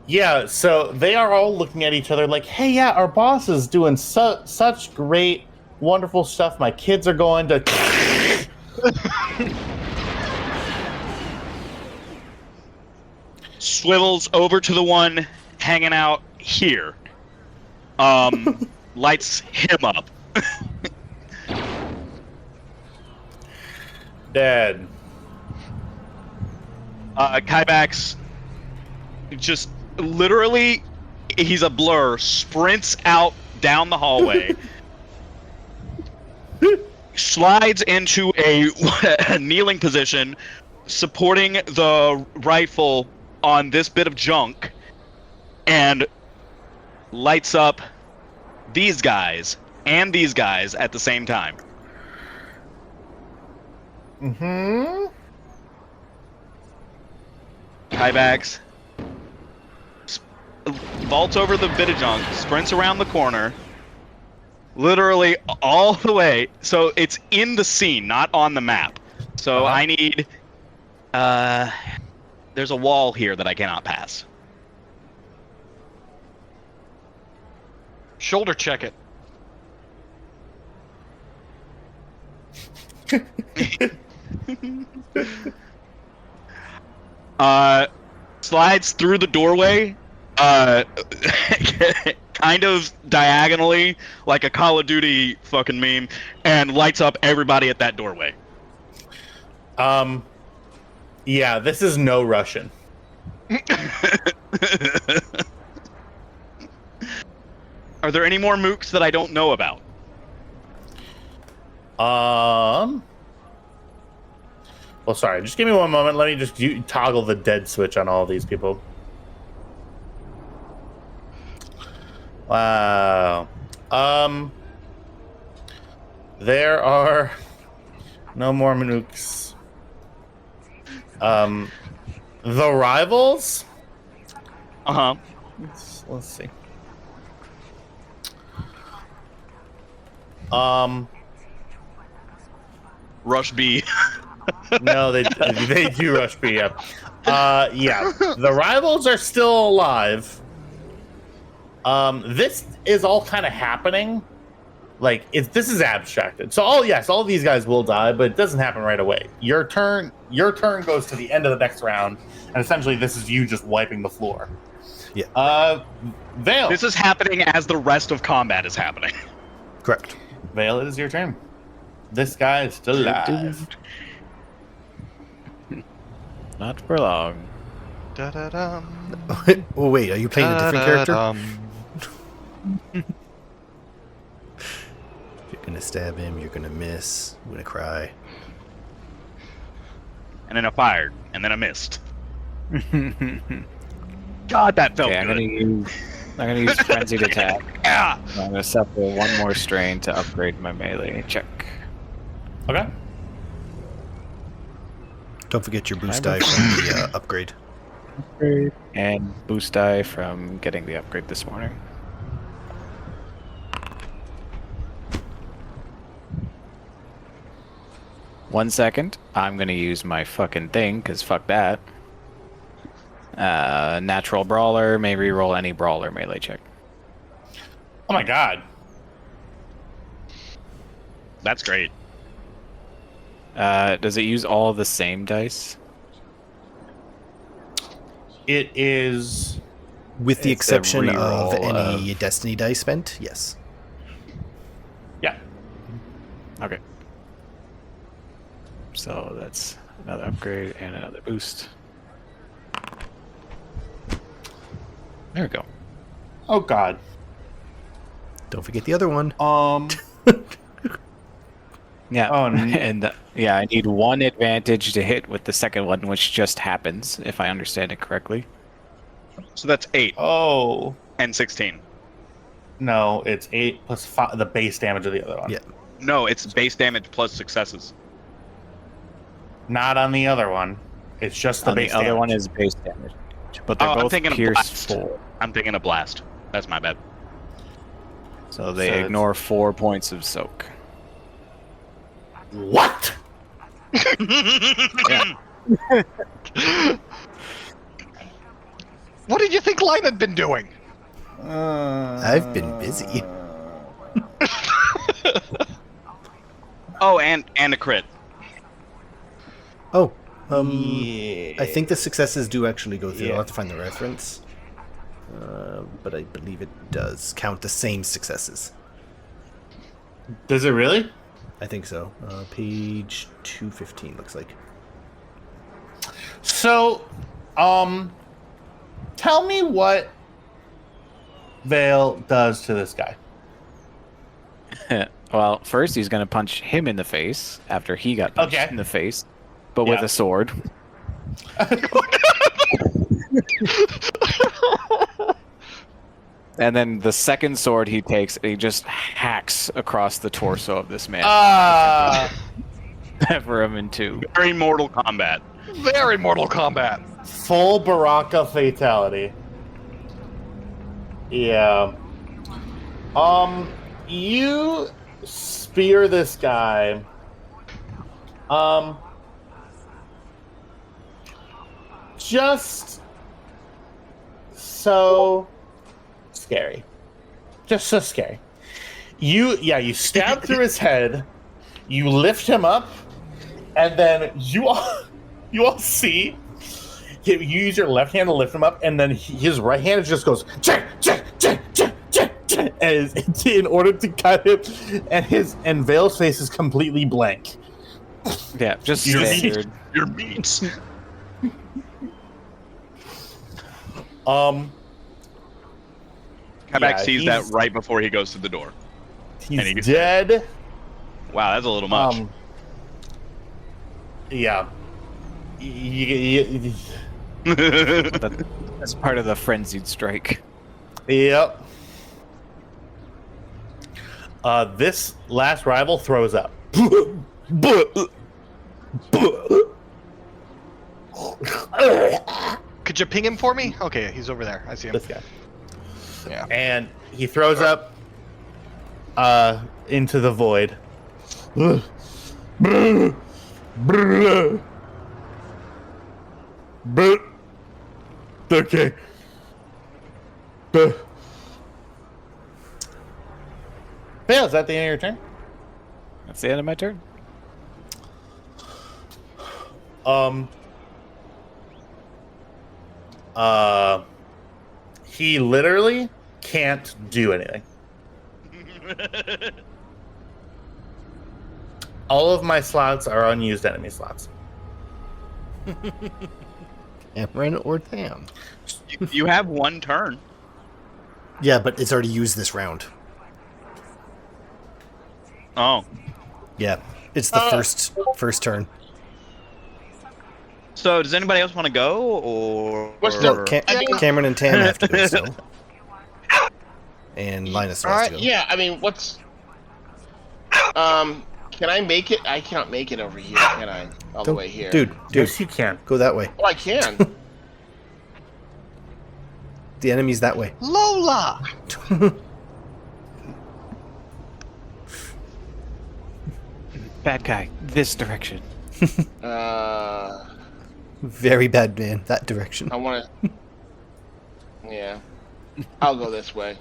yeah. So they are all looking at each other like, "Hey, yeah, our boss is doing such great, wonderful stuff. My kids are going to." Swivels over to the one hanging out here. Lights him up. Dead. Kybax just literally, he's a blur, sprints out down the hallway, slides into a kneeling position, supporting the rifle on this bit of junk, and lights up these guys and these guys at the same time. Mm-hmm. Tiebacks. Vaults over the bit of junk, sprints around the corner, literally all the way. So it's in the scene, not on the map. So I need... there's a wall here that I cannot pass. Shoulder check it. Slides through the doorway, kind of diagonally, like a Call of Duty fucking meme, and lights up everybody at that doorway. Yeah, this is no Russian. Are there any more mooks that I don't know about? Well, sorry. Just give me one moment. Let me just toggle the dead switch on all these people. Wow. There are no more nukes. The rivals? Uh-huh. Let's see. Rush B. No, they do rush B up. Yeah, the rivals are still alive. This is all kind of happening. Like this is abstracted. So all these guys will die, but it doesn't happen right away. Your turn goes to the end of the next round, and essentially this is you just wiping the floor. Yeah. Vale. This is happening as the rest of combat is happening. Correct. Vale, it is your turn. This guy is still alive. Not for long. Da-da-dum. Oh wait, are you playing a different character? You're gonna stab him. You're gonna miss. I'm gonna cry. And then I fired, and then I missed. God, that felt Okay, good. I'm gonna use frenzied attack. Yeah. I'm gonna suffer one more strain to upgrade my melee check. Okay. Don't forget your boost die from the upgrade. And boost die from getting the upgrade this morning. One second. I'm gonna use my fucking thing, cause fuck that. Natural brawler, may reroll any brawler melee check. Oh my god. That's great. Does it use all the same dice? It is. With the It's a exception of reroll any destiny dice spent, yes. Yeah. Okay. So that's another upgrade and another boost. There we go. Oh god. Don't forget the other one. Yeah. Oh, and yeah, I need one advantage to hit with the second one, which just happens, if I understand it correctly. So that's 8 Oh. and 16. No, it's 8 plus 5, the base damage of the other one. Yeah. No, it's base damage plus successes. Not on the other one. It's just the On base the other damage. one is base damage, but they're Oh, I'm both thinking of pierce blast. 4, I'm thinking of blast. That's my bad. so they So it's- ignore 4 points of soak. What? Yeah. What did you think Line had been doing? I've been busy. Oh, and a crit. Oh, Yeah. I think the successes do actually go through. Yeah. I'll have to find the reference. But I believe it does count the same successes. Does it really? I think so. Page 215 looks like. So, tell me what Vale does to this guy. Well, first he's going to punch him in the face after he got punched in the face, but with a sword. And then the second sword he takes, he just hacks across the torso of this man. Sever him in two. Very Mortal Kombat. Very Mortal Kombat. Full Baraka fatality. Yeah. You spear this guy. Just so scary. Just so scary. You stab through his head, you lift him up, and then you all see you use your left hand to lift him up, and then his right hand just goes in order to cut him, and Vale's face is completely blank. Yeah, just standard. Your meats. Kabak sees that right before he goes to the door. He's dead. Wow, that's a little much. Yeah. That's part of the frenzied strike. Yep. This last rival throws up. Could you ping him for me? Okay, he's over there. I see him. This guy. Yeah. And he throws up into the void. Okay. Fail, is that the end of your turn? That's the end of my turn. He literally can't do anything. All of my slots are unused enemy slots. Cameron or Tam? You have one turn. Yeah, but it's already used this round. Oh. Yeah, it's the first turn. So, does anybody else want to go, or... Cameron and Tam have to go still. And Linus wants to go. Yeah, I mean, what's... Can I make it? I can't make it over here, can I? All the way here. Dude, Yes, you can. go that way. Oh, I can. The enemy's that way. Lola! Bad guy, this direction. Very bad man, that direction. I want to... Yeah. I'll go this way.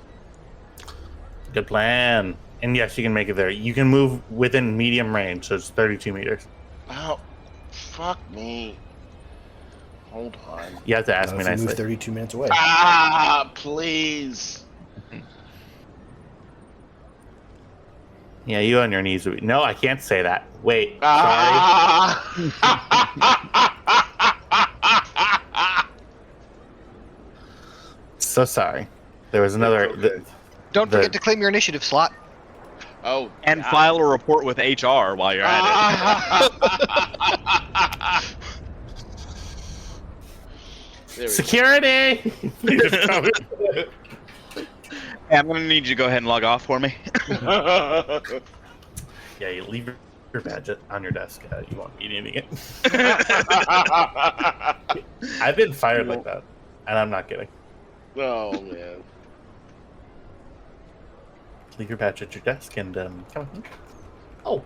Good plan. And yes, you can make it there. You can move within medium range, so it's 32 meters. Oh, fuck me. Hold on. You have to ask me If you move nicely. 32 minutes away. Please. Yeah, you on your knees. No, I can't say that. Wait, sorry. So sorry. There was another... Don't forget to claim your initiative slot. Oh. And file a report with HR while you're at it. Security! Hey, I'm going to need you to go ahead and log off for me. Yeah, you leave your badge on your desk. You won't be needing it. I've been fired like that, and I'm not kidding. Oh, man. Leave your badge at your desk and come on. Oh,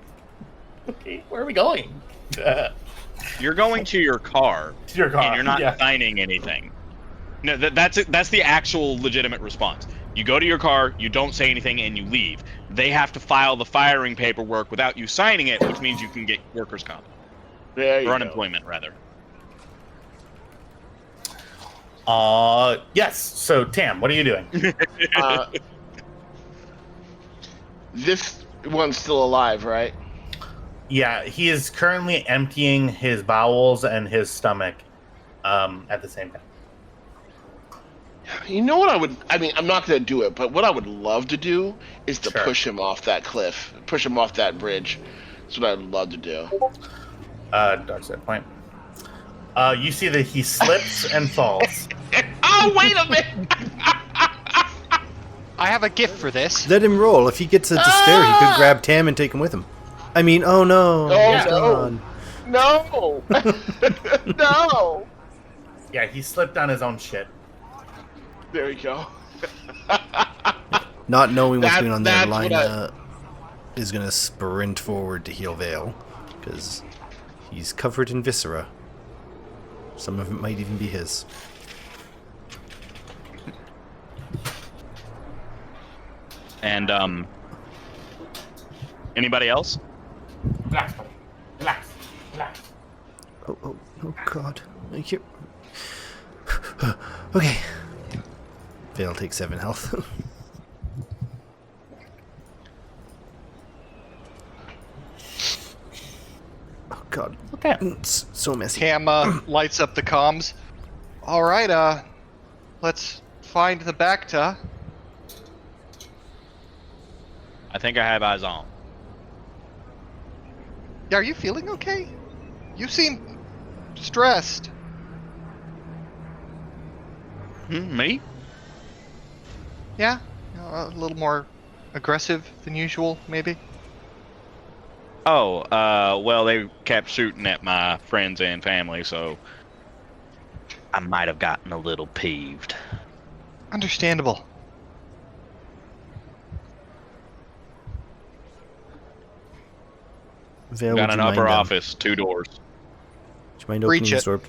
okay. Where are we going? You're going to your car, To your car. and you're not yeah. signing anything. No, that's the actual legitimate response. You go to your car, you don't say anything, and you leave. They have to file the firing paperwork without you signing it, which means you can get workers' comp. There you Or go. unemployment, rather. Yes. So, Tam, what are you doing? This one's still alive, right? Yeah, he is currently emptying his bowels and his stomach at the same time. You know what I would? I mean, I'm not going to do it, but what I would love to do is to Sure. push him off that cliff, push him off that bridge. That's what I'd love to do. Dark side point. You see that he slips and falls. Oh, wait a minute! I have a gift for this. Let him roll. If he gets a despair, he could grab Tam and take him with him. I mean, oh no. Oh, he's gone. No! No! Yeah, he slipped on his own shit. There you go. Not knowing what's That- going on there, that's what Lina is going to sprint forward to heal Vale. Because he's covered in viscera. Some of it might even be his. And anybody else? Relax, buddy. Relax. Relax. Oh, God. I hear... Okay. Vale takes 7 health. Oh, God. Okay. It's so messy. Cam lights up the comms. All right, let's find the Bacta. I think I have eyes on. Are you feeling okay? You seem stressed. Me? Yeah, a little more aggressive than usual, maybe. Oh, well, they kept shooting at my friends and family, so I might have gotten a little peeved. Understandable. Vale, Got would an you upper mind, office, 2 doors. Would you mind Breach opening this it. door?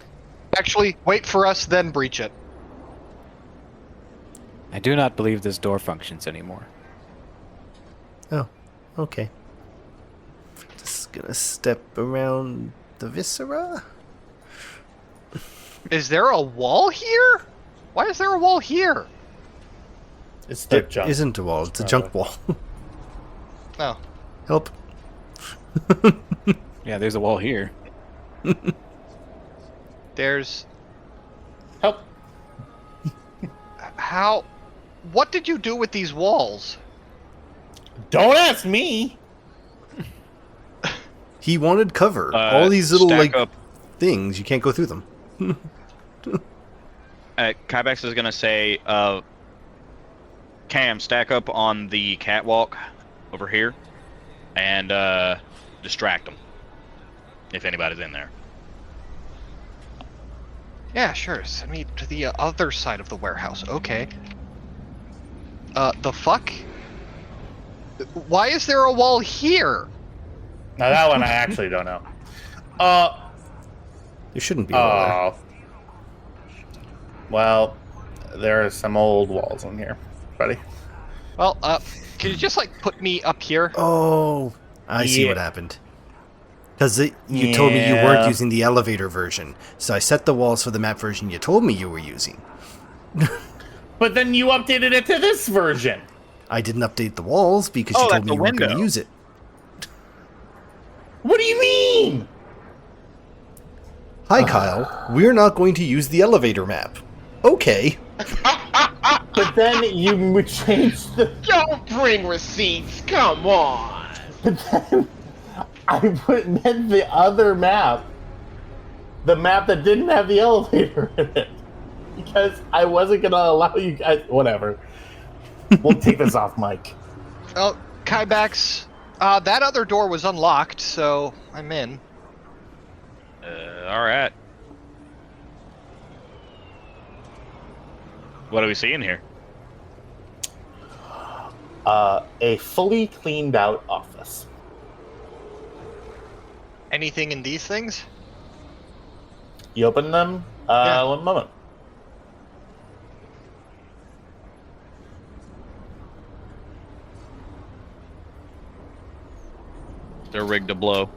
Actually, wait for us, then breach it. I do not believe this door functions anymore. Oh, okay. Just gonna step around the viscera. Is there a wall here? Why is there a wall here? It's the There jump. isn't a wall, it's a junk wall. Oh, Help. Yeah, there's a wall here. there's... Help. How... What did you do with these walls? Don't ask me. He wanted cover. All these little, stack like, up. things, you can't go through them. Kybex is gonna say, Cam, stack up on the catwalk over here, and distract them if anybody's in there. Yeah, sure. Send me to the other side of the warehouse. Okay. The fuck? Why is there a wall here? Now that one I actually don't know. There shouldn't be a wall there. Oh. Well, there are some old walls in here, buddy. Well, can you just, like, put me up here? Oh, I see Yeah. what happened. Because you told me you weren't Yeah. using the elevator version. So I set the walls for the map version you told me you were using. But then you updated it to this version. I didn't update the walls because Oh, you told that's me the you weren't going to window. use it. What do you mean? Hi, Kyle. We're not going to use the elevator map. Okay. But then you changed the... Don't bring receipts. Come on. But then I meant the other map. The map that didn't have the elevator in it. Because I wasn't going to allow you guys... Whatever. We'll take this off, Mike. Oh, Kybax, that other door was unlocked, so I'm in. All right. What do we see in here? A fully cleaned out office. Anything in these things? You open them? Yeah. One moment. They're rigged to blow.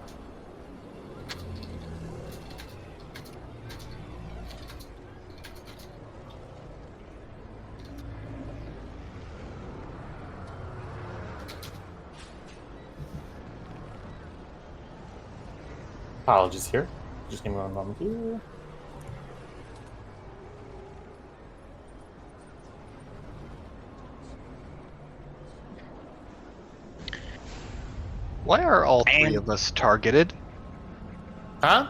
Apologies here. Just give me one moment here. Why are all three of us targeted? Huh?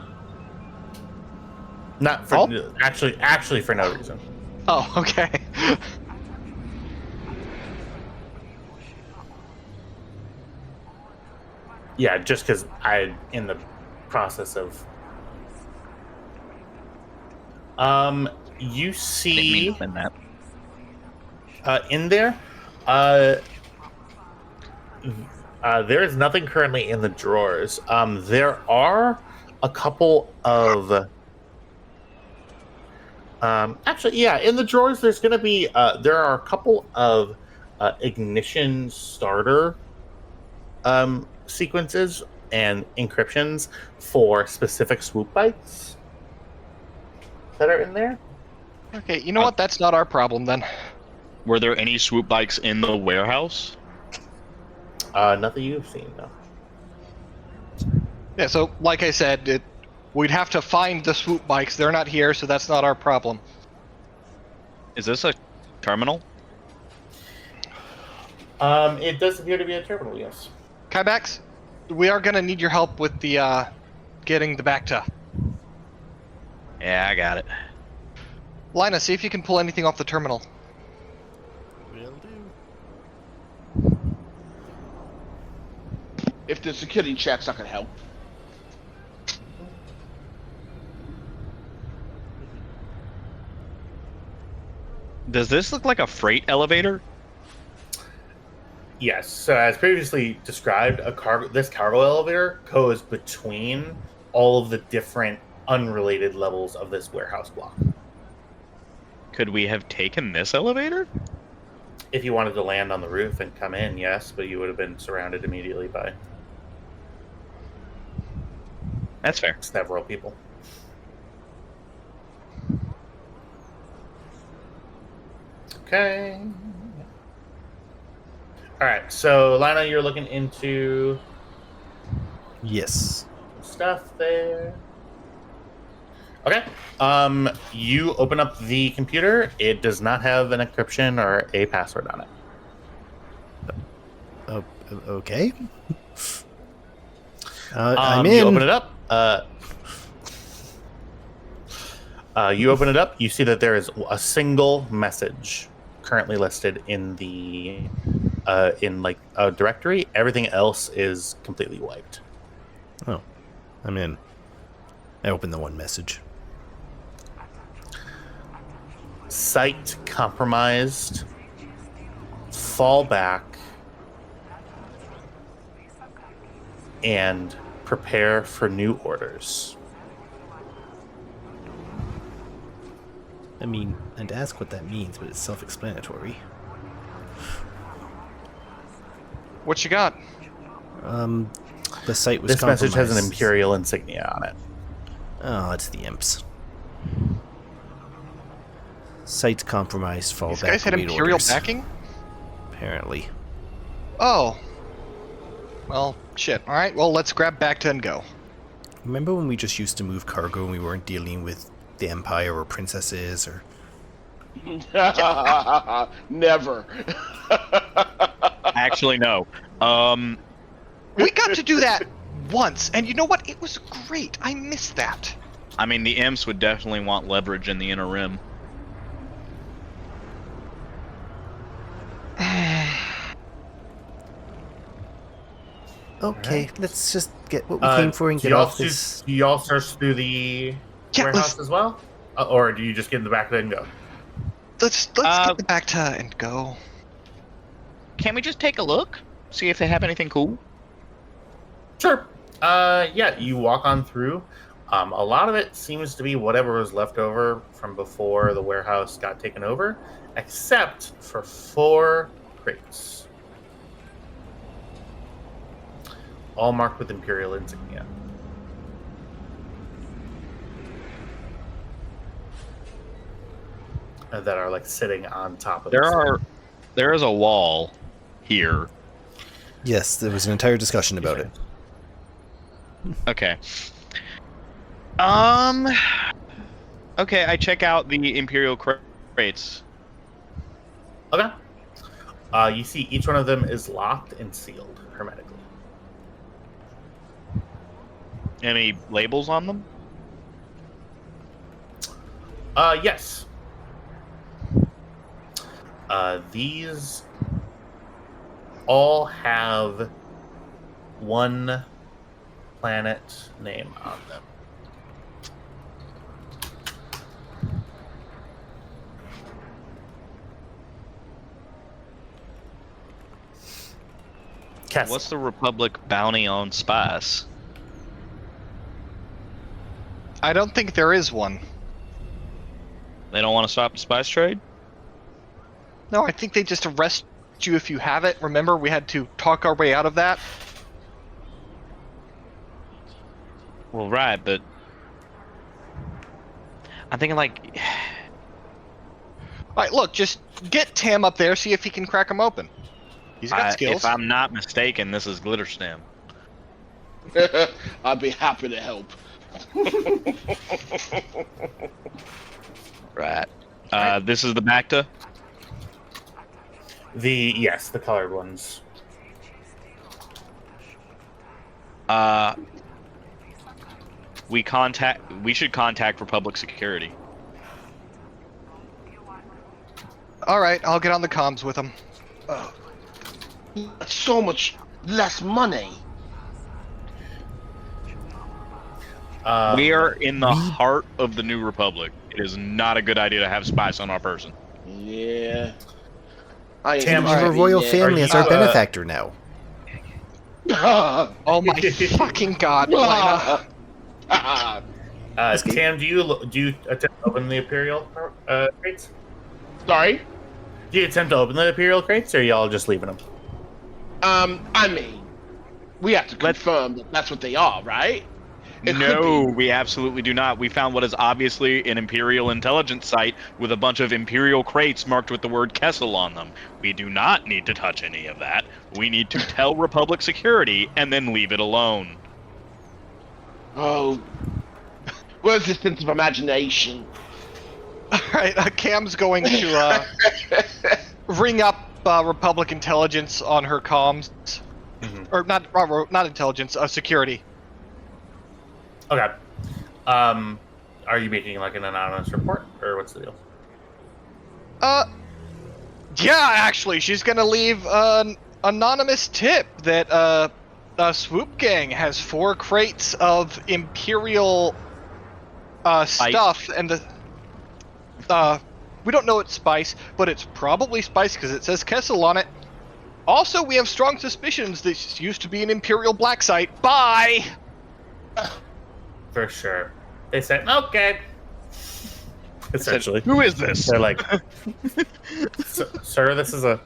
Not for Oh. actually for no reason. Oh, okay. Yeah, just because I in the process of. You see that. in there, there is nothing currently in the drawers. There are a couple of. Actually, yeah, in the drawers, there's going to be. There are a couple of ignition starter sequences and encryptions for specific swoop bikes that are in there. Okay, you know what? That's not our problem then. Were there any swoop bikes in the warehouse? Nothing you've seen, though. Yeah, so like I said, we'd have to find the swoop bikes. They're not here, so that's not our problem. Is this a terminal? It does appear to be a terminal, yes. Kybax, we are gonna need your help with the getting the Bacta. Yeah, I got it. Lina, see if you can pull anything off the terminal. Will do. If the security check's not gonna help. Does this look like a freight elevator? Yes. So, as previously described, this cargo elevator goes between all of the different unrelated levels of this warehouse block. Could we have taken this elevator? If you wanted to land on the roof and come in, yes, but you would have been surrounded immediately by That's fair. several people. Okay. All right. So, Lina, you're looking into Yes. stuff there. Okay. You open up the computer. It does not have an encryption or a password on it. Okay. I'm in. You open it up. You open it up. You see that there is a single message currently listed in the in like a directory. Everything else is completely wiped. Oh, I'm in. I open the one message. Site compromised. Fall back and prepare for new orders. I mean, I'd ask what that means, but it's self-explanatory. What you got? The site was This message has an compromised. Imperial insignia on it. Oh, it's the imps. Site compromised. Fall These back. guys had await Imperial orders. backing? Apparently. Oh. Well, shit. Alright, well, let's grab Bacta and go. Remember when we just used to move cargo and we weren't dealing with the Empire or princesses or... Never. Actually, no. We got to do that once, and you know what? It was great. I missed that. I mean, the imps would definitely want leverage in the inner rim. Okay, let's just get what we came for and do get off this. Do you all search through the Yeah, warehouse as well? Or do you just get in the back of it and go? Let's get the Bacta and go. Can we just take a look? See if they have anything cool? Sure. Yeah, you walk on through. A lot of it seems to be whatever was left over from before the warehouse got taken over, except for 4 crates. All marked with Imperial insignia. That are like sitting on top of There is a wall here. Yes, there was an entire discussion about it. Okay. Okay, I check out the Imperial crates. Okay. You see each one of them is locked and sealed hermetically. Any labels on them? Yes. These all have one planet name on them. Kessel. What's the Republic bounty on spice? I don't think there is one. They don't want to stop the spice trade? No, I think they just arrest you if you have it. Remember, we had to talk our way out of that. Well, right, but I'm thinking like, All right, look, just get Tam up there, see if he can crack them open. He's got skills. if I'm not mistaken, this is Glitterstem. I'd be happy to help. Right. This is the Bacta. Yes, the colored ones. We should contact Republic Security. All right, I'll get on the comms with him. That's so much less money. We are in the heart of the New Republic. It is not a good idea to have spice on our person. Yeah. Tam, Our royal family is our benefactor now. Oh my fucking god, Lena. Tam, do you attempt to open the Imperial crates? Sorry? Do you attempt to open the Imperial crates, or are y'all just leaving them? I mean, we have to confirm that that's what they are, right? No, we absolutely do not. We found what is obviously an Imperial intelligence site with a bunch of Imperial crates marked with the word Kessel on them. We do not need to touch any of that. We need to tell Republic Security and then leave it alone. Oh, where's the sense of imagination? All right, Cam's going to ring up Republic intelligence on her comms, or not intelligence, security. Okay. Are you making like an anonymous report, or what's the deal? Yeah, actually, she's gonna leave an anonymous tip that Swoop Gang has 4 crates of Imperial stuff, and we don't know it's spice, but it's probably spice because it says Kessel on it. Also, we have strong suspicions this used to be an Imperial black site. Bye! For sure. They say, okay. Essentially. Who is this? They're like, sir, this is a...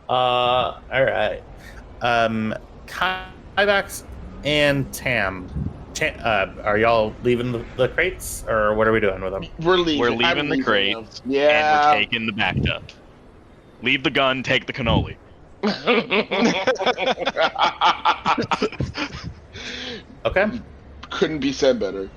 alright. Kybax and Tam. Are y'all leaving the crates, or what are we doing with them? We're leaving. We're leaving the crates, yeah. and we're taking the Bacta. Leave the gun, take the cannoli. Okay. Couldn't be said better.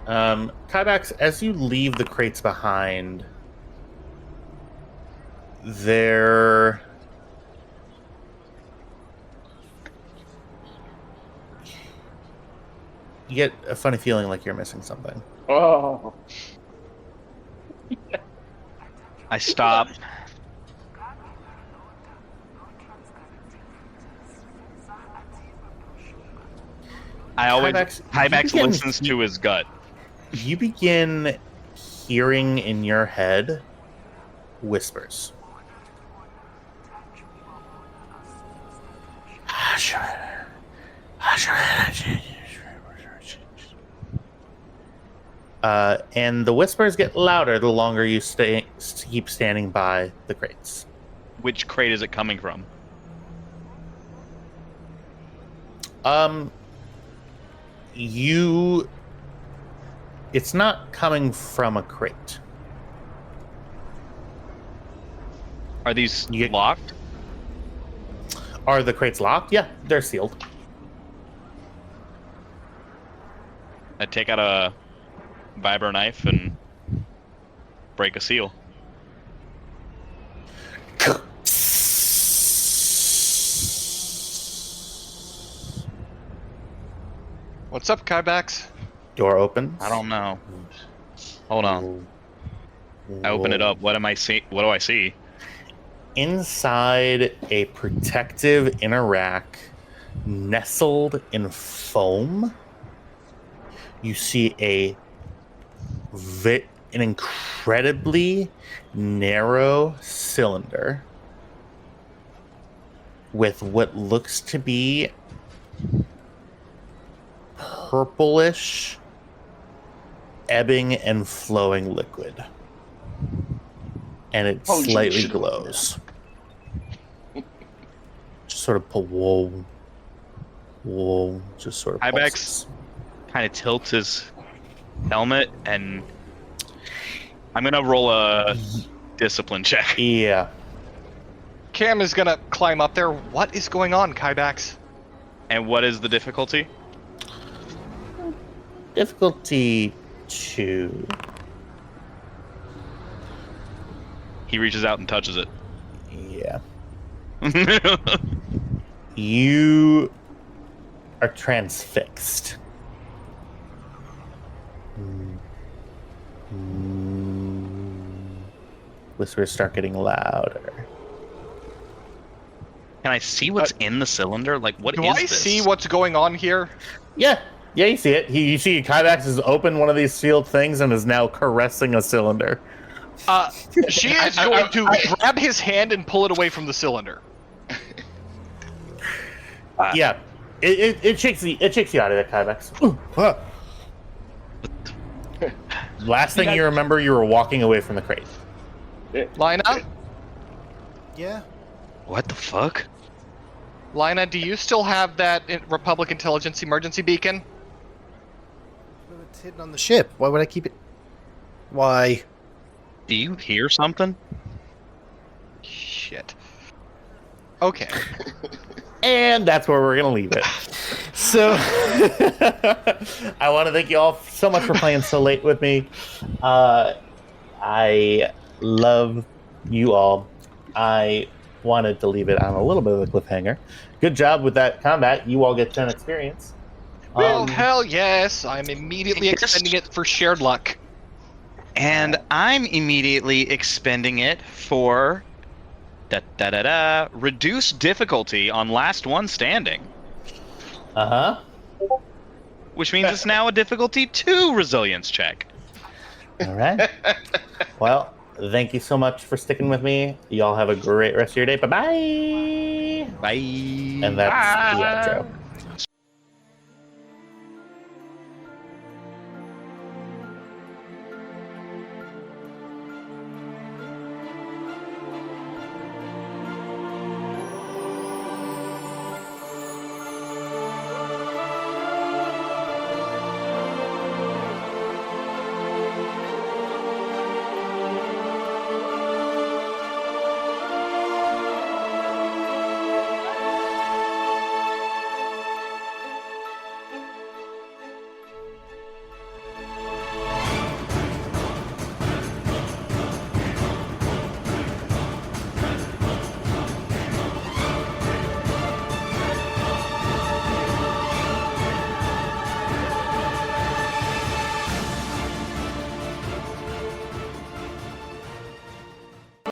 Kybax, as you leave the crates behind, you get a funny feeling like you're missing something. Oh. I stop. Kybax listens to his gut. You begin hearing in your head whispers. And the whispers get louder the longer you keep standing by the crates. Which crate is it coming from? It's not coming from a crate. Are these locked? Are the crates locked? Yeah, they're sealed. I take out a vibro knife and break a seal. What's up, Kybax? Door opens. I don't know. Hold on. I open it up. What am I see? What do I see? Inside a protective inner rack, nestled in foam, you see an incredibly narrow cylinder with what looks to be purplish, ebbing and flowing liquid. And it slightly glows. Just sort of whoa, just sort of Ibex kind of tilts his helmet, and I'm gonna roll a discipline check. Yeah. Cam is gonna climb up there. What is going on, Kybax? And what is the difficulty? Difficulty 2. He reaches out and touches it. Yeah. You are transfixed. Whispers start getting louder. Can I see what's in the cylinder? Like, what Do is I this? see what's going on here? Yeah, you see it. You see Kybax has opened one of these sealed things and is now caressing a cylinder. She is going to grab his hand and pull it away from the cylinder. Yeah, it shakes you out of there, Kybax. Ooh, ah. Last thing you remember, you were walking away from the crate. Lina? Yeah. What the fuck? Lina, do you still have that Republic Intelligence emergency beacon? Well, it's hidden on the ship. Why would I keep it? Why? Do you hear something? Shit. Okay. And that's where we're going to leave it. So, I want to thank you all so much for playing so late with me. I love you all. I wanted to leave it on a little bit of a cliffhanger. Good job with that combat. You all get 10 experience. Well, hell yes. I'm immediately expending it for shared luck. And I'm immediately expending it for reduce difficulty on last one standing. Uh-huh. Which means it's now a difficulty 2 resilience check. All right. Well, thank you so much for sticking with me. Y'all have a great rest of your day. Bye-bye. Bye. And that's the outro.